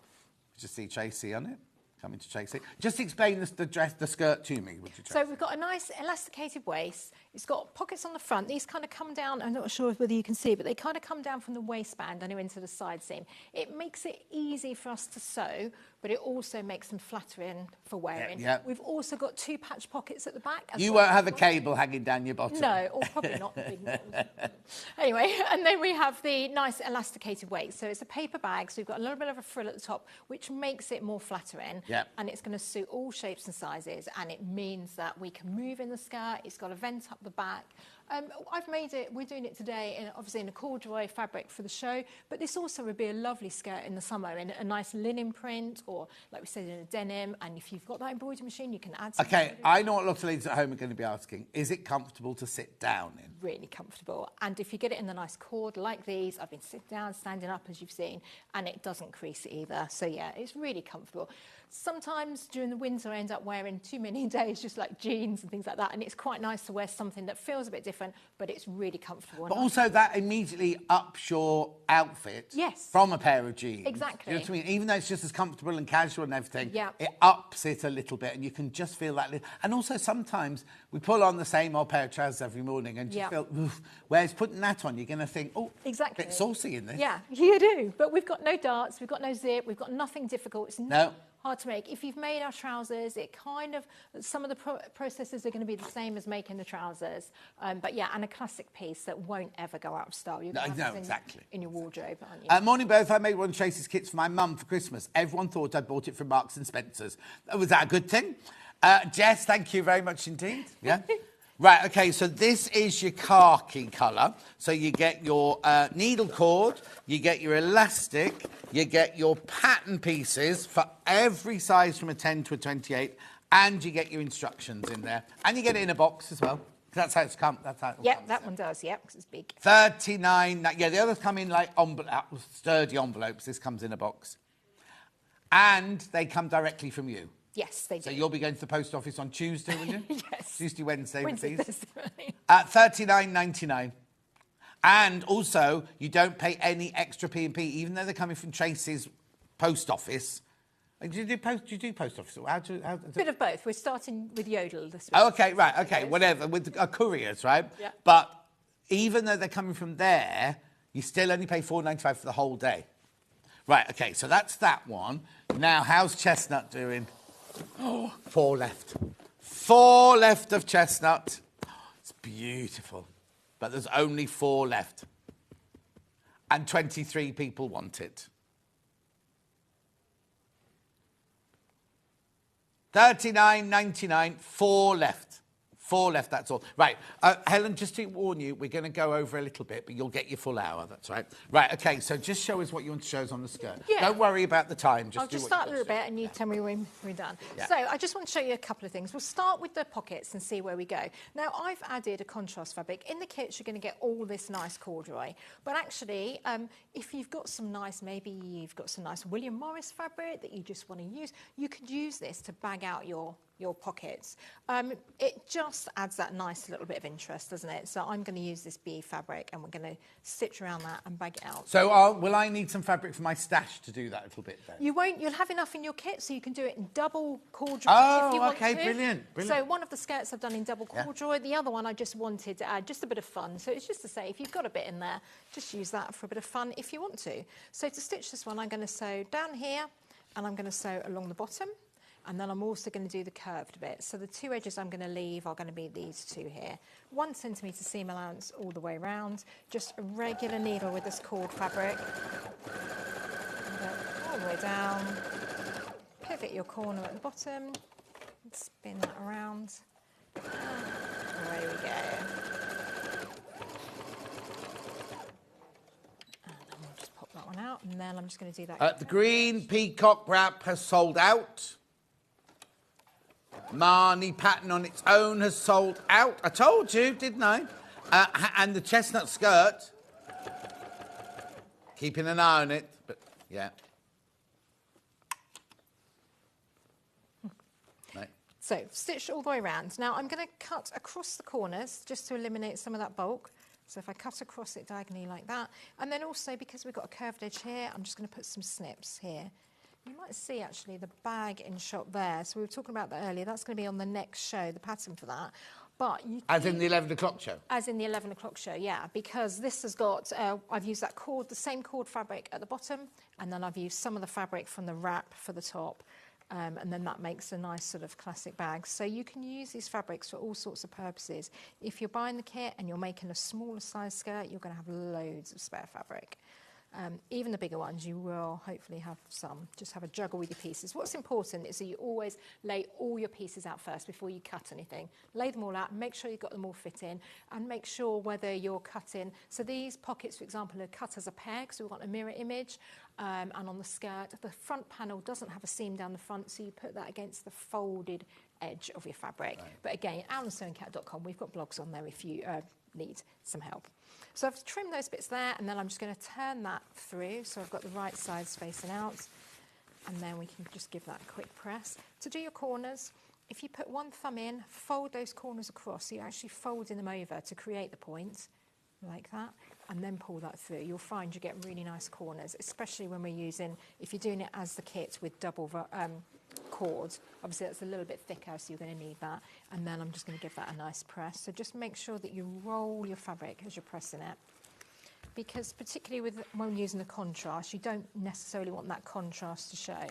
Speaker 1: Just see Tracy on it. Coming to Tracy. Just explain the skirt to me, would you, Tracy?
Speaker 5: So we've got a nice elasticated waist. It's got pockets on the front. These kind of come down, I'm not sure whether you can see, but they kind of come down from the waistband and into the side seam. It makes it easy for us to sew, but it also makes them flattering for wearing.
Speaker 1: Yeah.
Speaker 5: We've also got 2 patch pockets at the back.
Speaker 1: You won't have a cable hanging down your bottom.
Speaker 5: No, or probably not the big ones. Anyway, and then we have the nice elasticated waist. So it's a paper bag, so we've got a little bit of a frill at the top, which makes it more flattering.
Speaker 1: Yeah.
Speaker 5: And it's going to suit all shapes and sizes, and it means that we can move in the skirt. It's got a vent up the back. I've made it, we're doing it today, obviously in a corduroy fabric for the show, but this also would be a lovely skirt in the summer in a nice linen print, or like we said, in a denim. And if you've got that embroidery machine, you can add some.
Speaker 1: Okay, I know what lots of ladies at home are going to be asking. Is it comfortable to sit down in?
Speaker 5: Really comfortable. And if you get it in the nice cord like these, I've been sitting down, standing up, as you've seen, and it doesn't crease either. So yeah, it's really comfortable. Sometimes during the winter I end up wearing too many days, just like jeans and things like that, and it's quite nice to wear something that feels a bit different. different, but it's really comfortable.
Speaker 1: But also that immediately ups your outfit
Speaker 5: Yes.
Speaker 1: from a pair of jeans.
Speaker 5: Exactly.
Speaker 1: You know what I mean? Even though it's just as comfortable and casual and everything,
Speaker 5: Yeah.
Speaker 1: it ups it a little bit and you can just feel that. And also sometimes we pull on the same old pair of trousers every morning and just feel, oof. Whereas putting that on, you're going to think, oh,
Speaker 5: Exactly.
Speaker 1: a bit saucy in this.
Speaker 5: Yeah, you do. But we've got no darts, we've got no zip, we've got nothing difficult. It's not hard to make. If you've made our trousers, it kind of, some of the processes are going to be the same as making the trousers. But yeah, and a classic piece that won't ever go out of style. You're going to have this in your wardrobe, aren't you?
Speaker 1: Morning both, I made one of Tracy's kits for my mum for Christmas. Everyone thought I'd bought it from Marks and Spencer's. Was that a good thing? Jess, thank you very much indeed. Yeah. Right, okay, so this is your khaki colour. So you get your needle cord, you get your elastic, you get your pattern pieces for every size from a 10 to a 28, and you get your instructions in there. And you get it in a box as well. That's how it's come. That's how it
Speaker 5: Yeah,
Speaker 1: comes,
Speaker 5: that one does, yeah, because it's big.
Speaker 1: 39, yeah, the others come in like sturdy envelopes. This comes in a box. And they come directly from you.
Speaker 5: Yes, they do.
Speaker 1: So you'll be going to the post office on Tuesday, will you?
Speaker 5: Yes.
Speaker 1: Tuesday, Wednesday,
Speaker 5: Wednesday,
Speaker 1: please.
Speaker 5: Thursday.
Speaker 1: $39.99. And also, you don't pay any extra P&P, even though they're coming from Tracy's post office. Do you do post office?
Speaker 5: Bit of both. We're starting with Yodel this week.
Speaker 1: Oh, okay, right, okay, whatever, with couriers, right?
Speaker 5: Yeah.
Speaker 1: But even though they're coming from there, you still only pay $4.95 for the whole day. Right, okay, so that's that one. Now, how's Chestnut doing? Oh, 4 left. 4 left of Chestnut. It's beautiful. But there's only 4 left. And 23 people want it. $39.99, 4 left. 4 left, that's all. Right, Helen, just to warn you, we're going to go over a little bit, but you'll get your full hour, that's right. Right, OK, so just show us what you want to show us on the skirt.
Speaker 5: Yeah.
Speaker 1: Don't worry about the time.
Speaker 5: I'll just start a little bit and you tell me when we're done.
Speaker 1: Yeah.
Speaker 5: So I just want to show you a couple of things. We'll start with the pockets and see where we go. Now, I've added a contrast fabric. In the kits, you're going to get all this nice corduroy. But actually, if you've got some nice, maybe you've got some nice William Morris fabric that you just want to use, you could use this to bag out your pockets. It just adds that nice little bit of interest, doesn't it? So I'm going to use this bee fabric and we're going to stitch around that and bag it out.
Speaker 1: So will I need some fabric for my stash to do that little bit then?
Speaker 5: You won't. You'll have enough in your kit, so you can do it in double corduroy if you want
Speaker 1: okay,
Speaker 5: to.
Speaker 1: brilliant.
Speaker 5: So one of the skirts I've done in double corduroy. The other one I just wanted to add just a bit of fun. So it's just to say, if you've got a bit in there, just use that for a bit of fun if you want to. So to stitch this one, I'm going to sew down here and I'm going to sew along the bottom. And then I'm also going to do the curved bit. So the 2 edges I'm going to leave are going to be these 2 here. 1 centimetre seam allowance all the way around. Just a regular needle with this cord fabric. And go all the way down. Pivot your corner at the bottom. And spin that around. And away we go. And then we'll just pop that one out. And then I'm just going to do that.
Speaker 1: The green peacock wrap has sold out. Marnie pattern on its own has sold out. I told you, didn't I? And the chestnut skirt, keeping an eye on it, but yeah. Right.
Speaker 5: So, stitch all the way around. Now, I'm going to cut across the corners just to eliminate some of that bulk. So if I cut across it diagonally like that, and then also because we've got a curved edge here, I'm just going to put some snips here. You might see actually the bag in shot there. So we were talking about that earlier. That's going to be on the next show, the pattern for that. But you
Speaker 1: as in the 11 o'clock show?
Speaker 5: As in the 11 o'clock show, yeah. Because this has got, I've used that cord, the same cord fabric at the bottom, and then I've used some of the fabric from the wrap for the top. And then that makes a nice sort of classic bag. So you can use these fabrics for all sorts of purposes. If you're buying the kit and you're making a smaller size skirt, you're going to have loads of spare fabric. Even the bigger ones, you will hopefully have some. Just have a juggle with your pieces. What's important is that you always lay all your pieces out first before you cut anything. Lay them all out, make sure you've got them all fit in, and make sure whether you're cutting. So these pockets, for example, are cut as a pair because we want a mirror image. And on the skirt, the front panel doesn't have a seam down the front, so you put that against the folded edge of your fabric. Right. But again, alensewingcat.com, we've got blogs on there if you need some help. So I've trimmed those bits there, and then I'm just going to turn that through so I've got the right sides facing out, and then we can just give that a quick press. To do your corners, if you put one thumb in, fold those corners across, so you're actually folding them over to create the point, like that, and then pull that through. You'll find you get really nice corners, especially when we're using, if you're doing it as the kit with double cord, obviously that's a little bit thicker, so you're going to need that. And then I'm just going to give that a nice press. So just make sure that you roll your fabric as you're pressing it, because particularly when using the contrast, you don't necessarily want that contrast to show.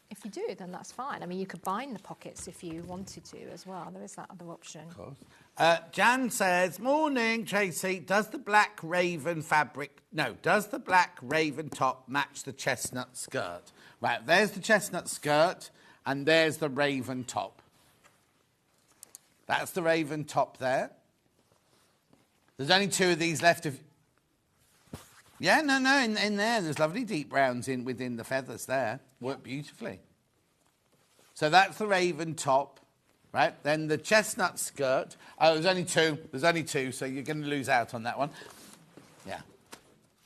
Speaker 5: If you do, then that's fine. I mean, you could bind the pockets if you wanted to as well. There is that other option.
Speaker 1: Of course. Jan says, morning, Tracy. Does the black raven top match the chestnut skirt? Right, there's the chestnut skirt, and there's the raven top. That's the raven top there. There's only 2 of these left. Yeah, no, in there. There's lovely deep browns within the feathers there. Work beautifully. So that's the raven top, right? Then the chestnut skirt. Oh, there's only 2. There's only 2, so you're going to lose out on that one. Yeah.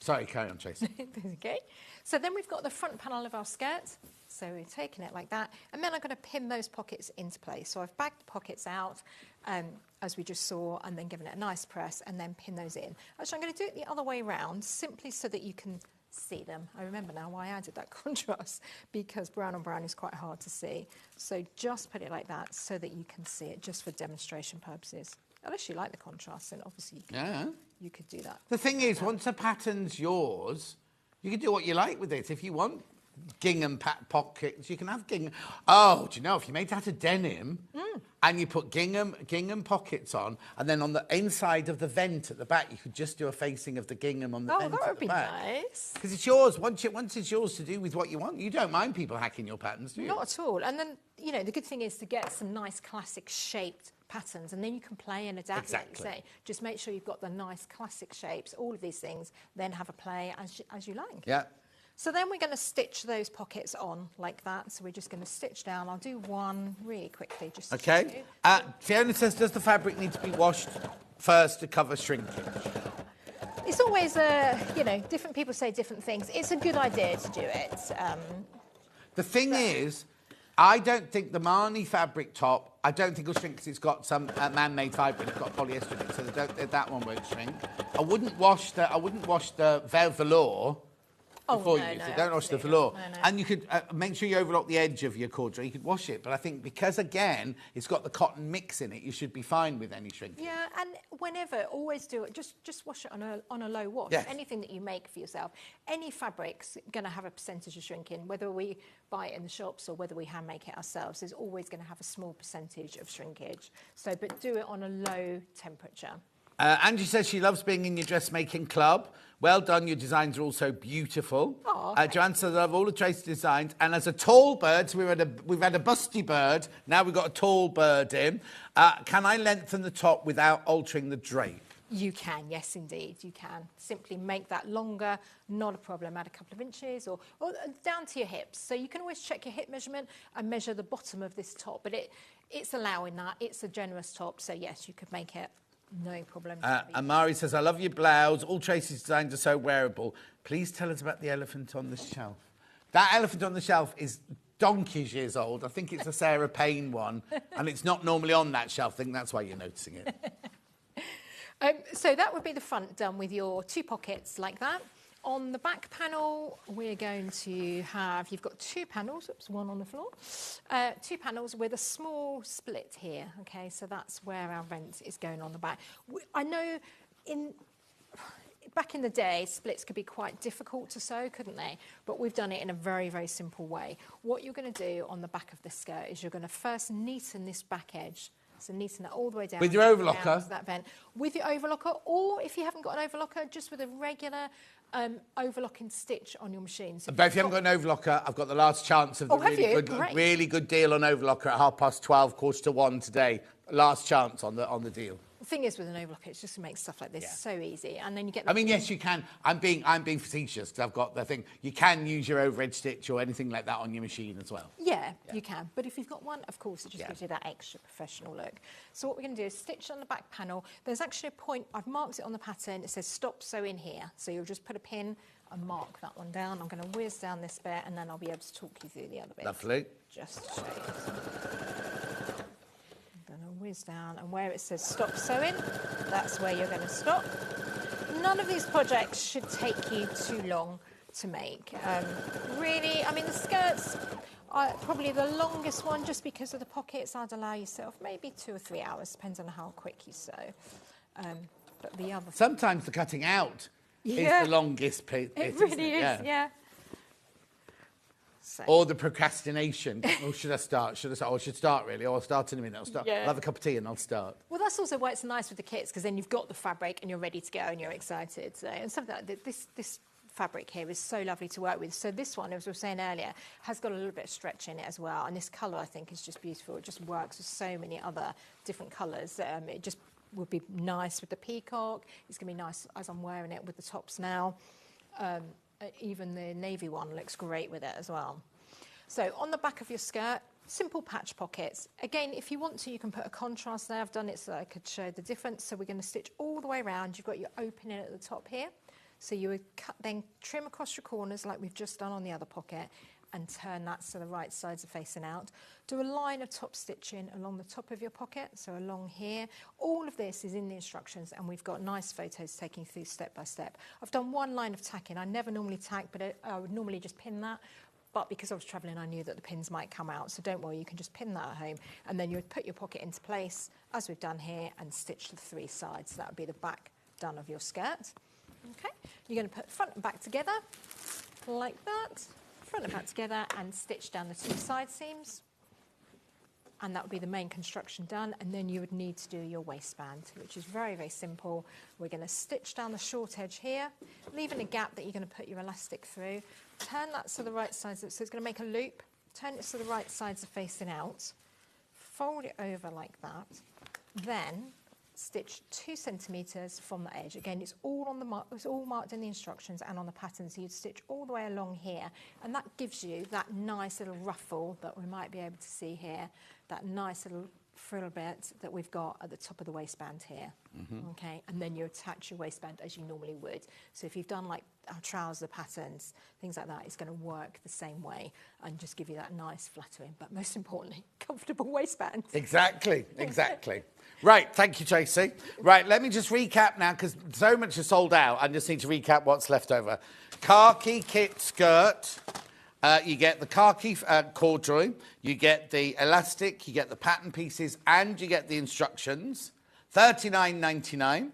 Speaker 1: Sorry, carry on, Tracy.
Speaker 5: Okay. So then we've got the front panel of our skirt. So we're taking it like that. And then I'm going to pin those pockets into place. So I've bagged the pockets out, as we just saw, and then given it a nice press, and then pin those in. Actually, I'm going to do it the other way around, simply so that you can see them. I remember now why I added that contrast, because brown on brown is quite hard to see. So just put it like that so that you can see it, just for demonstration purposes. Unless you like the contrast, then obviously you could do that.
Speaker 1: The thing is, once a pattern's yours, you can do what you like with it. If you want gingham pockets, you can have gingham. Oh, do you know, if you made that a denim and you put gingham pockets on, and then on the inside of the vent at the back, you could just do a facing of the gingham on the vent
Speaker 5: that
Speaker 1: at
Speaker 5: would
Speaker 1: the
Speaker 5: be
Speaker 1: back.
Speaker 5: nice.
Speaker 1: Because it's yours. Once it's yours to do with what you want, you don't mind people hacking your patterns, do you?
Speaker 5: Not at all. And then, you know, the good thing is to get some nice classic shaped patterns, and then you can play and adapt.
Speaker 1: Exactly.
Speaker 5: Like you say. Just make sure you've got the nice classic shapes, all of these things, then have a play as you like.
Speaker 1: Yeah.
Speaker 5: So then we're going to stitch those pockets on like that. So we're just going to stitch down. I'll do one really quickly. Just
Speaker 1: Okay. Fiona says, does the fabric need to be washed first to cover shrinkage?
Speaker 5: It's always, you know, different people say different things. It's a good idea to do it.
Speaker 1: The thing is, I don't think the Marni fabric top, I don't think it'll shrink because it's got some man-made fibre and it's got polyester in it, so that one won't shrink. I wouldn't wash the velour before you use it. Don't wash the velour.
Speaker 5: No.
Speaker 1: And you could make sure you overlock the edge of your corduroy. You could wash it, but I think because, again, it's got the cotton mix in it, you should be fine with any shrinkage.
Speaker 5: Yeah, and whenever, always do it. Just wash it on a low wash.
Speaker 1: Yes.
Speaker 5: Anything that you make for yourself. Any fabric's going to have a percentage of shrinking, whether we buy it in the shops or whether we hand make it ourselves. There's always going to have a small percentage of shrinkage. So, but do it on a low temperature.
Speaker 1: Angie says she loves being in your dressmaking club. Well done, your designs are also beautiful. Joanne says, I love all the Tracy designs. And as a tall bird, so we've had a busty bird, now we've got a tall bird in. Can I lengthen the top without altering the drape?
Speaker 5: You can, yes, indeed, you can. Simply make that longer, not a problem. Add a couple of inches or down to your hips. So you can always check your hip measurement and measure the bottom of this top. But it's allowing that. It's a generous top, so yes, you could make it. No problem.
Speaker 1: And Mari says, I love your blouse. All Tracy's designs are so wearable. Please tell us about the elephant on the shelf. That elephant on the shelf is donkey's years old. I think it's a Sarah Payne one. And it's not normally on that shelf. I think that's why you're noticing it.
Speaker 5: So that would be the front done with your 2 pockets like that. On the back panel, we're going to have, you've got 2 panels, oops, one on the floor, 2 panels with a small split here, okay, so that's where our vent is going on the back. I know back in the day, splits could be quite difficult to sew, couldn't they? But we've done it in a very, very simple way. What you're going to do on the back of this skirt is you're going to first neaten this back edge. So neaten it all the way down.
Speaker 1: With your overlocker?
Speaker 5: That vent. With your overlocker, or if you haven't got an overlocker, just with a regular overlocking stitch on your machine. So
Speaker 1: but if you haven't got an overlocker, I've got the last chance of the really good deal on overlocker at 12:30, 1:15 today. Last chance on the deal.
Speaker 5: The thing is with an overlocker, it's just to make stuff like this so easy, and then you get.
Speaker 1: I mean, yes, you can. I'm being facetious because I've got the thing. You can use your overhead stitch or anything like that on your machine as well.
Speaker 5: Yeah, you can. But if you've got one, of course, it just gives you that extra professional look. So what we're going to do is stitch on the back panel. There's actually a point. I've marked it on the pattern. It says stop sewing here. So you'll just put a pin and mark that one down. I'm going to whiz down this bit, and then I'll be able to talk you through the other bit.
Speaker 1: Lovely.
Speaker 5: Just to show you. I'm going to whiz down, and where it says stop sewing, that's where you're going to stop. None of these projects should take you too long to make. Really, I mean, the skirts are probably the longest one just because of the pockets. I'd allow yourself maybe 2 or 3 hours, depends on how quick you sew. But the other...
Speaker 1: Sometimes the cutting out is the longest bit.
Speaker 5: It really is, yeah. So.
Speaker 1: Or the procrastination. Oh, should I start? Should I start? Oh, I should start, really. Oh, I'll start in a minute. I'll start.
Speaker 5: Yeah.
Speaker 1: I'll have a cup of tea and I'll start.
Speaker 5: Well, that's also why it's nice with the kits, because then you've got the fabric and you're ready to go and you're excited. So, and something like this fabric here is so lovely to work with. So this one, as we were saying earlier, has got a little bit of stretch in it as well. And this colour, I think, is just beautiful. It just works with so many other different colours. It just would be nice with the peacock. It's going to be nice as I'm wearing it with the tops now. Even the navy one looks great with it as well. So on the back of your skirt, simple patch pockets. Again, if you want to, you can put a contrast there. I've done it so I could show the difference. So we're going to stitch all the way around. You've got your opening at the top here. So you would then trim across your corners like we've just done on the other pocket and turn that so the right sides are facing out. Do a line of top stitching along the top of your pocket, so along here. All of this is in the instructions, and we've got nice photos taking through step by step. I've done one line of tacking. I never normally tack, but I would normally just pin that. But because I was travelling, I knew that the pins might come out. So don't worry, you can just pin that at home. And then you would put your pocket into place, as we've done here, and stitch the 3 sides. So that would be the back done of your skirt. Okay, you're going to put front and back together, like that. Front and back together, and stitch down the 2 side seams. And that would be the main construction done. And then you would need to do your waistband, which is very, very simple. We're going to stitch down the short edge here, leaving a gap that you're going to put your elastic through. Turn that so the right sides, so it's going to make a loop. Turn it so the right sides are facing out. Fold it over like that. Then stitch 2 centimetres from the edge. Again, it's all on the it's all marked in the instructions and on the pattern. So you'd stitch all the way along here, and that gives you that nice little ruffle that we might be able to see here. That nice little frill bit that we've got at the top of the waistband here. Okay, and then you attach your waistband as you normally would. So if you've done like our trouser patterns, things like that, it's going to work the same way and just give you that nice flattering, but most importantly, comfortable waistband.
Speaker 1: Exactly, exactly. Right, thank you, Tracy. Right, let me just recap now, because so much is sold out. I just need to recap what's left over. Khaki kit skirt. You get the khaki corduroy, you get the elastic, you get the pattern pieces, and you get the instructions. $39.99.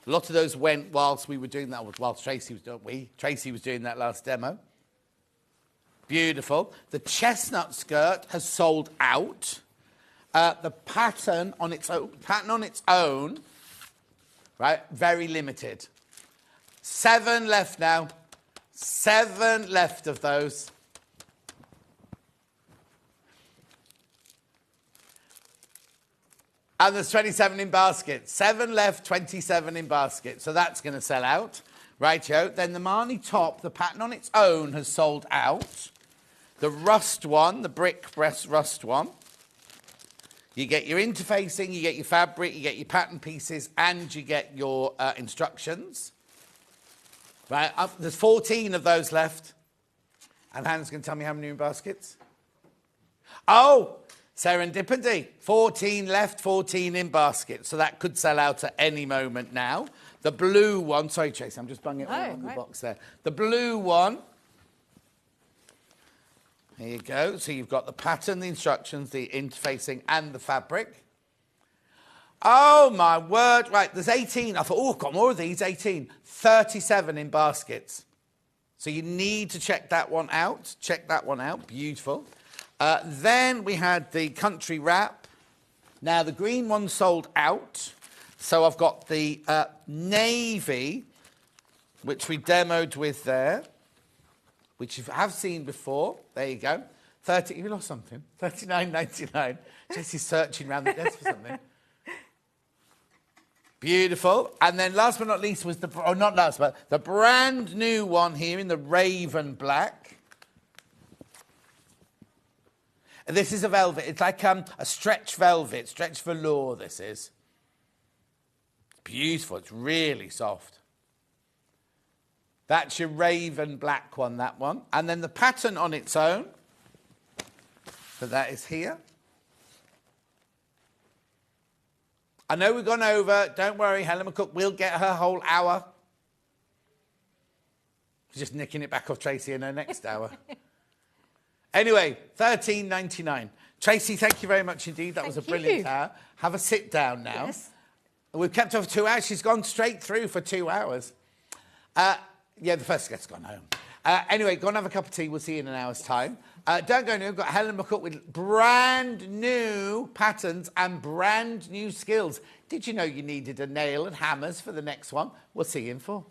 Speaker 1: A lot of those went whilst we were doing that, whilst Tracy was doing, Tracy was doing that last demo. Beautiful. The chestnut skirt has sold out. The pattern on its own, right? Very limited. 7 left now. 7 left of those. And there's 27 in basket. 7 left, 27 in basket. So that's going to sell out. Rightio. Then the Marnie top, the pattern on its own has sold out. The rust one, the brick breast rust one. You get your interfacing, you get your fabric, you get your pattern pieces, and you get your instructions. Right, there's 14 of those left. And Hannah's going to tell me how many in baskets. Oh, serendipity. 14 left, 14 in baskets. So that could sell out at any moment now. The blue one, sorry, Tracy, I'm just bunging it all on the box there. The blue one. There you go. So you've got the pattern, the instructions, the interfacing, and the fabric. Oh, my word. Right, there's 18. I thought, oh, I've got more of these, 18. 37 in baskets. So you need to check that one out. Check that one out. Beautiful. Then we had the country wrap. Now, the green one sold out. So I've got the navy, which we demoed with there, which you have seen before. There you go. 30. You lost something. $39.99. Jesse's searching around the desk for something. Beautiful. And then last but not least was not last, but the brand new one here in the Raven Black. And this is a velvet. It's like a stretch velvet, stretch velour this is. It's beautiful. It's really soft. That's your Raven Black one, that one. And then the pattern on its own. So that is here. I know we've gone over. Don't worry, Helen McCook will get her whole hour. She's just nicking it back off Tracy in her next hour. Anyway, $13.99. Tracy, thank you very much indeed. That was a brilliant hour. Have a sit down now.
Speaker 5: Yes.
Speaker 1: We've kept her for 2 hours. She's gone straight through for 2 hours. Yeah, the first guest's gone home. Anyway, go and have a cup of tea. We'll see you in an hour's time. Don't go anywhere. We've got Helen McCook with brand new patterns and brand new skills. Did you know you needed a nail and hammers for the next one? We'll see you in 4.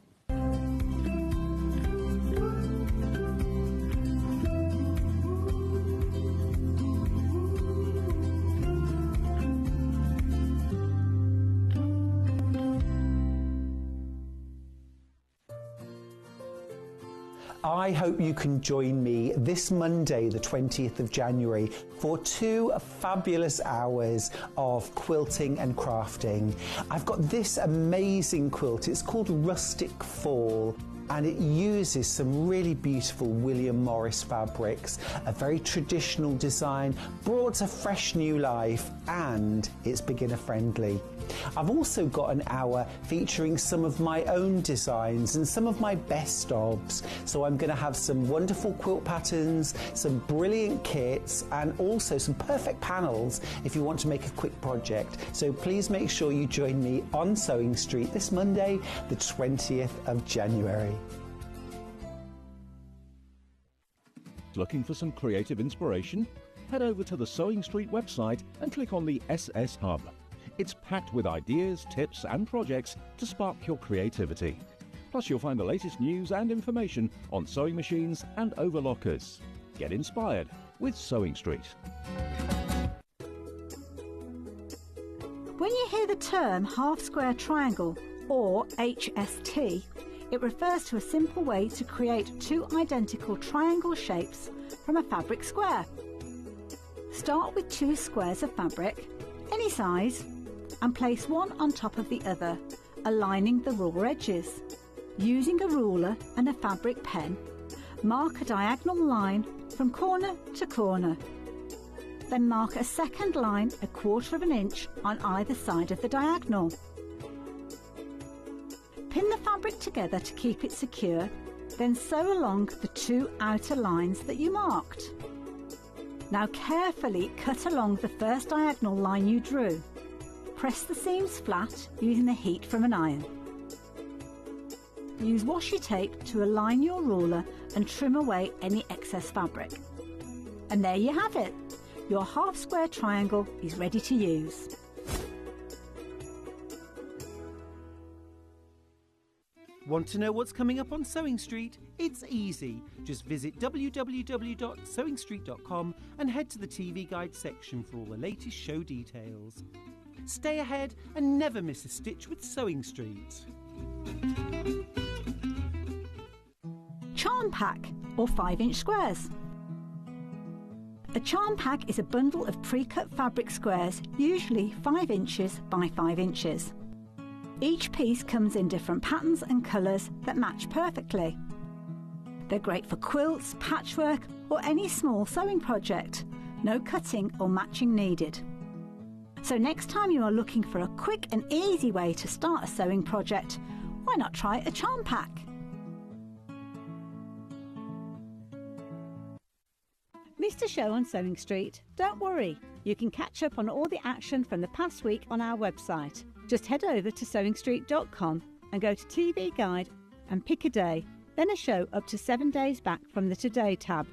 Speaker 8: I hope you can join me this Monday, the 20th of January, for 2 fabulous hours of quilting and crafting. I've got this amazing quilt. It's called Rustic Fall, and it uses some really beautiful William Morris fabrics, a very traditional design, brought to fresh new life, and it's beginner friendly. I've also got an hour featuring some of my own designs and some of my best ofs. So I'm going to have some wonderful quilt patterns, some brilliant kits, and also some perfect panels if you want to make a quick project. So please make sure you join me on Sewing Street this Monday, the 20th of January.
Speaker 6: Looking for some creative inspiration? Head over to the Sewing Street website and click on the SS Hub. It's packed with ideas, tips and projects to spark your creativity. Plus you'll find the latest news and information on sewing machines and overlockers. Get inspired with Sewing Street.
Speaker 2: When you hear the term half-square triangle, or HST, it refers to a simple way to create 2 identical triangle shapes from a fabric square. Start with 2 squares of fabric, any size, and place one on top of the other, aligning the raw edges. Using a ruler and a fabric pen, mark a diagonal line from corner to corner. Then mark a second line 1/4 inch on either side of the diagonal. Pin the fabric together to keep it secure, then sew along the 2 outer lines that you marked. Now carefully cut along the first diagonal line you drew. Press the seams flat using the heat from an iron. Use washi tape to align your ruler and trim away any excess fabric. And there you have it. Your half-square triangle is ready to use.
Speaker 7: Want to know what's coming up on Sewing Street? It's easy. Just visit www.sewingstreet.com and head to the TV Guide section for all the latest show details. Stay ahead and never miss a stitch with Sewing Street.
Speaker 2: Charm pack, or 5-inch squares. A charm pack is a bundle of pre-cut fabric squares, usually 5 inches by 5 inches. Each piece comes in different patterns and colours that match perfectly. They're great for quilts, patchwork, or any small sewing project. No cutting or matching needed. So next time you are looking for a quick and easy way to start a sewing project, why not try a charm pack? Missed a show on Sewing Street? Don't worry, you can catch up on all the action from the past week on our website. Just head over to sewingstreet.com and go to TV Guide and pick a day, then a show up to 7 days back from the Today tab.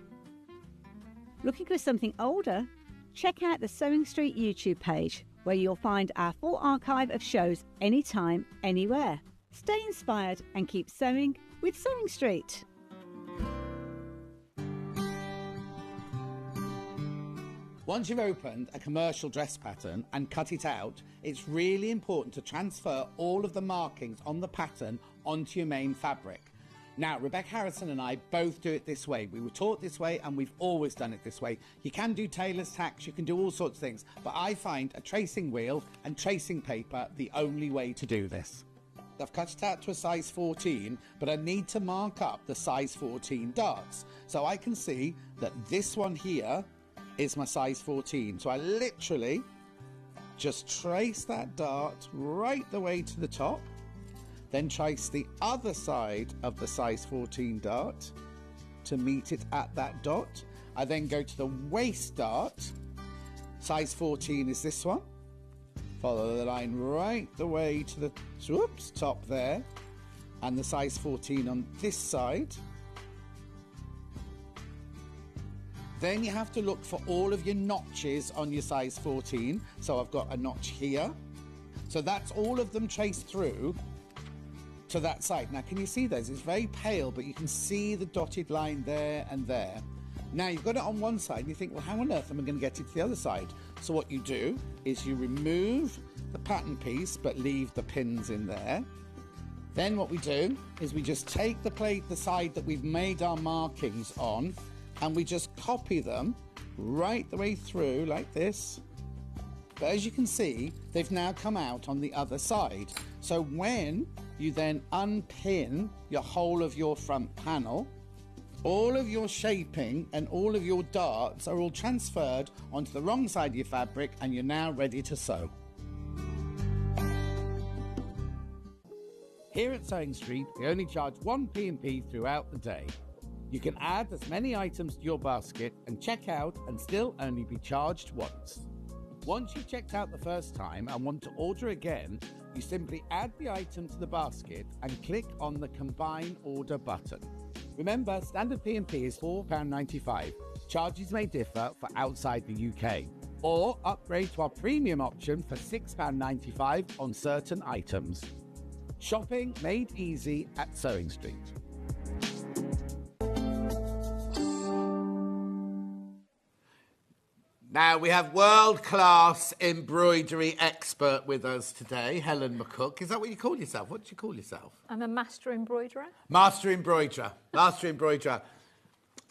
Speaker 2: Looking for something older? Check out the Sewing Street YouTube page, where you'll find our full archive of shows anytime, anywhere. Stay inspired and keep sewing with Sewing Street.
Speaker 1: Once you've opened a commercial dress pattern and cut it out, it's really important to transfer all of the markings on the pattern onto your main fabric. Now, Rebecca Harrison and I both do it this way. We were taught this way and we've always done it this way. You can do tailor's tacks, you can do all sorts of things, but I find a tracing wheel and tracing paper the only way to do this. I've cut it out to a size 14, but I need to mark up the size 14 darts. So I can see that this one here is my size 14. So I literally just trace that dart right the way to the top, then trace the other side of the size 14 dart to meet it at that dot. I then go to the waist dart. Size 14 is this one. Follow the line right the way to the top there, and the size 14 on this side. Then you have to look for all of your notches on your size 14. So I've got a notch here. So that's all of them traced through to that side. Now, can you see those? It's very pale, but you can see the dotted line there and there. Now, you've got it on one side, and you think, well, how on earth am I going to get it to the other side? So what you do is you remove the pattern piece, but leave the pins in there. Then what we do is we just take the side that we've made our markings on, and we just copy them right the way through like this. But as you can see, they've now come out on the other side. So when you then unpin your whole of your front panel, all of your shaping and all of your darts are all transferred onto the wrong side of your fabric, and you're now ready to sew. Here at Sewing Street, we only charge 1 P&P throughout the day. You can add as many items to your basket and check out and still only be charged once. Once you've checked out the first time and want to order again, you simply add the item to the basket and click on the Combine Order button. Remember, standard P&P is £4.95. Charges may differ for outside the UK. Or upgrade to our premium option for £6.95 on certain items. Shopping made easy at Sewing Street. Now we have world-class embroidery expert with us today, Helen McCook. Is that what you call yourself? What do you call yourself?
Speaker 5: I'm a master embroiderer.
Speaker 1: Master embroiderer. Master embroiderer.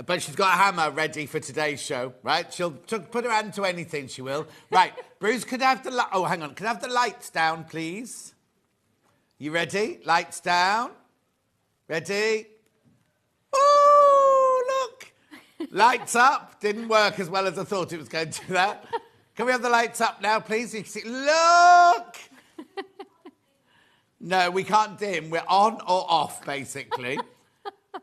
Speaker 1: But she's got a hammer ready for today's show, right? She'll put her hand to anything, she will. Right, Bruce, could I have the could I have the lights down, please? You ready? Lights down. Ready? Oh, look! Lights up. Didn't work as well as I thought it was going to do that. Can we have the lights up now, please? You can see. Look! No, we can't dim. We're on or off, basically.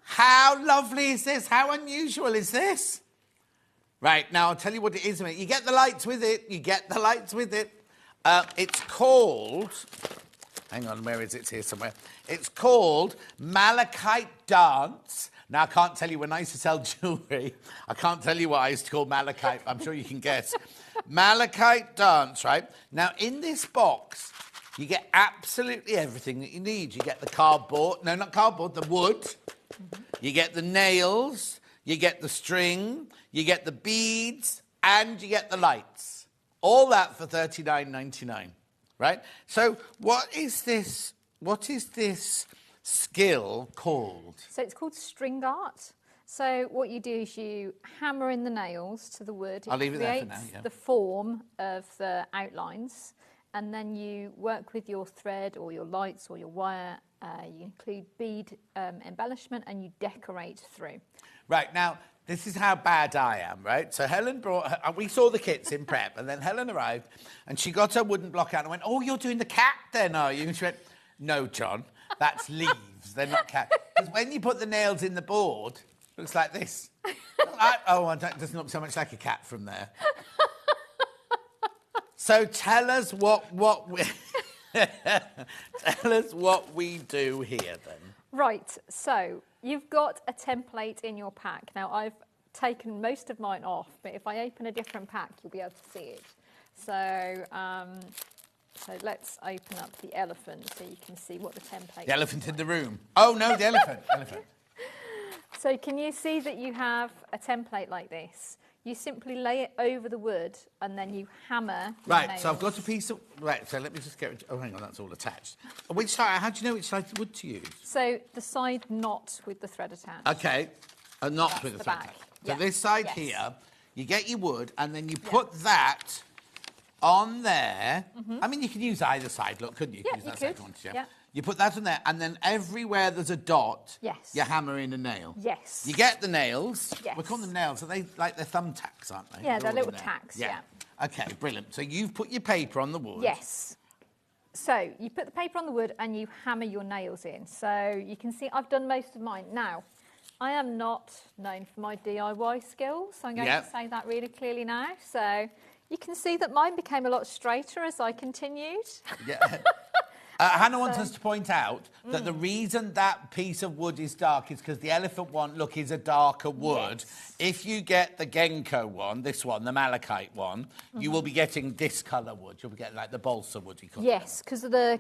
Speaker 1: How lovely is this? How unusual is this? Right, now I'll tell you what it is. You get the lights with it. You get the lights with it. It's called... Hang on, where is it? It's here somewhere. It's called Malachite Dance. Now, I can't tell you, when I used to sell jewellery, I can't tell you what I used to call malachite. I'm sure you can guess. Malachite Dance, right? Now, in this box, you get absolutely everything that you need. You get the cardboard. No, not cardboard, the wood. Mm-hmm. You get the nails. You get the string. You get the beads. And you get the lights. All that for $39.99. Right? So what is this skill called?
Speaker 5: So it's called string art. So what you do is you hammer in the nails to the wood.
Speaker 1: I'll leave it there for now, yeah.
Speaker 5: The form of the outlines, and then you work with your thread or your lights or your wire. You include bead embellishment, and you decorate through.
Speaker 1: Right, now, this is how bad I am, right? So Helen we saw the kits in prep, and then Helen arrived, and she got her wooden block out and went, oh, you're doing the cat then, are you? And she went, no, John, that's leaves, they're not cat. Because when you put the nails in the board, it looks like this. It doesn't look so much like a cat from there. So tell us what we do here, then.
Speaker 5: Right, so you've got a template in your pack. Now, I've taken most of mine off, but if I open a different pack, you'll be able to see it. So, so let's open up the elephant so you can see what the template is.
Speaker 1: The elephant in the room. Oh, no, the elephant.
Speaker 5: So can you see that you have a template like this? you simply lay it over the wood and then you hammer. your
Speaker 1: Right, so I've got
Speaker 5: nails.
Speaker 1: a piece of... Right, so let me just get... Oh, hang on, that's all attached. Which side... How do you know which side of wood to use?
Speaker 5: So the side not with the thread attached.
Speaker 1: Okay, a knot
Speaker 5: That's
Speaker 1: with the
Speaker 5: the
Speaker 1: thread
Speaker 5: back.
Speaker 1: attached. So
Speaker 5: Yeah.
Speaker 1: this side
Speaker 5: Yes.
Speaker 1: here, you get your wood and then you put that on there. I mean, you can use either side, look, couldn't you?
Speaker 5: Yeah,
Speaker 1: use
Speaker 5: you
Speaker 1: that side if
Speaker 5: could.
Speaker 1: you wanted to,
Speaker 5: Yeah.
Speaker 1: You put that on there and then everywhere there's a dot,
Speaker 5: Yes.
Speaker 1: you hammer in a nail.
Speaker 5: Yes.
Speaker 1: You get the nails.
Speaker 5: Yes.
Speaker 1: We call them nails. Are they like they're thumbtacks, aren't they?
Speaker 5: Yeah, they're
Speaker 1: all in
Speaker 5: little
Speaker 1: there.
Speaker 5: tacks,
Speaker 1: Okay, brilliant. So you've put your paper on the wood.
Speaker 5: Yes. So you put the paper on the wood and you hammer your nails in. So you can see I've done most of mine. Now, I am not known for my DIY skills. I'm going to say that really clearly now. So you can see that mine became a lot straighter as I continued.
Speaker 1: Yeah. Hannah wants us to point out that the reason that piece of wood is dark is because the elephant one, look, is a darker wood.
Speaker 5: Yes.
Speaker 1: If you get the Genko one, this one, the malachite one, you will be getting this colour wood. You'll be getting like the balsa wood, you call it.
Speaker 5: Yes, because the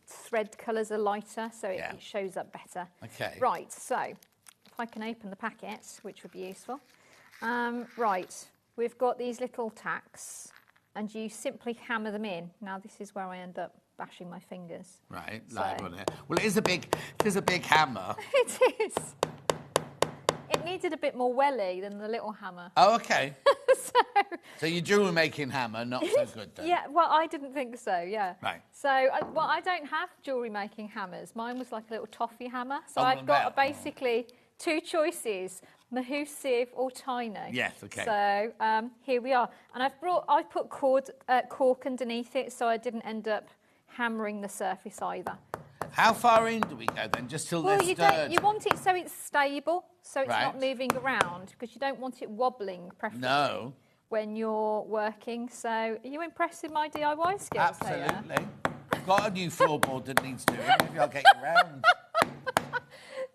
Speaker 5: thread colours are lighter, so it shows up better.
Speaker 1: Okay.
Speaker 5: Right, so if I can open the packet, which would be useful. Right, we've got these little tacks, and you simply hammer them in. Now, this is where I end up bashing my fingers.
Speaker 1: Right,
Speaker 5: So-
Speaker 1: live on it. Well, it is a big hammer.
Speaker 5: It is. It needed a bit more welly than the little hammer.
Speaker 1: Oh, okay. So your jewellery making hammer, not so good then.
Speaker 5: Yeah, well, I didn't think so, yeah.
Speaker 1: Right.
Speaker 5: So, well, I don't have jewellery making hammers. Mine was like a little toffee hammer. So
Speaker 1: Oh,
Speaker 5: I've got
Speaker 1: well.
Speaker 5: basically two choices, Mahou sieve or Tino.
Speaker 1: Yes, okay.
Speaker 5: So here we are. And I've put cork underneath it so I didn't end up hammering the surface either.
Speaker 1: How far in do we go then? Just till
Speaker 5: Well,
Speaker 1: they're
Speaker 5: you
Speaker 1: stirred?
Speaker 5: you want it so it's stable, so it's not
Speaker 1: Right.
Speaker 5: moving around, because you don't want it wobbling, preferably.
Speaker 1: No.
Speaker 5: When you're working. So are you impressed with my DIY skills? Taya?
Speaker 1: Absolutely. Got a new floorboard that needs doing. Maybe I'll get you round.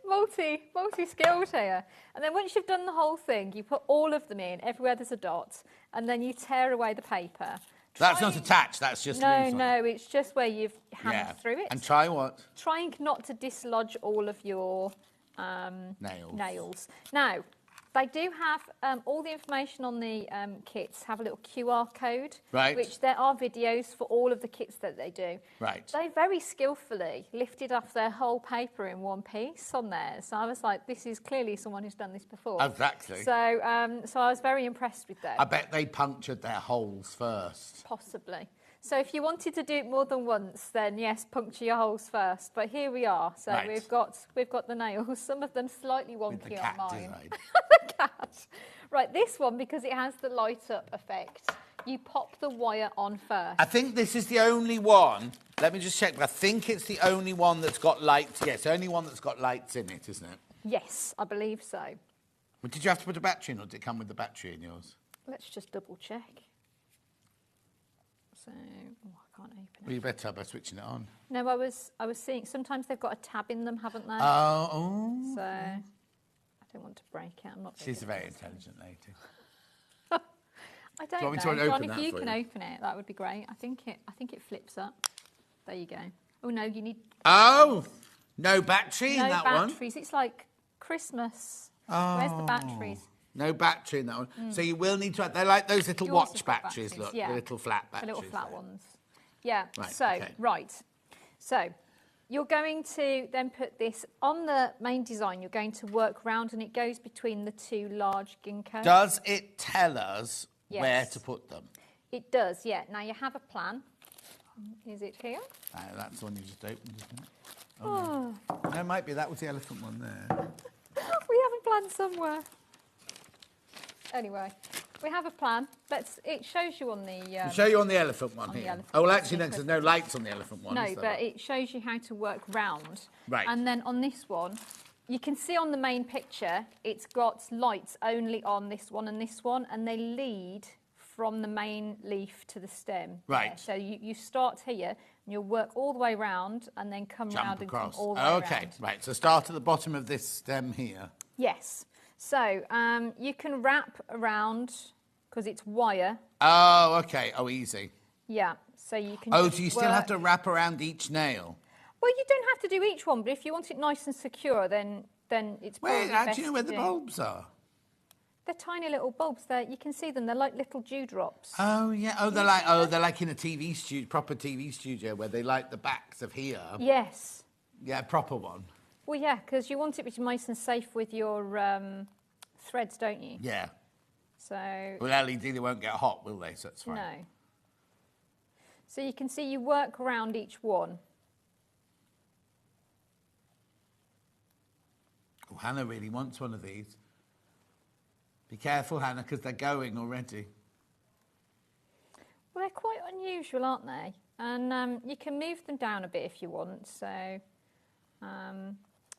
Speaker 5: Multi-skilled here. And then once you've done the whole thing, you put all of them in, everywhere there's a dot, and then you tear away the paper.
Speaker 1: That's not attached, that's just loose.
Speaker 5: No, it's just where you've hammered through it.
Speaker 1: And try what?
Speaker 5: Trying not to dislodge all of your nails. Now, they do have all the information on the kits have a little QR code,
Speaker 1: Right.
Speaker 5: which there are videos for all of the kits that they do.
Speaker 1: Right.
Speaker 5: They very skillfully lifted off their whole paper in one piece on there. So I was like, this is clearly someone who's done this before.
Speaker 1: Exactly.
Speaker 5: So, so I was very impressed with them.
Speaker 1: I bet they punctured their holes first.
Speaker 5: Possibly. So if you wanted to do it more than once, then yes, puncture your holes first. But here we are. So
Speaker 1: Right.
Speaker 5: we've got the nails. Some of them slightly
Speaker 1: With the
Speaker 5: wonky
Speaker 1: cat
Speaker 5: on mine.
Speaker 1: design.
Speaker 5: The cat. Right, this one, because it has the light up effect, you pop the wire on first.
Speaker 1: I think this is the only one. Let me just check. But I think it's the only one that's got lights. Yes, the only one that's got lights in it, isn't it?
Speaker 5: Yes, I believe so.
Speaker 1: Well, did you have to put a battery in, or did it come with the battery in yours?
Speaker 5: Let's just double check. So, oh, I can't open
Speaker 1: Well,
Speaker 5: it.
Speaker 1: you better tell by switching it on.
Speaker 5: No, I was seeing, sometimes they've got a tab in them, haven't they?
Speaker 1: Oh.
Speaker 5: So, I don't want to break it. I'm not.
Speaker 1: She's a very intelligent lady.
Speaker 5: I don't
Speaker 1: want me
Speaker 5: know.
Speaker 1: to open
Speaker 5: John,
Speaker 1: that
Speaker 5: if you
Speaker 1: for
Speaker 5: can
Speaker 1: you?
Speaker 5: open it, that would be great. I think it flips up. There you go. Oh no, you need
Speaker 1: Oh, no battery in
Speaker 5: no
Speaker 1: that one.
Speaker 5: batteries. It's like Christmas. Where's the batteries?
Speaker 1: No battery in that one. So you will need to. They're like those little
Speaker 5: Yours
Speaker 1: watch
Speaker 5: have got
Speaker 1: batteries.
Speaker 5: batteries,
Speaker 1: Look,
Speaker 5: yeah.
Speaker 1: the little flat
Speaker 5: The
Speaker 1: batteries.
Speaker 5: little flat
Speaker 1: there.
Speaker 5: ones. Yeah.
Speaker 1: Right,
Speaker 5: So
Speaker 1: okay.
Speaker 5: So you're going to then put this on the main design. You're going to work round, and it goes between the two large ginkgos.
Speaker 1: Does it tell us
Speaker 5: Yes.
Speaker 1: where to put them?
Speaker 5: It does. Yeah. Now you have a plan. Is it here?
Speaker 1: That's the one you just opened, isn't it? Oh, no. No, it might be. That was the elephant one there.
Speaker 5: We have a plan somewhere. Anyway, we have a plan. It shows you on the.
Speaker 1: I'll show you on the elephant one
Speaker 5: on the
Speaker 1: here.
Speaker 5: elephant
Speaker 1: Oh, well,
Speaker 5: one.
Speaker 1: actually, no, 'cause there's no lights on the elephant one.
Speaker 5: No,
Speaker 1: is there?
Speaker 5: but it shows you how to work round.
Speaker 1: Right.
Speaker 5: And then on this one, you can see on the main picture, it's got lights only on this one, and they lead from the main leaf to the stem.
Speaker 1: Right.
Speaker 5: there. So you start here, and you'll work all the way round, and then come round
Speaker 1: Jump
Speaker 5: and come
Speaker 1: across.
Speaker 5: all the way
Speaker 1: Okay,
Speaker 5: round.
Speaker 1: right. So start at the bottom of this stem here.
Speaker 5: Yes. So you can wrap around, because it's wire.
Speaker 1: Oh, okay. Oh, easy.
Speaker 5: Yeah. So you can.
Speaker 1: Oh,
Speaker 5: just
Speaker 1: so you still have
Speaker 5: work-
Speaker 1: to wrap around each nail?
Speaker 5: Well, you don't have to do each one, but if you want it nice and secure, then it's probably
Speaker 1: Wait, how
Speaker 5: best
Speaker 1: do you know where
Speaker 5: to
Speaker 1: the
Speaker 5: do.
Speaker 1: bulbs are?
Speaker 5: They're tiny little bulbs. You can see them. They're like little dewdrops.
Speaker 1: Oh yeah. They're like in a TV studio, proper TV studio, where they light the backs of here.
Speaker 5: Yes.
Speaker 1: Yeah, a proper one.
Speaker 5: Well, yeah, because you want it to be nice and safe with your threads, don't you?
Speaker 1: Yeah.
Speaker 5: So.
Speaker 1: Well, LED, they won't get hot, will they? So that's fine.
Speaker 5: No. So you can see you work around each one.
Speaker 1: Oh, Hannah really wants one of these. Be careful, Hannah, because they're going already.
Speaker 5: Well, they're quite unusual, aren't they? And you can move them down a bit if you want. So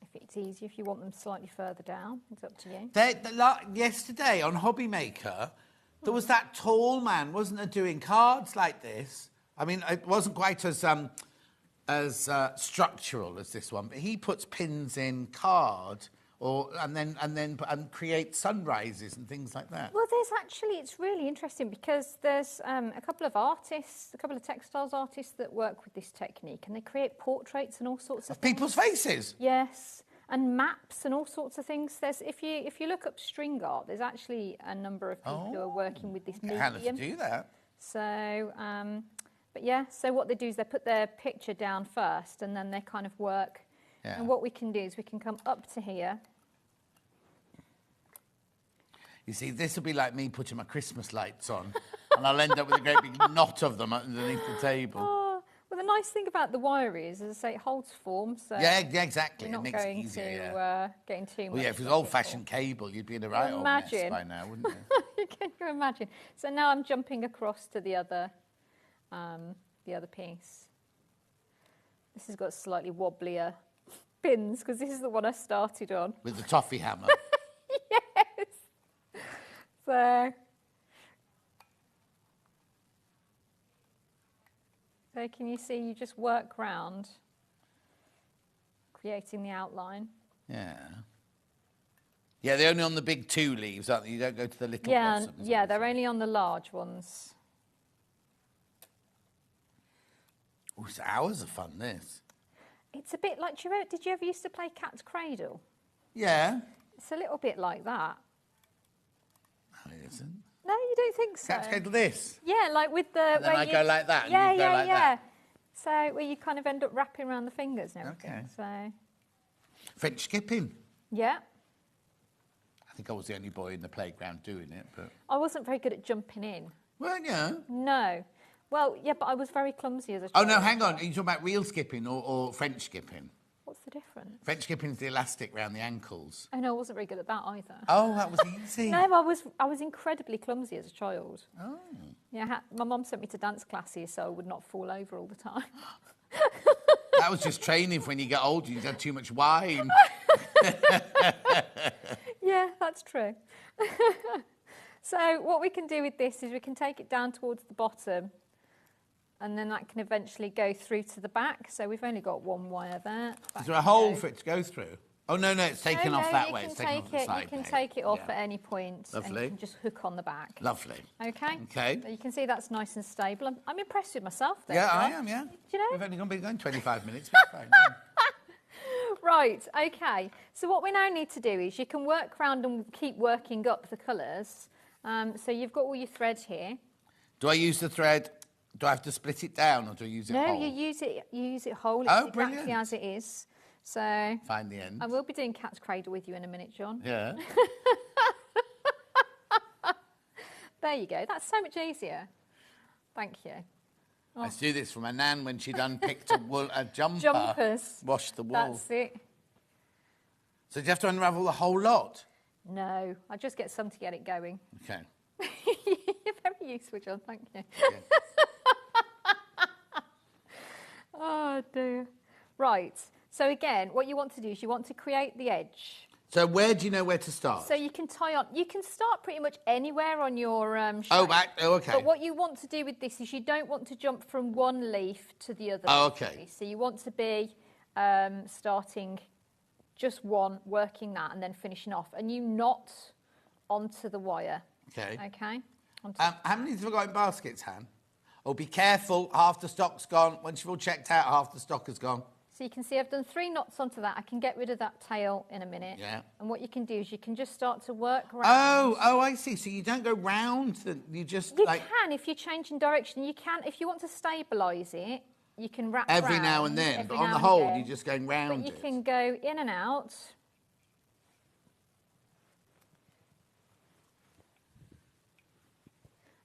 Speaker 5: if it's easier, if you want them slightly further down, it's up to you.
Speaker 1: Yesterday on Hobby Maker, there was that tall man, wasn't there, doing cards like this? I mean, it wasn't quite as structural as this one, but he puts pins in card, and create sunrises and things like that.
Speaker 5: Well, it's really interesting because there's a couple of textiles artists that work with this technique, and they create portraits and all sorts of things.
Speaker 1: People's faces.
Speaker 5: Yes, and maps and all sorts of things. If you look up string art, there's actually a number of people who are working with this medium.
Speaker 1: Hannah to do that.
Speaker 5: So, but yeah, so what they do is they put their picture down first, and then they kind of work. Yeah. And what we can do is we can come up to here.
Speaker 1: You see, this will be like me putting my Christmas lights on, and I'll end up with a great big knot of them underneath the table.
Speaker 5: Oh, well, the nice thing about the wire is, as I say, it holds form. So
Speaker 1: yeah, exactly.
Speaker 5: You're not
Speaker 1: it makes
Speaker 5: going
Speaker 1: it easier,
Speaker 5: to getting too much.
Speaker 1: Well, yeah, if it was old-fashioned cable, you'd be in a right old mess by now, wouldn't you?
Speaker 5: Can you imagine? So now I'm jumping across to the other piece. This has got slightly wobblier pins because this is the one I started on.
Speaker 1: With the toffee hammer.
Speaker 5: Yes. So can you see you just work round, creating the outline?
Speaker 1: Yeah. Yeah, they're only on the big 2 leaves, aren't they? You don't go to the little blossoms.
Speaker 5: Yeah, they're only on the large ones.
Speaker 1: Oh, it's hours of fun, this.
Speaker 5: It's a bit like, did you ever used to play Cat's Cradle?
Speaker 1: Yeah.
Speaker 5: It's a little bit like that.
Speaker 1: No, it isn't.
Speaker 5: No, you don't think so?
Speaker 1: Cat's Cradle this?
Speaker 5: Yeah, like with the...
Speaker 1: And then I go like that, and
Speaker 5: yeah,
Speaker 1: you go like that.
Speaker 5: So where you kind of end up wrapping around the fingers and everything.
Speaker 1: Okay.
Speaker 5: So.
Speaker 1: French skipping.
Speaker 5: Yeah.
Speaker 1: I think I was the only boy in the playground doing it, but...
Speaker 5: I wasn't very good at jumping in.
Speaker 1: Weren't you?
Speaker 5: No. Well, yeah, but I was very clumsy as a child.
Speaker 1: Oh, no, hang on. Are you talking about real skipping or French skipping?
Speaker 5: What's the difference?
Speaker 1: French skipping is the elastic round the ankles.
Speaker 5: Oh, no, I wasn't very good at that either.
Speaker 1: Oh, that was easy.
Speaker 5: No, I was incredibly clumsy as a child.
Speaker 1: Oh.
Speaker 5: Yeah, my mum sent me to dance classes so I would not fall over all the time.
Speaker 1: That was just training for when you get older. You had too much wine.
Speaker 5: Yeah, that's true. So what we can do with this is we can take it down towards the bottom, and then that can eventually go through to the back. So we've only got one wire there.
Speaker 1: Is there a hole for it to go through? Oh, no, it's taken off that way. It's taken off the side.
Speaker 5: You can take it off at any point.
Speaker 1: Lovely.
Speaker 5: And you can just hook on the back.
Speaker 1: Lovely.
Speaker 5: Okay?
Speaker 1: Okay.
Speaker 5: So you can see that's nice and stable. I'm impressed with myself there.
Speaker 1: Yeah,
Speaker 5: Josh.
Speaker 1: I am, yeah.
Speaker 5: Do you know?
Speaker 1: We've only been going 25 minutes. But fine. Yeah.
Speaker 5: Right, okay. So what we now need to do is you can work around and keep working up the colours. So you've got all your thread here.
Speaker 1: Do I use the thread? Do I have to split it down or do I use it whole?
Speaker 5: No, you use it whole. It's exactly
Speaker 1: brilliant.
Speaker 5: as it is. So
Speaker 1: Find the end.
Speaker 5: I will be doing Cat's Cradle with you in a minute, John.
Speaker 1: Yeah.
Speaker 5: There you go. That's so much easier. Thank you.
Speaker 1: I used to do this for my nan when she'd unpicked a jumper.
Speaker 5: Jumpers.
Speaker 1: Washed the wool.
Speaker 5: That's it.
Speaker 1: So do you have to unravel the whole lot?
Speaker 5: No, I just get some to get it going.
Speaker 1: Okay.
Speaker 5: You're very useful, John. Thank you.
Speaker 1: Yeah.
Speaker 5: Oh, dear. Right. So again, what you want to do is you want to create the edge.
Speaker 1: So where do you know where to start?
Speaker 5: So you can tie on. You can start pretty much anywhere on your shape.
Speaker 1: Oh, okay.
Speaker 5: But what you want to do with this is you don't want to jump from one leaf to the other.
Speaker 1: Oh, okay.
Speaker 5: Leaf. So you want to be starting just one, working that, and then finishing off. And you knot onto the wire.
Speaker 1: Okay.
Speaker 5: Okay.
Speaker 1: How many have I got in baskets, Han? Oh, be careful. Half the stock's gone. Once you've all checked out, half the stock has gone.
Speaker 5: So So you can see I've done 3 knots onto that. I can get rid of that tail in a minute.
Speaker 1: Yeah.
Speaker 5: And what you can do is you can just start to work around.
Speaker 1: Oh, I see. So you don't go round, you just
Speaker 5: You
Speaker 1: like...
Speaker 5: can, if you're changing direction, you can, if you want to stabilise it, you can wrap
Speaker 1: Every
Speaker 5: round
Speaker 1: now and then,
Speaker 5: every
Speaker 1: but on
Speaker 5: now
Speaker 1: the
Speaker 5: and
Speaker 1: whole,
Speaker 5: again.
Speaker 1: you're just going round
Speaker 5: But you
Speaker 1: it.
Speaker 5: can go in and out.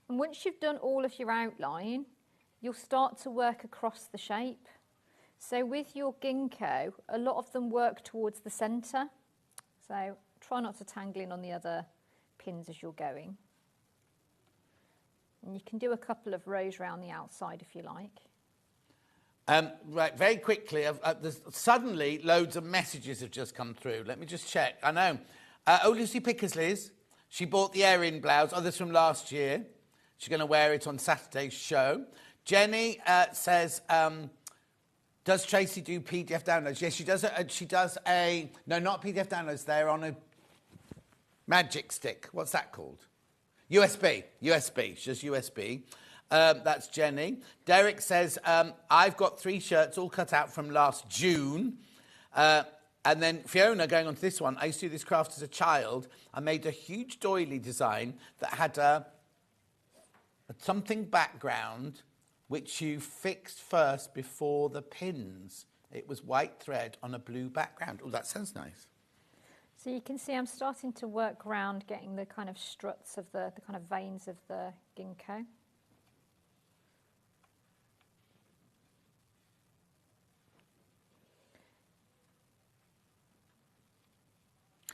Speaker 5: And once you've done all of your outline, you'll start to work across the shape. So with your ginkgo, a lot of them work towards the centre. So try not to tangle in on the other pins as you're going. And you can do a couple of rows around the outside if you like.
Speaker 1: Right, very quickly, suddenly loads of messages have just come through. Let me just check. I know. Lucy Pickersley's, she bought the Erin blouse. Oh, this is from last year. She's going to wear it on Saturday's show. Jenny says, does Tracy do PDF downloads? Yes, she does. She does a... No, not PDF downloads. They're on a magic stick. What's that called? USB. She does USB. That's Jenny. Derek says, I've got 3 shirts all cut out from last June. And then Fiona, going on to this one, I used to do this craft as a child. I made a huge doily design that had a something background which you fixed first before the pins. It was white thread on a blue background. Oh, that sounds nice.
Speaker 5: So you can see I'm starting to work around getting the kind of struts of the kind of veins of the ginkgo.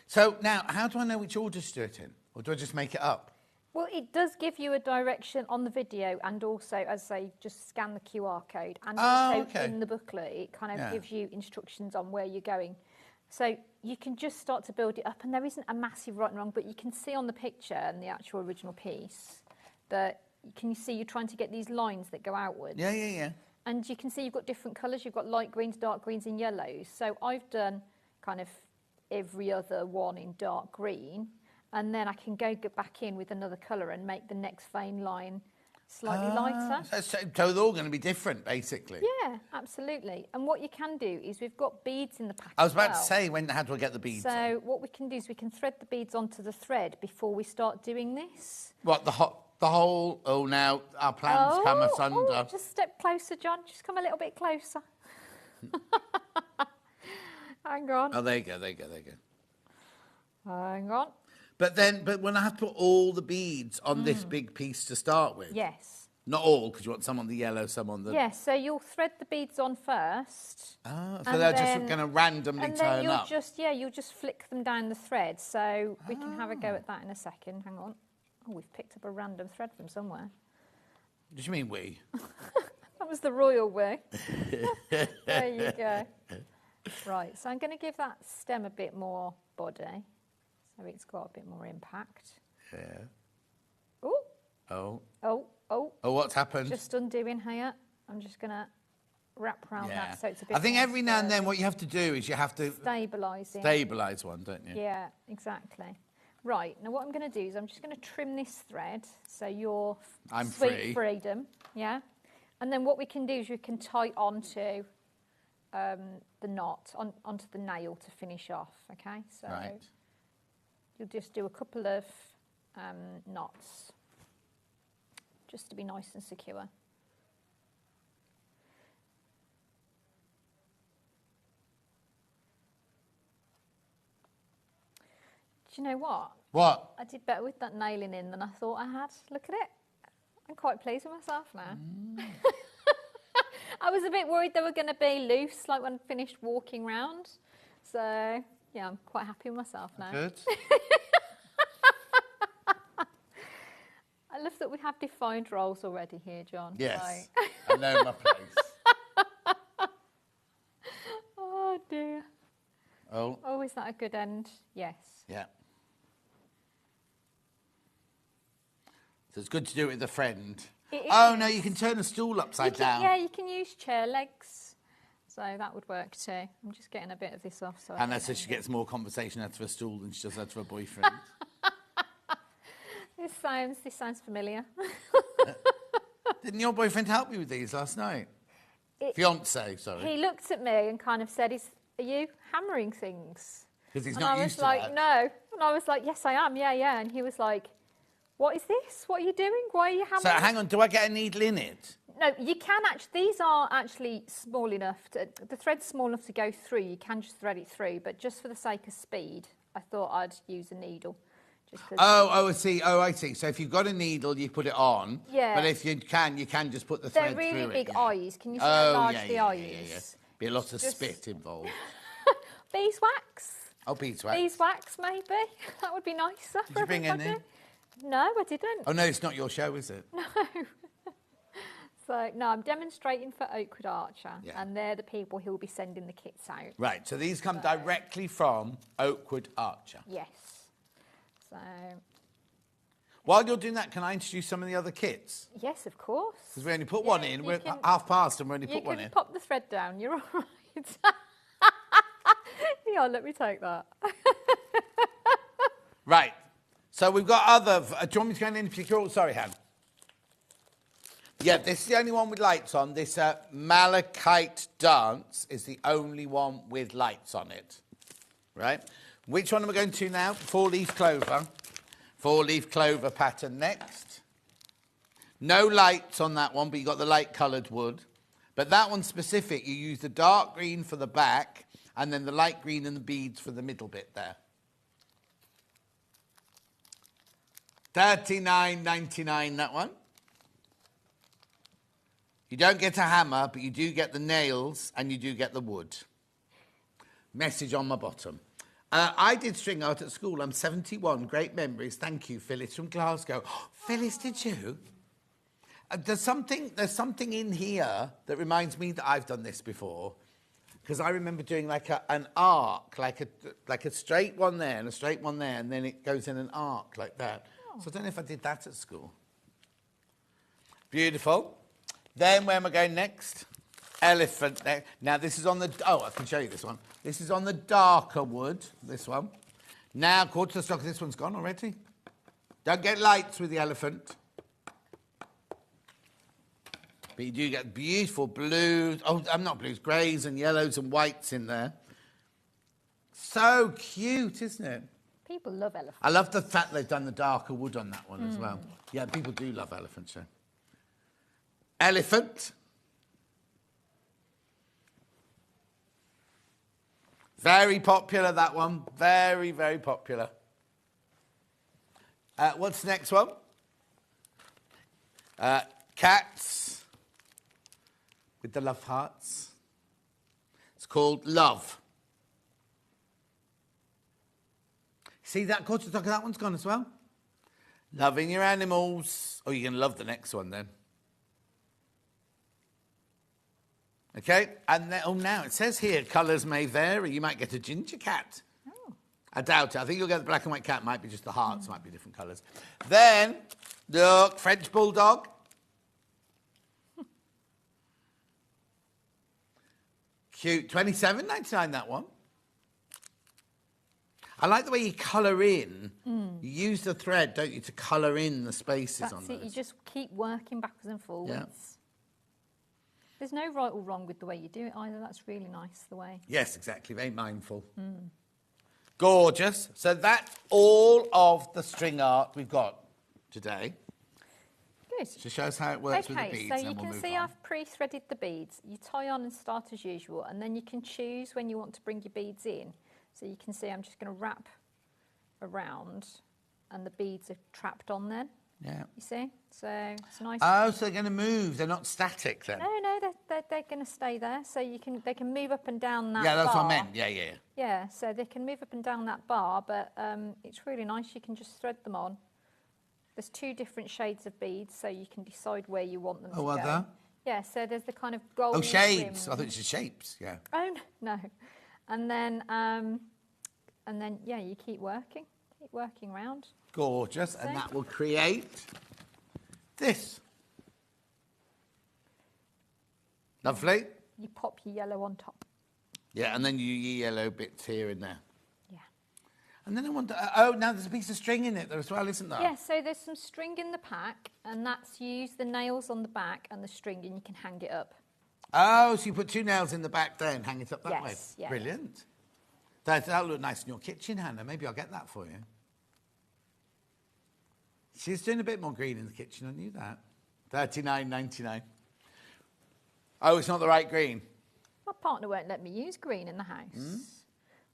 Speaker 1: So now, how do I know which order to do it in? Or do I just make it up?
Speaker 5: Well, it does give you a direction on the video, and also, as I say, just scan the QR code. And also in the booklet, it kind of gives you instructions on where you're going. So you can just start to build it up, and there isn't a massive right and wrong, but you can see on the picture and the actual original piece that you see you're trying to get these lines that go outwards.
Speaker 1: Yeah.
Speaker 5: And you can see you've got different colours. You've got light greens, dark greens, and yellows. So I've done kind of every other one in dark green. And then I can go back in with another colour and make the next vein line slightly lighter.
Speaker 1: So they're all going to be different, basically.
Speaker 5: Yeah, absolutely. And what you can do is we've got beads in the pack.
Speaker 1: I was about to say, how do I get the beads on?
Speaker 5: So what we can do is we can thread the beads onto the thread before we start doing this.
Speaker 1: What, the whole... Oh, now our plans come asunder.
Speaker 5: Oh, just step closer, John. Just come a little bit closer. Hang on.
Speaker 1: Oh, there you go.
Speaker 5: Hang on.
Speaker 1: But when I have to put all the beads on this big piece to start with?
Speaker 5: Yes.
Speaker 1: Not all, because you want some on the yellow, some on the...
Speaker 5: Yes, so you'll thread the beads on first.
Speaker 1: So they're just going to randomly turn up?
Speaker 5: And then you'll just flick them down the thread. So we can have a go at that in a second. Hang on. Oh, we've picked up a random thread from somewhere.
Speaker 1: What do you mean we?
Speaker 5: That was the royal way. There you go. Right, so I'm going to give that stem a bit more body. So it's got a bit more impact.
Speaker 1: Yeah.
Speaker 5: Oh.
Speaker 1: Oh, what's happened?
Speaker 5: Just undoing here. I'm just going to wrap around that so it's a bit
Speaker 1: I think
Speaker 5: more
Speaker 1: every now and then what you have to do is you have to...
Speaker 5: Stabilise
Speaker 1: one, don't you?
Speaker 5: Yeah, exactly. Right, now what I'm going to do is I'm just going to trim this thread so you're sweet freedom. Yeah. And then what we can do is we can tie onto the knot, onto the nail to finish off, okay? So you'll just do a couple of knots just to be nice and secure. Do you know what?
Speaker 1: What?
Speaker 5: I did better with that nailing in than I thought I had. Look at it. I'm quite pleased with myself now. I was a bit worried they were going to be loose, like when I finished walking round. So, yeah, I'm quite happy with myself now.
Speaker 1: Good.
Speaker 5: I love that we have defined roles already here, John.
Speaker 1: Yes, I know my place.
Speaker 5: Oh, dear.
Speaker 1: Oh.
Speaker 5: Oh, is that a good end? Yes.
Speaker 1: Yeah. So it's good to do it with a friend. Oh, no, you can turn a stool upside down.
Speaker 5: Yeah, you can use chair legs. So that would work too. I'm just getting a bit of this off. So
Speaker 1: Hannah says she gets more conversation out of a stool than she does out of a boyfriend.
Speaker 5: This sounds familiar.
Speaker 1: Didn't your boyfriend help you with these last night? Fiance, sorry.
Speaker 5: He looked at me and kind of said, are you hammering things?
Speaker 1: Because he's
Speaker 5: And
Speaker 1: not
Speaker 5: I
Speaker 1: used
Speaker 5: was like,
Speaker 1: to that.
Speaker 5: no. And I was like, yes, I am. Yeah. And he was like, what is this? What are you doing? Why are you hammering?
Speaker 1: So hang on, do I get a needle in it?
Speaker 5: No, you can actually, these are actually small enough, the thread's small enough to go through, you can just thread it through, but just for the sake of speed, I thought I'd use a needle. Just 'cause
Speaker 1: I see. Oh, I see. So if you've got a needle, you put it on.
Speaker 5: Yeah.
Speaker 1: But if you can just put the
Speaker 5: they're
Speaker 1: thread
Speaker 5: really
Speaker 1: through
Speaker 5: big
Speaker 1: it. Yeah.
Speaker 5: eyes. Can you see how large
Speaker 1: yeah,
Speaker 5: the
Speaker 1: yeah,
Speaker 5: eye
Speaker 1: yeah, yeah.
Speaker 5: is?
Speaker 1: Be a lot of
Speaker 5: Just-
Speaker 1: spit involved.
Speaker 5: Beeswax?
Speaker 1: Oh, beeswax.
Speaker 5: Beeswax, maybe. That would be nicer
Speaker 1: Did
Speaker 5: for
Speaker 1: you bring
Speaker 5: everybody.
Speaker 1: any?
Speaker 5: No, I didn't.
Speaker 1: Oh, no, it's not your show, is it?
Speaker 5: No. So, no, I'm demonstrating for Oakwood Archer,
Speaker 1: Yeah.
Speaker 5: and they're the people who will be sending the kits out.
Speaker 1: Right, so these come directly from Oakwood Archer.
Speaker 5: Yes. So,
Speaker 1: While you're doing that, can I introduce some of the other kits?
Speaker 5: yes, of course.
Speaker 1: Because we only put
Speaker 5: Yeah,
Speaker 1: one in.
Speaker 5: you
Speaker 1: We're
Speaker 5: can-
Speaker 1: half past and we only
Speaker 5: You
Speaker 1: put one
Speaker 5: can
Speaker 1: in.
Speaker 5: pop the thread down, you're all right. Yeah, let me take that.
Speaker 1: Right. So we've got other... do you want me to go in any particular... Oh, sorry, Han. Yeah, this is the only one with lights on. This Malachite Dance is the only one with lights on it. Right? Which one am I going to now? Four-leaf clover. Four-leaf clover pattern next. No lights on that one, but you got the light-coloured wood. But that one's specific. You use the dark green for the back and then the light green and the beads for the middle bit there. $39.99, that one. You don't get a hammer, but you do get the nails and you do get the wood. Message on my bottom. I did string art at school. I'm 71. Great memories. Thank you, Phyllis from Glasgow. Oh, Phyllis, did you? There's something in here that reminds me that I've done this before. Because I remember doing like an arc, like a straight one there and a straight one there, and then it goes in an arc like that. Oh. So I don't know if I did that at school. Beautiful. Then where am I going next? Elephant. Now this is on the... Oh, I can show you this one. This is on the darker wood, this one. Now, quarter to the stock, this one's gone already. Don't get lights with the elephant. But you do get beautiful blues. Oh, I'm not blues, greys and yellows and whites in there. So cute, isn't it?
Speaker 5: People love elephants.
Speaker 1: I love the fact they've done the darker wood on that one as well. Yeah, people do love elephants. So. Elephant. Very popular, that one. Very, very popular. What's the next one? Cats with the love hearts. It's called Love. See that quarter stock of that one's gone as well? Loving your animals. Oh, you're going to love the next one then. Okay, and then, oh, now it says here colours may vary. You might get a ginger cat. Oh. I doubt it. I think you'll get the black and white cat. Might be just the hearts, might be different colours. Then, look, French bulldog. Cute. $27.99, that one. I like the way you colour in. You use the thread, don't you, to colour in the spaces on
Speaker 5: That's
Speaker 1: those.
Speaker 5: it. You just keep working backwards and forwards.
Speaker 1: Yeah.
Speaker 5: There's no right or wrong with the way you do it either. That's really nice, the way.
Speaker 1: Yes, exactly. Very mindful. Gorgeous. So that's all of the string art we've got today.
Speaker 5: Good.
Speaker 1: So show us how it works with the beads,
Speaker 5: so
Speaker 1: and
Speaker 5: you
Speaker 1: we'll
Speaker 5: can
Speaker 1: move
Speaker 5: see
Speaker 1: on.
Speaker 5: I've pre-threaded the beads. You tie on and start as usual, and then you can choose when you want to bring your beads in. So you can see I'm just going to wrap around, and the beads are trapped on then.
Speaker 1: Yeah.
Speaker 5: You see? So it's nice.
Speaker 1: Oh, so they're going to move. They're not static then.
Speaker 5: No, they're going to stay there. So they can move up and down that
Speaker 1: Yeah, that's
Speaker 5: bar.
Speaker 1: what I meant. Yeah, yeah.
Speaker 5: Yeah, so they can move up and down that bar, but it's really nice. You can just thread them on. There's two different shades of beads, so you can decide where you want them to go.
Speaker 1: are there?
Speaker 5: Yeah, so there's the kind of golden
Speaker 1: Oh, shades.
Speaker 5: rim.
Speaker 1: I thought it was shapes. Yeah.
Speaker 5: Oh, no. And then, yeah, you keep working around.
Speaker 1: Gorgeous. And that will create this. Lovely.
Speaker 5: You pop your yellow on top.
Speaker 1: Yeah, and then you yellow bits here and there.
Speaker 5: Yeah.
Speaker 1: And then I wonder, oh, now there's a piece of string in it there as well, isn't there?
Speaker 5: Yeah, so there's some string in the pack, and that's use the nails on the back and the string, and you can hang it up.
Speaker 1: Oh, so you put 2 nails in the back there and hang it up that way?
Speaker 5: Yes, yeah.
Speaker 1: Brilliant. That'll look nice in your kitchen, Hannah. Maybe I'll get that for you. She's doing a bit more green in the kitchen, I knew that. $39.99. Oh, it's not the right green.
Speaker 9: My partner won't let me use green in the house.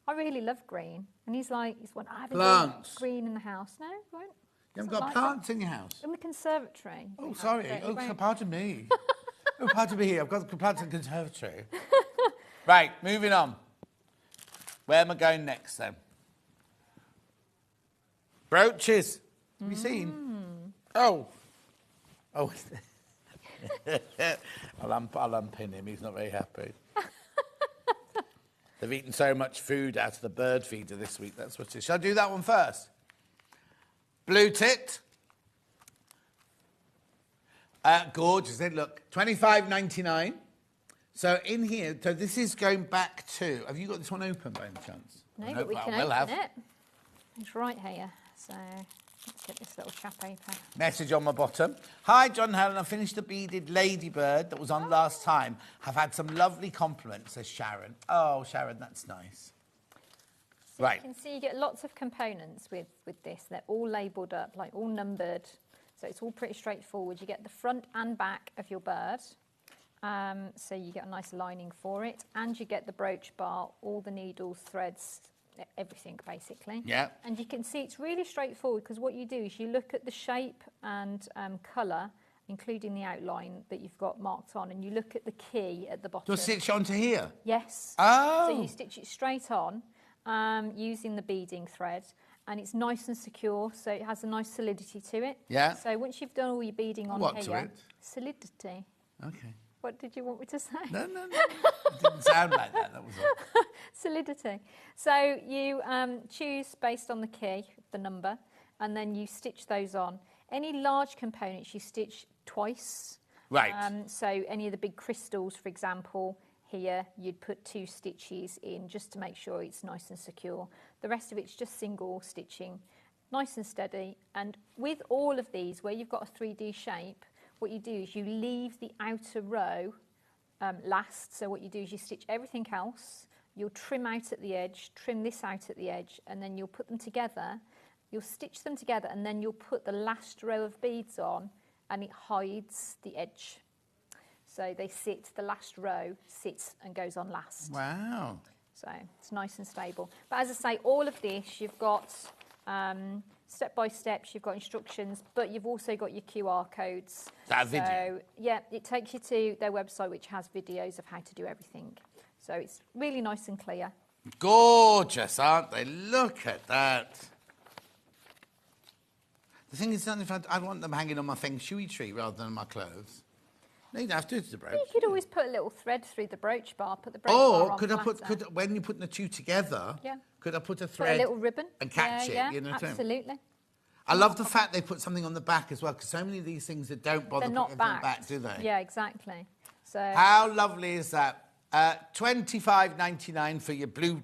Speaker 9: I really love green. And he's like, I haven't
Speaker 1: Plants.
Speaker 9: green in the house. No, he won't.
Speaker 1: You haven't
Speaker 9: Doesn't
Speaker 1: got
Speaker 9: like
Speaker 1: plants in your house?
Speaker 9: In the conservatory.
Speaker 1: Oh,
Speaker 9: we have,
Speaker 1: sorry.
Speaker 9: but he
Speaker 1: Oh,
Speaker 9: won't.
Speaker 1: pardon me. Oh, pardon me. I've got the plants in the conservatory. Right, moving on. Where am I going next, then? Brooches. Have you seen? Oh. Oh. I'll unpin him. He's not very happy. They've eaten so much food out of the bird feeder this week. That's what it is. Shall I do that one first? Blue tit. Gorgeous. Then look, $25.99. So in here, so this is going back to. Have you got this one open by any chance?
Speaker 9: No, but we can open it. It's right here. So let's get this little chap open.
Speaker 1: Message on my bottom. Hi, John and Helen. I finished the beaded ladybird that was on last time. Have had some lovely compliments, says Sharon. Oh, Sharon, that's nice.
Speaker 9: So
Speaker 1: Right.
Speaker 9: you can see you get lots of components with this. They're all labelled up, like all numbered. So it's all pretty straightforward. You get the front and back of your bird. So you get a nice lining for it. And you get the brooch bar, all the needles, threads, everything basically.
Speaker 1: Yeah.
Speaker 9: And you can see it's really straightforward because what you do is you look at the shape and colour, including the outline that you've got marked on, and you look at the key at the bottom.
Speaker 1: Do I stitch onto here?
Speaker 9: Yes.
Speaker 1: Oh.
Speaker 9: So you stitch it straight on using the beading thread, and it's nice and secure, so it has a nice solidity to it.
Speaker 1: Yeah.
Speaker 9: So once you've done all your beading on
Speaker 1: What
Speaker 9: here,
Speaker 1: to it?
Speaker 9: solidity.
Speaker 1: Okay.
Speaker 9: What did you want me to say?
Speaker 1: No. It didn't sound like that. That was all.
Speaker 9: Solidity. So you choose based on the key, the number, and then you stitch those on. Any large components you stitch twice.
Speaker 1: Right.
Speaker 9: So any of the big crystals, for example, here you'd put 2 stitches in just to make sure it's nice and secure. The rest of it's just single stitching, nice and steady. And with all of these, where you've got a 3D shape, what you do is you leave the outer row last. So what you do is you stitch everything else, you'll trim out at the edge, trim this out at the edge, and then you'll put them together. You'll stitch them together, and then you'll put the last row of beads on, and it hides the edge. So they sit, the last row sits and goes on last.
Speaker 1: Wow.
Speaker 9: So it's nice and stable. But as I say, all of this, you've got step-by-steps, you've got instructions, but you've also got your QR codes.
Speaker 1: That video?
Speaker 9: So, yeah, it takes you to their website, which has videos of how to do everything. So it's really nice and clear.
Speaker 1: Gorgeous, aren't they? Look at that. The thing is, I'd want them hanging on my feng shui tree rather than on my clothes. No, you don't have to do it to the brooch.
Speaker 9: You could always put a little thread through the brooch bar, put the brooch bar
Speaker 1: Or
Speaker 9: on
Speaker 1: could I
Speaker 9: flatter.
Speaker 1: when you're putting the two together,
Speaker 9: Yeah.
Speaker 1: could I put a
Speaker 9: Put
Speaker 1: thread
Speaker 9: a little ribbon.
Speaker 1: and catch
Speaker 9: Yeah,
Speaker 1: it? You know what I mean?
Speaker 9: absolutely.
Speaker 1: I love the fact they put something on the back as well, because so many of these things that don't bother
Speaker 9: They're
Speaker 1: putting
Speaker 9: not
Speaker 1: anything on the
Speaker 9: backed.
Speaker 1: back, do they?
Speaker 9: Yeah, exactly. So
Speaker 1: How lovely is that? $25.99 for your blue...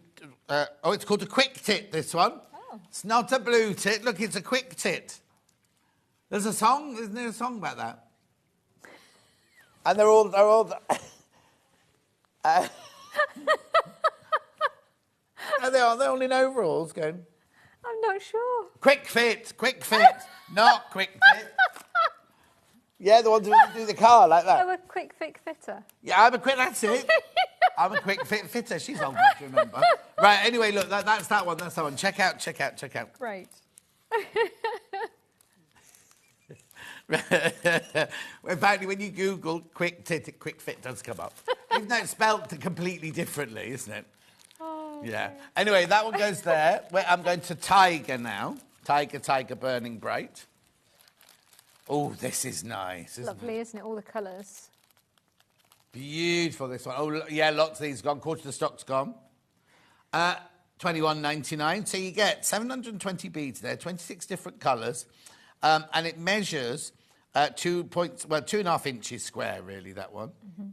Speaker 1: it's called a quick tit, this one.
Speaker 9: Oh.
Speaker 1: It's not a blue tit. Look, it's a quick tit. There's a song, isn't there a song about that? And they're all... They're all in overalls going,
Speaker 9: I'm not sure.
Speaker 1: quick fit, not quick fit. Yeah, the ones who do the car like that.
Speaker 9: Oh, a quick fit fitter.
Speaker 1: Yeah, that's it. I'm a quick fit fitter. She's old enough to remember. Right, anyway, look, that's that one. Check out.
Speaker 9: Great.
Speaker 1: Apparently, when you Google quick fit does come up. Even though it's spelled completely differently, isn't it?
Speaker 9: Oh,
Speaker 1: Yeah. Anyway, that one goes there. I'm going to Tiger now. Tiger Burning Bright. Oh, this is nice, isn't
Speaker 9: Lovely,
Speaker 1: it?
Speaker 9: isn't it? All the colours.
Speaker 1: Beautiful, this one. Oh, yeah, lots of these gone. Quarter of the stock's gone. $21.99. So you get 720 beads there, 26 different colours. And it measures 2.5 inches square, really, that one. Mm-hmm.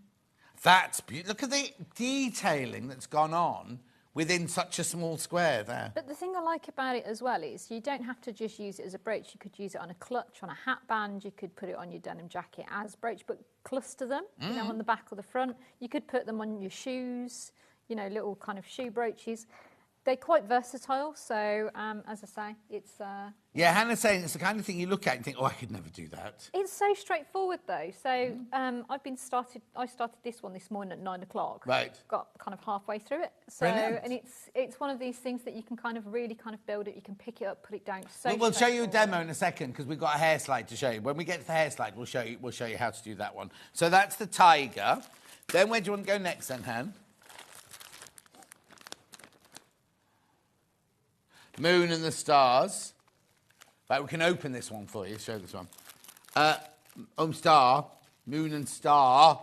Speaker 1: That's beautiful. Look at the detailing that's gone on within such a small square there.
Speaker 9: But the thing I like about it as well is you don't have to just use it as a brooch. You could use it on a clutch, on a hat band. You could put it on your denim jacket as brooch, but cluster them, you know, on the back or the front. You could put them on your shoes, you know, little kind of shoe brooches. They're quite versatile, so as I say, it's...
Speaker 1: Yeah, Hannah's saying it's the kind of thing you look at and think, oh, I could never do that.
Speaker 9: It's so straightforward, though. So I started this one this morning at 9 o'clock.
Speaker 1: Right.
Speaker 9: Got kind of halfway through it. So,
Speaker 1: Brilliant.
Speaker 9: and it's one of these things that you can kind of really kind of build it. You can pick it up, put it down. So
Speaker 1: We'll show you a
Speaker 9: straightforward.
Speaker 1: demo in a second because we've got a hair slide to show you. When we get to the hair slide, we'll show you how to do that one. So that's the tiger. Then where do you want to go next then, Han? Moon and the stars. Right, we can open this one for you. Show this one. Star. Moon and star.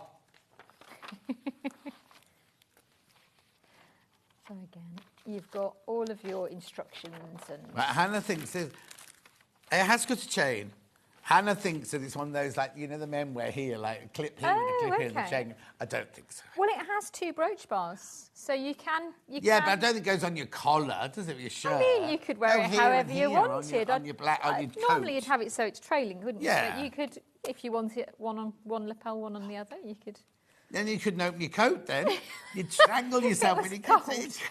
Speaker 9: So again, you've got all of your instructions and...
Speaker 1: Right, Hannah thinks it has got a chain. Hannah thinks that it's one of those, like, you know, the men wear here, like a clip here and a clip here and the
Speaker 9: okay.
Speaker 1: chain. I don't think so.
Speaker 9: Well, it has 2 brooch bars, so you can...
Speaker 1: Yeah, but I don't think it goes on your collar, does it, with your shirt?
Speaker 9: I mean, you could wear
Speaker 1: Go
Speaker 9: it
Speaker 1: here
Speaker 9: however
Speaker 1: and
Speaker 9: you
Speaker 1: here
Speaker 9: wanted.
Speaker 1: On your black, on your coat.
Speaker 9: Normally you'd have it so it's trailing, wouldn't you?
Speaker 1: Yeah.
Speaker 9: But you could, if you want it one on one lapel, one on the other, you could...
Speaker 1: Then you couldn't open your coat then. You'd strangle yourself when you got it.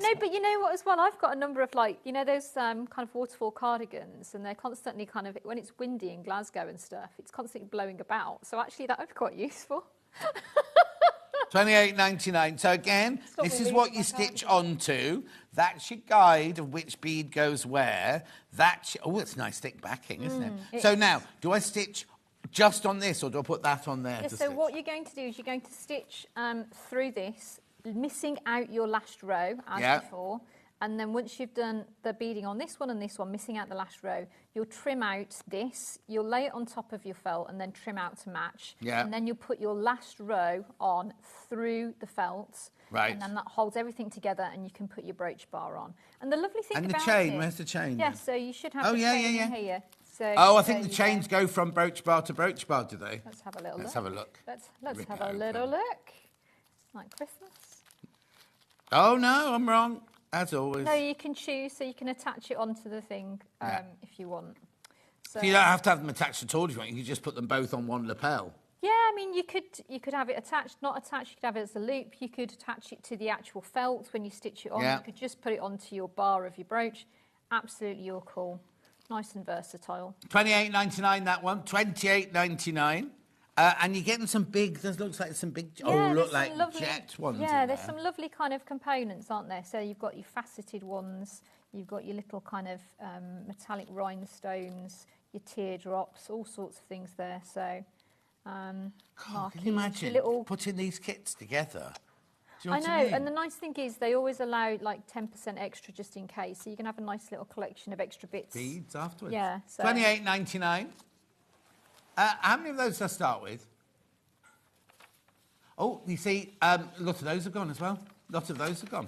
Speaker 9: No, but you know what as well? I've got a number of, like, you know, those kind of waterfall cardigans, and they're constantly kind of, when it's windy in Glasgow and stuff, it's constantly blowing about. So actually that would be quite useful.
Speaker 1: $28.99. So again, this is what you stitch onto. That's your guide of which bead goes where. Oh, it's nice thick backing, isn't it? So now, do I stitch just on this, or do I put that on there?
Speaker 9: Yeah, so what you're going to do is you're going to stitch through this, missing out your last row as before, and then once you've done the beading on this one and this one, missing out the last row, you'll trim out this, you'll lay it on top of your felt and then trim out to match, and then you'll put your last row on through the felt, and then that holds everything together and you can put your brooch bar on. And the lovely thing about
Speaker 1: the chain,
Speaker 9: it,
Speaker 1: where's the chain?
Speaker 9: Yeah, so you should have the chain here. So
Speaker 1: I think the chains go from brooch bar to brooch bar, do they?
Speaker 9: Let's have a little look.
Speaker 1: Let's have a look.
Speaker 9: Let's have a little look. Like Christmas.
Speaker 1: Oh, no, I'm wrong, as always.
Speaker 9: No, you can choose, so you can attach it onto the thing if you want. So
Speaker 1: you don't have to have them attached at all, do you want? You can just put them both on one lapel.
Speaker 9: Yeah, I mean, you could have it attached, not attached. You could have it as a loop. You could attach it to the actual felt when you stitch it on. You could just put it onto your bar of your brooch. Absolutely your call. Nice and versatile.
Speaker 1: $28.99 that one. $28.99. And you're getting some big, there looks like some big, look like
Speaker 9: lovely,
Speaker 1: jet ones.
Speaker 9: Yeah, there's some lovely kind of components, aren't there? So you've got your faceted ones, you've got your little kind of metallic rhinestones, your teardrops, all sorts of things there. So,
Speaker 1: can you imagine putting these kits together? Do you know what I mean?
Speaker 9: And the nice thing is they always allow like 10% extra just in case, so you can have a nice little collection of extra bits.
Speaker 1: Beads afterwards.
Speaker 9: Yeah. So.
Speaker 1: $28.99. How many of those do I start with? Oh, you see, a lot of those have gone as well. A lot of those have gone.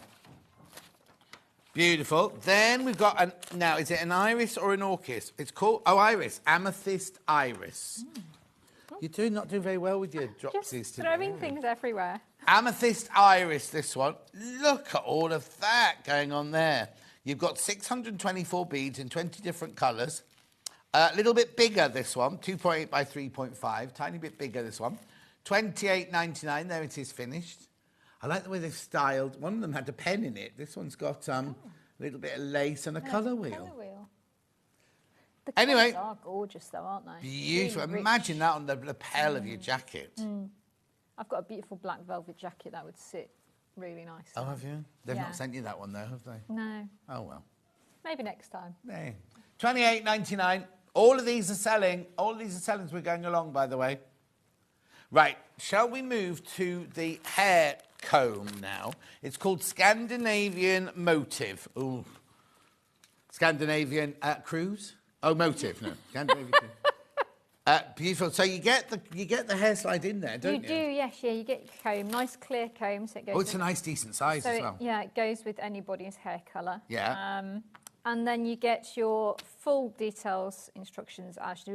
Speaker 1: Beautiful. Then we've got, now, is it an iris or an orchis? It's called, iris, amethyst iris. You're not doing very well with your dropsies today.
Speaker 9: Throwing things everywhere.
Speaker 1: Amethyst iris, this one. Look at all of that going on there. You've got 624 beads in 20 different colours. A little bit bigger, this one, 2.8 by 3.5. Tiny bit bigger, this one. $28.99. There it is, finished. I like the way they've styled. One of them had a pen in it. This one's got a little bit of lace and a colour wheel.
Speaker 9: The
Speaker 1: anyway,
Speaker 9: colours are gorgeous, though, aren't they?
Speaker 1: Beautiful.
Speaker 9: Really
Speaker 1: imagine that on the lapel of your jacket.
Speaker 9: I've got a beautiful black velvet jacket that would sit really nice.
Speaker 1: Oh, have you? They've not sent you that one, though, have they?
Speaker 9: No.
Speaker 1: Oh, well.
Speaker 9: Maybe next time.
Speaker 1: Hey. $28.99. All of these are selling. All of these are selling as we're going along, by the way. Right, shall we move to the hair comb now? It's called Scandinavian Motive. Ooh. Scandinavian cruise? Oh, motive, no. Scandinavian cruise. Beautiful. So you get the hair slide in there, don't you?
Speaker 9: You do, yes. Yeah, you get your comb, nice clear comb, so it goes.
Speaker 1: Oh, it's a nice, decent size as well.
Speaker 9: Yeah, it goes with anybody's hair colour.
Speaker 1: Yeah.
Speaker 9: And then you get your full details instructions as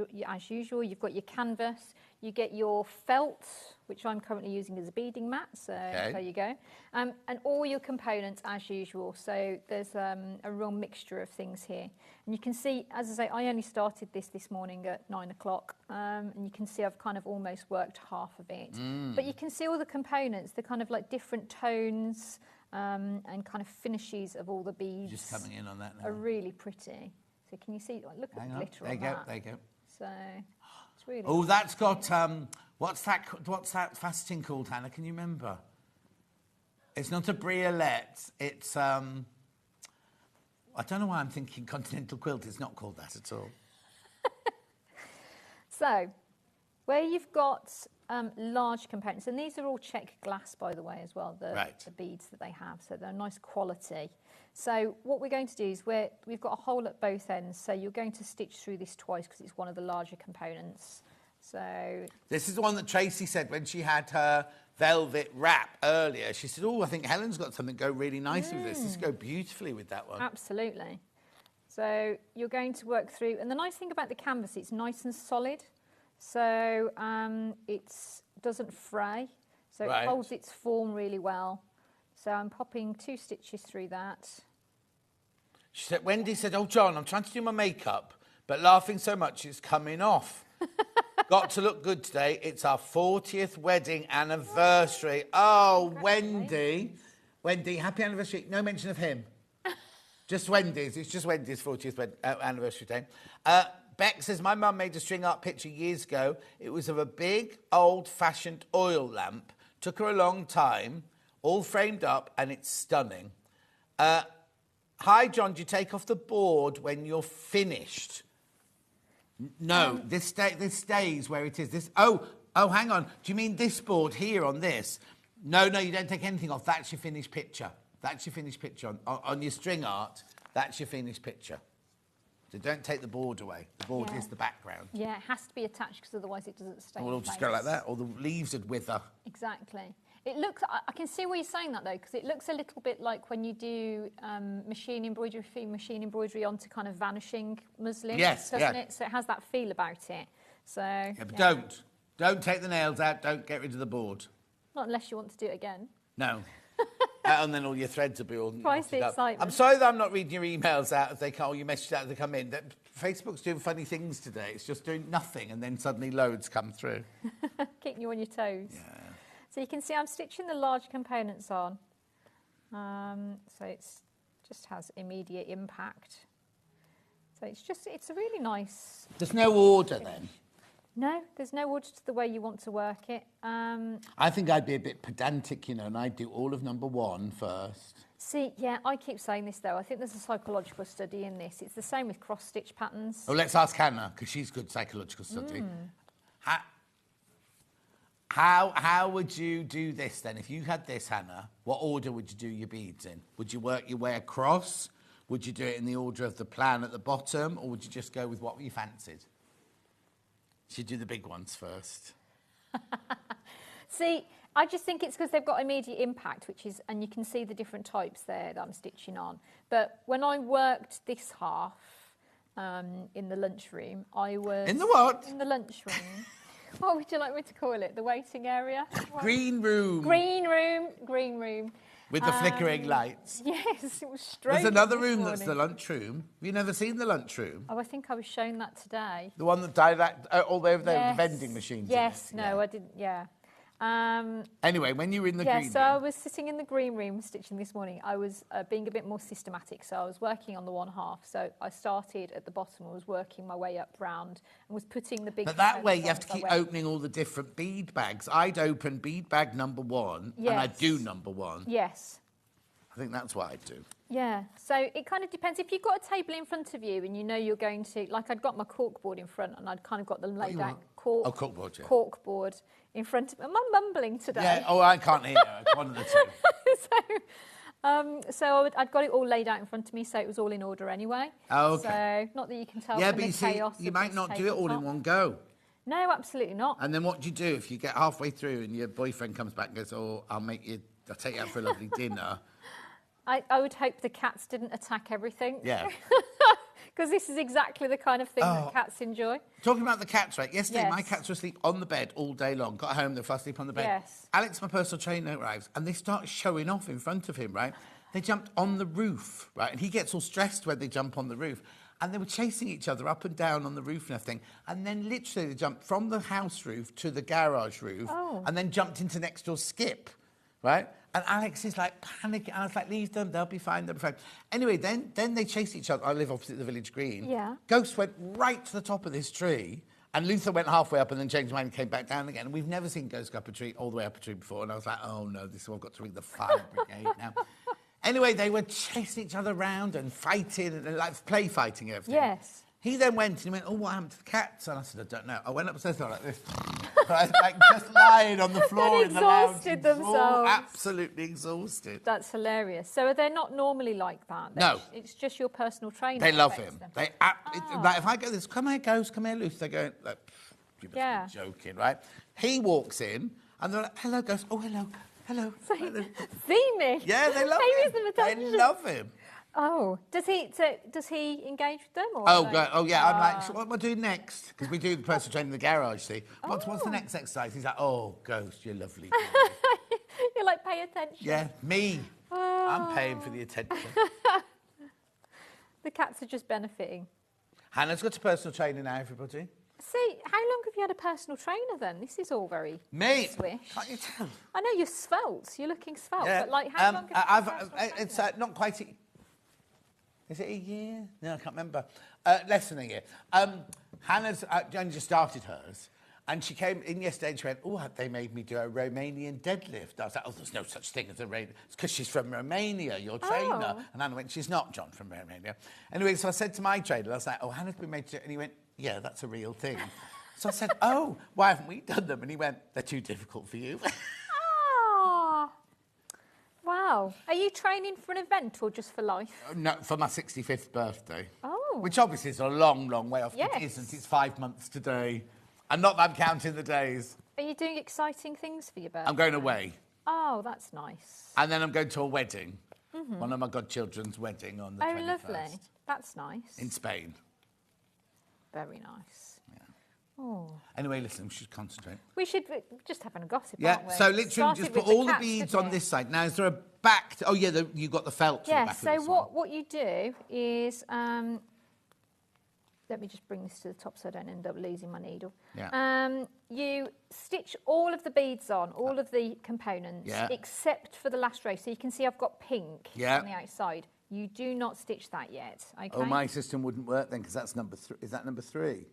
Speaker 9: usual. You've got your canvas, you get your felt, which I'm currently using as a beading mat, so there you go. And all your components as usual. So there's a real mixture of things here. And you can see, as I say, I only started this morning at 9 o'clock, and you can see I've kind of almost worked half of it. But you can see all the components, the kind of like different tones, and kind of finishes of all the beads.
Speaker 1: Just coming in on that now.
Speaker 9: Are really pretty. So can you see? Like, look at the glitter on that.
Speaker 1: There you go.
Speaker 9: So it's really.
Speaker 1: Oh, that's got what's that faceting called, Hannah? Can you remember? It's not a briolette. It's I don't know why I'm thinking continental quilt. It's not called that at all.
Speaker 9: So, where you've got large components, and these are all check glass, by the way, as well, the beads that they have, so they're nice quality. So what we're going to do is we've got a hole at both ends, so you're going to stitch through this twice because it's one of the larger components. So
Speaker 1: this is the one that Tracy said when she had her velvet wrap earlier. She said, oh, I think Helen's got something go really nicely with this. This go beautifully with that one.
Speaker 9: Absolutely. So you're going to work through, and the nice thing about the canvas, it's nice and solid. So it doesn't fray, so it holds its form really well. So I'm popping 2 stitches through that.
Speaker 1: She said, Wendy said, oh, John, I'm trying to do my makeup, but laughing so much it's coming off. Got to look good today. It's our 40th wedding anniversary. Oh, Wendy. Wendy, happy anniversary. No mention of him. Just Wendy's. It's just Wendy's 40th anniversary day. Beck says, my mum made a string art picture years ago. It was of a big, old-fashioned oil lamp. Took her a long time, all framed up, and it's stunning. Hi, John, do you take off the board when you're finished? No, this stays where it is. Oh, hang on. Do you mean this board here on this? No, you don't take anything off. That's your finished picture. That's your finished picture. On your string art, that's your finished picture. So don't take the board away. The board is the background.
Speaker 9: Yeah, it has to be attached because otherwise it doesn't stay.
Speaker 1: Or it'll just go like that, or the leaves would wither.
Speaker 9: Exactly. It looks. I can see why you're saying that though, because it looks a little bit like when you do machine embroidery onto kind of vanishing muslin.
Speaker 1: Yes,
Speaker 9: doesn't it? So it has that feel about it. So. Yeah,
Speaker 1: but don't take the nails out. Don't get rid of the board.
Speaker 9: Not unless you want to do it again.
Speaker 1: No. And then all your threads will be all
Speaker 9: twice the excitement.
Speaker 1: I'm sorry that I'm not reading your emails out as they come, or your messages out as they come in. Facebook's doing funny things today. It's just doing nothing, and then suddenly loads come through.
Speaker 9: Keeping you on your toes.
Speaker 1: Yeah.
Speaker 9: So you can see I'm stitching the large components on. So it's just has immediate impact. So it's a really nice.
Speaker 1: There's no order then.
Speaker 9: No, there's no order to the way you want to work it.
Speaker 1: I think I'd be a bit pedantic, and I'd do all of number 1 first.
Speaker 9: See, yeah, I keep saying this though. I think there's a psychological study in this. It's the same with cross-stitch patterns.
Speaker 1: Oh, let's ask Hannah, because she's good psychological study. How would you do this then? If you had this, Hannah, what order would you do your beads in? Would you work your way across? Would you do it in the order of the plan at the bottom, or would you just go with what you fancied? She'd do the big ones first.
Speaker 9: See, I just think it's because they've got immediate impact, and you can see the different types there that I'm stitching on. But when I worked this half in the lunchroom, I was...
Speaker 1: In the what?
Speaker 9: In the lunchroom. What would you like me to call it? The waiting area?
Speaker 1: Green room.
Speaker 9: Green room.
Speaker 1: With the flickering lights.
Speaker 9: Yes, it was strange.
Speaker 1: There's another room that's the lunchroom. Have you never seen the lunchroom?
Speaker 9: Oh, I think I was shown that today.
Speaker 1: The one that died all the way over there with the vending machines.
Speaker 9: Yes, no, I didn't, yeah.
Speaker 1: Anyway, when you were in the green room...
Speaker 9: Yeah, so I was sitting in the green room stitching this morning. I was being a bit more systematic, so I was working on the one half. So I started at the bottom, I was working my way up round and was putting the big...
Speaker 1: But that way you have to keep opening all the different bead bags. I'd open bead bag number 1 and I'd do number 1.
Speaker 9: Yes.
Speaker 1: I think that's what I'd do.
Speaker 9: Yeah, so it kind of depends. If you've got a table in front of you and you know you're going to... Like, I'd got my cork board in front and I'd kind of got them laid out.
Speaker 1: Cork board, yeah.
Speaker 9: Cork board in front of... Am I mumbling today?
Speaker 1: Yeah, I can't hear you. It's one of the two.
Speaker 9: So I'd got it all laid out in front of me, so it was all in order anyway.
Speaker 1: Oh, okay.
Speaker 9: So, not that you can tell
Speaker 1: yeah,
Speaker 9: from
Speaker 1: but
Speaker 9: the
Speaker 1: you see,
Speaker 9: chaos
Speaker 1: you might not do it all in one go.
Speaker 9: No, absolutely not.
Speaker 1: And then what do you do if you get halfway through and your boyfriend comes back and goes, oh, I'll take you out for a lovely dinner?
Speaker 9: I would hope the cats didn't attack everything.
Speaker 1: Yeah.
Speaker 9: Because this is exactly the kind of thing
Speaker 1: Oh.
Speaker 9: that cats enjoy.
Speaker 1: Talking about the cats, right? Yesterday, my
Speaker 9: Yes.
Speaker 1: cats were asleep on the bed all day long. Got home, they were fast asleep on the bed.
Speaker 9: Yes.
Speaker 1: Alex, my personal trainer, arrives, and they start showing off in front of him, right? They jumped on the roof, right? And he gets all stressed when they jump on the roof. And they were chasing each other up and down on the roof and everything. And then literally they jumped from the house roof to the garage roof and then jumped into next door skip, right? And Alex is like panicking. I was like, leave them, they'll be fine, they'll be fine. Anyway, then they chased each other. I live opposite the village green.
Speaker 9: Yeah.
Speaker 1: Ghost went right to the top of this tree. And Luther went halfway up and then changed his mind and came back down again. And we've never seen Ghost go up a tree, all the way up a tree before. And I was like, oh no, this is what I've got to ring the fire brigade now. Anyway, they were chasing each other around and fighting and like play fighting and everything.
Speaker 9: Yes.
Speaker 1: He then went and he went, oh, what happened to the cats? And I said, I don't know. I went upstairs like this. Right, like just lying on the floor in the lounge.
Speaker 9: Exhausted themselves.
Speaker 1: Absolutely exhausted.
Speaker 9: That's hilarious. So are they not normally like that?
Speaker 1: No.
Speaker 9: It's just your personal trainer.
Speaker 1: They love
Speaker 9: affects
Speaker 1: him.
Speaker 9: them.
Speaker 1: Like if I go this, come here, Ghost, come here, Lucy. They're going, like, you must
Speaker 9: Yeah.
Speaker 1: be joking, right? He walks in and they're like, hello, Ghost. Oh, hello, hello.
Speaker 9: Theming.
Speaker 1: Yeah, they love
Speaker 9: They
Speaker 1: him.
Speaker 9: use them attention.
Speaker 1: They love him.
Speaker 9: Oh, does he engage with them? Or
Speaker 1: Oh,
Speaker 9: like-
Speaker 1: God. Oh, yeah. I'm like, so what am I doing next? Because we do the personal training in the garage, see. What's the next exercise? He's like, oh, Ghost, you're lovely.
Speaker 9: You're like, pay attention.
Speaker 1: Yeah, me. I'm paying for the attention.
Speaker 9: The cats are just benefiting.
Speaker 1: Hannah's got a personal trainer now, everybody.
Speaker 9: See, how long have you had a personal trainer then? This is all very
Speaker 1: Me?
Speaker 9: swish.
Speaker 1: Can't you tell?
Speaker 9: I know you're svelte. You're looking svelte.
Speaker 1: Yeah.
Speaker 9: But like, how long have you had a personal
Speaker 1: It's
Speaker 9: trainer?
Speaker 1: not quite. Is it a year? No, I can't remember. Less than a year. Hannah's only just started hers, and she came in yesterday and she went, "Oh, they made me do a Romanian deadlift." I was like, "Oh, there's no such thing as a Romanian." It's because she's from Romania, your trainer.
Speaker 9: Oh.
Speaker 1: And Hannah went, "She's not, John, from Romania." Anyway, so I said to my trainer, I was like, "Oh, Hannah's been made to," and he went, "Yeah, that's a real thing." So I said, "Oh, why haven't we done them?" And he went, "They're too difficult for you."
Speaker 9: Ah. Wow. Are you training for an event or just for life?
Speaker 1: No, for my 65th birthday.
Speaker 9: Oh.
Speaker 1: Which obviously is a long, long way off.
Speaker 9: Yes.
Speaker 1: It isn't. It's 5 months today. And not that I'm counting the days.
Speaker 9: Are you doing exciting things for your birthday?
Speaker 1: I'm going away.
Speaker 9: Oh, that's nice.
Speaker 1: And then I'm going to a wedding. One of my godchildren's wedding on the 21st.
Speaker 9: Oh, lovely. That's nice.
Speaker 1: In Spain.
Speaker 9: Very nice.
Speaker 1: Anyway, listen, we should concentrate.
Speaker 9: We should just have a gossip,
Speaker 1: Yeah,
Speaker 9: aren't we?
Speaker 1: so literally
Speaker 9: Started
Speaker 1: just
Speaker 9: with
Speaker 1: put all the
Speaker 9: cats,
Speaker 1: beads
Speaker 9: didn't
Speaker 1: on
Speaker 9: it?
Speaker 1: this side. Now, is there a back? Oh, yeah, you got the felt to the
Speaker 9: Yeah,
Speaker 1: back
Speaker 9: so
Speaker 1: of this one.
Speaker 9: what you do is, let me just bring this to the top so I don't end up losing my needle.
Speaker 1: Yeah.
Speaker 9: You stitch all of the beads on, all of the components,
Speaker 1: Yeah.
Speaker 9: except for the last row. So you can see I've got pink
Speaker 1: Yeah.
Speaker 9: on the outside. You do not stitch that yet, okay?
Speaker 1: Oh, my system wouldn't work then because that's number 3. Is that number 3?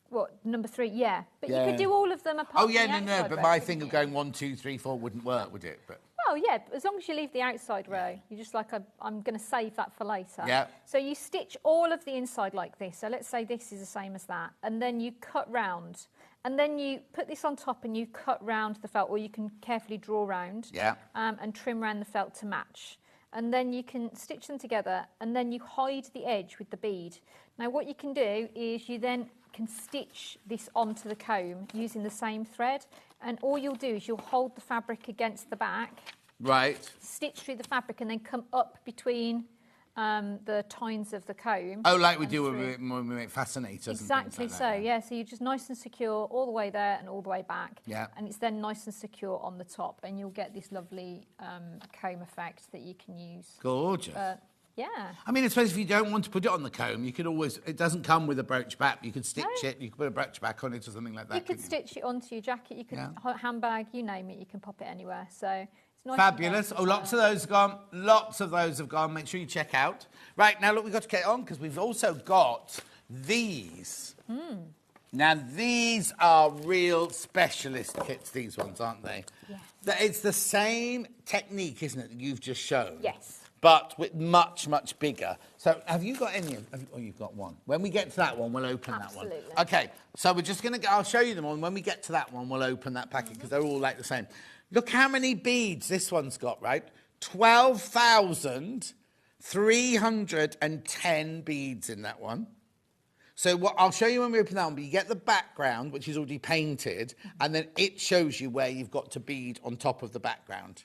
Speaker 9: What, number 3? Yeah. But
Speaker 1: Yeah.
Speaker 9: you could do all of them apart
Speaker 1: Oh, yeah,
Speaker 9: from the
Speaker 1: no,
Speaker 9: outside
Speaker 1: but
Speaker 9: row,
Speaker 1: my
Speaker 9: couldn't
Speaker 1: thing of
Speaker 9: you?
Speaker 1: going 1, 2, 3, 4 wouldn't work, would it? But
Speaker 9: Well, yeah, as long as you leave the outside row. You're just like, I'm going to save that for later.
Speaker 1: Yeah.
Speaker 9: So you stitch all of the inside like this. So let's say this is the same as that. And then you cut round. And then you put this on top and you cut round the felt, or you can carefully draw round
Speaker 1: Yeah.
Speaker 9: and trim round the felt to match. And then you can stitch them together and then you hide the edge with the bead. Now what you can do is you then can stitch this onto the comb using the same thread. And all you'll do is you'll hold the fabric against the back,
Speaker 1: right.
Speaker 9: stitch through the fabric and then come up between the tines of the comb.
Speaker 1: Oh, like we
Speaker 9: and
Speaker 1: do
Speaker 9: through.
Speaker 1: when we make fascinators.
Speaker 9: Exactly
Speaker 1: and things
Speaker 9: so,
Speaker 1: like that,
Speaker 9: yeah. So you're just nice and secure all the way there and all the way back.
Speaker 1: Yeah.
Speaker 9: And it's then nice and secure on the top and you'll get this lovely comb effect that you can use.
Speaker 1: Gorgeous.
Speaker 9: Yeah.
Speaker 1: I mean, I suppose if you don't want to put it on the comb, you could always, it doesn't come with a brooch back, you could stitch it, you could put a brooch back on it or something like that.
Speaker 9: You could
Speaker 1: couldn't
Speaker 9: stitch it onto your jacket, you could
Speaker 1: Yeah.
Speaker 9: handbag, you name it, you can pop it anywhere. So it's nice.
Speaker 1: Fabulous. Oh, lots of those have gone. Lots of those have gone. Make sure you check out. Right, now look, we've got to get on because we've also got these. Now, these are real specialist kits, these ones, aren't they?
Speaker 9: Yeah.
Speaker 1: It's the same technique, isn't it, that you've just shown?
Speaker 9: Yes.
Speaker 1: But with much, much bigger. So have you got any of oh, you've got one. When we get to that one, we'll open that one.
Speaker 9: Absolutely.
Speaker 1: Okay, so we're just going to I'll show you them all. And when we get to that one, we'll open that packet because they're all like the same. Look how many beads this one's got, right? 12,310 beads in that one. So what I'll show you when we open that one, but you get the background, which is already painted, and then it shows you where you've got to bead on top of the background.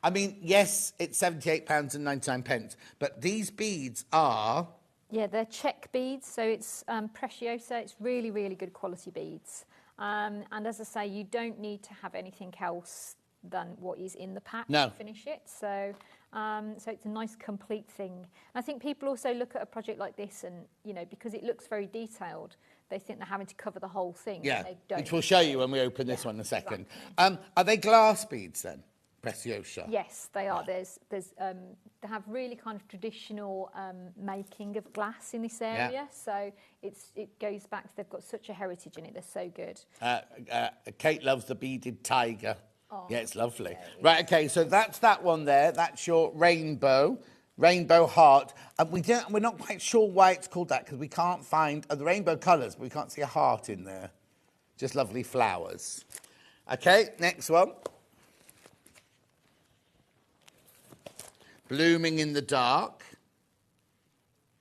Speaker 1: I mean, yes, it's £78.99, but these beads are...
Speaker 9: Yeah, they're check beads, so it's Preciosa. It's really, really good quality beads. And as I say, you don't need to have anything else than what is in the pack to finish it. So, so it's a nice complete thing. And I think people also look at a project like this and, you know, because it looks very detailed, they think they're having to cover the whole thing.
Speaker 1: Yeah,
Speaker 9: and they don't.
Speaker 1: which we'll show you when we open this one in a second. Exactly. Are they glass beads then? Preciosa.
Speaker 9: Yes, they are. They have really kind of traditional making of glass in this area, so it goes back to, they've got such a heritage in it. They're so good.
Speaker 1: Kate loves the beaded tiger. Oh, yeah, it's lovely. Yeah, right, okay, so that's that one there. That's your rainbow heart. We're not quite sure why it's called that because we can't find the rainbow colours, but we can't see a heart in there. Just lovely flowers. Okay, next one. Blooming in the dark.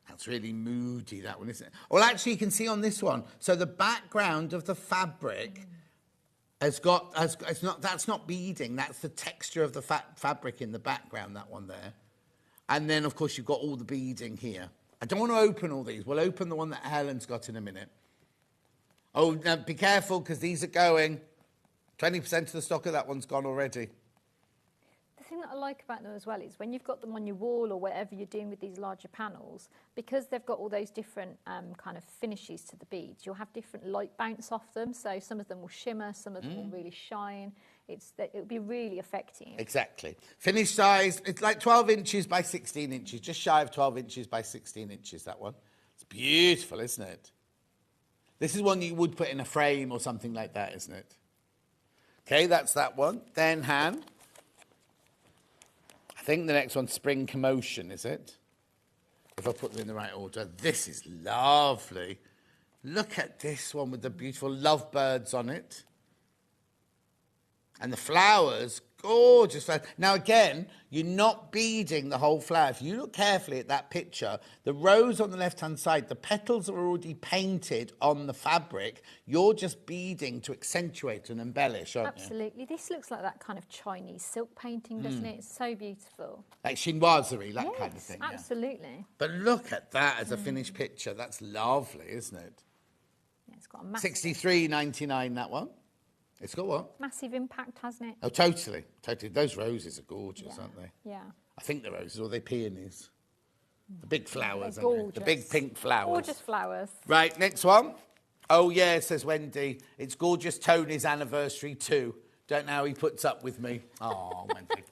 Speaker 1: That's really moody, that one, isn't it? Well, actually, you can see on this one. So the background of the fabric that's not beading. That's the texture of the fabric in the background, that one there. And then, of course, you've got all the beading here. I don't want to open all these. We'll open the one that Helen's got in a minute. Oh, now be careful, because these are going. 20% of the stock of that one's gone already.
Speaker 9: The thing that I like about them as well is when you've got them on your wall or whatever you're doing with these larger panels, because they've got all those different kind of finishes to the beads, you'll have different light bounce off them. So some of them will shimmer, some of them will really shine. It'll be really effective.
Speaker 1: Exactly. Finish size, it's like 12 inches by 16 inches, just shy of 12 inches by 16 inches, that one. It's beautiful, isn't it? This is one you would put in a frame or something like that, isn't it? Okay, that's that one. Then Han. I think the next one's Spring Commotion, is it? If I put them in the right order. This is lovely. Look at this one with the beautiful lovebirds on it. And the flowers, gorgeous flowers. Now, again, you're not beading the whole flower. If you look carefully at that picture, the rose on the left-hand side, the petals are already painted on the fabric. You're just beading to accentuate and embellish, aren't you?
Speaker 9: Absolutely. This looks like that kind of Chinese silk painting, doesn't it? It's so beautiful.
Speaker 1: Like chinoiserie, that kind of thing.
Speaker 9: Absolutely.
Speaker 1: Yeah. But look at that as a finished picture. That's lovely, isn't it?
Speaker 9: Yeah, it's got a massive...
Speaker 1: $63.99, that one. It's got what?
Speaker 9: Massive impact, hasn't it?
Speaker 1: Oh, totally. Totally. Those roses are gorgeous, aren't they?
Speaker 9: Yeah.
Speaker 1: I think they're roses, or are they peonies? The big flowers,
Speaker 9: they're
Speaker 1: aren't they? The big pink flowers.
Speaker 9: Gorgeous flowers.
Speaker 1: Right, next one. Oh, yeah, says Wendy. It's gorgeous Tony's anniversary too. Don't know how he puts up with me. Oh, Wendy.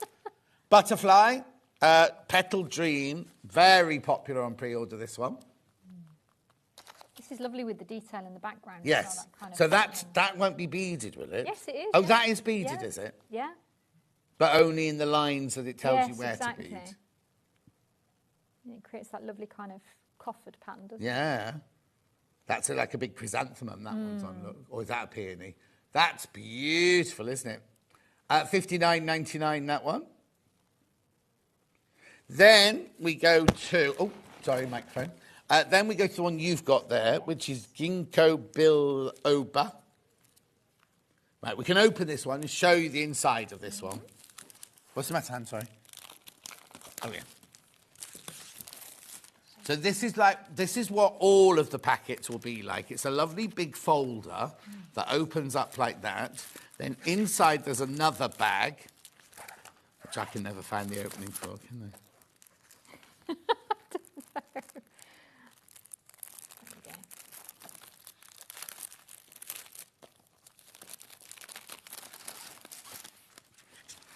Speaker 1: Butterfly, Petal Dream. Very popular on pre-order, this one.
Speaker 9: This is lovely with the detail in the background.
Speaker 1: Yes.
Speaker 9: Well,
Speaker 1: that won't be beaded, will it?
Speaker 9: Yes, it is.
Speaker 1: Oh, that is beaded, is it?
Speaker 9: Yeah.
Speaker 1: But only in the lines that it tells you where to bead.
Speaker 9: It creates that lovely kind of coffered pattern, doesn't it?
Speaker 1: Yeah. That's like a big chrysanthemum, that one's on. Look. Or is that a peony? That's beautiful, isn't it? $59.99, that one. Then we go to... Oh, sorry, microphone. Then we go to the one you've got there, which is Ginkgo biloba. Right, we can open this one and show you the inside of this one. What's the matter, Han? Sorry. Oh, yeah. So this is what all of the packets will be like. It's a lovely big folder that opens up like that. Then inside there's another bag, which I can never find the opening for, can I?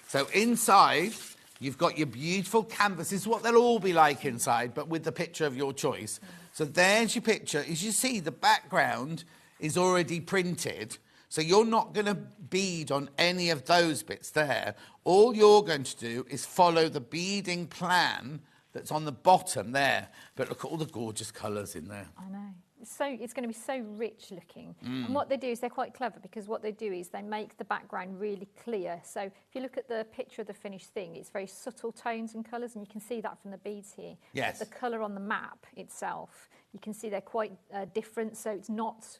Speaker 1: So inside, you've got your beautiful canvas. This is what they'll all be like inside, but with the picture of your choice. So there's your picture. As you see, the background is already printed. So you're not going to bead on any of those bits there. All you're going to do is follow the beading plan that's on the bottom there. But look at all the gorgeous colours in there.
Speaker 9: I know. It's going to be so rich looking. And what they do is they're quite clever because what they do is they make the background really clear. So if you look at the picture of the finished thing, it's very subtle tones and colours, and you can see that from the beads here.
Speaker 1: Yes.
Speaker 9: But the colour on the map itself, you can see they're quite different, so it's not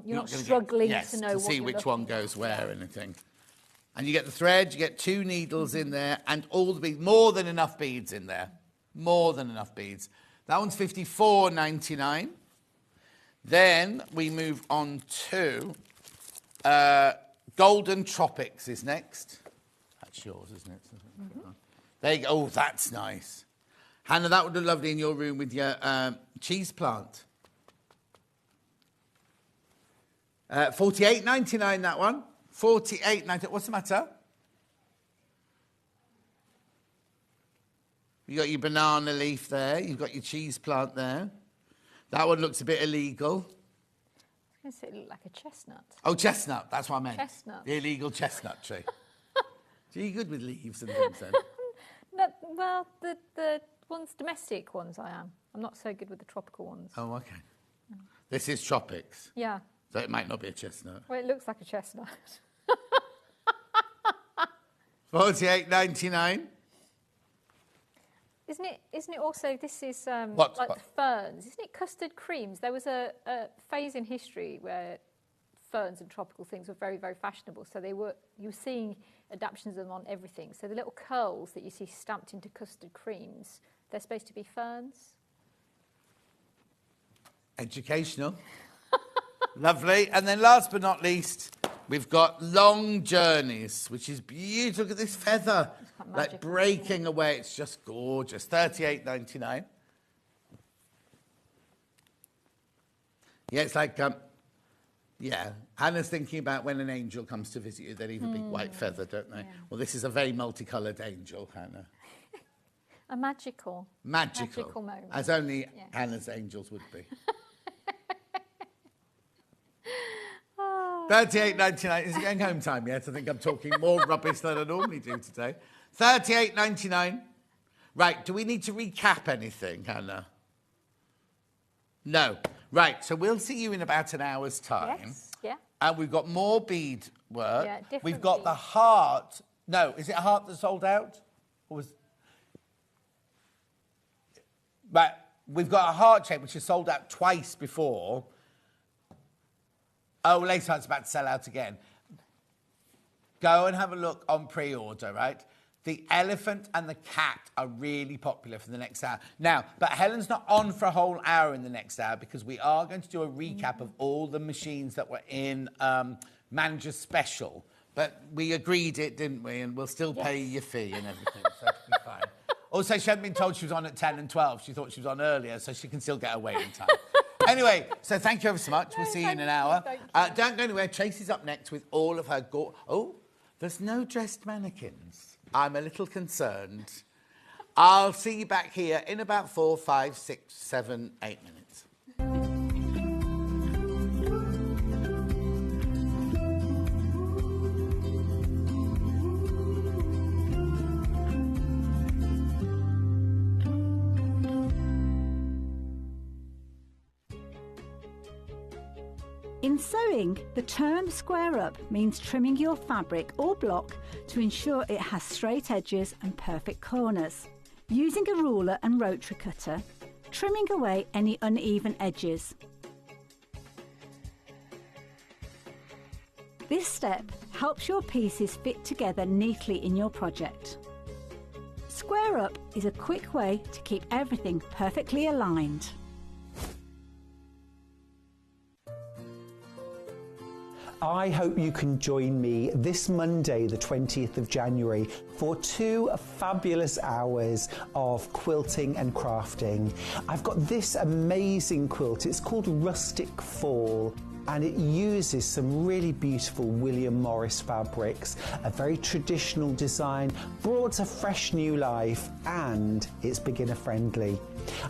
Speaker 9: you're not struggling to know
Speaker 1: to
Speaker 9: what
Speaker 1: see
Speaker 9: you're
Speaker 1: which one
Speaker 9: looking at.
Speaker 1: goes where and anything. And you get the thread, you get 2 needles in there, and all the beads, more than enough beads in there. More than enough beads. That one's $54.99. Then we move on to Golden Tropics is next. That's yours, isn't it? There you go. Oh, that's nice. Hannah, that would look lovely in your room with your cheese plant. $48.99, that one. $48.99. What's the matter? You got your banana leaf there. You've got your cheese plant there. That one looks a bit illegal.
Speaker 9: I was going to say it looked like a chestnut.
Speaker 1: Oh, chestnut. That's what I meant.
Speaker 9: Chestnut.
Speaker 1: The illegal chestnut tree. So you're good with leaves and things then?
Speaker 9: No, well, the ones, domestic ones I am. I'm not so good with the tropical ones.
Speaker 1: Oh, okay. This is tropics.
Speaker 9: Yeah.
Speaker 1: So it might not be a chestnut.
Speaker 9: Well, it looks like a chestnut.
Speaker 1: $48.99.
Speaker 9: Isn't it also, this is
Speaker 1: What?
Speaker 9: like the ferns, isn't it custard creams? There was a phase in history where ferns and tropical things were very, very fashionable. So you were seeing adaptations of them on everything. So the little curls that you see stamped into custard creams, they're supposed to be ferns.
Speaker 1: Educational. Lovely. And then last but not least, we've got Long Journeys, which is beautiful. Look at this feather, like breaking away. It's just gorgeous. $38.99. Yeah, it's like, Hannah's thinking about when an angel comes to visit you, they leave a big white feather, don't they? Yeah. Well, this is a very multicoloured angel, Hannah.
Speaker 9: A magical moment.
Speaker 1: As only Hannah's angels would be. $38.99. Is it going home time yet? I think I'm talking more rubbish than I normally do today. $38.99. Right, do we need to recap anything, Hannah? No. Right, so we'll see you in about an hour's time.
Speaker 9: Yes, yeah.
Speaker 1: And we've got more bead work.
Speaker 9: Yeah, different
Speaker 1: we've got
Speaker 9: beads.
Speaker 1: the heart. No, is it a heart that sold out? Or was... Right, we've got a heart shape which has sold out twice before. Oh, lace heart's about to sell out again. Go and have a look on pre-order, right? The elephant and the cat are really popular for the next hour. Now, but Helen's not on for a whole hour in the next hour because we are going to do a recap of all the machines that were in Manager's Special. But we agreed it, didn't we? And we'll still pay your fee and everything, so it'll be fine. Also, she hadn't been told she was on at 10 and 12. She thought she was on earlier, so she can still get her waiting time. Anyway, so thank you ever so much. We'll see you in an hour. Don't go anywhere. Tracy's up next with all of her... Oh, there's no dressed mannequins. I'm a little concerned. I'll see you back here in about 4, 5, 6, 7, 8 minutes.
Speaker 2: In sewing, the term square up means trimming your fabric or block to ensure it has straight edges and perfect corners. Using a ruler and rotary cutter, trimming away any uneven edges. This step helps your pieces fit together neatly in your project. Square up is a quick way to keep everything perfectly aligned.
Speaker 8: I hope you can join me this Monday, the 20th of January, for 2 fabulous hours of quilting and crafting. I've got this amazing quilt. It's called Rustic Fall. And it uses some really beautiful William Morris fabrics, a very traditional design, brought to fresh new life, and it's beginner friendly.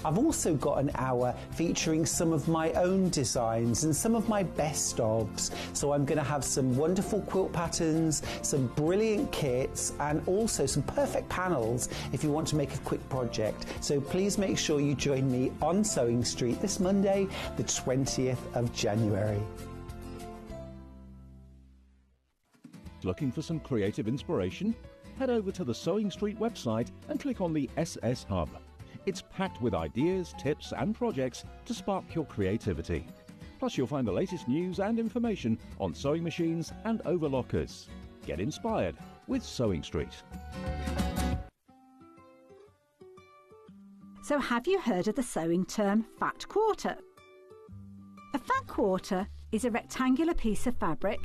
Speaker 8: I've also got an hour featuring some of my own designs and some of my best ofs. So I'm going to have some wonderful quilt patterns, some brilliant kits, and also some perfect panels if you want to make a quick project. So please make sure you join me on Sewing Street this Monday, the 20th of January.
Speaker 6: Looking for some creative inspiration? Head over to the Sewing Street website and click on the SS Hub. It's packed with ideas, tips and projects to spark your creativity. Plus you'll find the latest news and information on sewing machines and overlockers. Get inspired with Sewing Street.
Speaker 2: So have you heard of the sewing term fat quarter? A fat quarter is a rectangular piece of fabric,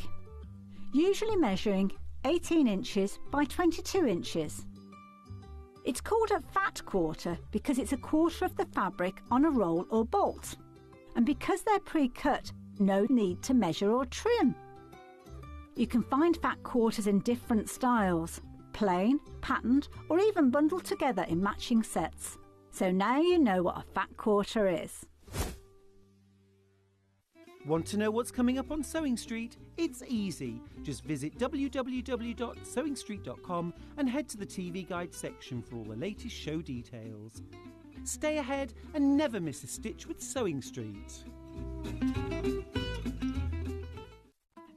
Speaker 2: usually measuring 18 inches by 22 inches. It's called a fat quarter because it's a quarter of the fabric on a roll or bolt. And because they're pre-cut, no need to measure or trim. You can find fat quarters in different styles, plain, patterned, or even bundled together in matching sets. So now you know what a fat quarter is.
Speaker 7: Want to know what's coming up on Sewing Street? It's easy. Just visit www.sewingstreet.com and head to the TV Guide section for all the latest show details. Stay ahead and never miss a stitch with Sewing Street.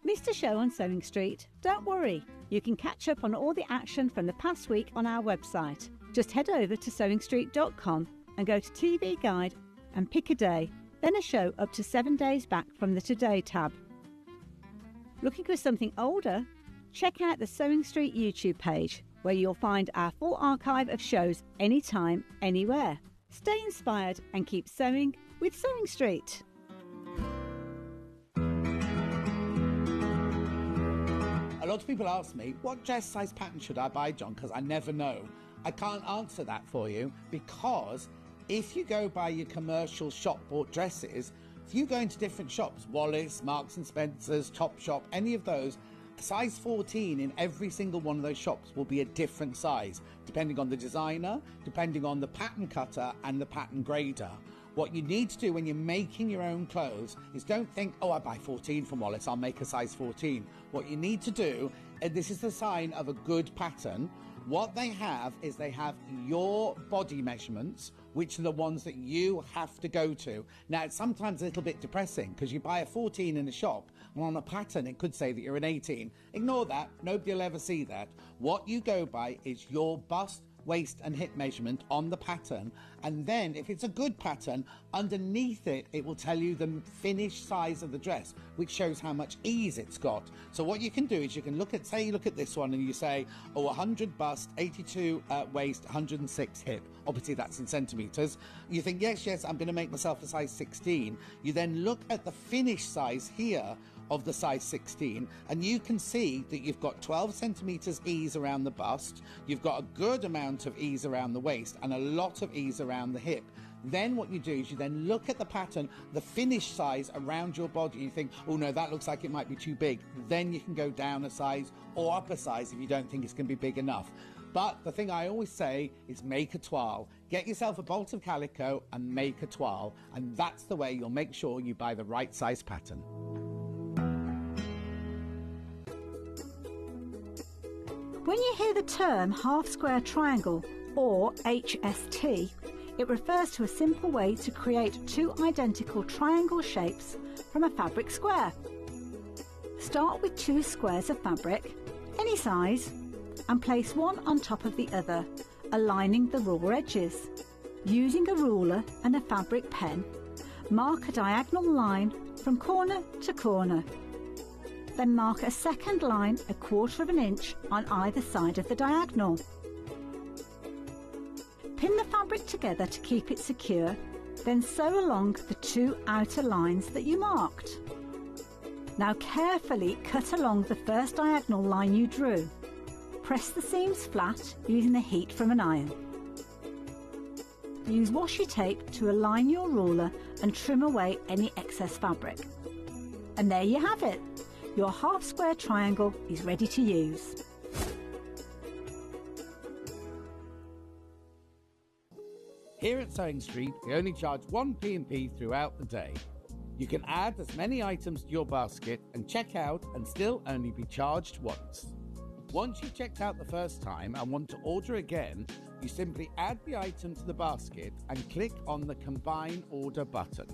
Speaker 2: Missed a show on Sewing Street? Don't worry, you can catch up on all the action from the past week on our website. Just head over to sewingstreet.com and go to TV Guide and pick a day, then a show up to 7 days back from the Today tab. Looking for something older? Check out the Sewing Street YouTube page, where you'll find our full archive of shows anytime, anywhere. Stay inspired and keep sewing with Sewing Street.
Speaker 1: A lot of people ask me, what dress size pattern should I buy, John? Because I never know. I can't answer that for you, because if you go by your commercial shop bought dresses, if you go into different shops, Wallis, Marks and Spencer's, Topshop, any of those, size 14 in every single one of those shops will be a different size, depending on the designer, depending on the pattern cutter and the pattern grader. What you need to do when you're making your own clothes is don't think, oh, I buy 14 from Wallis, I'll make a size 14. What you need to do, and this is the sign of a good pattern, what they have is they have your body measurements, which are the ones that you have to go to. Now, it's sometimes a little bit depressing because you buy a 14 in a shop and on a pattern it could say that you're an 18. Ignore that. Nobody will ever see that. What you go by is your bust, waist and hip measurement on the pattern, and then if it's a good pattern, underneath it will tell you the finished size of the dress, which shows how much ease it's got. So what you can do is you can look at, say you look at this one and you say, oh, 100 bust, 82 waist, 106 hip. Obviously that's in centimetres. You think, yes, I'm going to make myself a size 16. You then look at the finished size here of the size 16, and you can see that you've got 12 centimetres ease around the bust, you've got a good amount of ease around the waist and a lot of ease around the hip. Then what you do is you then look at the pattern, the finished size around your body, you think, oh no, that looks like it might be too big. Then you can go down a size or up a size if you don't think it's going to be big enough. But the thing I always say is make a toile. Get yourself a bolt of calico and make a toile, and that's the way you'll make sure you buy the right size pattern.
Speaker 2: When you hear the term half square triangle, or HST, it refers to a simple way to create two identical triangle shapes from a fabric square. Start with two squares of fabric, any size, and place one on top of the other, aligning the raw edges. Using a ruler and a fabric pen, mark a diagonal line from corner to corner. Then mark a second line 1/4 inch on either side of the diagonal. Pin the fabric together to keep it secure, then sew along the two outer lines that you marked. Now carefully cut along the first diagonal line you drew. Press the seams flat using the heat from an iron. Use washi tape to align your ruler and trim away any excess fabric. And there you have it. Your half square triangle is ready to use.
Speaker 1: Here at Sewing Street, we only charge one P&P throughout the day. You can add as many items to your basket and check out and still only be charged once. Once you've checked out the first time and want to order again, you simply add the item to the basket and click on the Combine Order button.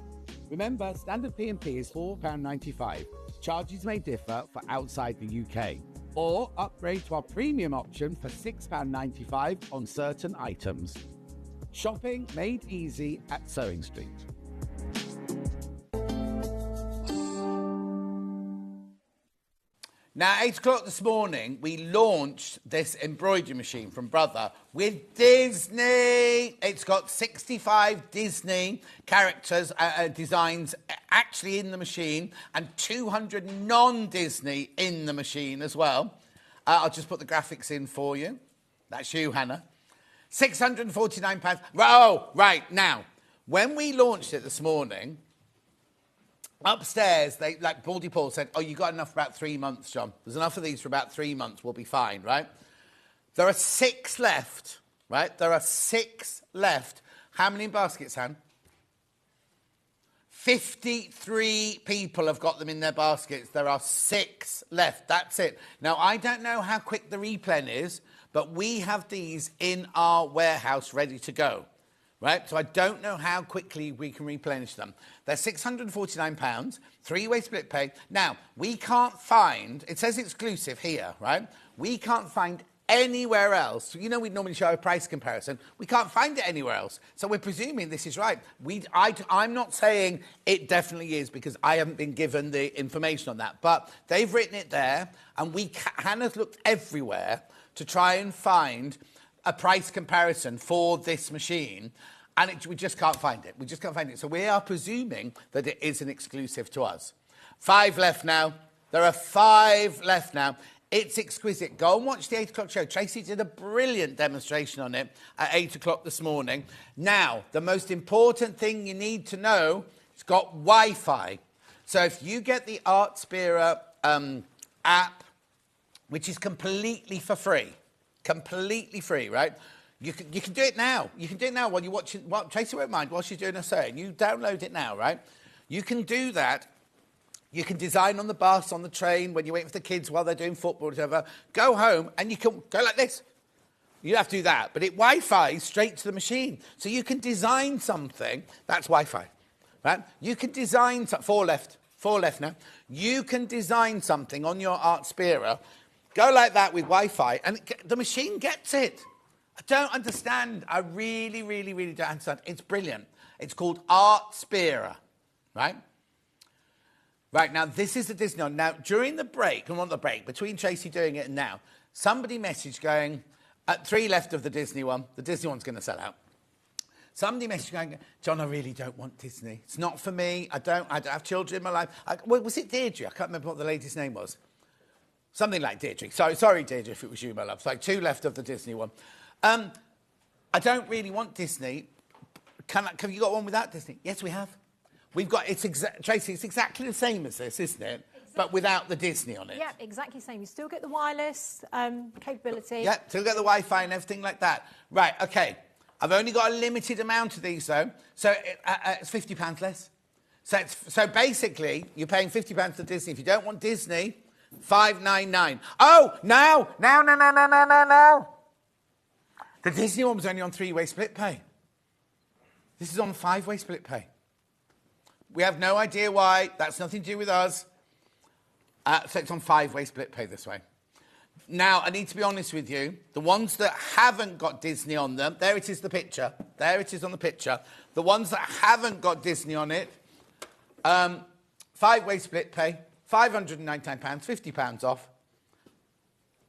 Speaker 1: Remember, standard P&P is £4.95. Charges may differ for outside the UK. Or upgrade to our premium option for £6.95 on certain items. Shopping made easy at Sewing Street. Now, 8 o'clock this morning, we launched this embroidery machine from Brother with Disney. It's got 65 Disney characters, designs actually in the machine, and 200 non-Disney in the machine as well. I'll just put the graphics in for you. That's you, Hannah. £649. Oh, right. Now, when we launched it this morning, upstairs, they, like Baldy Paul said, oh, you got enough for about 3 months, John. There's enough of these for about 3 months. We'll be fine, right? There are 6 left, right? There are 6 left. How many baskets, Han? 53 people have got them in their baskets. There are 6 left. That's it. Now, I don't know how quick the replen is, but we have these in our warehouse ready to go. Right? So I don't know how quickly we can replenish them. They're £649, 3-way split pay. Now, we can't find, it says exclusive here, right? We can't find anywhere else. You know, we'd normally show a price comparison. We can't find it anywhere else. So we're presuming this is right. I'm not saying it definitely is because I haven't been given the information on that. But they've written it there, and Hannah's looked everywhere to try and find a price comparison for this machine, and we just can't find it. We just can't find it. So we are presuming that it is an exclusive to us. 5 left now. There are 5 left now. It's exquisite. Go and watch the 8 o'clock show. Tracy did a brilliant demonstration on it at 8 o'clock this morning. Now, the most important thing you need to know, it's got Wi-Fi. So if you get the Artspira app, which is completely for free, right? You can do it now. You can do it now while you're watching. Well, Tracy won't mind while she's doing her sewing. You download it now, right? You can do that. You can design on the bus, on the train, when you're waiting for the kids while they're doing football or whatever. Go home and you can go like this. You have to do that. But it Wi-Fi straight to the machine. So you can design something. That's Wi-Fi, right? You can design... 4 left. 4 left now. You can design something on your Artspira. Go like that with Wi-Fi, and the machine gets it. I don't understand. I really, really, really don't understand. It's brilliant. It's called Artspira, right? Right, now, this is the Disney one. Now, during the break, and on the break, between Tracy doing it and now, somebody messaged going, 3 left of the Disney one. The Disney one's going to sell out. Somebody messaged going, John, I really don't want Disney. It's not for me. I don't have children in my life. Was it Deirdre? I can't remember what the lady's name was. Something like Deirdre. Sorry, Deirdre, if it was you, my love. It's like 2 left of the Disney one. I don't really want Disney. Have you got one without Disney? Yes, we have. We've got, Tracy, it's exactly the same as this, isn't it? Exactly. But without the Disney on it.
Speaker 5: Yeah, exactly the same. You still get the wireless capability.
Speaker 1: Yeah, still get the Wi-Fi and everything like that. Right, OK. I've only got a limited amount of these, though. So it's £50 less. So basically, you're paying £50 for Disney. If you don't want Disney... $5.99. Oh, no. The Disney one was only on 3-way split pay. This is on 5-way split pay. We have no idea why. That's nothing to do with us. So it's on 5-way split pay this way. Now, I need to be honest with you. The ones that haven't got Disney on them, there it is, the picture. There it is on the picture. The ones that haven't got Disney on it, 5-way split pay. £599, £50 off.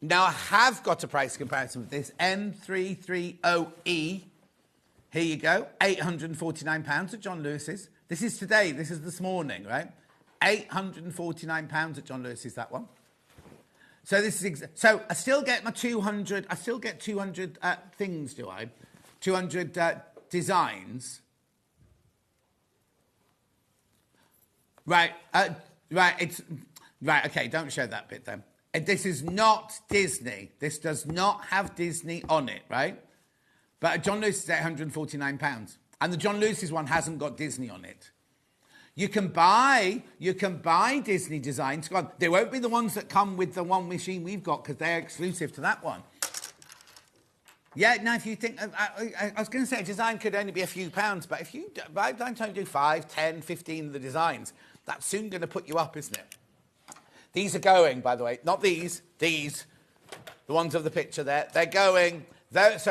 Speaker 1: Now, I have got a price comparison with this M330E. Here you go, £849 at John Lewis's. This is today, this is this morning, right? £849 at John Lewis's, that one. So this is so I still get my 200. I still get 200 things, do I? 200 designs. Right. Right. It's right. Okay. Don't show that bit then. This is not Disney. This does not have Disney on it, right? But John Lewis is £849, and the John Lewis's one hasn't got Disney on it. You can buy Disney designs. God, they won't be the ones that come with the one machine we've got because they're exclusive to that one. Yeah, now if you think, I was going to say a design could only be a few pounds, but if you by the time you do 5, 10, 15 of the designs, that's soon going to put you up, isn't it? These are going, by the way, not these, the ones of the picture there. They're going, that's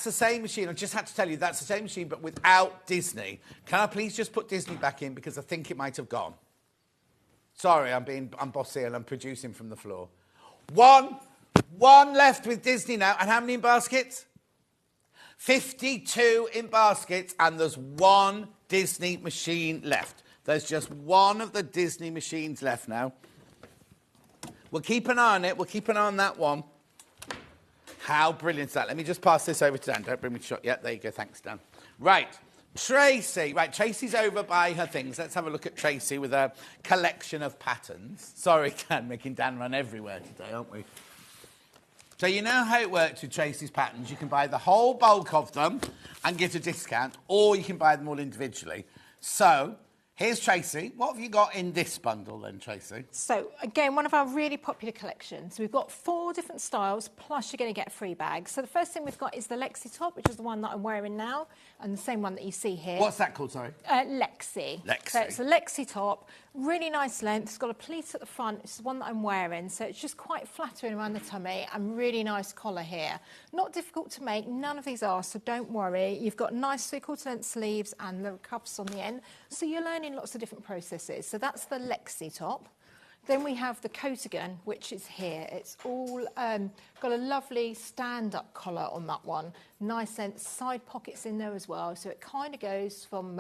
Speaker 1: the same machine. I just had to tell you, that's the same machine, but without Disney. Can I please just put Disney back in because I think it might have gone. Sorry, I'm bossy and I'm producing from the floor. One left with Disney now. And how many in baskets? 52 in baskets, and there's one Disney machine left. There's just one of the Disney machines left now. We'll keep an eye on it. We'll keep an eye on that one. How brilliant is that? Let me just pass this over to Dan. Don't bring me shot yet. There you go. Thanks, Dan. Right. Tracy. Right, Tracy's over by her things. Let's have a look at Tracy with a collection of patterns. Sorry, Dan, making Dan run everywhere today, aren't we? So you know how it works with Tracy's patterns. You can buy the whole bulk of them and get a discount, or you can buy them all individually. So here's Tracy. What have you got in this bundle then, Tracy?
Speaker 5: So, again, one of our really popular collections. We've got 4 different styles, plus you're going to get a free bag. So the first thing we've got is the Lexi top, which is the one that I'm wearing now, and the same one that you see here.
Speaker 1: What's that called, sorry?
Speaker 5: Lexi.
Speaker 1: Lexi.
Speaker 5: So it's a Lexi top, really nice length. It's got a pleat at the front. It's the one that I'm wearing, so it's just quite flattering around the tummy and really nice collar here. Not difficult to make. None of these are, so don't worry. You've got nice 3/4 length sleeves and the cuffs on the end, so you're learning lots of different processes. So that's the Lexi top. Then we have the Coatigan, which is here. It's all got a lovely stand-up collar on that one. Nice and side pockets in there as well. So it kind of goes from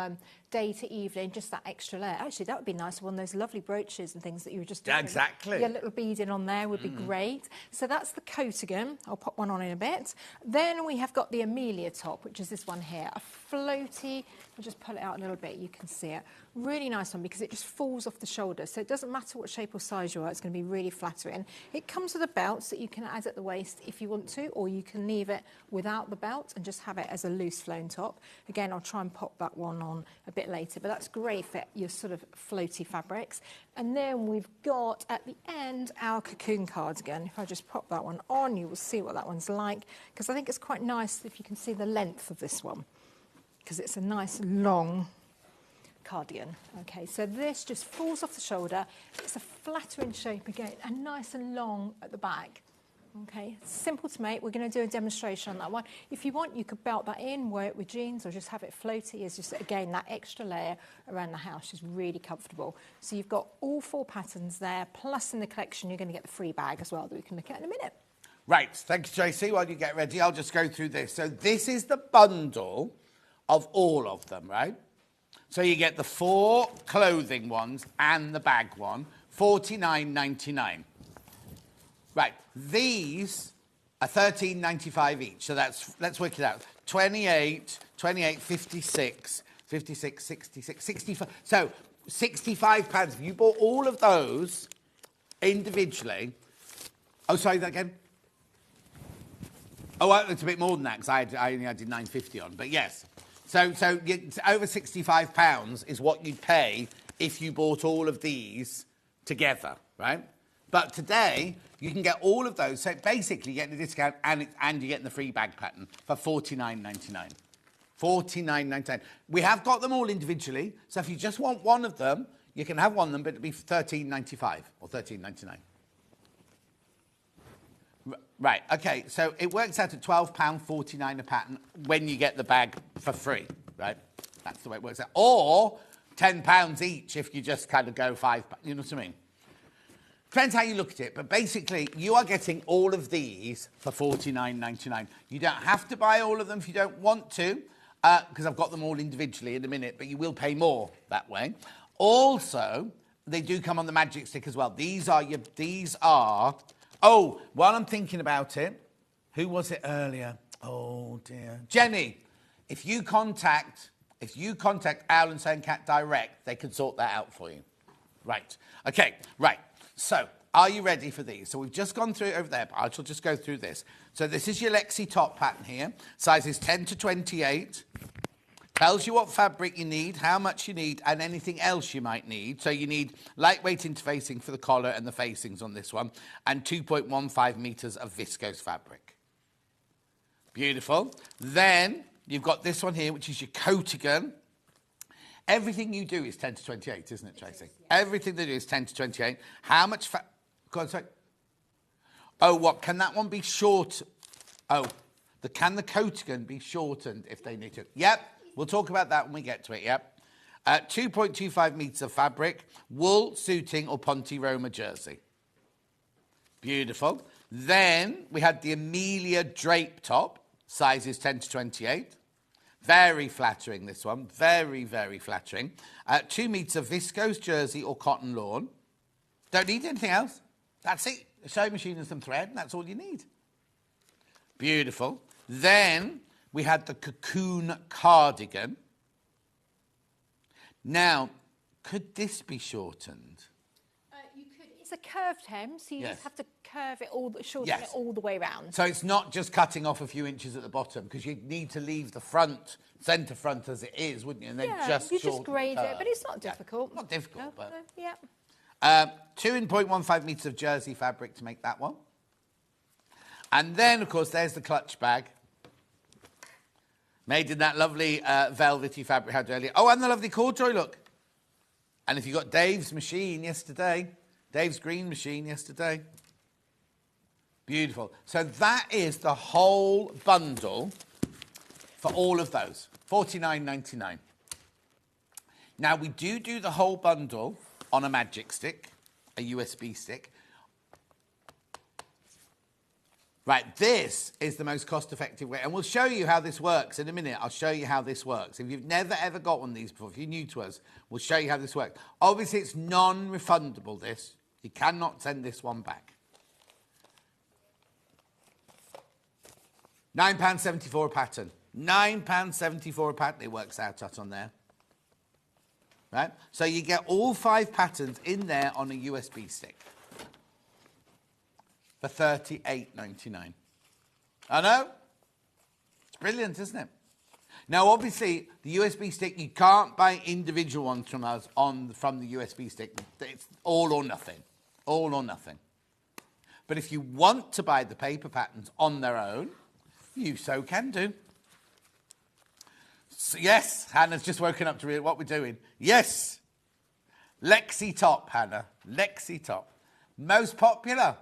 Speaker 5: day to evening, just that extra layer. Actually, that would be nice. One of those lovely brooches and things that you were just doing.
Speaker 1: Yeah, exactly.
Speaker 5: Your little beading on there would be great. So that's the Coatigan. I'll pop one on in a bit. Then we have got the Amelia top, which is this one here. A floaty. I'll just pull it out a little bit. You can see it. Really nice one because it just falls off the shoulder. So it doesn't matter what shape or size you are. It's going to be really flattering. It comes with a belt that you can add at the waist if you want to, or you can leave it without the belt and just have it as a loose flown top. Again, I'll try and pop that one on a bit later, but that's great for your sort of floaty fabrics. And then we've got at the end our cocoon cardigan. If I just pop that one on, you will see what that one's like, because I think it's quite nice if you can see the length of this one, because it's a nice long cardigan. Okay, so this just falls off the shoulder. It's a flattering shape again, and nice and long at the back. Okay, simple to make. We're going to do a demonstration on that one. If you want, you could belt that in, wear it with jeans, or just have it floaty. It's just, again, that extra layer around the house is really comfortable. So you've got all 4 patterns there, plus in the collection you're going to get the free bag as well that we can look at in a minute.
Speaker 1: Right, thank you, Tracy. While you get ready, I'll just go through this. So this is the bundle of all of them, right? So you get the 4 clothing ones and the bag one, $49.99. Right, these are $13.95 each. So let's work it out. 28, 56, 66, 65. So £65. If you bought all of those individually. Oh, sorry, that again? Oh, well, it's a bit more than that because I only did $9.50 on. But yes. So over £65 is what you'd pay if you bought all of these together, right? But today, you can get all of those. So basically, you get the discount and you're getting the free bag pattern for $49.99. $49.99. We have got them all individually. So if you just want one of them, you can have one of them, but it'll be $13.95 or $13.99. Right, okay, so it works out at £12.49 a pattern when you get the bag for free, right? That's the way it works out. Or £10 each if you just kind of go £5, you know what I mean? Depends how you look at it, but basically you are getting all of these for $49.99. You don't have to buy all of them if you don't want to, because I've got them all individually in a minute, but you will pay more that way. Also, they do come on the magic stick as well. These are... Oh, while I'm thinking about it, who was it earlier? Oh, dear. Jenny, if you contact Owl and Stone Cat direct, they can sort that out for you. Right. Okay, right. So, are you ready for these? So we've just gone through it over there, but I shall just go through this. So this is your Lexi top pattern here. Sizes 10 to 28. Tells you what fabric you need, how much you need, and anything else you might need. So you need lightweight interfacing for the collar and the facings on this one, and 2.15 metres of viscose fabric. Beautiful. Then you've got this one here, which is your Coatigan. Everything you do is 10 to 28, isn't it, Tracy? It is, yeah. Everything they do is 10 to 28. How much go on, sorry. Oh, what? Can that one be short? Oh, can the Coatigan be shortened if they need to? Yep. We'll talk about that when we get to it, yep. 2.25 metres of fabric, wool, suiting or Ponte Roma jersey. Beautiful. Then we had the Amelia drape top, sizes 10 to 28. Very flattering, this one. Very, very flattering. 2 metres of viscose jersey or cotton lawn. Don't need anything else. That's it. A sewing machine and some thread, and that's all you need. Beautiful. Then we had the cocoon cardigan. Now, could this be shortened?
Speaker 5: You could. It's a curved hem, so you
Speaker 1: Yes.
Speaker 5: just have to curve it shorten
Speaker 1: Yes.
Speaker 5: it all the way round.
Speaker 1: So it's not just cutting off a few inches at the bottom, because you'd need to leave the front, centre front as it is, wouldn't you? And then just
Speaker 5: you
Speaker 1: shorten
Speaker 5: just grade
Speaker 1: the
Speaker 5: it,
Speaker 1: curve.
Speaker 5: but it's not difficult.
Speaker 1: Not difficult,
Speaker 5: No,
Speaker 1: but...
Speaker 5: no, yeah.
Speaker 1: 2.15 metres of jersey fabric to make that one. And then, of course, there's the clutch bag. Made in that lovely velvety fabric we had earlier. Oh, and the lovely corduroy look. And if you got Dave's machine yesterday, Dave's green machine yesterday. Beautiful. So that is the whole bundle for all of those. $49.99. Now, we do the whole bundle on a magic stick, a USB stick. Right, this is the most cost-effective way. And we'll show you how this works in a minute. I'll show you how this works. If you've never, ever got one of these before, if you're new to us, we'll show you how this works. Obviously, it's non-refundable, this. You cannot send this one back. £9.74 a pattern. £9.74 a pattern it works out at on there. Right? So you get all 5 patterns in there on a USB stick. For $38.99. I know. It's brilliant, isn't it? Now, obviously, the USB stick, you can't buy individual ones from us from the USB stick. It's all or nothing. All or nothing. But if you want to buy the paper patterns on their own, you so can do. So, yes, Hannah's just woken up to read what we're doing. Yes. Lexi top, Hannah. Lexi top. Most popular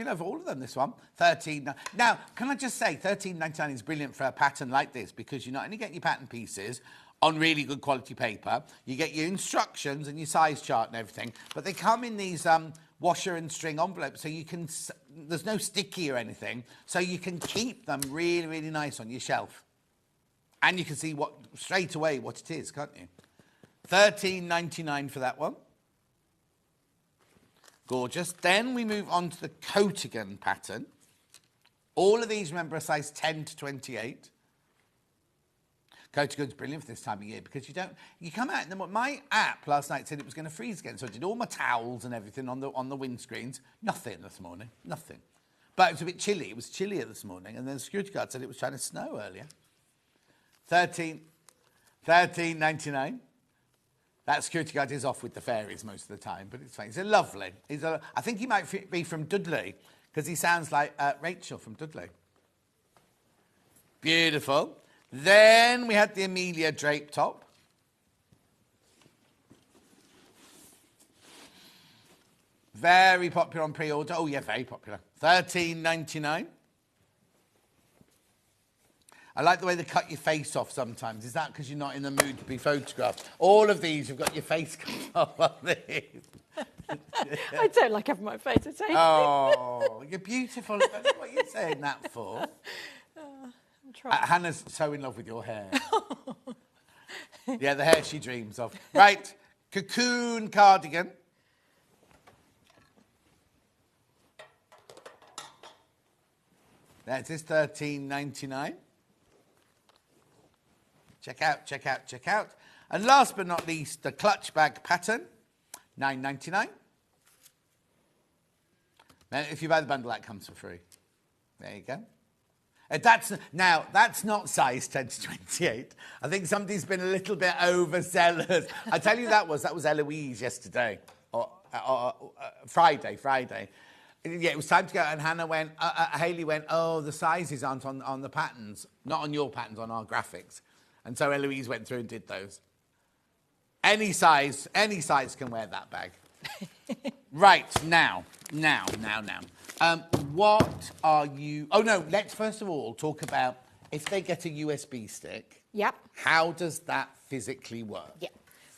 Speaker 1: of all of them, this one. $13. Now, can I just say, $13.99 is brilliant for a pattern like this, because you not only get your pattern pieces on really good quality paper, you get your instructions and your size chart and everything, but they come in these washer and string envelopes, so you can, there's no sticky or anything, so you can keep them really, really nice on your shelf. And you can see straight away what it is, can't you? $13.99 for that one. Gorgeous. Then we move on to the Coatigan pattern. All of these, remember, are size 10 to 28. Coatigan's brilliant for this time of year, because you come out, and then my app last night said it was going to freeze again, so I did all my towels and everything on the windscreens. Nothing this morning, nothing. But it was a bit chilly. It was chillier this morning, and then the security guard said it was trying to snow earlier. $13.99. That security guard is off with the fairies most of the time, but it's fine. He's lovely. I think he might be from Dudley, because he sounds like Rachel from Dudley. Beautiful. Then we had the Amelia drape top. Very popular on pre-order. Oh, yeah, very popular. $13.99. I like the way they cut your face off sometimes. Is that because you're not in the mood to be photographed? All of these, you've got your face cut off on these.
Speaker 5: I don't like having my photo taken.
Speaker 1: Oh, you're beautiful. I don't know what you're saying that for.
Speaker 5: I'm trying.
Speaker 1: Hannah's so in love with your hair. Yeah, the hair she dreams of. Right, cocoon cardigan. That is $13.99. Check out, check out, check out. And last but not least, the clutch bag pattern, $9.99. Now, if you buy the bundle, that comes for free. There you go. That's not size 10 to 28. I think somebody's been a little bit overzealous. I tell you, that was Eloise yesterday, or Friday. Yeah, it was time to go, and Hannah went, Hayley went, oh, the sizes aren't on the patterns, not on your patterns, on our graphics. And so Eloise went through and did those. Any size can wear that bag. Right, now. What are you... Oh, no, let's first of all talk about if they get a USB stick.
Speaker 5: Yep.
Speaker 1: How does that physically work?
Speaker 5: Yeah.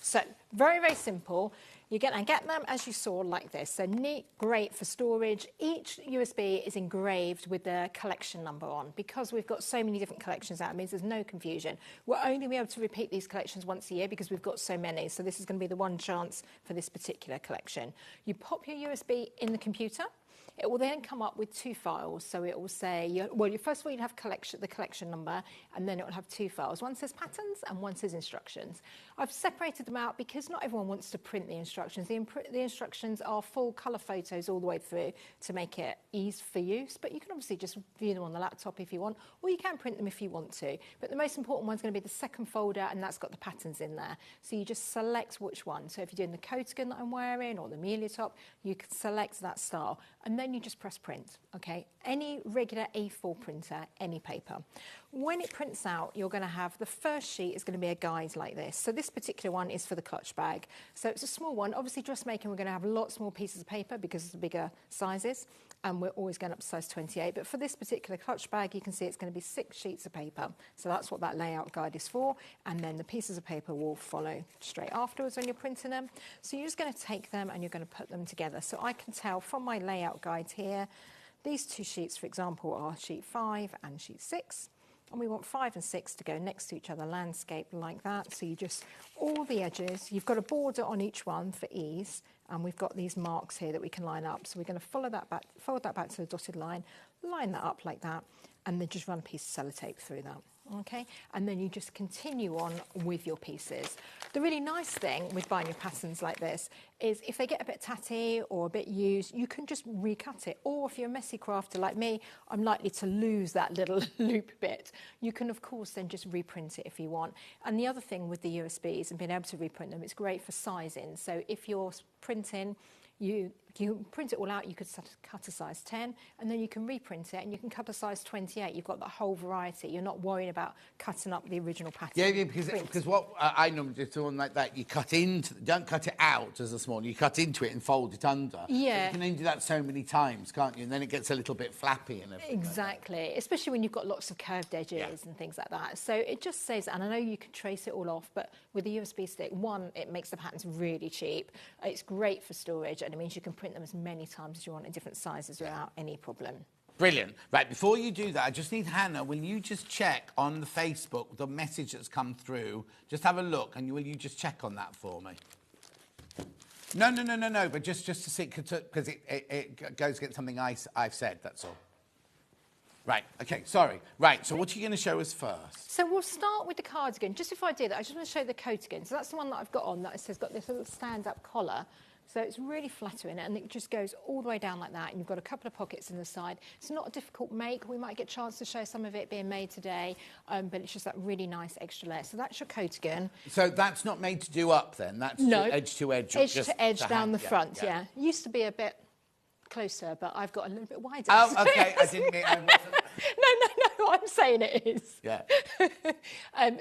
Speaker 5: So very, very simple. You're going to get them, as you saw, like this. So neat, great for storage. Each USB is engraved with the collection number on. Because we've got so many different collections out, it means there's no confusion. We're only going to be able to repeat these collections once a year because we've got so many. So this is going to be the one chance for this particular collection. You pop your USB in the computer. It will then come up with 2 files. So it will say, first of all, you'd have the collection number, and then it will have 2 files. One says patterns and one says instructions. I've separated them out because not everyone wants to print the instructions. The instructions are full colour photos all the way through to make it easy for use, but you can obviously just view them on the laptop if you want, or you can print them if you want to. But the most important one's going to be the second folder, and that's got the patterns in there. So you just select which one. So if you're doing the coatigan that I'm wearing or the Amelia top, you can select that style. And then you just press print, okay? Any regular A4 printer, any paper. When it prints out, you're going to have the first sheet is going to be a guide like this. So this particular one is for the clutch bag. So it's a small one. Obviously, dressmaking, we're going to have lots more pieces of paper because of the bigger sizes. And we're always going up to size 28. But for this particular clutch bag, you can see it's going to be 6 sheets of paper. So that's what that layout guide is for. And then the pieces of paper will follow straight afterwards when you're printing them. So you're just going to take them and you're going to put them together. So I can tell from my layout guide here, these 2 sheets, for example, are sheet 5 and sheet 6. And we want 5 and 6 to go next to each other, landscape like that. So you just, all the edges, you've got a border on each one for ease. And we've got these marks here that we can line up. So we're going to fold that back to the dotted line, line that up like that, and then just run a piece of sellotape through that. Okay, and then you just continue on with your pieces. The really nice thing with buying your patterns like this is if they get a bit tatty or a bit used, you can just recut it. Or if you're a messy crafter like me, I'm likely to lose that little loop bit. You can, of course, then just reprint it if you want. And the other thing with the USBs and being able to reprint them, it's great for sizing. So if you're printing, you print it all out, you could cut a size 10, and then you can reprint it, and you can cut a size 28. You've got that whole variety. You're not worrying about cutting up the original pattern.
Speaker 1: Yeah, because what I normally do to one like that, you cut into, don't cut it out as a small, you cut into it and fold it under.
Speaker 5: Yeah.
Speaker 1: But you can only do that so many times, can't you? And then it gets a little bit flappy and everything.
Speaker 5: Exactly, like especially when you've got lots of curved edges and things like that. So it just saves, and I know you can trace it all off, but with the USB stick, one, it makes the patterns really cheap. It's great for storage, and it means you can print them as many times as you want in different sizes without any problem.
Speaker 1: Brilliant. Right, before you do that, I just need Hannah, will you just check on the Facebook the message that's come through? Just have a look, and will you just check on that for me? No, but just to see, because it goes against something I've said, that's all. Right, okay, sorry. Right, so what are you going to show us first?
Speaker 5: So we'll start with the cardigan. Just before I do that, I just want to show the coatigan. So that's the one that I've got on that has got this little stand-up collar. So it's really flattering, and it just goes all the way down like that, and you've got a couple of pockets in the side. It's not a difficult make. We might get a chance to show some of it being made today, but it's just that really nice extra layer. So that's your coatigan.
Speaker 1: So that's not made to do up then? That's edge to edge?
Speaker 5: Edge to edge down the front, yeah. Used to be a bit closer, but I've got a little bit wider.
Speaker 1: Oh, okay, I didn't mean...
Speaker 5: No, I'm saying it is.
Speaker 1: Yeah.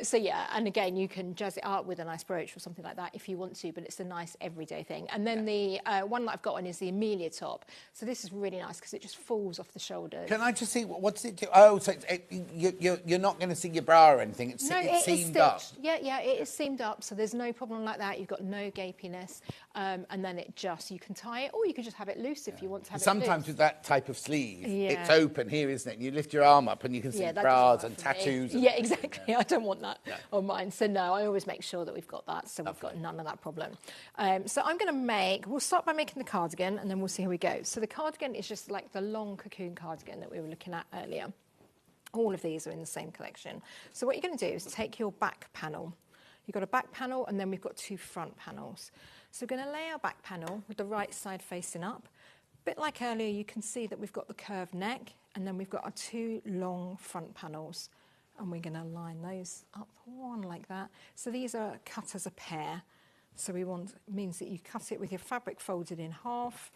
Speaker 5: So, yeah, and again, you can jazz it up with a nice brooch or something like that if you want to, but it's a nice everyday thing. And then the one that I've got on is the Amelia top. So this is really nice because it just falls off the shoulders.
Speaker 1: Can I just see, what does it do? Oh, so you're not going to see your bra or anything? It's seamed up?
Speaker 5: Yeah, it is seamed up, so there's no problem like that. You've got no gapiness. And then you can tie it, or you can just have it loose if you want to have it loose.
Speaker 1: Sometimes with that type of sleeve, it's open here, isn't it? You lift your arm up and you can see bras and tattoos.
Speaker 5: Yeah, exactly. Yeah. I don't want that on mine. So no, I always make sure that we've got that, so we've got none of that problem. So I'm going to we'll start by making the cardigan, and then we'll see how we go. So the cardigan is just like the long cocoon cardigan that we were looking at earlier. All of these are in the same collection. So what you're going to do is take your back panel. You've got a back panel, and then we've got 2 front panels. So we're going to lay our back panel with the right side facing up. A bit like earlier, you can see that we've got the curved neck, and then we've got our 2 long front panels. And we're going to line those up, one like that. So these are cut as a pair. So means that you cut it with your fabric folded in half,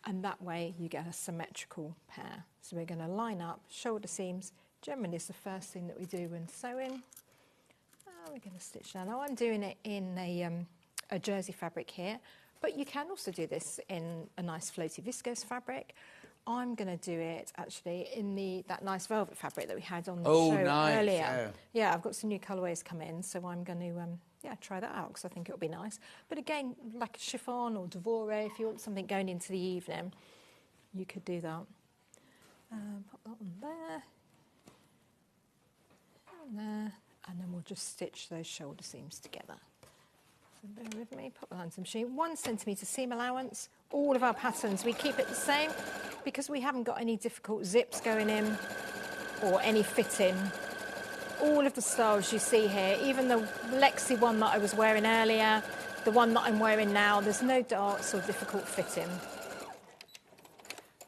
Speaker 5: and that way you get a symmetrical pair. So we're going to line up shoulder seams. Generally, it's the first thing that we do when sewing. We're going to stitch down. Now I'm doing it in a jersey fabric here, but you can also do this in a nice floaty viscose fabric. I'm going to do it actually in that nice velvet fabric that we had on the show earlier. Yeah, I've got some new colourways come in, so I'm going to yeah, try that out because I think it'll be nice. But again, like a chiffon or devore, if you want something going into the evening, you could do that. Pop that on there, and there, and then we'll just stitch those shoulder seams together. So bear with me, pop that onto the machine. 1 centimetre seam allowance. All of our patterns, we keep it the same because we haven't got any difficult zips going in or any fitting. All of the styles you see here, even the Lexi one that I was wearing earlier, the one that I'm wearing now, there's no darts or difficult fitting.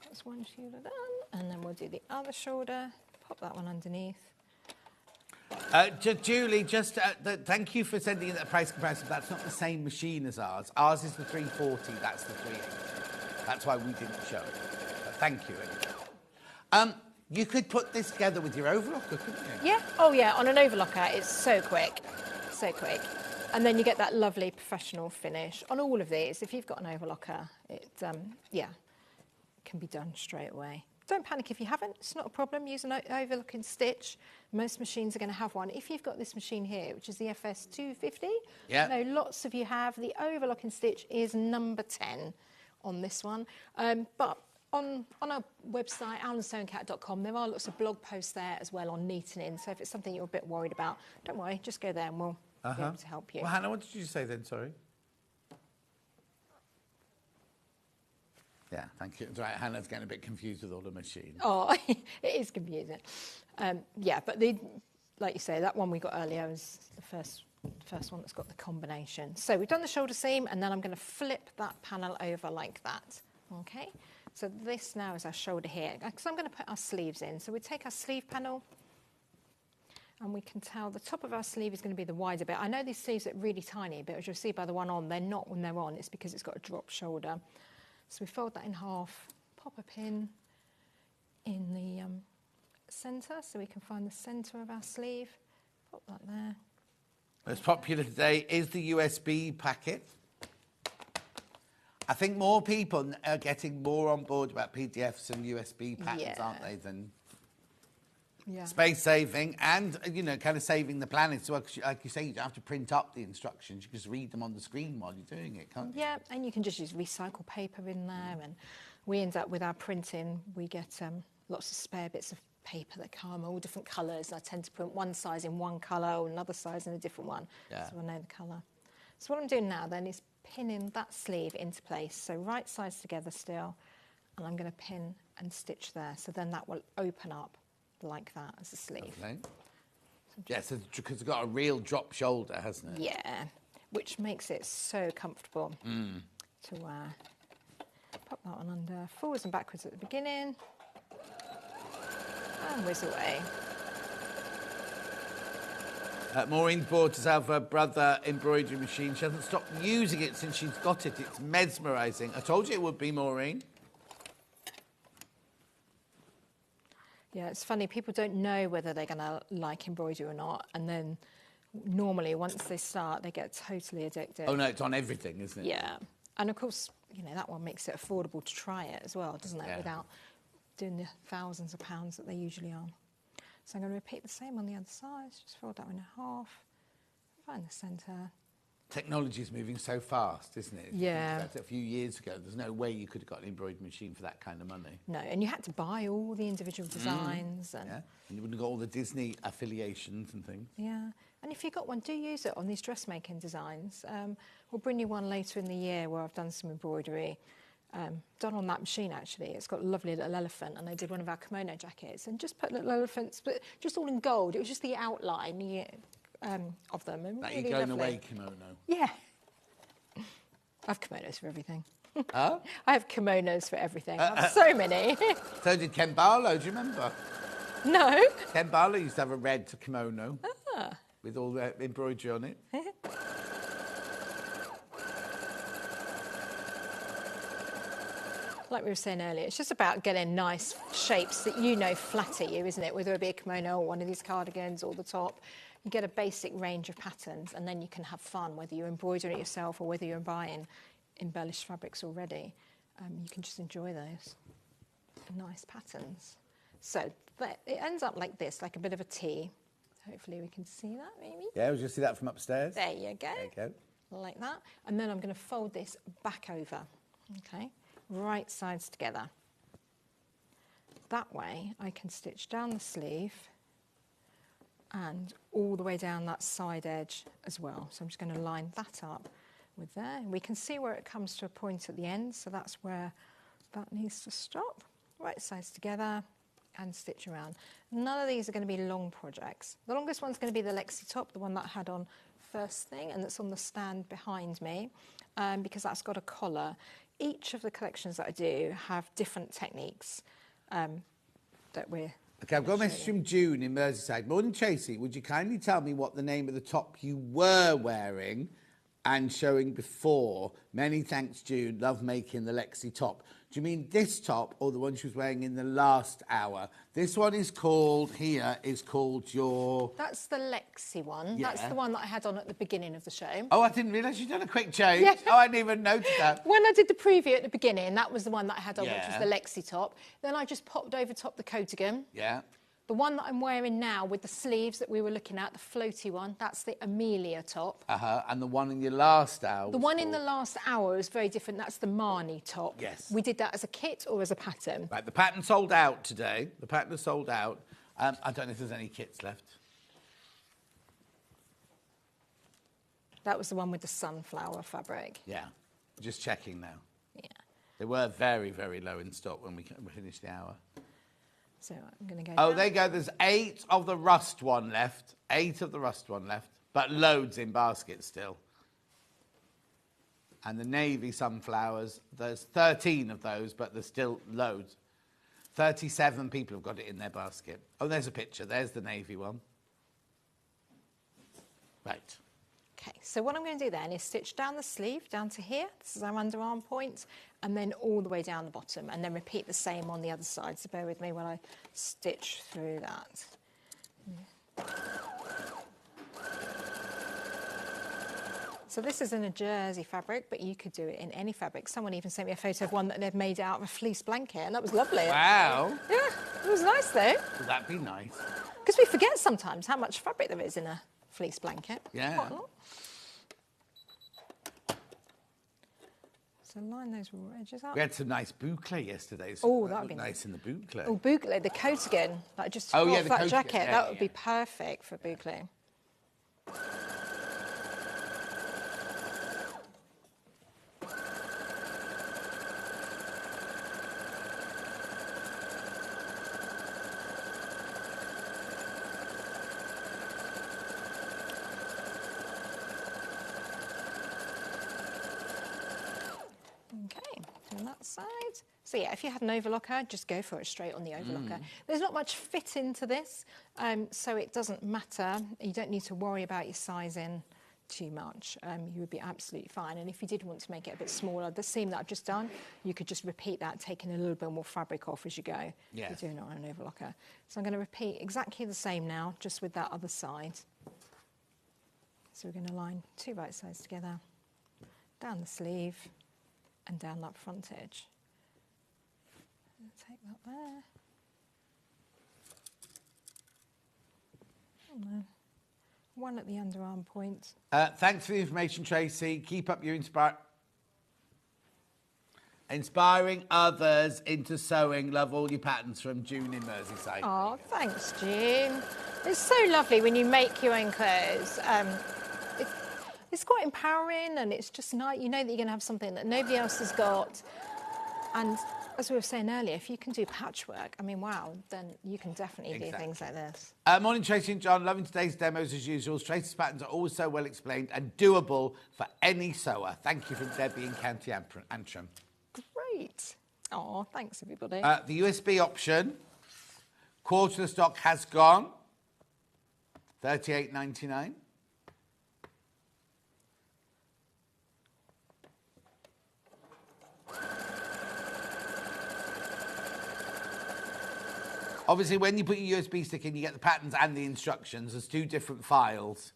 Speaker 5: That's one shoulder done, and then we'll do the other shoulder. Pop that one underneath.
Speaker 1: Julie, thank you for sending in that price comparison. That's not the same machine as ours. Ours is the 340, that's the 380. That's why we didn't show it. But thank you. You could put this together with your overlocker, couldn't you?
Speaker 5: Yeah, oh yeah, on an overlocker, it's so quick, so quick. And then you get that lovely professional finish. On all of these, if you've got an overlocker, it, yeah, can be done straight away. Don't panic if you haven't, it's not a problem. Use an overlocking stitch. Most machines are going to have one. If you've got this machine here, which is the FS250,
Speaker 1: yeah.
Speaker 5: I know lots of you have, the overlocking stitch is number 10 on this one. But on our website, alandsewingcat.com, there are lots of blog posts there as well on neatening. So if it's something you're a bit worried about, don't worry, just go there and we'll be able to help you.
Speaker 1: Well, Hannah, what did you say then, sorry? Yeah, thank you. It's right, Hannah's getting a bit confused with all the machines.
Speaker 5: Oh, it is confusing. Yeah, but like you say, that one we got earlier is the first one that's got the combination. So we've done the shoulder seam, and then I'm going to flip that panel over like that. Okay, so this now is our shoulder here, because I'm going to put our sleeves in. So we take our sleeve panel, and we can tell the top of our sleeve is going to be the wider bit. I know these sleeves are really tiny, but as you'll see by the one on, they're not when they're on. It's because it's got a drop shoulder. So we fold that in half, pop a pin in the centre so we can find the centre of our sleeve. Pop that there.
Speaker 1: Most popular today is the USB packet. I think more people are getting more on board about PDFs and USB patterns, aren't they, than space saving and, you know, kind of saving the planet. So, like you say, you don't have to print up the instructions. You can just read them on the screen while you're doing it, can't you?
Speaker 5: Yeah, and you can just use recycled paper in there. And we end up with our printing, we get lots of spare bits of paper that come all different colours. I tend to print one size in one colour or another size in a different one, so I know the colour. So what I'm doing now then is pinning that sleeve into place. So right sides together still, and I'm going to pin and stitch there. So then that will open up like that as a sleeve.
Speaker 1: Okay. Yes, because it's got a real drop shoulder, hasn't it?
Speaker 5: Yeah, which makes it so comfortable to wear. Pop that one under, forwards and backwards at the beginning, and whiz away.
Speaker 1: Maureen bought herself her brother embroidery machine. She hasn't stopped using it since she's got it. It's mesmerising. I told you it would be, Maureen.
Speaker 5: Yeah, it's funny, people don't know whether they're going to like embroidery or not, and then normally once they start, they get totally addicted.
Speaker 1: Oh no, it's on everything, isn't it?
Speaker 5: Yeah, and of course, you know, that one makes it affordable to try it as well, doesn't it, without doing the thousands of pounds that they usually are. So I'm going to repeat the same on the other side, just fold that one in half, find the centre.
Speaker 1: Technology is moving so fast, isn't it?
Speaker 5: Yeah.
Speaker 1: A few years ago, there's no way you could have got an embroidery machine for that kind of money.
Speaker 5: No, and you had to buy all the individual designs. And
Speaker 1: and you wouldn't have got all the Disney affiliations and things.
Speaker 5: Yeah, and if you've got one, do use it on these dressmaking designs. We'll bring you one later in the year where I've done some embroidery. Done on that machine, actually. It's got a lovely little elephant, and I did one of our kimono jackets and just put little elephants, but just all in gold. It was just the outline of them. And
Speaker 1: That
Speaker 5: really
Speaker 1: you're going
Speaker 5: lovely.
Speaker 1: away kimono.
Speaker 5: Yeah. I have kimonos for everything.
Speaker 1: Huh?
Speaker 5: I have kimonos for everything. I have so many.
Speaker 1: So did Ken Barlow, do you remember?
Speaker 5: No.
Speaker 1: Ken Barlow used to have a red kimono with all the embroidery on it.
Speaker 5: Like we were saying earlier, it's just about getting nice shapes that you know flatter you, isn't it? Whether it be a kimono or one of these cardigans or the top. You get a basic range of patterns, and then you can have fun, whether you're embroidering it yourself or whether you're buying embellished fabrics already. You can just enjoy those nice patterns. So it ends up like this, like a bit of a T. Hopefully we can see that, maybe.
Speaker 1: Yeah, we'll just see that from upstairs.
Speaker 5: There you go.
Speaker 1: There you go.
Speaker 5: Like that. And then I'm going to fold this back over. Okay, right sides together. That way I can stitch down the sleeve and all the way down that side edge as well. So I'm just going to line that up with there. And we can see where it comes to a point at the end, so that's where that needs to stop. Right sides together and stitch around. None of these are going to be long projects. The longest one's going to be the Lexi top, the one that I had on first thing, and that's on the stand behind me, because that's got a collar. Each of the collections that I do have different techniques that we're...
Speaker 1: Okay, I've got a message from June in Merseyside. Morning, Tracy. Would you kindly tell me what the name of the top you were wearing and showing before? Many thanks, June. Love making the Lexi top. Do you mean this top or the one she was wearing in the last hour? This one is called, here, is called your...
Speaker 5: That's the Lexi one.
Speaker 1: Yeah.
Speaker 5: That's the one that I had on at the beginning of the show.
Speaker 1: Oh, I didn't realise you'd done a quick change.
Speaker 5: Yeah.
Speaker 1: Oh, I didn't even notice that.
Speaker 5: When I did the preview at the beginning, that was the one that I had on, which was
Speaker 1: Yeah.
Speaker 5: the Lexi top. Then I just popped over top the coatigan.
Speaker 1: Yeah.
Speaker 5: The one that I'm wearing now with the sleeves that we were looking at, the floaty one, that's the Amelia top.
Speaker 1: And the one in your last hour.
Speaker 5: The one in the last hour is very different. That's the Marnie top.
Speaker 1: Yes.
Speaker 5: We did that as a kit or as a pattern.
Speaker 1: Right, the pattern sold out today. The pattern is sold out. I don't know if there's any kits left.
Speaker 5: That was the one with the sunflower fabric.
Speaker 1: Yeah. Just checking now.
Speaker 5: Yeah.
Speaker 1: They were very, very low in stock when we finished the hour.
Speaker 5: So I'm going to go
Speaker 1: Oh,
Speaker 5: down.
Speaker 1: there you go. There's 8 of the rust one left. 8 of the rust one left. But loads in baskets still. And the navy sunflowers, there's 13 of those, but there's still loads. 37 people have got it in their basket. Oh, there's a picture. There's the navy one. Right.
Speaker 5: Okay, so what I'm going to do then is stitch down the sleeve down to here. This is our underarm point, and then all the way down the bottom, and then repeat the same on the other side. So bear with me while I stitch through that. So this is in a jersey fabric, but you could do it in any fabric. Someone even sent me a photo of one that they'd made out of a fleece blanket, and that was lovely.
Speaker 1: Wow.
Speaker 5: Yeah, it was nice though.
Speaker 1: Would that be nice?
Speaker 5: Because we forget sometimes how much fabric there is in a fleece blanket.
Speaker 1: Yeah.
Speaker 5: Quite a lot. So line those raw edges up.
Speaker 1: We had some nice boucle yesterday. So
Speaker 5: Oh, that would be
Speaker 1: nice in the boucle.
Speaker 5: Oh, boucle, the coatigan, like just
Speaker 1: Oh, yeah,
Speaker 5: off
Speaker 1: the
Speaker 5: that
Speaker 1: coatigan,
Speaker 5: jacket,
Speaker 1: yeah,
Speaker 5: that would
Speaker 1: yeah.
Speaker 5: be perfect for boucle. Okay, doing that side. So yeah, if you had an overlocker, just go for it straight on the overlocker. There's not much fit into this, so it doesn't matter. You don't need to worry about your sizing too much. You would be absolutely fine. And if you did want to make it a bit smaller, the seam that I've just done, you could just repeat that, taking a little bit more fabric off as you go.
Speaker 1: Yes.
Speaker 5: If you're doing it on an overlocker. So I'm going to repeat exactly the same now, just with that other side. So we're going to line 2 right sides together, down the sleeve, and down that front edge. Take that there. And then one at the underarm point.
Speaker 1: Thanks for the information, Tracy. Keep up your inspiring others into sewing. Love all your patterns, from June in Merseyside.
Speaker 5: Oh, thanks, June. It's so lovely when you make your own clothes. It's quite empowering, and it's just nice. You know that you're going to have something that nobody else has got. And as we were saying earlier, if you can do patchwork, I mean, wow, then you can definitely do things like this.
Speaker 1: Morning, Tracy and John. Loving today's demos as usual. Tracy's patterns are always so well explained and doable for any sewer. Thank you from Debbie in County Antrim.
Speaker 5: Great. Oh, thanks, everybody.
Speaker 1: The USB option, quarter of the stock has gone. $38.99. Obviously, when you put your USB stick in, you get the patterns and the instructions. There's 2 different files.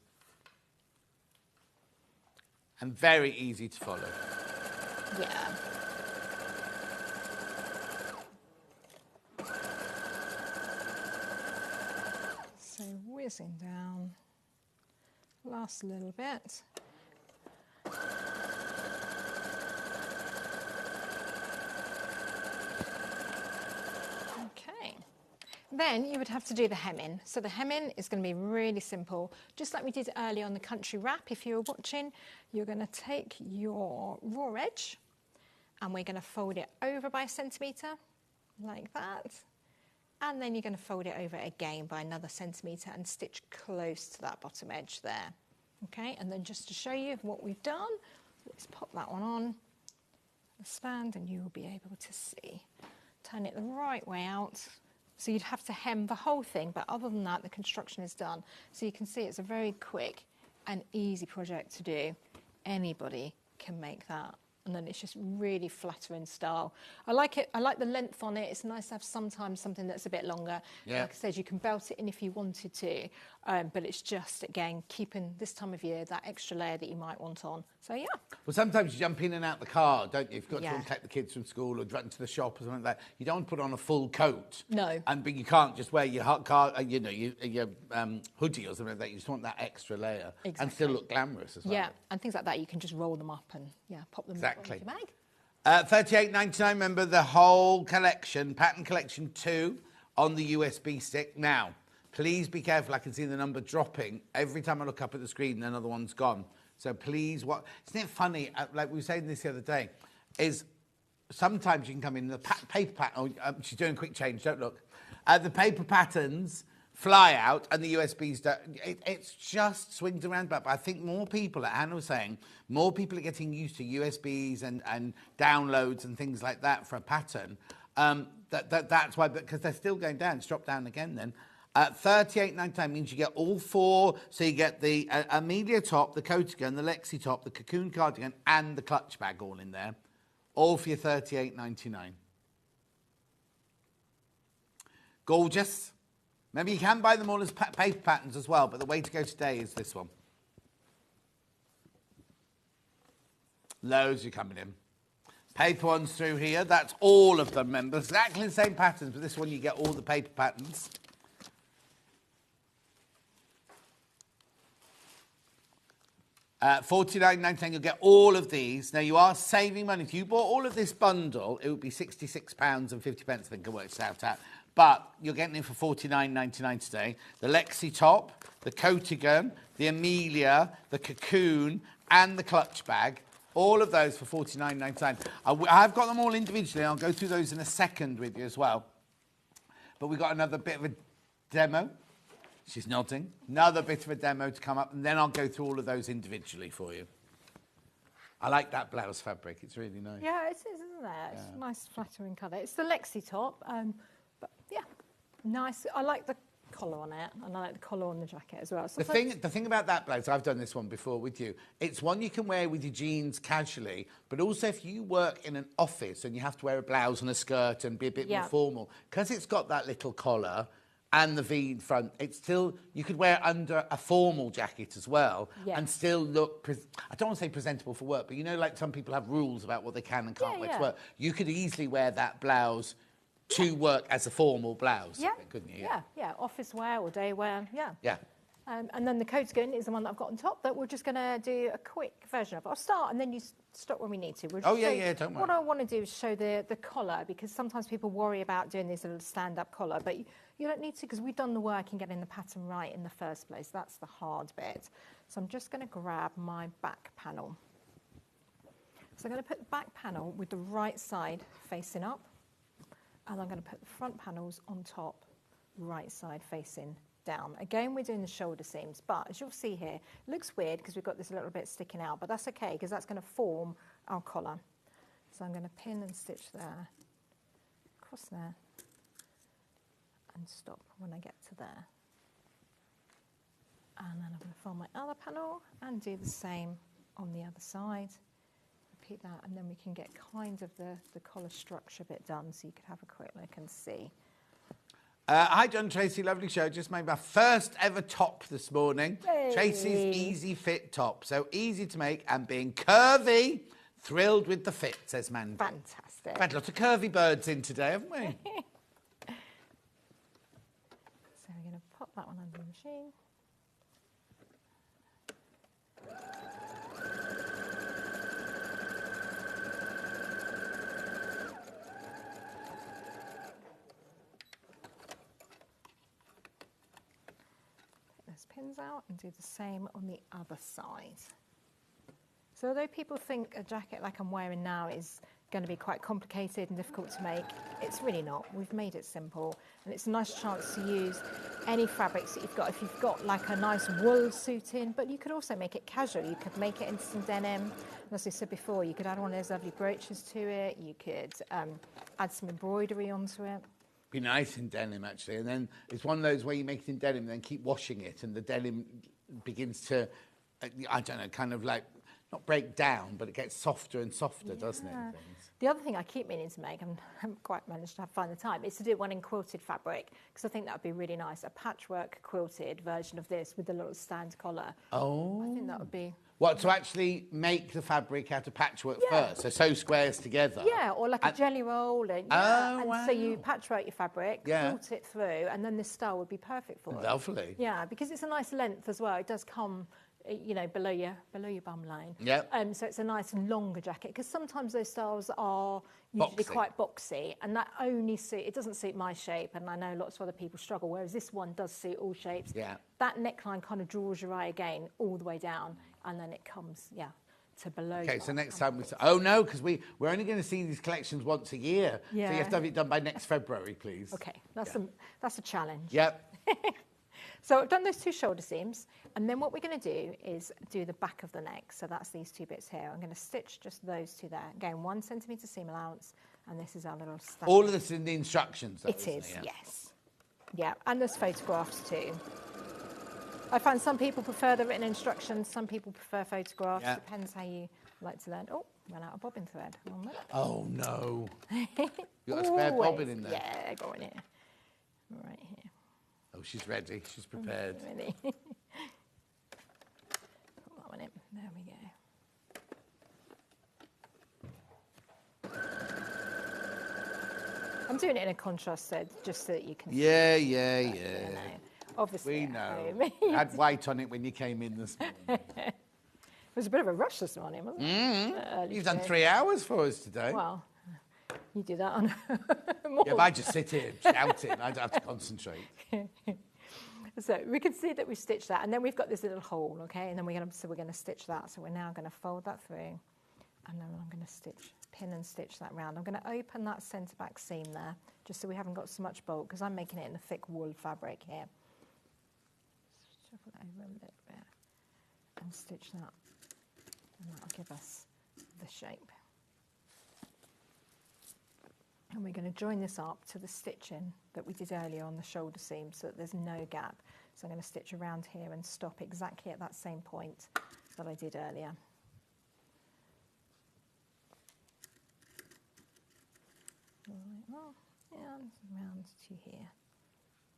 Speaker 1: And very easy to follow.
Speaker 5: Yeah. So whizzing down. just a little bit. Okay. Then you would have to do the hemming. So the hemming is going to be really simple. Just like we did earlier on the country wrap, if you were watching, you're going to take your raw edge and we're going to fold it over by 1 centimetre, like that. And then you're going to fold it over again by another 1 centimetre and stitch close to that bottom edge there. Okay, and then just to show you what we've done, let's pop that one on the stand and you will be able to see. Turn it the right way out. So you'd have to hem the whole thing, but other than that, the construction is done. So you can see it's a very quick and easy project to do. Anybody can make that. And then it's just really flattering style. I like it. I like the length on it. It's nice to have sometimes something that's a bit longer.
Speaker 1: Yeah.
Speaker 5: Like I said, you can belt it in if you wanted to, but it's just, again, keeping this time of year that extra layer that you might want on. So, yeah.
Speaker 1: Well, sometimes you jump in and out the car, don't you? If you've got
Speaker 5: Yeah.
Speaker 1: to collect the kids from school or run to the shop or something like that, you don't want to put on a full coat.
Speaker 5: No.
Speaker 1: But you can't just wear your car, your hoodie or something like that. You just want that extra layer and still look glamorous as well.
Speaker 5: Yeah, and things like that, you can just roll them up and, pop them
Speaker 1: Exactly.
Speaker 5: in your bag.
Speaker 1: $38.99. Remember the whole collection, pattern collection 2 on the USB stick. Now, please be careful. I can see the number dropping every time I look up at the screen. Another one's gone. So please, isn't it funny? Like we were saying this the other day, is sometimes you can come in the paper pattern. Oh, she's doing a quick change. Don't look. The paper patterns fly out and the USBs don't. It's just swings around. But I think more people, like Hannah was saying, more people are getting used to USBs and downloads and things like that for a pattern. That's why, because they're still going down. It's dropped down again then. $38.99 means you get all 4. So you get the Amelia top, the Coatigan, the Lexi top, the Cocoon cardigan, and the clutch bag all in there. All for your $38.99. Gorgeous. Maybe you can buy them all as paper patterns as well, but the way to go today is this one. Loads are coming in. Paper ones through here. That's all of them, remember. Exactly the same patterns, but this one you get all the paper patterns. $49.99, you'll get all of these. Now, you are saving money. If you bought all of this bundle, it would be £66.50, I think it works out at. But you're getting it for $49.99 today. The Lexi top, the Coatigan, the Amelia, the Cocoon, and the clutch bag. All of those for $49.99. I've got them all individually. I'll go through those in a second with you as well. But we've got another bit of a demo. She's nodding. Another bit of a demo to come up, and then I'll go through all of those individually for you. I like that blouse fabric. It's really nice.
Speaker 5: Yeah, it is, isn't it? It's a nice flattering colour. It's the Lexi top, but yeah, nice. I like the collar on it, and I like the collar on the jacket as well.
Speaker 1: The thing about that blouse, I've done this one before with you, it's one you can wear with your jeans casually, but also if you work in an office and you have to wear a blouse and a skirt and be a bit more formal, because it's got that little collar and the V front, it's still, you could wear it under a formal jacket as well and still look, I don't want to say presentable for work, but you know, like some people have rules about what they can and can't wear to work. You could easily wear that blouse to work as a formal blouse, couldn't you?
Speaker 5: Yeah, office wear or day wear,
Speaker 1: Yeah.
Speaker 5: And then the Coatigan is the one that I've got on top that we're just going to do a quick version of. I'll start and then you stop when we need to. We'll just
Speaker 1: don't worry.
Speaker 5: What I want to do is show the collar, because sometimes people worry about doing this little stand-up collar, but you don't need to, because we've done the work in getting the pattern right in the first place. That's the hard bit. So I'm just going to grab my back panel. So I'm going to put the back panel with the right side facing up, and I'm going to put the front panels on top, right side facing down. Again, we're doing the shoulder seams, but as you'll see here, it looks weird because we've got this little bit sticking out, but that's okay because that's going to form our collar. So I'm going to pin and stitch there, across there, and stop when I get to there. And then I'm going to fold my other panel and do the same on the other side. Repeat that, and then we can get kind of the collar structure bit done so you could have a quick look and see.
Speaker 1: Hi, John Tracy. Lovely show. Just made my first ever top this morning.
Speaker 5: Hey.
Speaker 1: Tracy's Easy Fit top. So easy to make and being curvy. Thrilled with the fit, says Mandy.
Speaker 5: Fantastic.
Speaker 1: We've had lots of curvy birds in today, haven't we?
Speaker 5: So we're going to pop that one under the machine. pins out and do the same on the other side. So although people think a jacket like I'm wearing now is going to be quite complicated and difficult to make, it's really not. We've made it simple, and it's a nice chance to use any fabrics that you've got. If you've got like a nice wool suit in, but you could also make it casual. You could make it into some denim. And as I said before, you could add one of those lovely brooches to it. You could add some embroidery onto it.
Speaker 1: Be nice in denim, actually. And then it's one of those where you make it in denim and then keep washing it, and the denim begins to, I don't know, kind of like, not break down, but it gets softer and softer, doesn't it? and things?
Speaker 5: The other thing I keep meaning to make, and I haven't quite managed to find the time, is to do one in quilted fabric, because I think that would be really nice. A patchwork quilted version of this with a little stand collar.
Speaker 1: Oh.
Speaker 5: I think that would be...
Speaker 1: What, to actually make the fabric out of patchwork first? So sew squares together?
Speaker 5: Yeah, or like a jelly roll. And, so you patchwork your fabric, quilt it through, and then this style would be perfect for it.
Speaker 1: Lovely.
Speaker 5: Yeah, because it's a nice length as well. It does come, you know, below your bum line.
Speaker 1: Yeah.
Speaker 5: So it's a nice and longer jacket, because sometimes those styles are usually quite boxy, and that only it doesn't suit my shape, and I know lots of other people struggle, whereas this one does suit all shapes.
Speaker 1: Yeah.
Speaker 5: That neckline kind of draws your eye again all the way down, and then it comes, to below.
Speaker 1: Okay, so next time we... Oh, no, because we're only going to see these collections once a year.
Speaker 5: Yeah.
Speaker 1: So you have to have it done by next February, please.
Speaker 5: Okay, that's a challenge.
Speaker 1: Yep.
Speaker 5: So I've done those two shoulder seams, and then what we're going to do is do the back of the neck. So that's these two bits here. I'm going to stitch just those two there. Again, 1 centimetre seam allowance, and this is our little stand.
Speaker 1: All of this in the instructions, though,
Speaker 5: It is, yes. Yeah, and there's photographs too. I find some people prefer the written instructions, some people prefer photographs.
Speaker 1: Yeah.
Speaker 5: Depends how you like to learn. Oh, ran out of bobbin thread. 1 minute.
Speaker 1: Oh, no. You got a spare bobbin in there?
Speaker 5: Yeah, go in here. Right here.
Speaker 1: Oh, she's ready. She's prepared.
Speaker 5: Ready. Put that one in. There we go. I'm doing it in a contrast thed just so that you can see.
Speaker 1: Yeah.
Speaker 5: You know, obviously,
Speaker 1: We
Speaker 5: at
Speaker 1: know.
Speaker 5: home.
Speaker 1: You had white on it when you came in this morning.
Speaker 5: It was a bit of a rush this morning, wasn't it? Early
Speaker 1: You've done
Speaker 5: stage.
Speaker 1: 3 hours for us today.
Speaker 5: Well, you do that on more.
Speaker 1: Yeah, if I just sit here shouting, I'd have to concentrate.
Speaker 5: So we can see that we've stitched that, and then we've got this little hole, okay? And then we're going to stitch that. So we're now going to fold that through, and then I'm going to pin and stitch that round. I'm going to open that centre back seam there, just so we haven't got so much bulk, because I'm making it in a thick wool fabric here. Shuffle that over a little bit and stitch that, and that'll give us the shape. And we're going to join this up to the stitching that we did earlier on the shoulder seam, so that there's no gap. So I'm going to stitch around here and stop exactly at that same point that I did earlier. Round to here.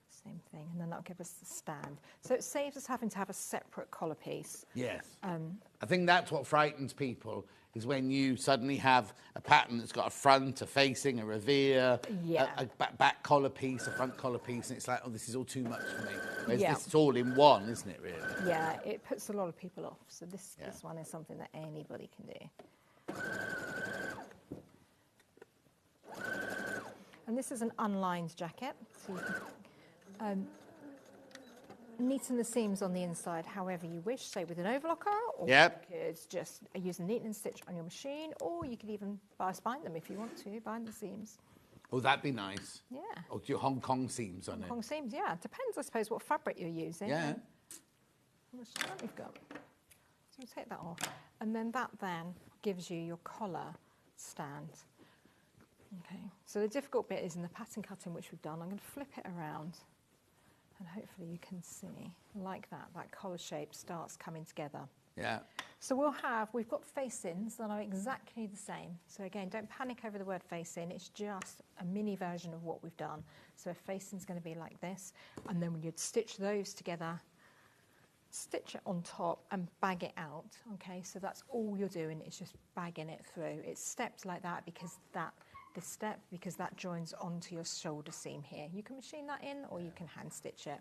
Speaker 5: Same thing, and then that'll give us the stand. So it saves us having to have a separate collar piece.
Speaker 1: Yes. I think that's what frightens people, is when you suddenly have a pattern that's got a front, a facing, a revere, a back collar piece, a front collar piece, and it's like, oh, this is all too much for me. Whereas this is all in one, isn't it, really?
Speaker 5: Yeah, it puts a lot of people off. So this one is something that anybody can do. And this is an unlined jacket, so you can neaten the seams on the inside however you wish, say with an overlocker, or you could just use a neaten and stitch on your machine, or you could even bind them if you want to, bind the seams.
Speaker 1: Oh, that'd be nice.
Speaker 5: Yeah.
Speaker 1: Or do Hong Kong seams on it?
Speaker 5: Hong Kong seams, yeah. Depends, I suppose, what fabric you're using.
Speaker 1: Yeah.
Speaker 5: How much time you've got. So we'll take that off. And then that then gives you your collar stand. Okay, so the difficult bit is in the pattern cutting, which we've done. I'm going to flip it around, and hopefully you can see, like that collar shape starts coming together.
Speaker 1: Yeah.
Speaker 5: So we've got facings that are exactly the same. So again, don't panic over the word facing, it's just a mini version of what we've done. So a facing's going to be like this, and then you'd stitch those together, stitch it on top and bag it out. Okay, so that's all you're doing, is just bagging it through. It's stepped like that because that joins onto your shoulder seam here. You can machine that in, or you can hand stitch it.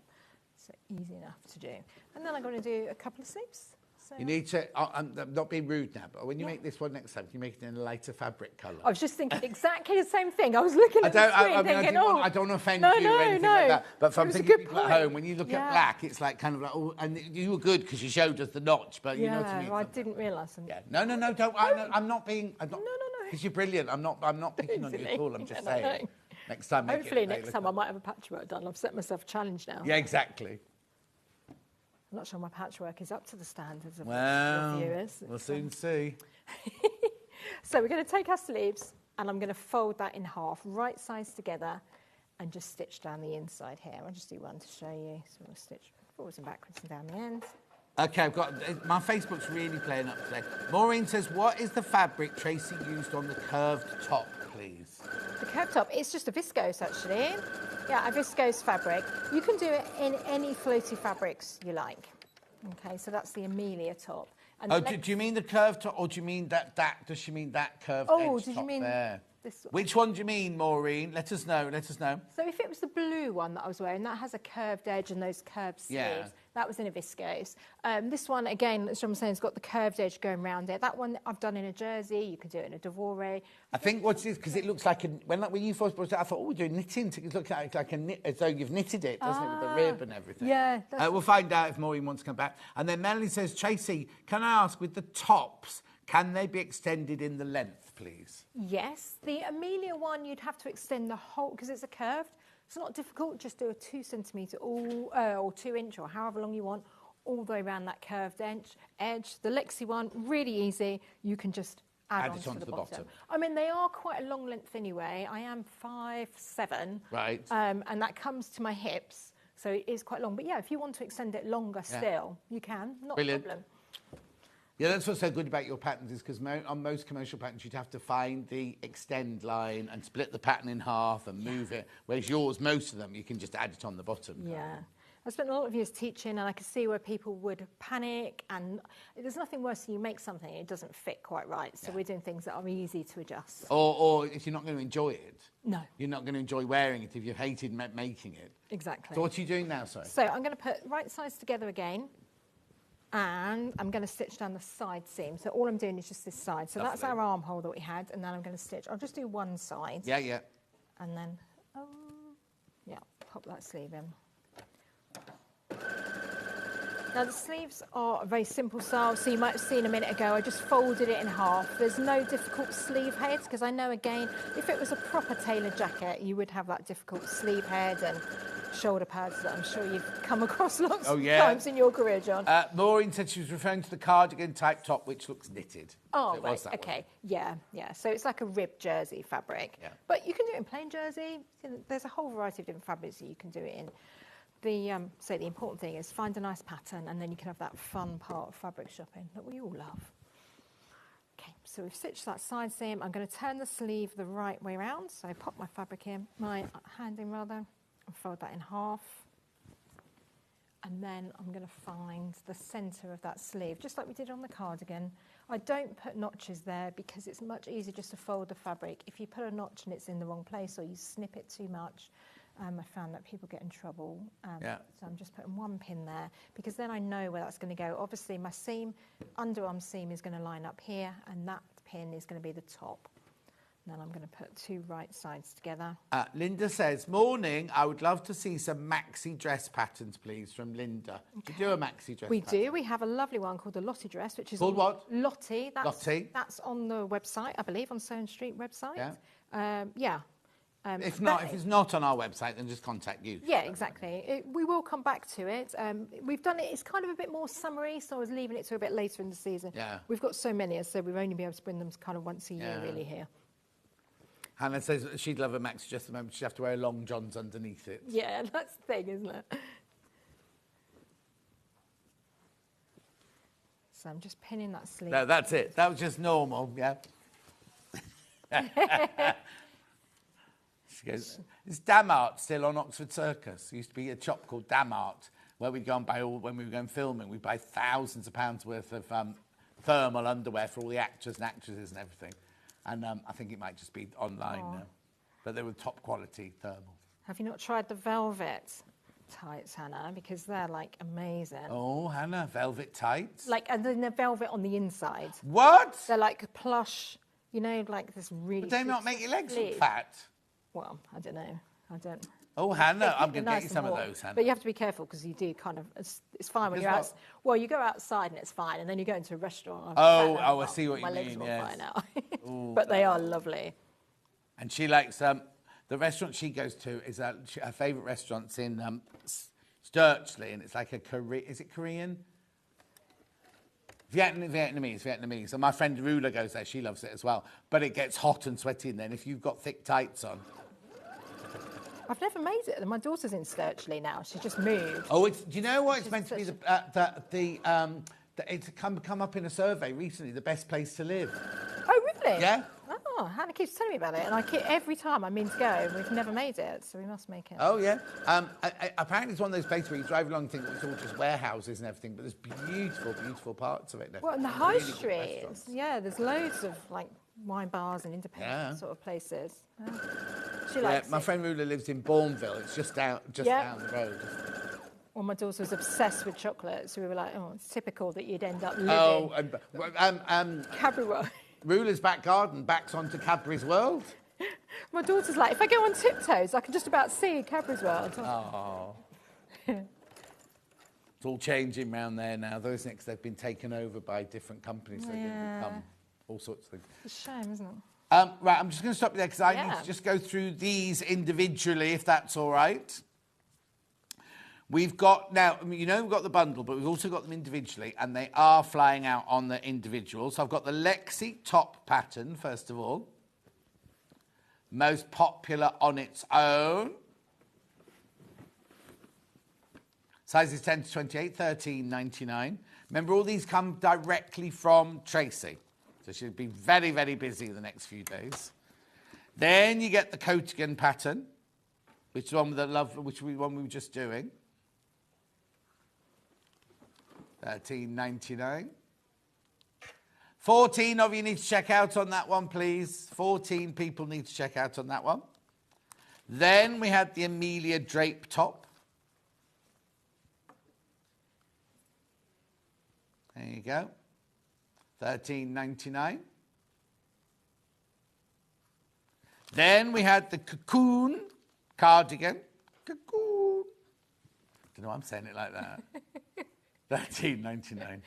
Speaker 5: So easy enough to do. And then I'm going to do a couple of sleeves. So
Speaker 1: You need to, I'm not being rude now, but when you make this one next time, can you make it in a lighter fabric colour?
Speaker 5: I was just thinking exactly the same thing. I was looking at the screen thinking,
Speaker 1: I don't want to offend you or anything like that. But from thinking people at home, when you look at black, it's like kind of like, oh, and you were good because you showed us the notch, but you know what I mean?
Speaker 5: I didn't realise.
Speaker 1: Yeah. No, don't. I'm not being. No. Because you're brilliant. I'm not picking on you at all. I'm just saying. Next time.
Speaker 5: Hopefully next time I might have a patchwork done. I've set myself a challenge now.
Speaker 1: Yeah, exactly.
Speaker 5: I'm not sure my patchwork is up to the standards of
Speaker 1: well,
Speaker 5: the viewers.
Speaker 1: We'll soon see.
Speaker 5: So we're going to take our sleeves and I'm going to fold that in half, right sides together, and just stitch down the inside here. I'll just do one to show you. So we'll stitch forwards and backwards and down the ends.
Speaker 1: Okay, I've got my Facebook's really playing up today. Maureen says, "What is the fabric Tracy used on the curved top, please?"
Speaker 5: The curved top, it's just a viscose actually. Yeah, a viscose fabric. You can do it in any floaty fabrics you like. Okay, so that's the Amelia top. And
Speaker 1: do you mean the curved top, or do you mean that? Does she mean that curved edge
Speaker 5: did
Speaker 1: top
Speaker 5: you mean
Speaker 1: there?
Speaker 5: this one?
Speaker 1: Which one do you mean, Maureen? Let us know.
Speaker 5: So if it was the blue one that I was wearing, that has a curved edge and those curved sleeves.
Speaker 1: Yeah.
Speaker 5: That was in a viscose. This one, again, as John was saying, has got the curved edge going around it. That one I've done in a jersey. You could do it in a devore.
Speaker 1: I think what it is, because it looks like when you first brought it, I thought, oh, we're doing knitting. It looks like a knit, as though you've knitted it, doesn't it, with the rib and everything.
Speaker 5: Yeah.
Speaker 1: We'll find out if Maureen wants to come back. And then Melanie says, Tracy, can I ask, with the tops, can they be extended in the length, please?
Speaker 5: Yes. The Amelia one, you'd have to extend the whole, because it's a curved. It's not difficult. Just do a 2 centimetre or 2 inch or however long you want, all the way around that curved edge. The Lexi one, really easy. You can just add
Speaker 1: it onto the bottom.
Speaker 5: I mean, they are quite a long length anyway. I am 5'7".
Speaker 1: Right.
Speaker 5: And that comes to my hips, so it is quite long. But yeah, if you want to extend it longer still, you can. Not
Speaker 1: Brilliant.
Speaker 5: a problem.
Speaker 1: Yeah, that's what's so good about your patterns, is because on most commercial patterns you'd have to find the extend line and split the pattern in half and move it, whereas yours, most of them, you can just add it on the bottom.
Speaker 5: Yeah. I spent a lot of years teaching, and I could see where people would panic, and there's nothing worse than you make something and it doesn't fit quite right. So we're doing things that are easy to adjust.
Speaker 1: Or if you're not going to enjoy it.
Speaker 5: No.
Speaker 1: You're not going to enjoy wearing it if you've hated making it.
Speaker 5: Exactly.
Speaker 1: So what are you doing now, sorry?
Speaker 5: So I'm going to put right sides together again, and I'm going to stitch down the side seam. So all I'm doing is just this side. So that's our armhole that we had, and then I'm going to stitch. I'll just do one side.
Speaker 1: Yeah.
Speaker 5: And then, pop that sleeve in. Now the sleeves are a very simple style, so you might have seen a minute ago I just folded it in half. There's no difficult sleeve heads, because I know, again, if it was a proper tailored jacket, you would have that difficult sleeve head and shoulder pads that I'm sure you've come across lots of times in your career, John.
Speaker 1: Maureen said she was referring to the cardigan type top, which looks knitted.
Speaker 5: Oh,
Speaker 1: so
Speaker 5: right, okay. Yeah. So it's like a ribbed jersey fabric.
Speaker 1: Yeah.
Speaker 5: But you can do it in plain jersey. There's a whole variety of different fabrics that you can do it in. So the important thing is find a nice pattern, and then you can have that fun part of fabric shopping that we all love. Okay, so we've stitched that side seam. I'm going to turn the sleeve the right way around. So I pop my fabric in, my hand in rather, and fold that in half. And then I'm going to find the centre of that sleeve, just like we did on the cardigan. I don't put notches there because it's much easier just to fold the fabric. If you put a notch and it's in the wrong place, or you snip it too much, I found that people get in trouble. So I'm just putting one pin there, because then I know where that's going to go. Obviously, my seam, underarm seam, is going to line up here, and that pin is going to be the top. And then I'm going to put 2 right sides together.
Speaker 1: Linda says, morning, I would love to see some maxi dress patterns, please, from Linda. Okay. Do you do a maxi dress
Speaker 5: We
Speaker 1: pattern?
Speaker 5: do. We have a lovely one called the Lottie dress, which is...
Speaker 1: Called what?
Speaker 5: Lottie.
Speaker 1: Lottie.
Speaker 5: That's on the website, I believe, on Sewing Street website.
Speaker 1: Yeah. If it's not on our website, then just contact you.
Speaker 5: Yeah, exactly. We will come back to it. We've done it. It's kind of a bit more summery, so I was leaving it to a bit later in the season.
Speaker 1: Yeah.
Speaker 5: We've got so many, so we've only been able to bring them kind of once a year, really, here.
Speaker 1: Hannah says she'd love a maxi dress at the moment. She'd have to wear long johns underneath it.
Speaker 5: Yeah, that's the thing, isn't it? So I'm just pinning that sleeve.
Speaker 1: No, that's it. That was just normal, yeah. She goes, is Damart still on Oxford Circus? There used to be a shop called Damart where we'd go and buy when we were going filming, we'd buy thousands of pounds worth of thermal underwear for all the actors and actresses and everything. And I think it might just be online now. But they were top quality thermal.
Speaker 5: Have you not tried the velvet? tights, Hannah, because they're like amazing.
Speaker 1: Oh, Hannah, velvet tights.
Speaker 5: Like, and then they're velvet on the inside.
Speaker 1: What?
Speaker 5: They're like plush, you know, like this really.
Speaker 1: Would they not make your legs look
Speaker 5: sleeve.
Speaker 1: fat?
Speaker 5: Well, I don't know. I don't.
Speaker 1: Oh, Hannah, I'm going to
Speaker 5: Nice
Speaker 1: get you
Speaker 5: and
Speaker 1: some of
Speaker 5: warm.
Speaker 1: those, Hannah.
Speaker 5: But you have to be careful because you do kind of. It's fine when
Speaker 1: Because
Speaker 5: you're out.
Speaker 1: what?
Speaker 5: Well, you go outside and it's fine, and then you go into a restaurant.
Speaker 1: I see what you
Speaker 5: my legs
Speaker 1: mean,
Speaker 5: will
Speaker 1: yes.
Speaker 5: fly now.
Speaker 1: Ooh.
Speaker 5: But they are lovely.
Speaker 1: And she likes the restaurant she goes to is her favourite restaurant's in Sturchley, and it's like a is it Korean? Vietnamese. And my friend Rula goes there. She loves it as well. But it gets hot and sweaty in there. And if you've got thick tights on.
Speaker 5: I've never made it. My daughter's in Sturchley now. She's just moved.
Speaker 1: Oh, do you know what? It's meant to be it's come up in a survey recently, the best place to live.
Speaker 5: Oh, really?
Speaker 1: Yeah.
Speaker 5: Oh, Hannah keeps telling me about it, and every time I mean to go, and we've never made it, so we must make it.
Speaker 1: Oh, yeah. Apparently it's one of those places where you drive along and think it's all just warehouses and everything, but there's beautiful parts of it.
Speaker 5: Well, in the high
Speaker 1: Really good
Speaker 5: street,
Speaker 1: restaurants.
Speaker 5: yeah, there's loads of like wine bars and independent sort of places. Yeah. She
Speaker 1: Yeah,
Speaker 5: likes
Speaker 1: my
Speaker 5: it.
Speaker 1: friend Rula lives in Bourneville. It's just down the road.
Speaker 5: Well, my daughter was obsessed with chocolate, so we were like, oh, it's typical that you'd end up living.
Speaker 1: Oh,
Speaker 5: Cadbury World.
Speaker 1: Rula's back garden backs onto Cadbury's World.
Speaker 5: My daughter's like, if I go on tiptoes, I can just about see Cadbury's World.
Speaker 1: Oh. It's all changing round there now, though, isn't it? Because they've been taken over by different companies. So they're going to become all sorts of things.
Speaker 5: It's a shame, isn't it?
Speaker 1: Right, I'm just going to stop you there because I need to just go through these individually, if that's all right. We've got now, we've got the bundle, but we've also got them individually, and they are flying out on the individual. So I've got the Lexi top pattern, first of all. Most popular on its own. Sizes 10 to 28, $13.99. Remember, all these come directly from Tracy. So she'll be very, very busy the next few days. Then you get the Coatigan pattern, which is one with one we were just doing. $13.99. 14 of you need to check out on that one, please. 14 people need to check out on that one. Then we had the Amelia drape top. There you go. $13.99. Then we had the Cocoon cardigan. Cocoon. Don't know why I'm saying it like that. $13.99.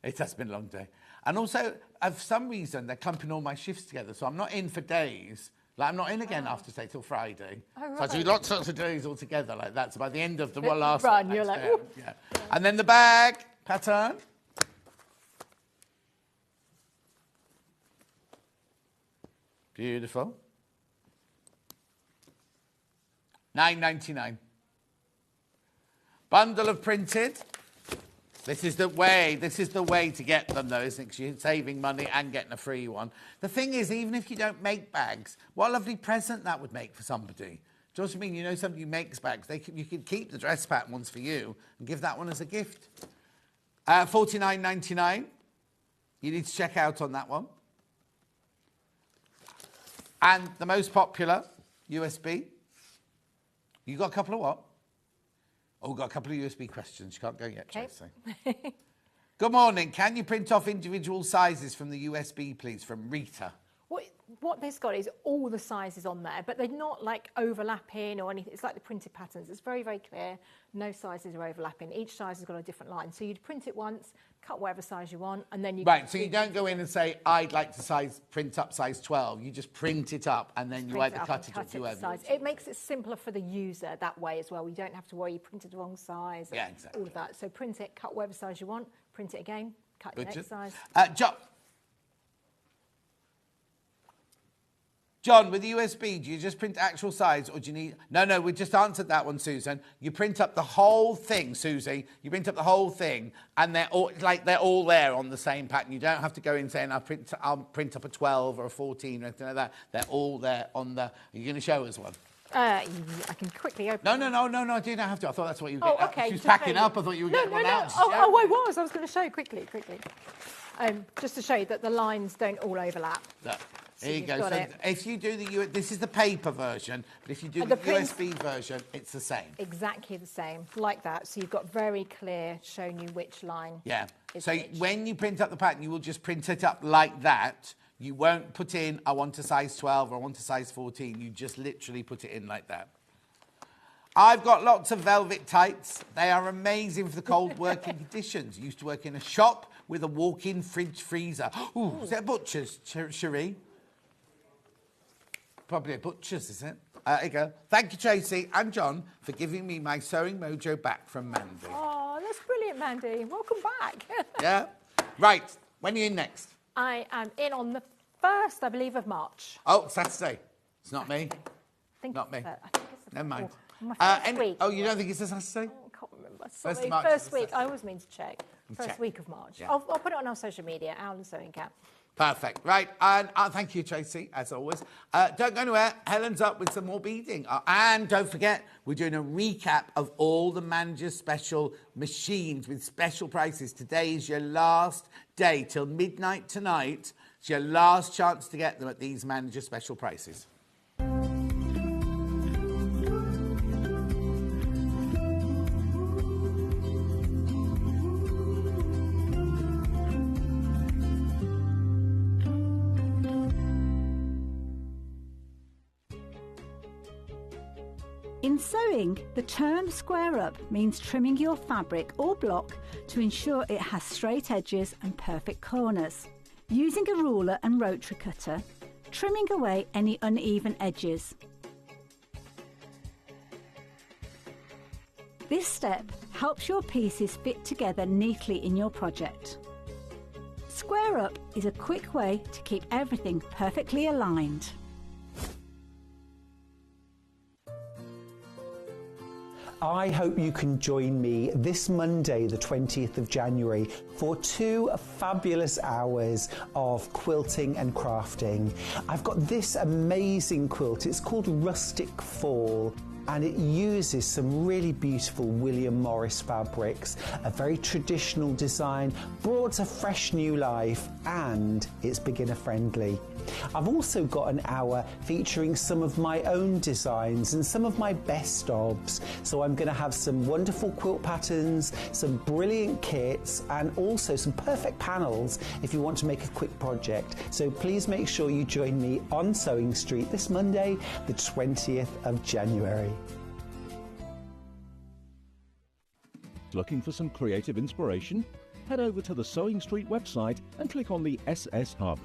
Speaker 1: It has been a long day. And also, for some reason, they're clumping all my shifts together, so I'm not in for days. Like, I'm not in again after, say, till Friday.
Speaker 5: Oh,
Speaker 1: So I do lots of days all together like that. So by the end of the last
Speaker 5: run,
Speaker 1: one,
Speaker 5: you're like,
Speaker 1: yeah.
Speaker 5: "Ooh."
Speaker 1: Yeah. And then the bag pattern. Beautiful. $9.99. Bundle of printed. This is the way to get them, though, isn't it? Because you're saving money and getting a free one. The thing is, even if you don't make bags, what a lovely present that would make for somebody. Do you know what I mean? You know somebody who makes bags. You could keep the dress pattern ones for you and give that one as a gift. $49.99. You need to check out on that one. And the most popular, USB. You got a couple of what? Oh, we've got a couple of USB questions. You can't go yet, Tracy. Good morning. Can you print off individual sizes from the USB, please? From Rita.
Speaker 5: What this got is all the sizes on there, but they're not like overlapping or anything. It's like the printed patterns. It's very, very clear. No sizes are overlapping. Each size has got a different line. So you'd print it once, cut whatever size you want, and then you...
Speaker 1: Right, so you don't go in and say, I'd like to print up size 12. You just print it up, and then you either cut it or do whatever.
Speaker 5: It makes it simpler for the user that way as well. You don't have to worry you printed the wrong size.
Speaker 1: Yeah, exactly.
Speaker 5: All of that. So print it, cut whatever size you want, print it again, cut the next size.
Speaker 1: John, with the USB, do you just print actual size or do you need... No, we just answered that one, Susan. You print up the whole thing, Susie. You print up the whole thing and they're all there on the same pattern. You don't have to go in saying, I'll print up a 12 or a 14 or anything like that. They're all there on the... Are you going to show us one?
Speaker 5: I can quickly open it.
Speaker 1: No, I do not have to. I thought that's what you were
Speaker 5: Oh,
Speaker 1: getting.
Speaker 5: okay.
Speaker 1: She was packing up. I thought you were getting one out.
Speaker 5: Oh, I was going to show quickly. Just to show you that the lines don't all overlap.
Speaker 1: Look.
Speaker 5: So
Speaker 1: There you
Speaker 5: you've
Speaker 1: go.
Speaker 5: got
Speaker 1: So
Speaker 5: it.
Speaker 1: if you do this is the paper version, but if you do
Speaker 5: And
Speaker 1: the
Speaker 5: the print-
Speaker 1: USB version, it's the same.
Speaker 5: Exactly the same, like that. So you've got very clear, showing you which line.
Speaker 1: Yeah.
Speaker 5: is
Speaker 1: So
Speaker 5: which.
Speaker 1: when you print up the pattern, you will just print it up like that. You won't put in, I want a size 12 or I want a size 14. You just literally put it in like that. I've got lots of velvet tights. They are amazing for the cold working conditions. Used to work in a shop with a walk-in fridge freezer. Ooh, is that a butcher's, Cherie? Probably a butcher's, is it? There you go. Thank you, Tracy and John, for giving me my sewing mojo back from Mandy.
Speaker 5: Oh, that's brilliant, Mandy. Welcome back.
Speaker 1: Yeah? Right. When are you in next?
Speaker 5: I am in on the 1st, I believe, of March.
Speaker 1: Oh, Saturday. It's not me.
Speaker 5: I think
Speaker 1: Not me.
Speaker 5: I think it's the
Speaker 1: Never mind.
Speaker 5: My first week.
Speaker 1: Oh, you don't think it's a Saturday?
Speaker 5: I can't remember.
Speaker 1: First
Speaker 5: Sorry,
Speaker 1: of March is
Speaker 5: first
Speaker 1: the
Speaker 5: week.
Speaker 1: Saturday.
Speaker 5: I always mean to check. First
Speaker 1: Check.
Speaker 5: week of March.
Speaker 1: Yeah.
Speaker 5: I'll put it on our social media, Owl and Sewing Cat.
Speaker 1: Perfect. Right. And thank you, Tracy, as always. Don't go anywhere. Helen's up with some more beading. And don't forget, we're doing a recap of all the Manager's Special machines with special prices. Today is your last day till midnight tonight. It's your last chance to get them at these Manager Special prices.
Speaker 2: In sewing, the term square up means trimming your fabric or block to ensure it has straight edges and perfect corners. Using a ruler and rotary cutter, trimming away any uneven edges. This step helps your pieces fit together neatly in your project. Square up is a quick way to keep everything perfectly aligned.
Speaker 8: I hope you can join me this Monday, the 20th of January, for 2 fabulous hours of quilting and crafting. I've got this amazing quilt. It's called Rustic Fall. And it uses some really beautiful William Morris fabrics, a very traditional design, brought to fresh new life, and it's beginner friendly. I've also got an hour featuring some of my own designs and some of my best ofs. So I'm going to have some wonderful quilt patterns, some brilliant kits, and also some perfect panels if you want to make a quick project. So please make sure you join me on Sewing Street this Monday, the 20th of January.
Speaker 6: Looking for some creative inspiration? Head over to the Sewing Street website and click on the SS Hub.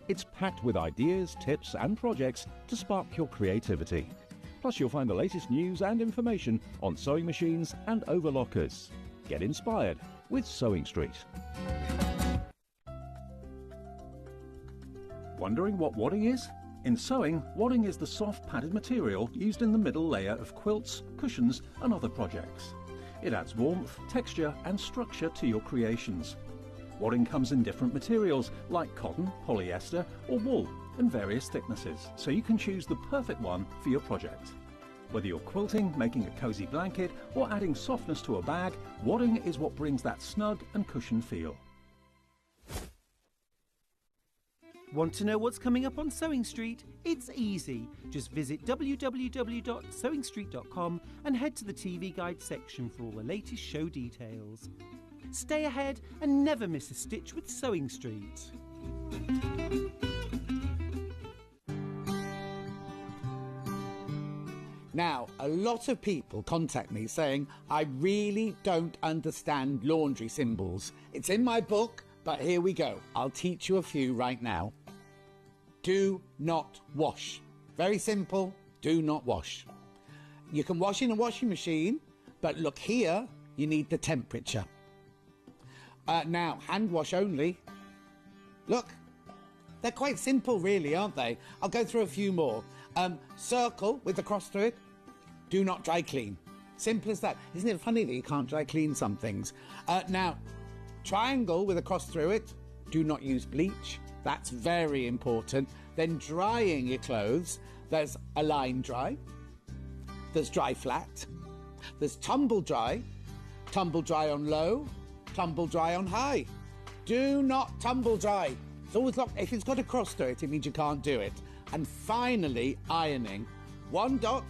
Speaker 6: It's packed with ideas, tips and projects to spark your creativity. Plus you'll find the latest news and information on sewing machines and overlockers. Get inspired with Sewing Street. Wondering what wadding is? In sewing, wadding is the soft padded material used in the middle layer of quilts, cushions and other projects. It adds warmth, texture and structure to your creations. Wadding comes in different materials like cotton, polyester or wool in various thicknesses, so you can choose the perfect one for your project. Whether you're quilting, making a cosy blanket or adding softness to a bag, wadding is what brings that snug and cushioned feel.
Speaker 7: Want to know what's coming up on Sewing Street? It's easy. Just visit www.sewingstreet.com and head to the TV Guide section for all the latest show details. Stay ahead and never miss a stitch with Sewing Street.
Speaker 1: Now, a lot of people contact me saying, I really don't understand laundry symbols. It's in my book, but here we go. I'll teach you a few right now. Do not wash. Very simple, do not wash. You can wash in a washing machine, but look here, you need the temperature. Now, hand wash only. Look, they're quite simple really, aren't they? I'll go through a few more. Circle with the cross through it. Do not dry clean. Simple as that. Isn't it funny that you can't dry clean some things? Now, triangle with a cross through it. Do not use bleach. That's very important. Then drying your clothes. There's a line dry. There's dry flat. There's tumble dry on low, tumble dry on high. Do not tumble dry. It's always locked. If it's got a cross to it, it means you can't do it. And finally, ironing. 1 dot,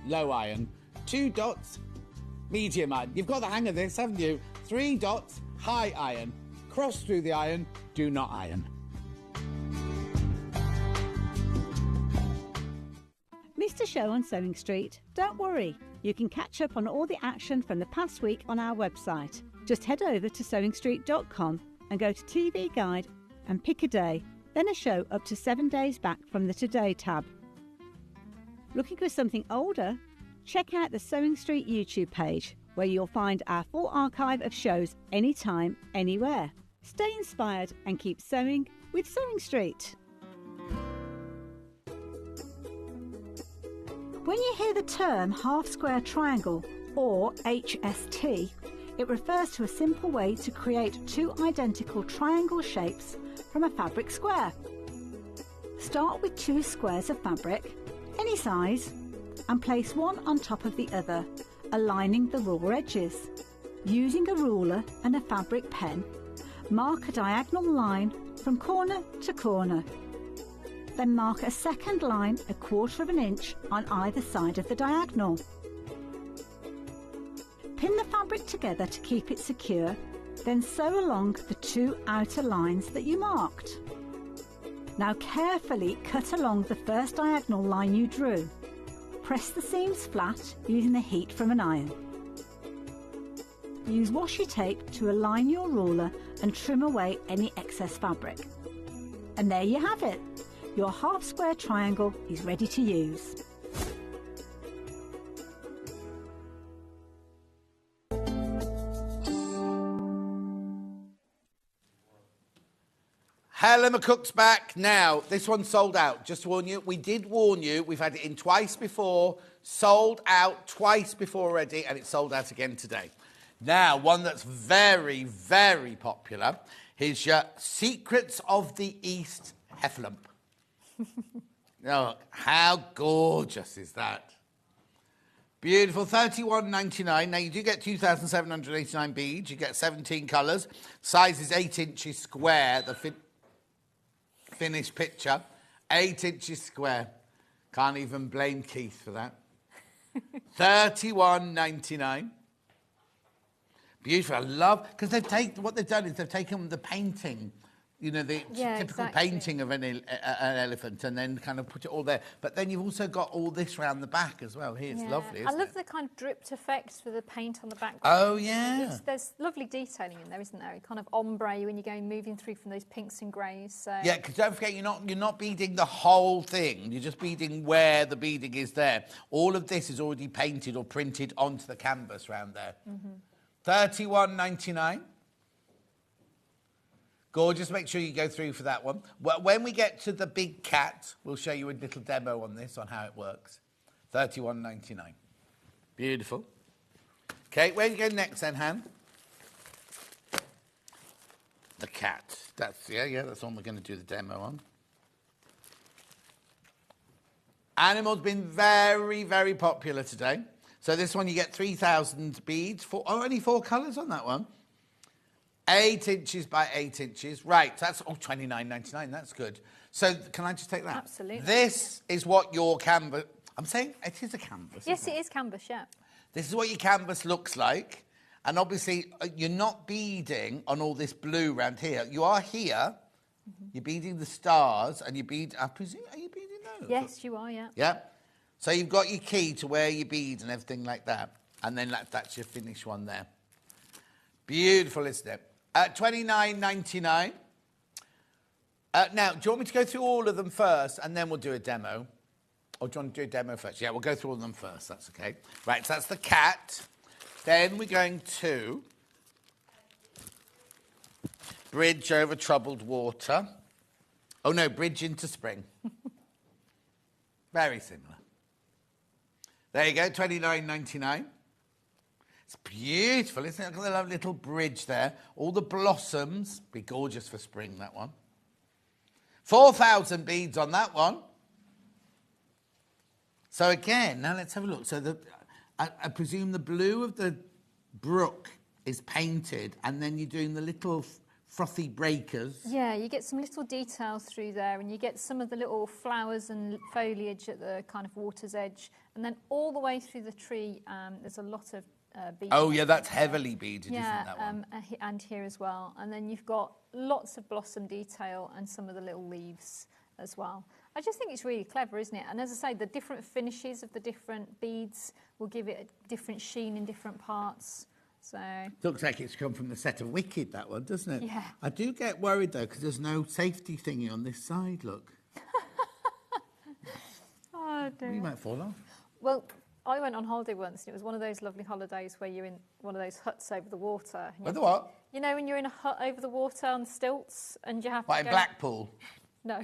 Speaker 1: low iron. 2 dots, medium iron. You've got the hang of this, haven't you? 3 dots, high iron. Cross through the iron, do not iron.
Speaker 2: Missed a show on Sewing Street? Don't worry, you can catch up on all the action from the past week on our website. Just head over to sewingstreet.com and go to TV Guide and pick a day, then a show up to 7 days back from the Today tab. Looking for something older? Check out the Sewing Street YouTube page, where you'll find our full archive of shows anytime, anywhere. Stay inspired and keep sewing with Sewing Street. When you hear the term half square triangle, or HST, it refers to a simple way to create 2 identical triangle shapes from a fabric square. Start with 2 squares of fabric, any size, and place one on top of the other, aligning the raw edges. Using a ruler and a fabric pen, mark a diagonal line from corner to corner. Then mark a second line 1/4 inch on either side of the diagonal. Pin the fabric together to keep it secure, then sew along the 2 outer lines that you marked. Now carefully cut along the first diagonal line you drew. Press the seams flat using the heat from an iron. Use washi tape to align your ruler and trim away any excess fabric. And there you have it. Your half square triangle is ready to use.
Speaker 1: Helen McCook's back now. This one's sold out. Just to warn you. We did warn you. We've had it in twice before. Sold out twice before already, and it's sold out again today. Now, one that's very, very popular is your Secrets of the East Heffalump. Oh, how gorgeous is that? Beautiful, $31.99. Now, you do get 2,789 beads. You get 17 colours. Size is 8 inches square, the finished picture. 8 inches square. Can't even blame Keith for that. $31.99. Beautiful. I love, because what they've done is they've taken the painting, you know, the typical painting of an elephant, and then kind of put it all there. But then you've also got all this round the back as well. Here, it's lovely, isn't it?
Speaker 9: I love the kind of dripped effects for the paint on the background.
Speaker 1: Oh, yeah.
Speaker 9: There's lovely detailing in there, isn't there? Kind of ombre when you're moving through from those pinks and greys. So.
Speaker 1: Yeah, because don't forget, you're not beading the whole thing. You're just beading where the beading is there. All of this is already painted or printed onto the canvas round there. $31.99. Gorgeous. Make sure you go through for that one. Well, when we get to the big cat, we'll show you a little demo on this, on how it works. $31.99. Beautiful. Okay, where do you go next then, Han? The cat. That's that's one we're going to do the demo on. Animal's been very, very popular today. So this one you get 3,000 beads. Only 4 colours on that one. 8 inches by 8 inches. Right, that's $29.99. That's good. So can I just take that?
Speaker 9: Absolutely.
Speaker 1: This is what your canvas... I'm saying it is a canvas.
Speaker 9: Yes, it is canvas, yeah.
Speaker 1: This is what your canvas looks like. And obviously, you're not beading on all this blue around here. You are here. You're beading the stars, and you bead... I presume, are you beading those?
Speaker 9: Yes, you are, yeah.
Speaker 1: Yeah. So you've got your key to where you bead and everything like that. And then that's your finished one there. Beautiful, isn't it? $29.99. Now, do you want me to go through all of them first, and then we'll do a demo? Or do you want to do a demo first? Yeah, we'll go through all of them first. That's okay. Right, so that's the cat. Then we're going to Bridge Over Troubled Water. Oh, no, Bridge into Spring. Very similar. There you go, $29.99. It's beautiful, isn't it? Look at the lovely little bridge there. All the blossoms. Be gorgeous for spring, that one. 4,000 beads on that one. So again, now let's have a look. So I presume the blue of the brook is painted, and then you're doing the little frothy breakers.
Speaker 9: Yeah, you get some little details through there, and you get some of the little flowers and foliage at the kind of water's edge, and then all the way through the tree, there's a lot of beading.
Speaker 1: Oh yeah, that's heavily beaded,
Speaker 9: Yeah,
Speaker 1: isn't that one?
Speaker 9: and here as well. And then you've got lots of blossom detail and some of the little leaves as well. I just think it's really clever, isn't it? And as I say, the different finishes of the different beads will give it a different sheen in different parts. So
Speaker 1: Looks like it's come from the set of Wicked, that one, doesn't it?
Speaker 9: Yeah.
Speaker 1: I do get worried though, because there's no safety thingy on this side, look.
Speaker 9: oh dear.
Speaker 1: You might fall off.
Speaker 9: Well, I went on holiday once, and it was one of those lovely holidays where you're in one of those huts over the water.
Speaker 1: With the what?
Speaker 9: You know, when you're in a hut over the water on stilts, and you have
Speaker 1: What,
Speaker 9: to
Speaker 1: in
Speaker 9: go...
Speaker 1: Blackpool?
Speaker 9: No.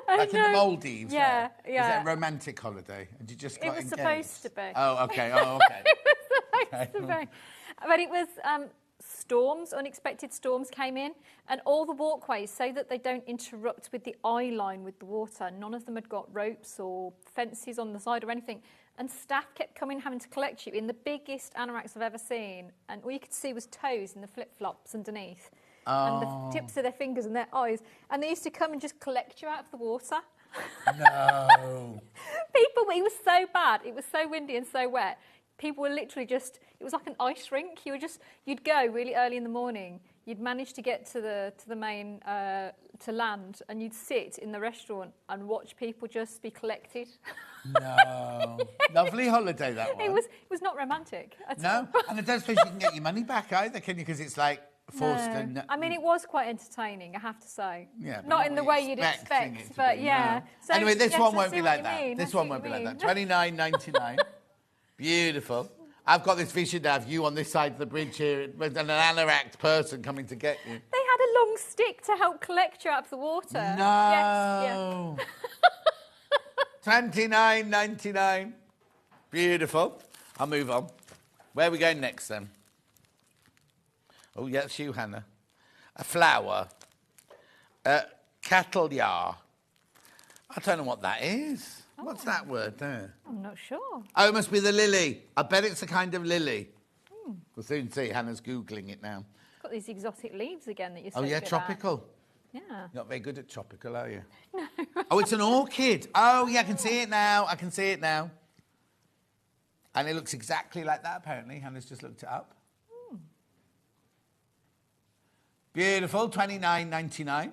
Speaker 1: Like in the Maldives?
Speaker 9: Yeah,
Speaker 1: there?
Speaker 9: yeah.
Speaker 1: Is it a romantic holiday? And you just got
Speaker 9: It was
Speaker 1: engaged?
Speaker 9: supposed to be.
Speaker 1: Oh, okay, oh, okay.
Speaker 9: It was supposed to be. But it was storms, unexpected storms came in, and all the walkways, so that they don't interrupt with the eye line with the water, none of them had got ropes or fences on the side or anything. And staff kept coming, having to collect you in the biggest anoraks I've ever seen. And all you could see was toes in the flip-flops underneath. And the tips of their fingers and their eyes. And they used to come and just collect you out of the water.
Speaker 1: No.
Speaker 9: People, it was so bad. It was so windy and so wet. People were literally just, it was like an ice rink. You'd go really early in the morning. You'd manage to get to the main, to land, and you'd sit in the restaurant and watch people just be collected.
Speaker 1: No. Lovely holiday, that one.
Speaker 9: It was not romantic at all.
Speaker 1: No, and I don't suppose you can get your money back either, can you? Because it's like forced
Speaker 9: No.
Speaker 1: and...
Speaker 9: I mean, it was quite entertaining, I have to say.
Speaker 1: Yeah, but
Speaker 9: not in the
Speaker 1: what
Speaker 9: way
Speaker 1: you're
Speaker 9: you'd
Speaker 1: expecting it
Speaker 9: expect,
Speaker 1: to
Speaker 9: but
Speaker 1: be,
Speaker 9: yeah.
Speaker 1: no.
Speaker 9: So,
Speaker 1: Anyway, this
Speaker 9: yes,
Speaker 1: one
Speaker 9: I
Speaker 1: won't
Speaker 9: see
Speaker 1: be
Speaker 9: what
Speaker 1: like
Speaker 9: you
Speaker 1: that.
Speaker 9: mean.
Speaker 1: This
Speaker 9: I
Speaker 1: one
Speaker 9: see
Speaker 1: won't
Speaker 9: what
Speaker 1: be
Speaker 9: you
Speaker 1: like
Speaker 9: mean.
Speaker 1: that. $29.99. Beautiful. I've got this vision now of you on this side of the bridge here with an anorak person coming to get you.
Speaker 9: They had a long stick to help collect you out of the water.
Speaker 1: No.
Speaker 9: Yes,
Speaker 1: $29.99. Beautiful. I'll move on. Where are we going next then? Oh, yeah, it's you, Hannah. A flower. Cattle yar. I don't know what that is. What's that word there?
Speaker 9: I'm not sure.
Speaker 1: Oh, it must be the lily. I bet it's a kind of lily. We'll soon see. Hannah's Googling it now.
Speaker 9: Got these exotic leaves again that you're so
Speaker 1: Oh, yeah,
Speaker 9: good at.
Speaker 1: tropical.
Speaker 9: Yeah.
Speaker 1: You're not very good at tropical, are you? No. Oh, it's an orchid. Oh, yeah, I can see it now. I can see it now. And it looks exactly like that, apparently. Hannah's just looked it up. Beautiful, $29.99.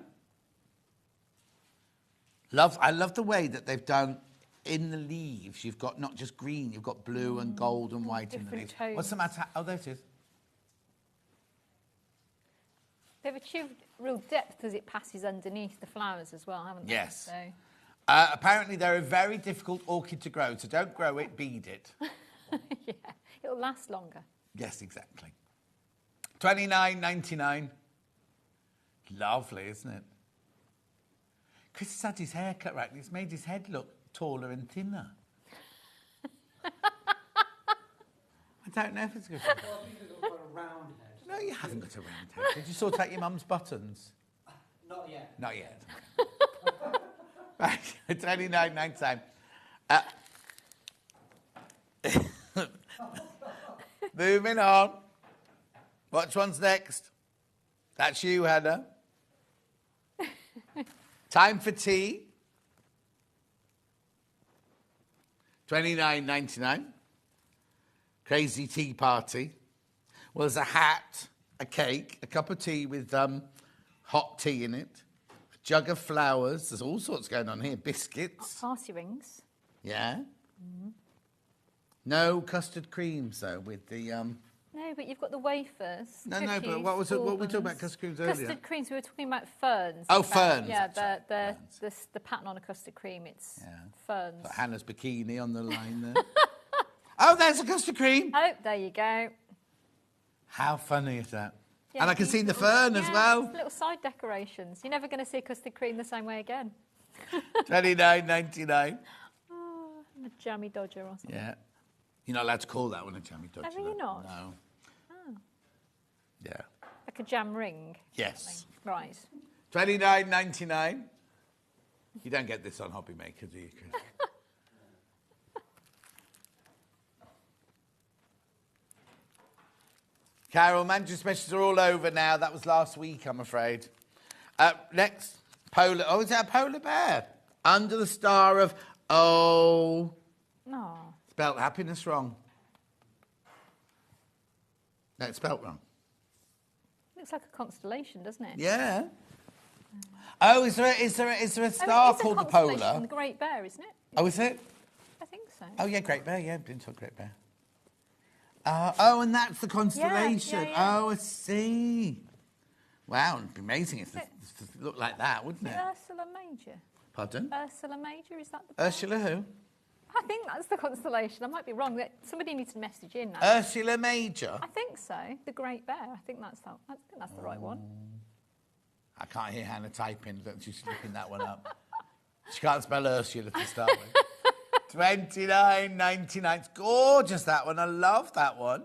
Speaker 1: I love the way that they've done in the leaves. You've got not just green, you've got blue and gold and white in the
Speaker 9: different
Speaker 1: leaves.
Speaker 9: tones.
Speaker 1: What's the matter? Oh, there it is.
Speaker 9: They've achieved real depth as it passes underneath the flowers as well, haven't they?
Speaker 1: Yes.
Speaker 9: So,
Speaker 1: Apparently, they're a very difficult orchid to grow, so don't grow it, bead it.
Speaker 9: yeah, it'll last longer.
Speaker 1: Yes, exactly. $29.99. Lovely, isn't it? Chris has had his hair cut right, and it's made his head look taller and thinner. I don't know if it's good. No, you haven't got a round head. Did you sort out your mum's buttons?
Speaker 10: Not yet.
Speaker 1: Not yet. Right, $29.99. Moving on. Which one's next? That's you, Hannah. Time for tea. $29.99. Crazy tea party. Well, there's a hat, a cake, a cup of tea with hot tea in it, a jug of flowers. There's all sorts going on here. Biscuits.
Speaker 9: Party rings.
Speaker 1: Yeah. No custard creams though with the.
Speaker 9: No, but you've got the wafers.
Speaker 1: No,
Speaker 9: cookies,
Speaker 1: but what was it? What were we talking
Speaker 9: bourbons.
Speaker 1: about custard creams earlier?
Speaker 9: Custard creams. We were talking about ferns.
Speaker 1: Oh,
Speaker 9: about-
Speaker 1: ferns,
Speaker 9: Yeah,
Speaker 1: that's right,
Speaker 9: the pattern on a custard cream. It's
Speaker 1: Yeah.
Speaker 9: ferns.
Speaker 1: Got Hannah's bikini on the line there. Oh, there's a custard cream.
Speaker 9: Oh, there you go.
Speaker 1: How funny is that?
Speaker 9: Yeah,
Speaker 1: And I can
Speaker 9: these
Speaker 1: see the
Speaker 9: little-
Speaker 1: fern as
Speaker 9: yeah,
Speaker 1: well.
Speaker 9: it's little side decorations. You're never going to see a custard cream the same way again.
Speaker 1: $29.99.
Speaker 9: Oh, a jammy dodger or something.
Speaker 1: Yeah. You're not allowed to call that one a jammy dodger.
Speaker 9: Are you
Speaker 1: though.
Speaker 9: not?
Speaker 1: No.
Speaker 9: Oh,
Speaker 1: Yeah.
Speaker 9: like a jam ring.
Speaker 1: Yes.
Speaker 9: Right.
Speaker 1: $29.99. You don't get this on Hobby Maker, do you, Chris? Carol, Manchester specials are all over now. That was last week, I'm afraid. Next, polar. Oh, is that a polar bear? Under the star of... Oh.
Speaker 9: No.
Speaker 1: Spelt happiness wrong. No, it's spelt wrong.
Speaker 9: Looks like a constellation, doesn't it?
Speaker 1: Yeah. Oh, is there a star called the polar?
Speaker 9: It's a the Great Bear, isn't it?
Speaker 1: Oh, is it?
Speaker 9: I think so.
Speaker 1: Oh, yeah, Great Bear. Yeah, been to a Great Bear. Oh, and that's the constellation.
Speaker 9: yeah.
Speaker 1: Oh, I see. Wow, it'd be amazing if it looked like that, wouldn't it?
Speaker 9: Ursula Major.
Speaker 1: Pardon?
Speaker 9: Ursula Major, is that the bear?
Speaker 1: Ursula who?
Speaker 9: I think that's the constellation. I might be wrong. Somebody needs to message in.
Speaker 1: Ursula Major?
Speaker 9: I think so. The Great Bear. I think that's the right one.
Speaker 1: I can't hear Hannah typing. She's looking that one up. She can't spell Ursula to start with. 29.99. It's gorgeous, that one. I love that one.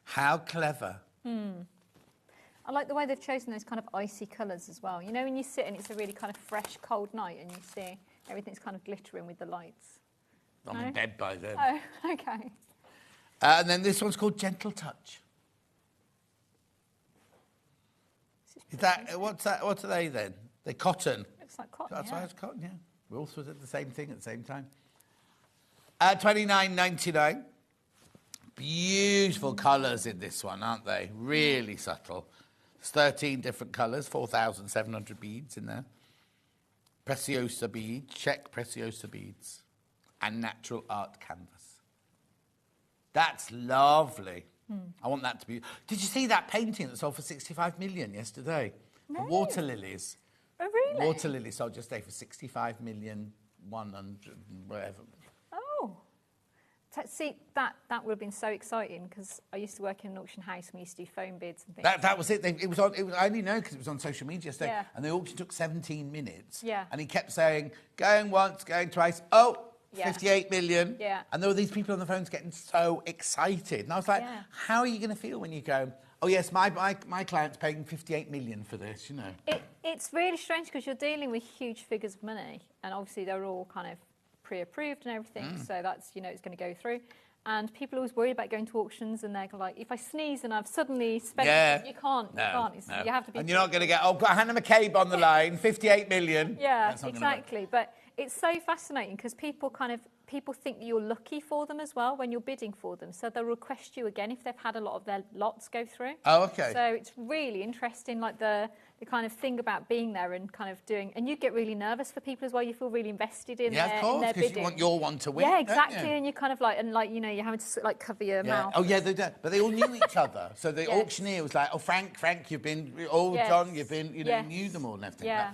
Speaker 1: How clever.
Speaker 9: I like the way they've chosen those kind of icy colours as well. You know, when you sit and it's a really kind of fresh, cold night and you see everything's kind of glittering with the lights.
Speaker 1: I'm in bed by then.
Speaker 9: Oh, okay.
Speaker 1: And then this one's called Gentle Touch. Is that, what's that? What are they then? They're cotton.
Speaker 9: Looks like cotton,
Speaker 1: That's
Speaker 9: yeah.
Speaker 1: why it's cotton, yeah. We all sort of the same thing at the same time. $29.99. Beautiful colours in this one, aren't they? Really subtle. There's 13 different colours, 4,700 beads in there. Preciosa beads, Czech Preciosa beads, and natural art canvas. That's lovely. I want that to be... Did you see that painting that sold for 65 million yesterday?
Speaker 9: No.
Speaker 1: The water lilies.
Speaker 9: Oh, really?
Speaker 1: Water lilies sold just today for 65 million, 100, whatever.
Speaker 9: Oh. See, that would have been so exciting because I used to work in an auction house and we used to do foam bids and things.
Speaker 1: That was it. It was on. I only know because it was on social media yesterday.
Speaker 9: Yeah.
Speaker 1: And the auction took 17 minutes.
Speaker 9: Yeah.
Speaker 1: And he kept saying, going once, going twice. Oh,
Speaker 9: Yeah.
Speaker 1: 58 million.
Speaker 9: Yeah.
Speaker 1: And there were these people on the phones getting so excited. And I was like,
Speaker 9: Yeah.
Speaker 1: how are you going to feel when you go, oh, yes, my client's paying 58 million for this, you know?
Speaker 9: It's really strange because you're dealing with huge figures of money and obviously they're all kind of pre-approved and everything. So that's, you know, it's going to go through. And people always worry about going to auctions and they're like, if I sneeze and I've suddenly spent it, you can't.
Speaker 1: No.
Speaker 9: You have to be...
Speaker 1: And you're not going to get, oh, got Hannah McCabe on the line, 58 million.
Speaker 9: Yeah,
Speaker 1: That's not gonna work.
Speaker 9: exactly. But it's so fascinating because people think that you're lucky for them as well when you're bidding for them. So they'll request you again if they've had a lot of their lots go through.
Speaker 1: Oh, okay.
Speaker 9: So it's really interesting, like the kind of thing about being there and kind of doing... And you get really nervous for people as well. You feel really invested in,
Speaker 1: Yeah, of
Speaker 9: in
Speaker 1: course,
Speaker 9: their
Speaker 1: because
Speaker 9: bidding.
Speaker 1: you want your one to win.
Speaker 9: Yeah,
Speaker 1: don't
Speaker 9: exactly.
Speaker 1: you?
Speaker 9: And you're kind of like, you know, you're having to sort of like cover your mouth.
Speaker 1: Oh, yeah, they do. But they all knew each other. So the
Speaker 9: Yes.
Speaker 1: auctioneer was like, oh, Frank, you've been... Oh,
Speaker 9: Yes.
Speaker 1: John, you've been... You know,
Speaker 9: Yes.
Speaker 1: knew them all and everything.
Speaker 9: Yeah.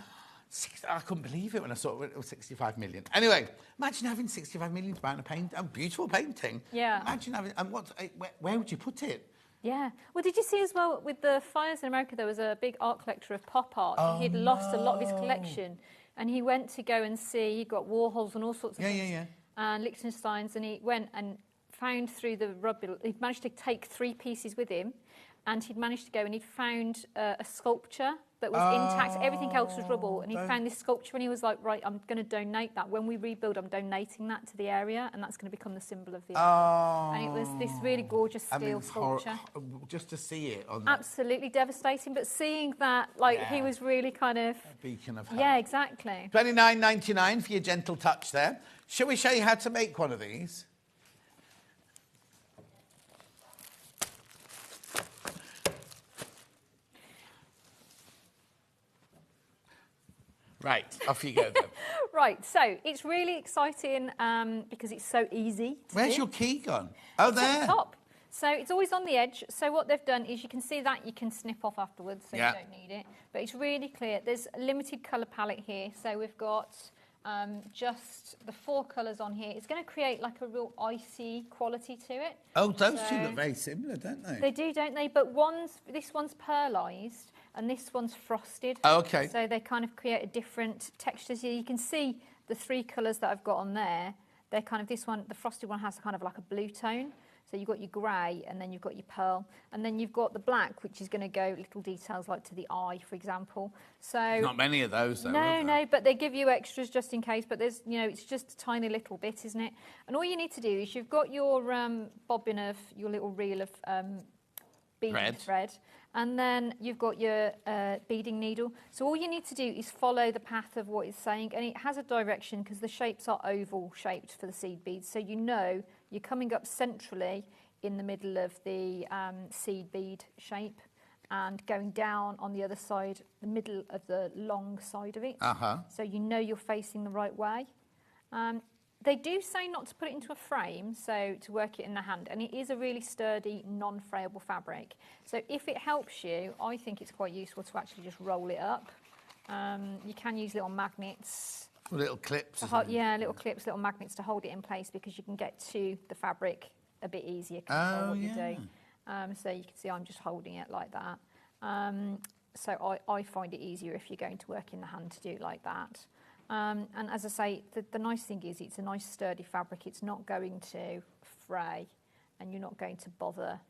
Speaker 1: But I couldn't believe it when I saw it was 65 million. Anyway, imagine having 65 million to buy a beautiful painting.
Speaker 9: Yeah.
Speaker 1: Imagine having... And where would you put it?
Speaker 9: Yeah. Well, did you see as well with the fires in America, there was a big art collector of pop art.
Speaker 1: Oh,
Speaker 9: He'd lost a lot of his collection. And he went to go and see, he got Warhols and all sorts of things.
Speaker 1: Yeah.
Speaker 9: And Liechtenstein's, and he went and found through the rubble, he'd managed to take 3 pieces with him. And he'd managed to go and he'd found a sculpture that was intact. Everything else was rubble. And he found this sculpture and he was like, right, I'm going to donate that. When we rebuild, I'm donating that to the area. And that's going to become the symbol of the area. And it was this really gorgeous steel sculpture.
Speaker 1: Just to see it on
Speaker 9: Absolutely devastating. But seeing that, like, he was really kind of...
Speaker 1: a beacon of hope.
Speaker 9: Yeah, exactly.
Speaker 1: $29.99 for your gentle touch there. Shall we show you how to make one of these? Right, off you go then.
Speaker 9: Right, so it's really exciting because it's so easy to
Speaker 1: Where's
Speaker 9: do.
Speaker 1: your key gone? Oh,
Speaker 9: It's
Speaker 1: there.
Speaker 9: at the top. So it's always on the edge. So what they've done is you can see that you can snip off afterwards, so
Speaker 1: Yeah.
Speaker 9: you don't need it. But it's really clear. There's a limited colour palette here. So we've got just the 4 colours on here. It's going to create like a real icy quality to it.
Speaker 1: Oh, those two
Speaker 9: So-
Speaker 1: look very similar, don't they?
Speaker 9: They do, don't they? But this one's pearlised and this one's frosted.
Speaker 1: Oh, okay.
Speaker 9: So they kind of create a different texture. So you can see the 3 colours that I've got on there. They're kind of, this one, the frosted one has kind of like a blue tone. So you've got your grey, and then you've got your pearl, and then you've got the black, which is going to go little details like to the eye, for example. So
Speaker 1: Not many of those, though.
Speaker 9: no, but they give you extras just in case. But there's, it's just a tiny little bit, isn't it? And all you need to do is you've got your bobbin of your little reel of beading thread, and then you've got your beading needle. So all you need to do is follow the path of what it's saying, and it has a direction because the shapes are oval shaped for the seed beads. So you're coming up centrally in the middle of the seed bead shape, and going down on the other side, the middle of the long side of it. So you're facing the right way. They do say not to put it into a frame, so to work it in the hand, and it is a really sturdy, non-frayable fabric. So if it helps you, I think it's quite useful to actually just roll it up. You can use little magnets.
Speaker 1: Little clips.
Speaker 9: Little clips, little magnets to hold it in place, because you can get to the fabric a bit easier control what you do. So you can see I'm just holding it like that. So I find it easier if you're going to work in the hand to do it like that. And as I say, the nice thing is it's a nice sturdy fabric. It's not going to fray, and you're not going to bother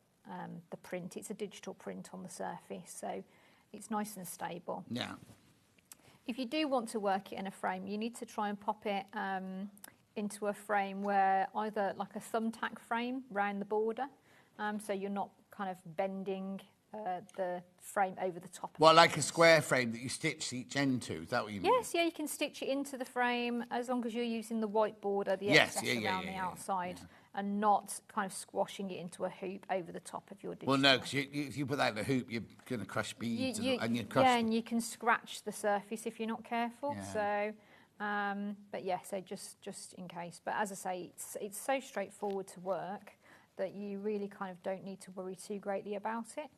Speaker 9: the print. It's a digital print on the surface, so it's nice and stable.
Speaker 1: Yeah.
Speaker 9: If you do want to work it in a frame, you need to try and pop it into a frame where either like a thumbtack frame round the border, so you're not kind of bending the frame over the top.
Speaker 1: Well, like a square frame that you stitch each end to, is that what you mean?
Speaker 9: Yes, you can stitch it into the frame as long as you're using the white border, the excess around the outside, and not kind of squashing it into a hoop over the top of your digital.
Speaker 1: Well, no, because if you put that in a hoop, you're going to crush beads, and you crush.
Speaker 9: Yeah, and you can scratch the surface if you're not careful. So, but yeah, so just in case. But as I say, it's so straightforward to work that you really kind of don't need to worry too greatly about it.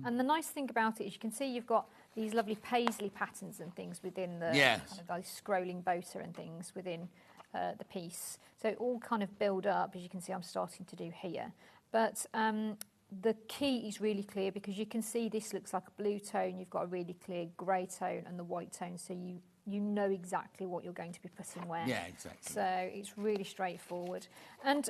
Speaker 9: And the nice thing about it is you can see you've got these lovely paisley patterns and things within the kind of those scrolling boater and things within the piece. So it all kind of build up, as you can see I'm starting to do here. But the key is really clear, because you can see this looks like a blue tone, you've got a really clear grey tone and the white tone, so you know exactly what you're going to be putting where.
Speaker 1: Yeah, exactly.
Speaker 9: So it's really straightforward. And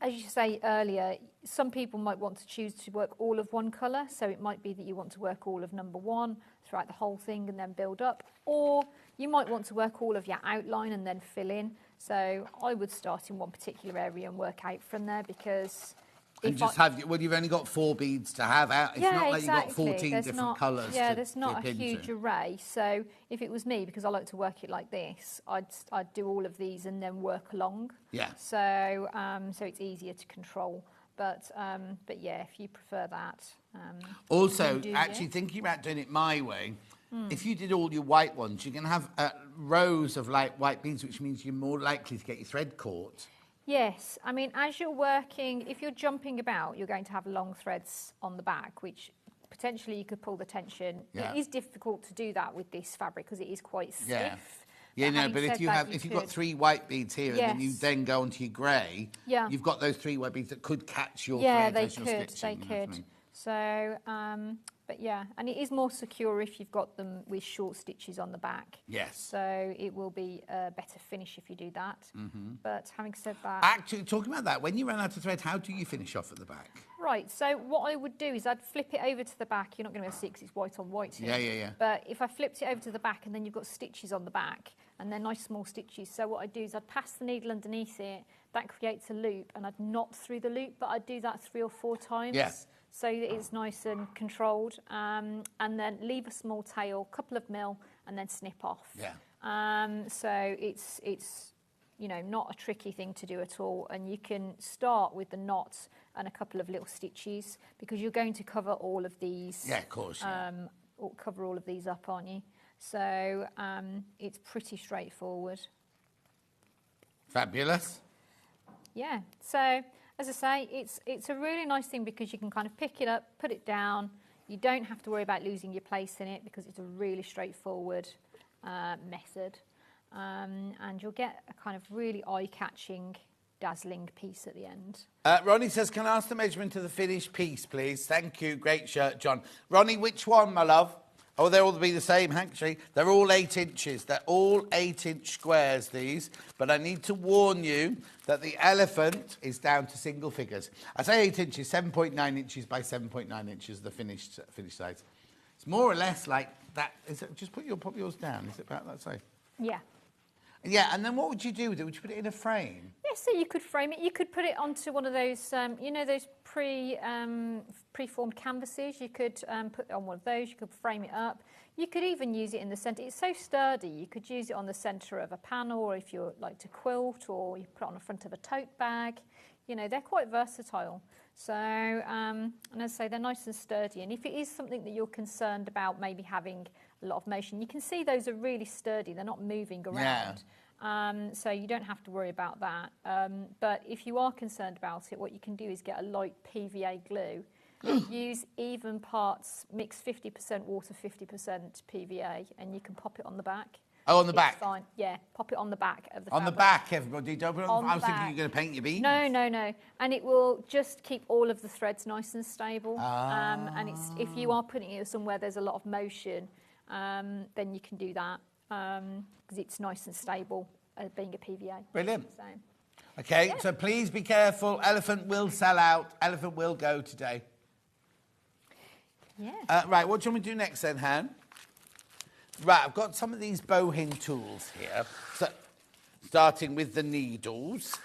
Speaker 9: as you say earlier, some people might want to choose to work all of one colour, so it might be that you want to work all of number 1 throughout the whole thing and then build up, or you might want to work all of your outline and then fill in. So I would start in one particular area and work out from there, because
Speaker 1: and just you've only got 4 beads to have out. It's not like you've got 14 different colours.
Speaker 9: Yeah, there's not a huge array. So if it was me, because I like to work it like this, I'd do all of these and then work along.
Speaker 1: Yeah.
Speaker 9: So so it's easier to control. But yeah, if you prefer that.
Speaker 1: Also, actually thinking about doing it my way, if you did all your white ones, you're going to have rows of like white beads, which means you're more likely to get your thread caught.
Speaker 9: Yes, I mean, as you're working, if you're jumping about, you're going to have long threads on the back, which potentially you could pull the tension.
Speaker 1: Yeah.
Speaker 9: It is difficult to do that with this fabric because it is quite stiff.
Speaker 1: Yeah. Yeah, no, but if you've got 3 white beads here, and then you then go onto your grey, you've got those 3 white beads that could catch your thread as you're stitching.
Speaker 9: They could. So, but yeah, and it is more secure if you've got them with short stitches on the back.
Speaker 1: Yes.
Speaker 9: So it will be a better finish if you do that. But having said that...
Speaker 1: Actually, talking about that, when you run out of thread, how do you finish off at the back?
Speaker 9: Right, so what I would do is I'd flip it over to the back. You're not going to be able to see because it's white on white here.
Speaker 1: Yeah.
Speaker 9: But if I flipped it over to the back, and then you've got stitches on the back, and they're nice small stitches. So what I'd do is I'd pass the needle underneath it. That creates a loop, and I'd knot through the loop, but I'd do that 3 or 4 times.
Speaker 1: Yeah.
Speaker 9: So that it's nice and controlled, and then leave a small tail, couple of mil, and then snip off.
Speaker 1: Yeah.
Speaker 9: So it's not a tricky thing to do at all, and you can start with the knots and a couple of little stitches, because you're going to cover all of these.
Speaker 1: Yeah, of course. Yeah.
Speaker 9: Cover all of these up, aren't you? So it's pretty straightforward.
Speaker 1: Fabulous.
Speaker 9: Yeah. So as I say, it's a really nice thing because you can kind of pick it up, put it down. You don't have to worry about losing your place in it because it's a really straightforward method. And you'll get a kind of really eye-catching, dazzling piece at the end.
Speaker 1: Ronnie says, can I ask the measurement of the finished piece, please? Thank you. Great shirt, John. Ronnie, which one, my love? Oh, they'll all be the same, actually. They're all 8 inches. They're all 8-inch squares, these. But I need to warn you that the elephant is down to single figures. I say 8 inches, 7.9 inches by 7.9 inches, the finished size. It's more or less like that. Is it, just pop yours down. Is it about that size?
Speaker 9: Yeah.
Speaker 1: Yeah, and then what would you do with it? Would you put it in a frame?
Speaker 9: Yeah, so you could frame it. You could put it onto one of those, you know, those preformed canvases. You could put it on one of those. You could frame it up. You could even use it in the centre. It's so sturdy. You could use it on the centre of a panel, or if you like to quilt, or you put it on the front of a tote bag. You know, they're quite versatile. So, and as I say, they're nice and sturdy. And if it is something that you're concerned about, maybe having a lot of motion, you can see those are really sturdy. They're not moving around. Yeah. So you don't have to worry about that. But if you are concerned about it, what you can do is get a light PVA glue. Use even parts, mix 50% water, 50% PVA, and you can pop it on the back.
Speaker 1: Oh, on the back?
Speaker 9: Fine. Yeah, pop it on the back of the
Speaker 1: On
Speaker 9: fabric.
Speaker 1: the back, everybody. Don't put it on the
Speaker 9: On
Speaker 1: I was
Speaker 9: the
Speaker 1: thinking
Speaker 9: back.
Speaker 1: you're going to paint your beads.
Speaker 9: No, no, no. And it will just keep all of the threads nice and stable. And if you are putting it somewhere there's a lot of motion, then you can do that because it's nice and stable being a PVA.
Speaker 1: Brilliant.
Speaker 9: So,
Speaker 1: Okay,
Speaker 9: yeah.
Speaker 1: so please be careful. Elephant will sell out. Elephant will go today.
Speaker 9: yeah.
Speaker 1: Right, what do you want me to do next then, Han? Right, I've got some of these bowhin tools here. So, starting with the needles.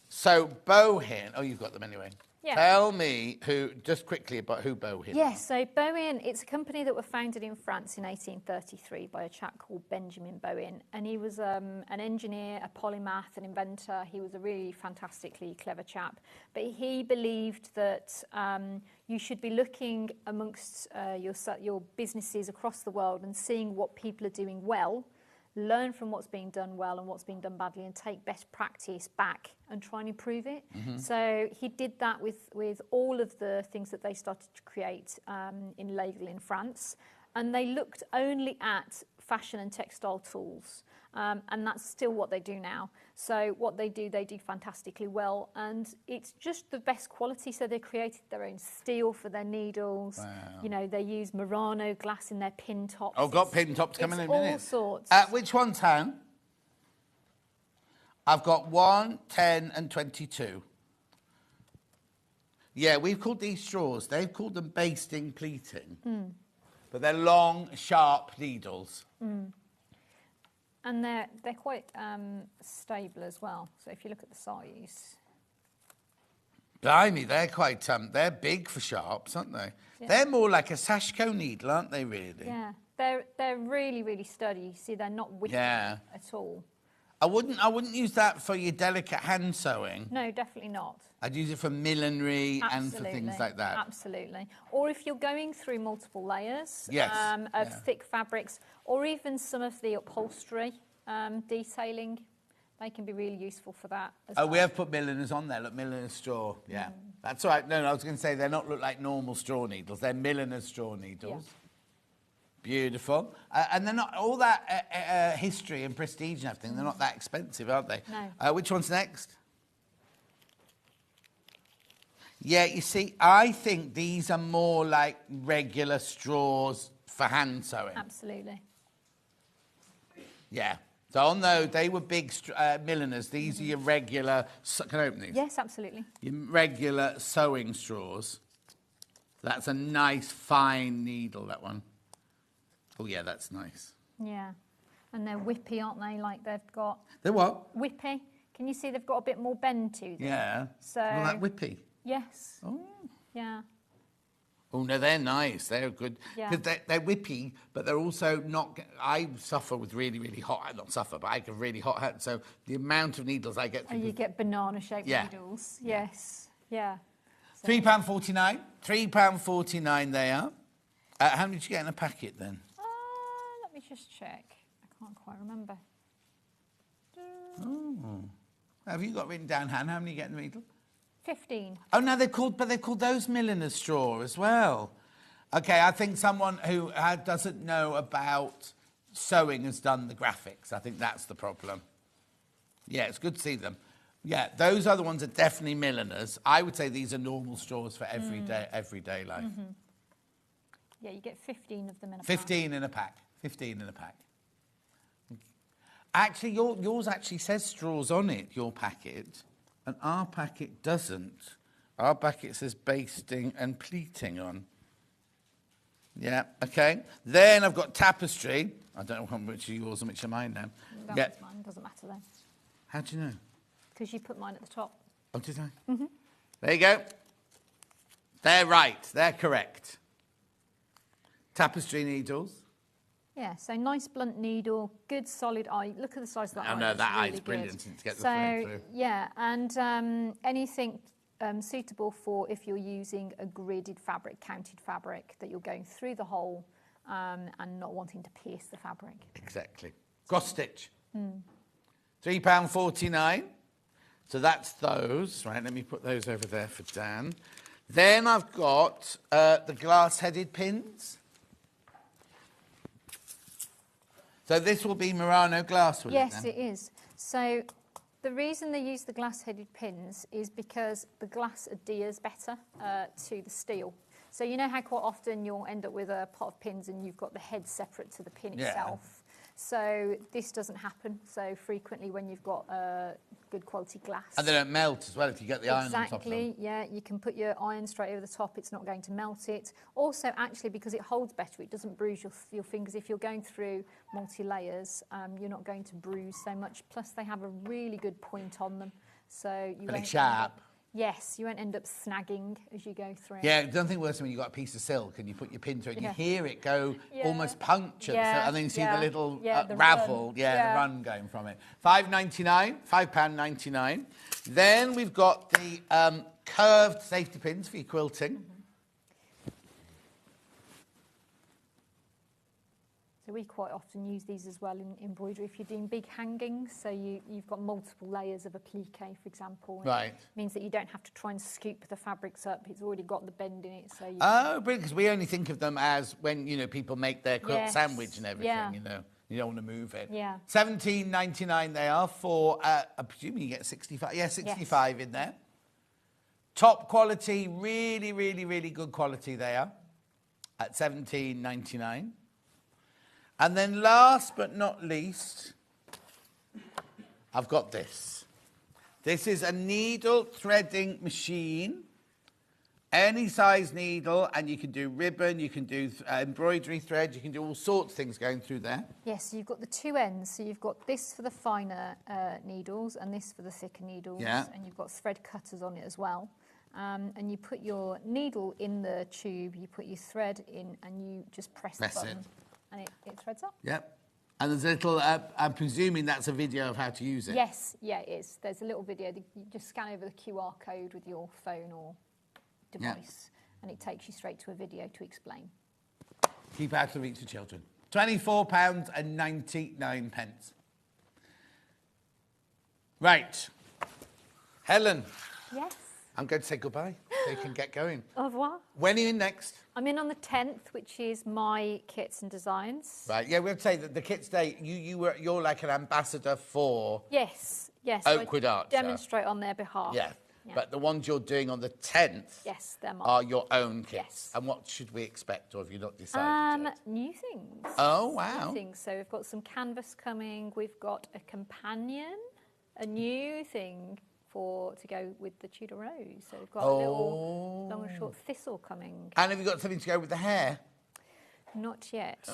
Speaker 1: So bowhin, oh, you've got them anyway.
Speaker 9: Yeah.
Speaker 1: Tell me just quickly about who bowhin
Speaker 9: Yes, so Bowen, it's a company that were founded in France in 1833 by a chap called Benjamin Bowen. And he was an engineer, a polymath, an inventor. He was a really fantastically clever chap. But he believed that you should be looking amongst your businesses across the world and seeing what people are doing well, learn from what's being done well and what's being done badly, and take best practice back and try and improve it. So he did that with all of the things that they started to create in L'Aigle in France. And they looked only at fashion and textile tools. And that's still what they do now. So what they do fantastically well. And it's just the best quality. So they created their own steel for their needles.
Speaker 1: Wow.
Speaker 9: You know, they use Murano glass in their pin tops.
Speaker 1: Oh, got pin tops coming in a minute.
Speaker 9: All sorts.
Speaker 1: Which one's Han? I've got 1, 10 and 22. Yeah, we've called these straws. They've called them basting pleating. But they're long, sharp needles.
Speaker 9: And they're quite stable as well. So if you look at the size.
Speaker 1: Blimey, they're quite, they're big for sharps, aren't they?
Speaker 9: Yeah.
Speaker 1: They're more like a Sashiko needle, aren't they, really?
Speaker 9: Yeah, they're really, really sturdy. You see, they're not wicked at all.
Speaker 1: I wouldn't use that for your delicate hand sewing.
Speaker 9: No, definitely not.
Speaker 1: I'd use it for millinery and for things like that.
Speaker 9: Absolutely. Or if you're going through multiple layers
Speaker 1: Yes.
Speaker 9: of thick fabrics, or even some of the upholstery detailing, they can be really useful for that as well.
Speaker 1: We have put milliners on there. Look, milliner's straw. Yeah, that's all right. No, I was going to say they're not look like normal straw needles. They're milliner's straw needles.
Speaker 9: Yeah.
Speaker 1: Beautiful. And they're not all that history and prestige and everything. They're not that expensive, aren't they?
Speaker 9: No.
Speaker 1: Which one's next? Yeah, you see, I think these are more like regular straws for hand sewing.
Speaker 9: Absolutely.
Speaker 1: Yeah. So on those, they were big milliners. These are your regular, can I open these?
Speaker 9: Yes, absolutely.
Speaker 1: Your regular sewing straws. That's a nice, fine needle, that one. Oh, yeah, that's nice.
Speaker 9: Yeah. And they're whippy, aren't they? Like they've got...
Speaker 1: They're what?
Speaker 9: Whippy. Can you see they've got a bit more bend to them?
Speaker 1: Yeah.
Speaker 9: So...
Speaker 1: Well, that whippy.
Speaker 9: Yes.
Speaker 1: Oh.
Speaker 9: Yeah.
Speaker 1: Oh, no, they're nice. They're good.
Speaker 9: Yeah.
Speaker 1: Because they're whippy, but they're also not... I suffer with really, really hot... Not suffer, but I get really hot hands. So the amount of needles I get...
Speaker 9: And you get banana-shaped
Speaker 1: Yeah.
Speaker 9: needles. Yes. Yeah. So
Speaker 1: £3.49. £3.49 they are. How many did you get in a packet then?
Speaker 9: let me just check. I can't quite remember.
Speaker 1: Oh. Have you got written down, Han? How many you get in the needle?
Speaker 9: 15.
Speaker 1: Oh, no, they're called those milliner's straw as well. Okay, I think someone who doesn't know about sewing has done the graphics. I think that's the problem. Yeah, it's good to see them. Yeah, those other ones are definitely milliners. I would say these are normal straws for everyday life.
Speaker 9: Yeah, you get 15 of them in a pack.
Speaker 1: 15 in a pack. 15 in a pack. Actually, yours actually says straws on it, your packet, and our packet doesn't. Our packet says basting and pleating on. Yeah, okay. Then I've got tapestry. I don't know which are yours and which are mine now.
Speaker 9: That
Speaker 1: Yeah.
Speaker 9: one's mine, doesn't matter then.
Speaker 1: How do you know?
Speaker 9: Because you put mine at the top.
Speaker 1: Oh, did I? Mm-hmm. There you go. They're right. They're correct. Tapestry needles.
Speaker 9: Yeah, so nice blunt needle, good solid eye. Look at the size of that eye.
Speaker 1: Oh, no,
Speaker 9: it's
Speaker 1: that
Speaker 9: really
Speaker 1: eye's
Speaker 9: good.
Speaker 1: brilliant to get the thread through.
Speaker 9: Yeah, and anything suitable for if you're using a gridded fabric, counted fabric, that you're going through the hole and not wanting to pierce the fabric.
Speaker 1: Exactly. Cross stitch. £3.49. So that's those. Right, let me put those over there for Dan. Then I've got the glass-headed pins. So this will be Murano glass, will
Speaker 9: Yes,
Speaker 1: it
Speaker 9: it is. So the reason they use the glass-headed pins is because the glass adheres better to the steel. So you know how quite often you'll end up with a pot of pins and you've got the head separate to the pin itself. So this doesn't happen so frequently when you've got good quality glass.
Speaker 1: And they don't melt as well if you get the iron on top of them.
Speaker 9: Exactly, yeah. You can put your iron straight over the top. It's not going to melt it. Also, actually, because it holds better, it doesn't bruise your fingers. If you're going through multi-layers, you're not going to bruise so much. Plus, they have a really good point on them. So you
Speaker 1: Really sharp.
Speaker 9: Yes, you won't end up snagging as you go through.
Speaker 1: Yeah, the thing worse when you've got a piece of silk and you put your pin through it and
Speaker 9: Yeah.
Speaker 1: you hear it go
Speaker 9: Yeah.
Speaker 1: almost puncture,
Speaker 9: Yeah,
Speaker 1: and then you see
Speaker 9: yeah,
Speaker 1: the little
Speaker 9: the
Speaker 1: ravel,
Speaker 9: run.
Speaker 1: the
Speaker 9: Yeah.
Speaker 1: run going from it. £5.99. Then we've got the curved safety pins for your quilting.
Speaker 9: So we quite often use these as well in embroidery if you're doing big hangings. So you've got multiple layers of applique, for example.
Speaker 1: Right.
Speaker 9: It means that you don't have to try and scoop the fabrics up. It's already got the bend in it. So you
Speaker 1: Oh, brilliant, because we only think of them as when, people make their quilt
Speaker 9: Yes.
Speaker 1: sandwich and everything,
Speaker 9: Yeah.
Speaker 1: You don't want to move it.
Speaker 9: Yeah.
Speaker 1: £17.99 they are for, I'm presuming you get 65. Yeah, 65 in there. Top quality, really, really, really good quality they are at £17.99. And then last but not least, I've got this. This is a needle threading machine. Any size needle, and you can do ribbon, you can do embroidery thread, you can do all sorts of things going through there.
Speaker 9: Yes, so you've got the two ends. So you've got this for the finer needles and this for the thicker needles.
Speaker 1: Yeah.
Speaker 9: And you've got thread cutters on it as well. And you put your needle in the tube, you put your thread in, and you just press the button. And it threads up.
Speaker 1: Yep. And there's a little, I'm presuming that's a video of how to use it.
Speaker 9: Yes, yeah, it is. There's a little video. You just scan over the QR code with your phone or device, and it takes you straight to a video to explain.
Speaker 1: Keep out of the reach of children. £24.99. Right. Helen,
Speaker 9: Yes.
Speaker 1: I'm going to say goodbye so you can get going.
Speaker 9: Au revoir.
Speaker 1: When are you in next?
Speaker 9: I'm in on the 10th, which is my kits and designs.
Speaker 1: Right, yeah, we'll say that the Kits Day, you're like an ambassador for...
Speaker 9: Yes.
Speaker 1: Oakwood
Speaker 9: I
Speaker 1: Archer.
Speaker 9: demonstrate on their behalf.
Speaker 1: Yeah. But the ones you're doing on the 10th
Speaker 9: Yes, they're mine.
Speaker 1: are your own kits.
Speaker 9: Yes.
Speaker 1: And what should we expect, or have you not decided yet?
Speaker 9: New things.
Speaker 1: Oh, wow.
Speaker 9: New things. So we've got some canvas coming. We've got a companion, a new thing to go with the Tudor Rose. So we've got a little long and short thistle coming.
Speaker 1: And have you got something to go with the hair?
Speaker 9: Not yet.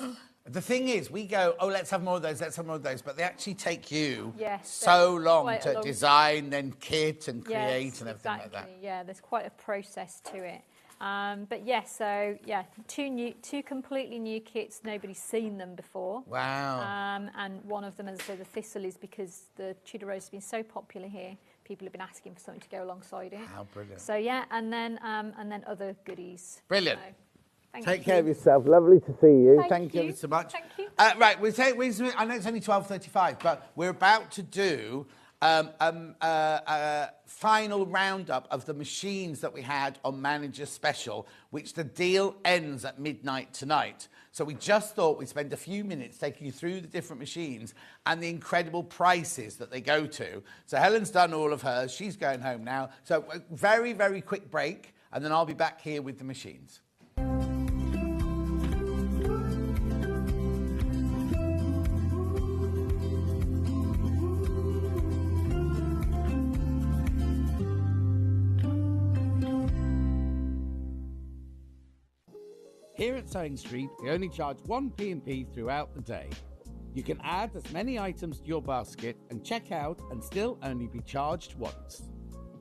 Speaker 1: The thing is, we go, let's have more of those, but they actually take you
Speaker 9: Yes,
Speaker 1: so
Speaker 9: they're
Speaker 1: long
Speaker 9: quite a
Speaker 1: to
Speaker 9: long-
Speaker 1: design, then kit and create
Speaker 9: Yes,
Speaker 1: and everything
Speaker 9: exactly.
Speaker 1: like that.
Speaker 9: Yeah, there's quite a process to it. But yes, two completely new kits. Nobody's seen them before.
Speaker 1: Wow.
Speaker 9: And one of them, as I say, the thistle, is because the Tudor Rose has been so popular here. People have been asking for something to go alongside it.
Speaker 1: How brilliant.
Speaker 9: So yeah, and then other goodies.
Speaker 1: Brilliant.
Speaker 9: So, thank
Speaker 1: Take
Speaker 9: you.
Speaker 1: care of yourself. Lovely to see you.
Speaker 9: Thank
Speaker 1: you
Speaker 9: you.
Speaker 1: ever so much.
Speaker 9: Thank you.
Speaker 1: Right, I know it's only 12:35, but we're about to do final roundup of the machines that we had on Manager Special, which the deal ends at midnight tonight. So we just thought we'd spend a few minutes taking you through the different machines and the incredible prices that they go to. So Helen's done all of hers. She's going home now. So a very, very quick break, and then I'll be back here with the machines. Here at Sewing Street, we only charge one P&P throughout the day. You can add as many items to your basket and check out and still only be charged once.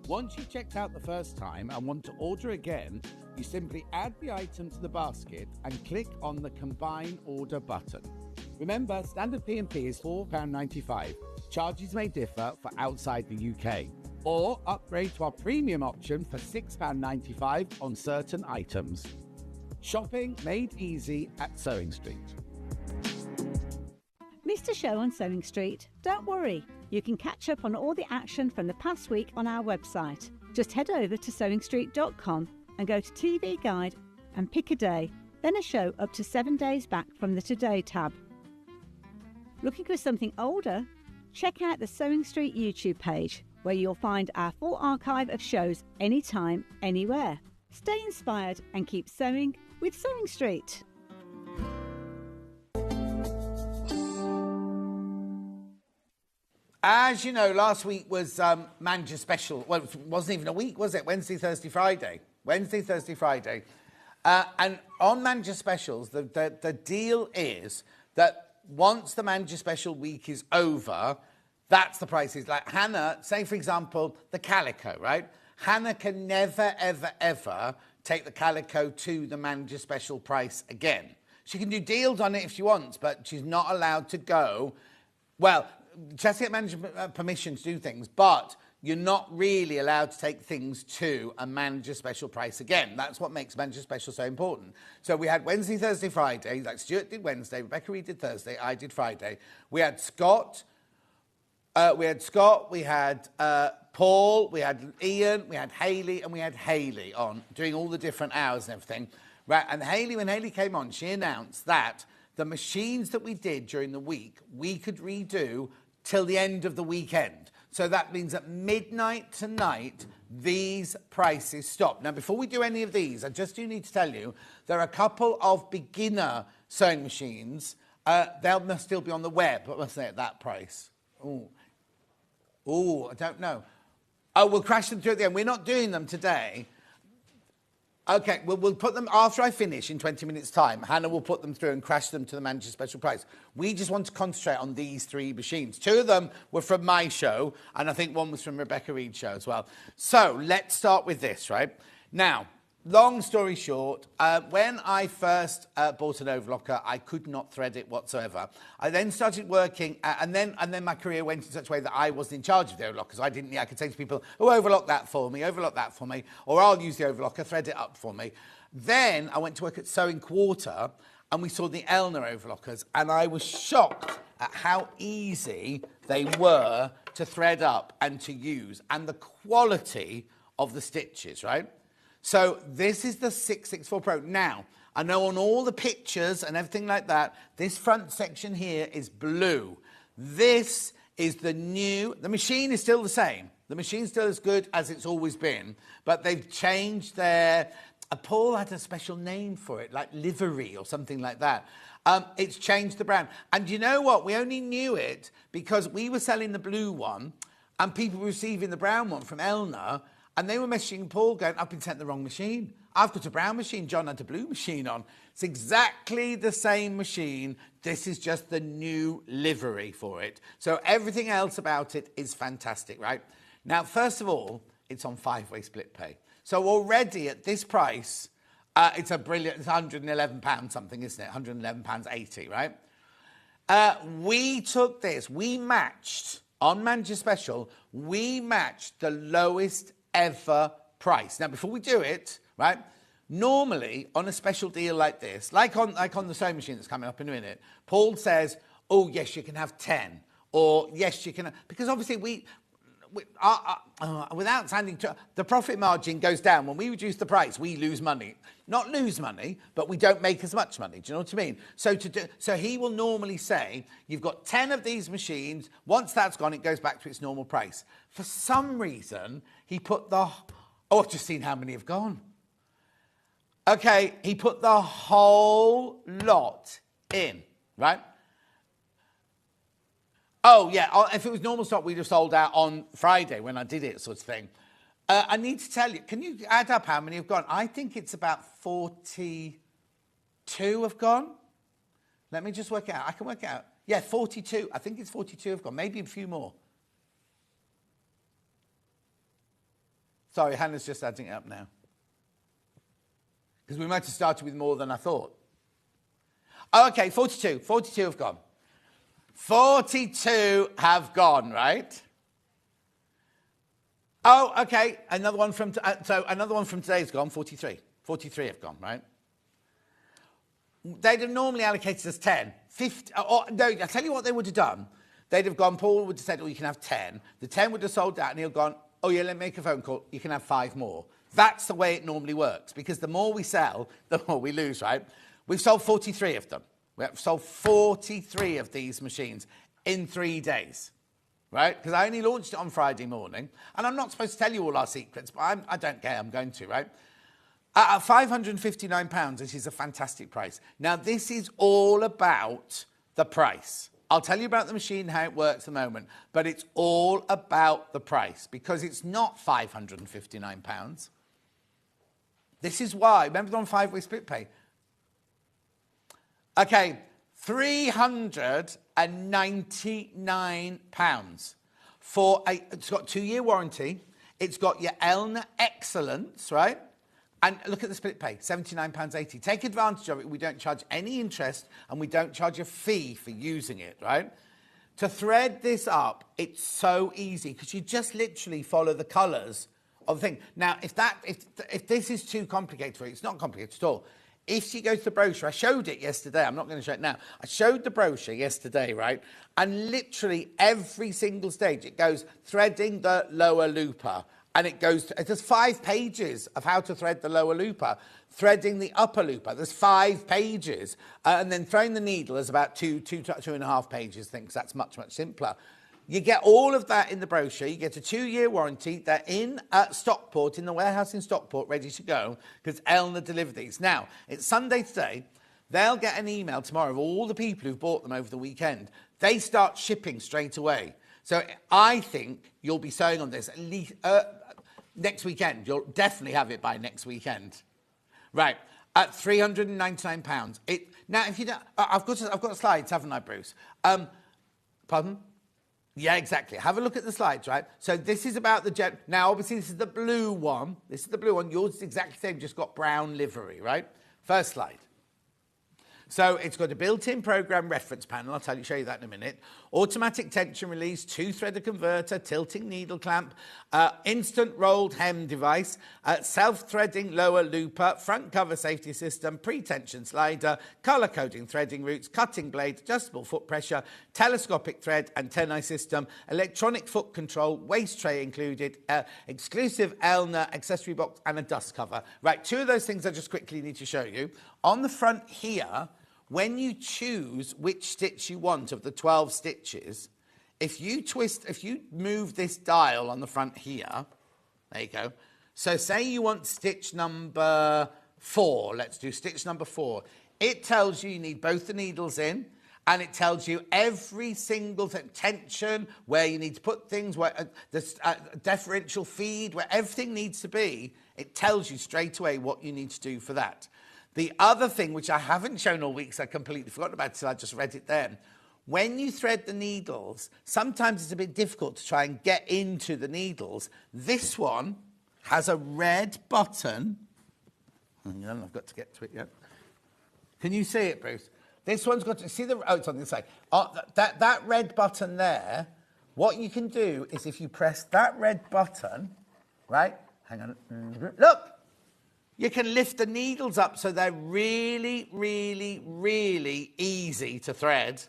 Speaker 1: Once you've checked out the first time and want to order again, you simply add the item to the basket and click on the Combine Order button. Remember, standard P&P is £4.95. Charges may differ for outside the UK. Or upgrade to our premium option for £6.95 on certain items. Shopping made easy at Sewing Street.
Speaker 2: Missed a show on Sewing Street? Don't worry. You can catch up on all the action from the past week on our website. Just head over to sewingstreet.com and go to TV Guide and pick a day, then a show up to 7 days back from the Today tab. Looking for something older? Check out the Sewing Street YouTube page, where you'll find our full archive of shows anytime, anywhere. Stay inspired and keep sewing with Sewing Street.
Speaker 1: As you know, last week was Manager Special. Well, it wasn't even a week, was it? Wednesday, Thursday, Friday. Wednesday, Thursday, Friday. And on Manager Specials, the deal is that once the Manager Special week is over, that's the prices. Like Hannah, say for example, the calico, right? Hannah can never, ever, ever take the calico to the Manager Special price again. She can do deals on it if she wants, but she's not allowed to go. Well, she has to get management permission to do things, but you're not really allowed to take things to a Manager Special price again. That's what makes Manager Special so important. So we had Wednesday, Thursday, Friday. Like Stuart did Wednesday, Rebecca Reed did Thursday, I did Friday. We had Scott, we had Paul, we had Ian, we had Hayley, and we had Hayley on, doing all the different hours and everything. Right, and Hayley, when Hayley came on, she announced that the machines that we did during the week, we could redo till the end of the weekend. So that means at midnight tonight, these prices stop. Now, before we do any of these, I just do need to tell you, there are a couple of beginner sewing machines. They'll must still be on the web, but must they at that price? Oh, I don't know. Oh, we'll crash them through at the end. We're not doing them today. Okay, we'll put them after I finish in 20 minutes' time. Hannah will put them through and crash them to the Manager Special price. We just want to concentrate on these three machines. Two of them were from my show, and I think one was from Rebecca Reed's show as well. So let's start with this, right? Now, long story short, when I first bought an overlocker, I could not thread it whatsoever. I then started working, and then my career went in such a way that I wasn't in charge of the overlockers. I could say to people, oh, overlock that for me, or I'll use the overlocker, thread it up for me. Then I went to work at Sewing Quarter, and we saw the Elna overlockers, and I was shocked at how easy they were to thread up and to use, and the quality of the stitches, right? So this is the 664 Pro. Now, I know on all the pictures and everything like that, this front section here is blue. This is the new, the machine is still the same. The machine's still as good as it's always been, but they've changed their, Paul had a special name for it, like livery or something like that. It's changed the brand. And you know what? We only knew it because we were selling the blue one and people were receiving the brown one from Elna. And they were messaging Paul going, I've been sent the wrong machine. I've got a brown machine. John had a blue machine on. It's exactly the same machine. This is just the new livery for it. So everything else about it is fantastic, right? Now, first of all, it's on 5-way split pay. So already at this price, it's a brilliant, it's £111 something, isn't it? £111.80, right? We took this, we matched, on Manager Special, we matched the lowest ever price. Now, before we do it, right, normally on a special deal like this, like on the sewing machine that's coming up in a minute, Paul says, oh, yes, you can have 10, or yes, you can, because obviously without sounding too, the profit margin goes down. When we reduce the price, we lose money. Not lose money, but we don't make as much money. Do you know what I mean? So he will normally say, you've got 10 of these machines. Once that's gone, it goes back to its normal price. For some reason, he put the... Oh, I've just seen how many have gone. Okay, he put the whole lot in, right? Oh, yeah, if it was normal stock, we'd have sold out on Friday when I did it, sort of thing. I need to tell you, can you add up how many have gone? I think it's about 40... 2 have gone. Let me just work it out. I can work it out. Yeah, 42. I think it's 42 have gone. Maybe a few more. Sorry, Hannah's just adding it up now. Because we might have started with more than I thought. Oh, okay, 42. 42 have gone. 42 have gone, right? Oh, okay. Another one from today's gone. 43. 43 have gone, right? They'd have normally allocated us 10. 50. No, I tell you what they would have done. They'd have gone. Paul would have said, "Oh, you can have 10." The 10 would have sold out, and he'll gone. "Oh yeah, let me make a phone call. You can have 5 more." That's the way it normally works, because the more we sell, the more we lose, right? We've sold 43 of them. We've sold 43 of these machines in 3 days, right? Because I only launched it on Friday morning, and I'm not supposed to tell you all our secrets, but I don't care. I'm going to, right? At £559, this is a fantastic price. Now, this is all about the price. I'll tell you about the machine, how it works in a moment, but it's all about the price, because it's not £559. This is why. Remember the on 5-way split pay? Okay, £399 for it's got 2-year warranty. It's got your Elna Excellence, right? And look at the split pay, £79.80. Take advantage of it. We don't charge any interest, and we don't charge a fee for using it, right? To thread this up, it's so easy, because you just literally follow the colours of the thing. Now, if this is too complicated for you, it's not complicated at all. If you go to the brochure, I showed it yesterday. I'm not going to show it now. I showed the brochure yesterday, right? And literally every single stage, it goes threading the lower looper. And it there's 5 pages of how to thread the lower looper, threading the upper looper. There's 5 pages. And then throwing the needle is about 2.5 pages, I think, 'cause that's much, much simpler. You get all of that in the brochure. You get a 2-year warranty. They're in Stockport, in the warehouse in Stockport, ready to go, because Elna delivered these. Now, it's Sunday today. They'll get an email tomorrow of all the people who've bought them over the weekend. They start shipping straight away. So I think you'll be sewing on this at least next weekend. You'll definitely have it by next weekend. Right, at £399. Now, if you don't... I've got slides, haven't I, Bruce? Pardon? Yeah, exactly. Have a look at the slides, right? So this is about the... Now, obviously, this is the blue one. This is the blue one. Yours is exactly the same, just got brown livery, right? First slide. So it's got a built-in program reference panel. I'll show you that in a minute. Automatic tension release, 2-threader converter, tilting needle clamp, instant rolled hem device, self-threading lower looper, front cover safety system, pre-tension slider, color coding threading routes, cutting blade, adjustable foot pressure, telescopic thread antennae system, electronic foot control, waist tray included, exclusive Elna accessory box, and a dust cover. Right, 2 of those things I just quickly need to show you. On the front here, when you choose which stitch you want of the 12 stitches, if you move this dial on the front here, there you go. So say you want stitch number 4. Let's do stitch number 4. It tells you need both the needles in, and it tells you every single tension, where you need to put things, where the differential feed, where everything needs to be. It tells you straight away what you need to do for that. The other thing, which I haven't shown all week, so I completely forgot about it till I just read it then. When you thread the needles, sometimes it's a bit difficult to try and get into the needles. This one has a red button. Hang on, I've got to get to it yet. Can you see it, Bruce? This one's got to see the... Oh, it's on the side. That red button there, what you can do is if you press that red button, right? Hang on. Look! You can lift the needles up so they're really, really, really easy to thread.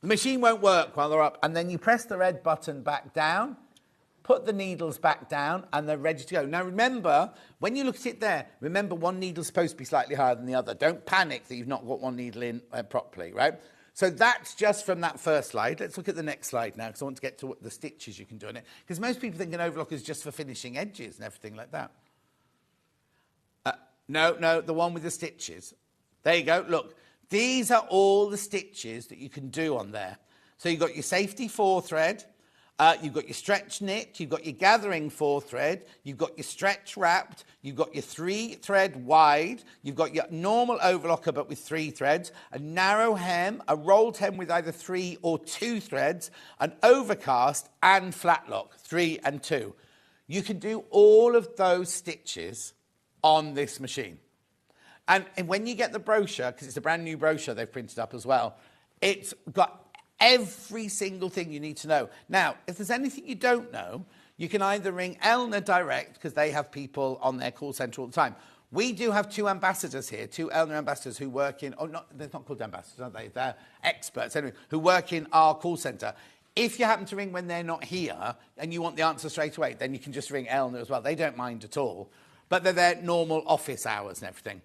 Speaker 1: The machine won't work while they're up. And then you press the red button back down, put the needles back down, and they're ready to go. Now, remember, when you look at it there, remember one needle's supposed to be slightly higher than the other. Don't panic that you've not got one needle in properly, right? So that's just from that first slide. Let's look at the next slide now, because I want to get to the stitches you can do on it. Because most people think an overlock is just for finishing edges and everything like that. No, the one with the stitches. There you go. Look, these are all the stitches that you can do on there. So you've got your safety 4 thread, You've got your stretch knit, you've got your gathering 4-thread, you've got your stretch wrapped, you've got your 3-thread wide, you've got your normal overlocker but with 3 threads, a narrow hem, a rolled hem with either 3 or 2 threads, an overcast and flat lock, 3 and 2. You can do all of those stitches on this machine. And when you get the brochure, because it's a brand new brochure they've printed up as well, it's got every single thing you need to know. Now, if there's anything you don't know, you can either ring Elna direct, because they have people on their call centre all the time. We do have 2 ambassadors here, 2 Elna ambassadors who work in, they're not called ambassadors, are they? They're experts, anyway, who work in our call centre. If you happen to ring when they're not here and you want the answer straight away, then you can just ring Elna as well. They don't mind at all. But they're their normal office hours and everything.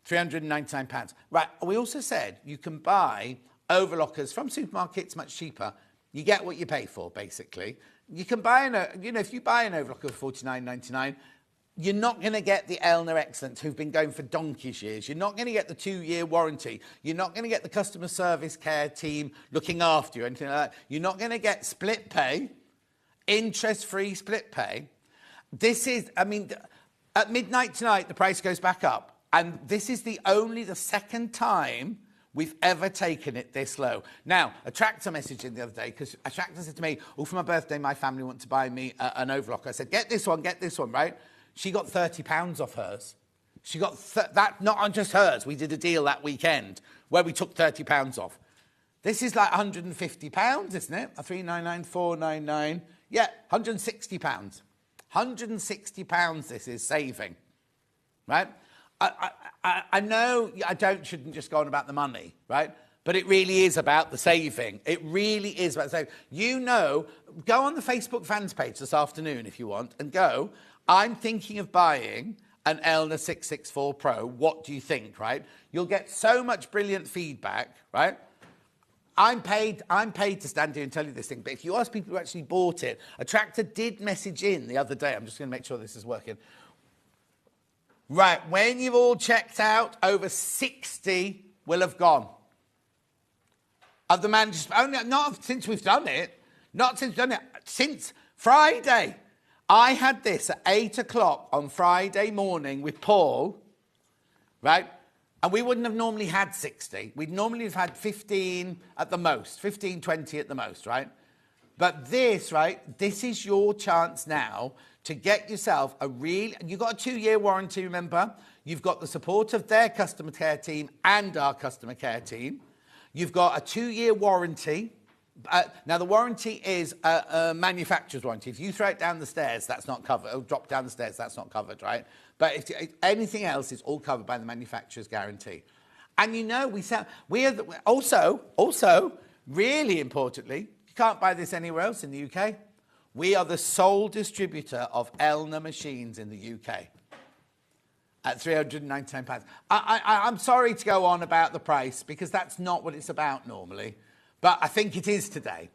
Speaker 1: £399. Right, we also said you can buy overlockers from supermarkets much cheaper. You get what you pay for, basically. You can buy if you buy an overlocker for $49.99, you're not going to get the Elna Excellence, who've been going for donkey's years. You're not going to get the 2-year warranty. You're not going to get the customer service care team looking after you, anything like that. You're not going to get split pay, interest-free split pay. This is, at midnight tonight, the price goes back up. And this is the second time we've ever taken it this low. Now, a tractor messaged in the other day, because a tractor said to me, for my birthday, my family want to buy me an overlocker. I said, get this one, right? She got £30 off hers. She got that, not on just hers. We did a deal that weekend where we took £30 off. This is like £150, isn't it? A 399, 499. Yeah, £160. £160 this is saving, right? I know I shouldn't just go on about the money, right? But it really is about the saving. It really is about saving. Go on the Facebook fans page this afternoon if you want and go, I'm thinking of buying an Elna 664 Pro. What do you think, right? You'll get so much brilliant feedback, right? I'm paid to stand here and tell you this thing, but if you ask people who actually bought it, a tractor did message in the other day. I'm just going to make sure this is working. Right, when you've all checked out, over 60 will have gone. Of the managers, not since we've done it. Since Friday. I had this at 8 o'clock on Friday morning with Paul, right? And we wouldn't have normally had 60. We'd normally have had 15 at the most, 15, 20 at the most, right? But this, right, this is your chance now to get yourself you've got a 2-year warranty, remember? You've got the support of their customer care team and our customer care team. You've got a 2-year warranty. Now, the warranty is a manufacturer's warranty. If you throw it down the stairs, that's not covered. Or drop down the stairs, that's not covered, right? But if anything else is all covered by the manufacturer's guarantee. And also, really importantly, you can't buy this anywhere else in the UK. We are the sole distributor of Elna machines in the UK at £399. I'm sorry to go on about the price because that's not what it's about normally, but I think it is today.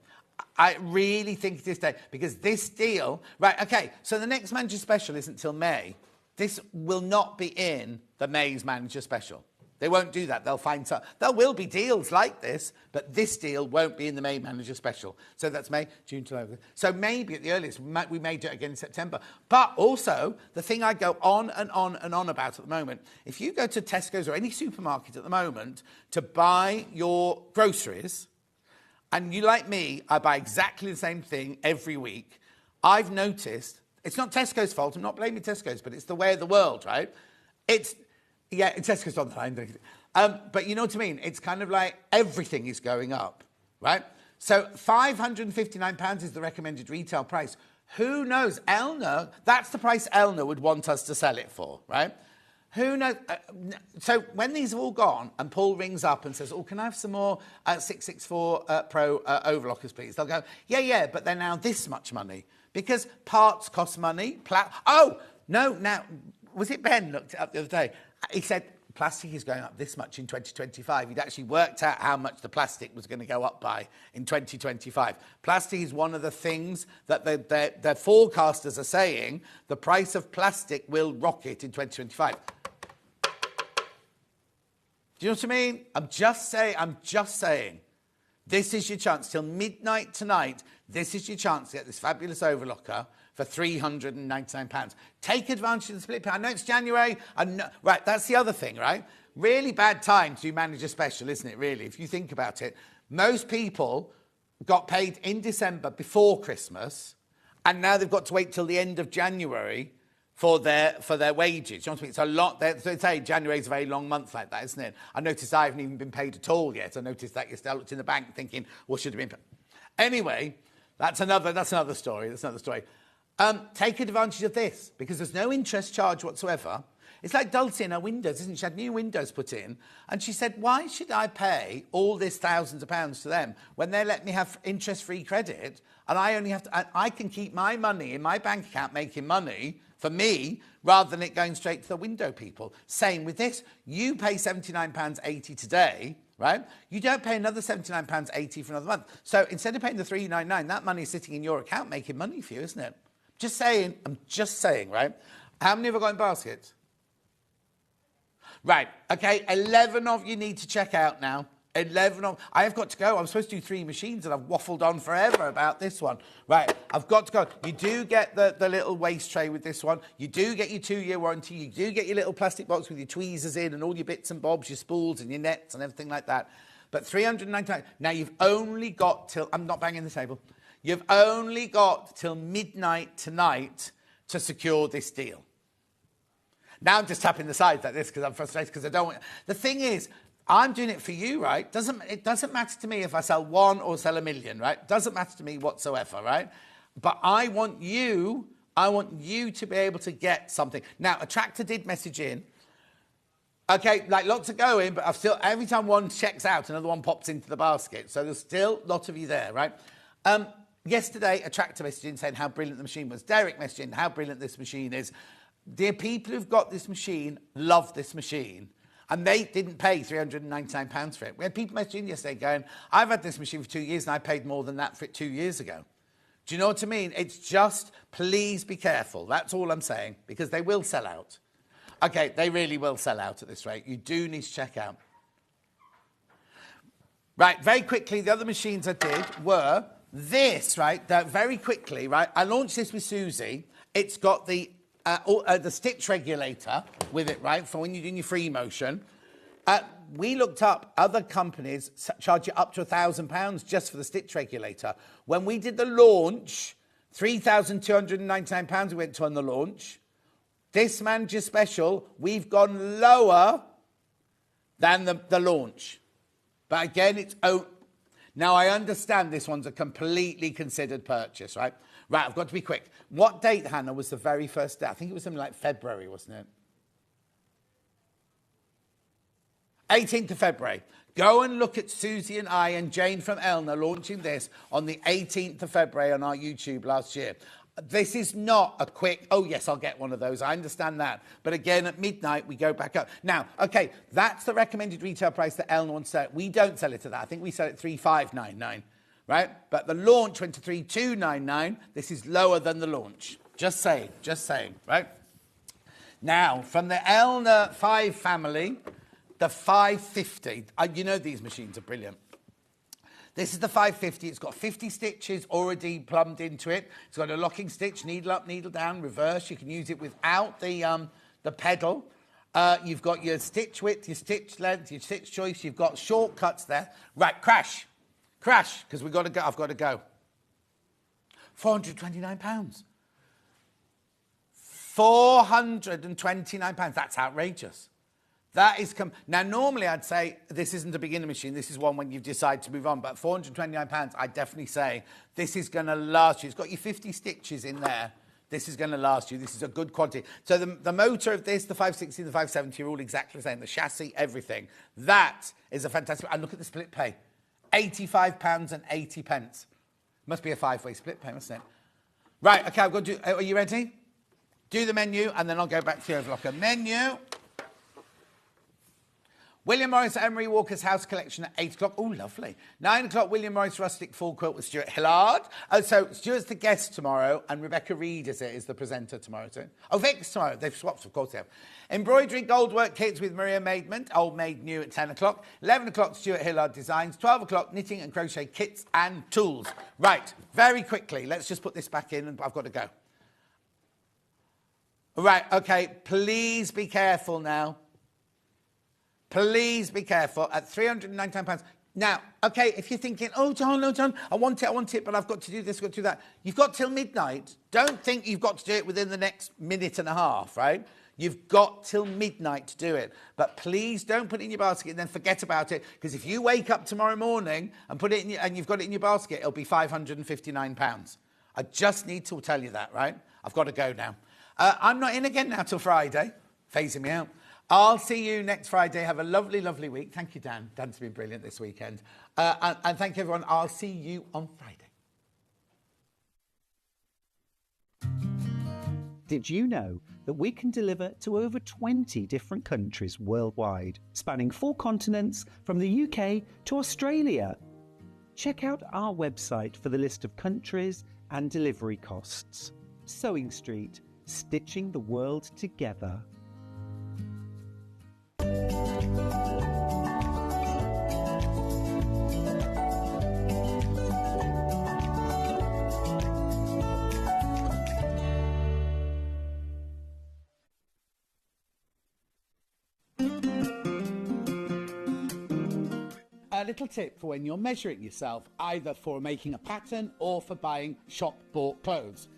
Speaker 1: I really think it is today because this deal... Right, OK, so the next Manager Special isn't till May. This will not be in the May's Manager Special. They won't do that. They'll find some. There will be deals like this, but this deal won't be in the May Manager Special. So that's May, June, July. So maybe at the earliest, we may do it again in September. But also, the thing I go on and on and on about at the moment, if you go to Tesco's or any supermarket at the moment to buy your groceries, and you, like me, I buy exactly the same thing every week, I've noticed, it's not Tesco's fault, I'm not blaming Tesco's, but it's the way of the world, right? Yeah, it's Tesco's on the line. But you know what I mean? It's kind of like everything is going up, right? So £559 is the recommended retail price. Who knows? Elna, that's the price Elna would want us to sell it for, right? Who knows? So when these have all gone and Paul rings up and says, can I have some more 664 Pro overlockers, please? They'll go, yeah, but they're now this much money because parts cost money. Now, was it Ben looked it up the other day? He said plastic is going up this much in 2025. He'd actually worked out how much the plastic was going to go up by in 2025. Plastic is one of the things that the forecasters are saying the price of plastic will rocket in 2025. Do you know what I mean? I'm just saying. This is your chance. Till midnight tonight, This is your chance to get this fabulous overlocker for £399. Take advantage of the split pay. I know it's January. Right, that's the other thing, right? Really bad time to manage a special, isn't it, really? If you think about it. Most people got paid in December before Christmas, and now they've got to wait till the end of January for their wages. You know what I mean? It's a lot. They say January's a very long month like that, isn't it? I noticed I haven't even been paid at all yet. I noticed that yesterday. I looked in the bank thinking, well, should have been paid. Anyway, that's another story. Take advantage of this because there's no interest charge whatsoever. It's like Dulcie in her windows, isn't it? She had new windows put in, and she said, why should I pay all this thousands of pounds to them when they let me have interest-free credit, and I only have to, I can keep my money in my bank account making money for me, rather than it going straight to the window people. Same with this. You pay £79.80 today, right? You don't pay another £79.80 for another month. So instead of paying the $399, that money is sitting in your account making money for you, isn't it? I'm just saying, right? How many have I got in baskets? Right, okay, 11 of you need to check out now. 11 of... I have got to go. I'm supposed to do 3 machines and I've waffled on forever about this one. Right, I've got to go. You do get the little waste tray with this one. You do get your 2-year warranty. You do get your little plastic box with your tweezers in and all your bits and bobs, your spools and your nets and everything like that. But £399. Now, you've only got till... I'm not banging the table. You've only got till midnight tonight to secure this deal. Now I'm just tapping the sides like this because I'm frustrated because I don't want... The thing is, I'm doing it for you, right? It doesn't matter to me if I sell 1 or sell 1 million, right? Doesn't matter to me whatsoever, right? But I want you to be able to get something. Now, a tractor did message in. Okay, like lots are going, but I've still... Every time one checks out, another one pops into the basket. So there's still a lot of you there, right? Yesterday, a tractor messaged in saying how brilliant the machine was. Derek messaged in how brilliant this machine is. The people who've got this machine love this machine. And they didn't pay £399 for it. We had people messaging yesterday going, I've had this machine for 2 years and I paid more than that for it 2 years ago. Do you know what I mean? It's just, please be careful. That's all I'm saying, because they will sell out. Okay, they really will sell out at this rate. You do need to check out. Right, very quickly, the other machines I did were this, right? Very quickly, right? I launched this with Susie. It's got the stitch regulator with it, right, for when you're doing your free motion. We looked up other companies charge you up to £1,000 just for the stitch regulator. When we did the launch, £3,299 we went to on the launch. This manager special, we've gone lower than the launch. But again, it's... Now, I understand this one's a completely considered purchase, right? Right, I've got to be quick. What date, Hannah, was the very first day? I think it was something like February, wasn't it? 18th of February. Go and look at Susie and I and Jane from Elna launching this on the 18th of February on our YouTube last year. This is not a quick, oh, yes, I'll get one of those. I understand that. But again, at midnight, we go back up. Now, okay, that's the recommended retail price that Elna wants to sell. We don't sell it at that. I think we sell it $3,599, right? But the launch went to $3,299. This is lower than the launch. Just saying, right? Now, from the Elna 5 family, the 550. You know these machines are brilliant. This is the 550. It's got 50 stitches already plumbed into it. It's got a locking stitch, needle up, needle down, reverse. You can use it without the pedal. You've got your stitch width, your stitch length, your stitch choice. You've got shortcuts there. Right, crash, because we've got to go. I've got to go. £429. £429. That's outrageous. That is... Now, normally I'd say this isn't a beginner machine. This is one when you've decided to move on. But £429, I'd definitely say this is going to last you. It's got your 50 stitches in there. This is going to last you. This is a good quantity. So the motor of this, the 560 and the 570 are all exactly the same. The chassis, everything. That is a fantastic... And look at the split pay. £85.80. Must be a 5-way split pay, mustn't it? Right, OK, I've got to do... Are you ready? Do the menu, and then I'll go back to the overlocker. Menu... William Morris Emery Walker's House Collection at 8 o'clock. Oh, lovely. 9 o'clock, William Morris Rustic Full Quilt with Stuart Hillard. Oh, so Stuart's the guest tomorrow, and Rebecca Reid is the presenter tomorrow too. Oh, Vic's tomorrow. They've swapped, of course they have. Embroidery Goldwork Kits with Maria Maidment, Old Maid New at 10 o'clock. 11 o'clock, Stuart Hillard Designs. 12 o'clock, Knitting and Crochet Kits and Tools. Right, very quickly, let's just put this back in, and I've got to go. Right, OK, please be careful now. Please be careful at £399. Now, OK, if you're thinking, oh, John, I want it, but I've got to do this, got to do that. You've got till midnight. Don't think you've got to do it within the next minute and a half, right? You've got till midnight to do it. But please don't put it in your basket and then forget about it, because if you wake up tomorrow morning and put it in and you've got it in your basket, it'll be £559. I just need to tell you that, right? I've got to go now. I'm not in again now till Friday, phasing me out. I'll see you next Friday. Have a lovely, lovely week. Thank you, Dan. Dan's been brilliant this weekend. And thank you, everyone. I'll see you on Friday.
Speaker 7: Did you know that we can deliver to over 20 different countries worldwide, spanning 4 continents from the UK to Australia? Check out our website for the list of countries and delivery costs. Sewing Street, stitching the world together.
Speaker 1: A little tip for when you're measuring yourself, either for making a pattern or for buying shop-bought clothes.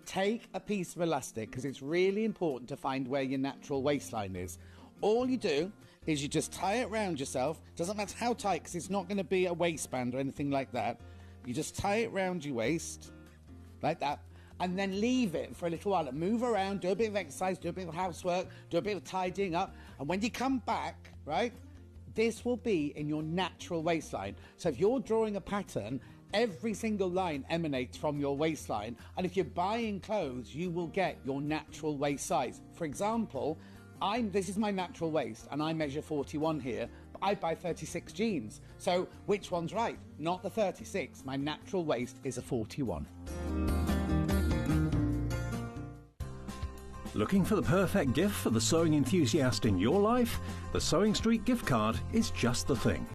Speaker 1: Take a piece of elastic, because it's really important to find where your natural waistline is. All you do is you just tie it around yourself. Doesn't matter how tight, because it's not going to be a waistband or anything like that. You just tie it around your waist, like that, and then leave it for a little while and move around, do a bit of exercise, do a bit of housework, do a bit of tidying up, and when you come back, right, this will be in your natural waistline. So if you're drawing a pattern, every single line emanates from your waistline, and if you're buying clothes, you will get your natural waist size. For example, this is my natural waist, and I measure 41 here, but I buy 36 jeans. So which one's right? Not the 36. My natural waist is a 41.
Speaker 6: Looking for the perfect gift for the sewing enthusiast in your life? The Sewing Street gift card is just the thing.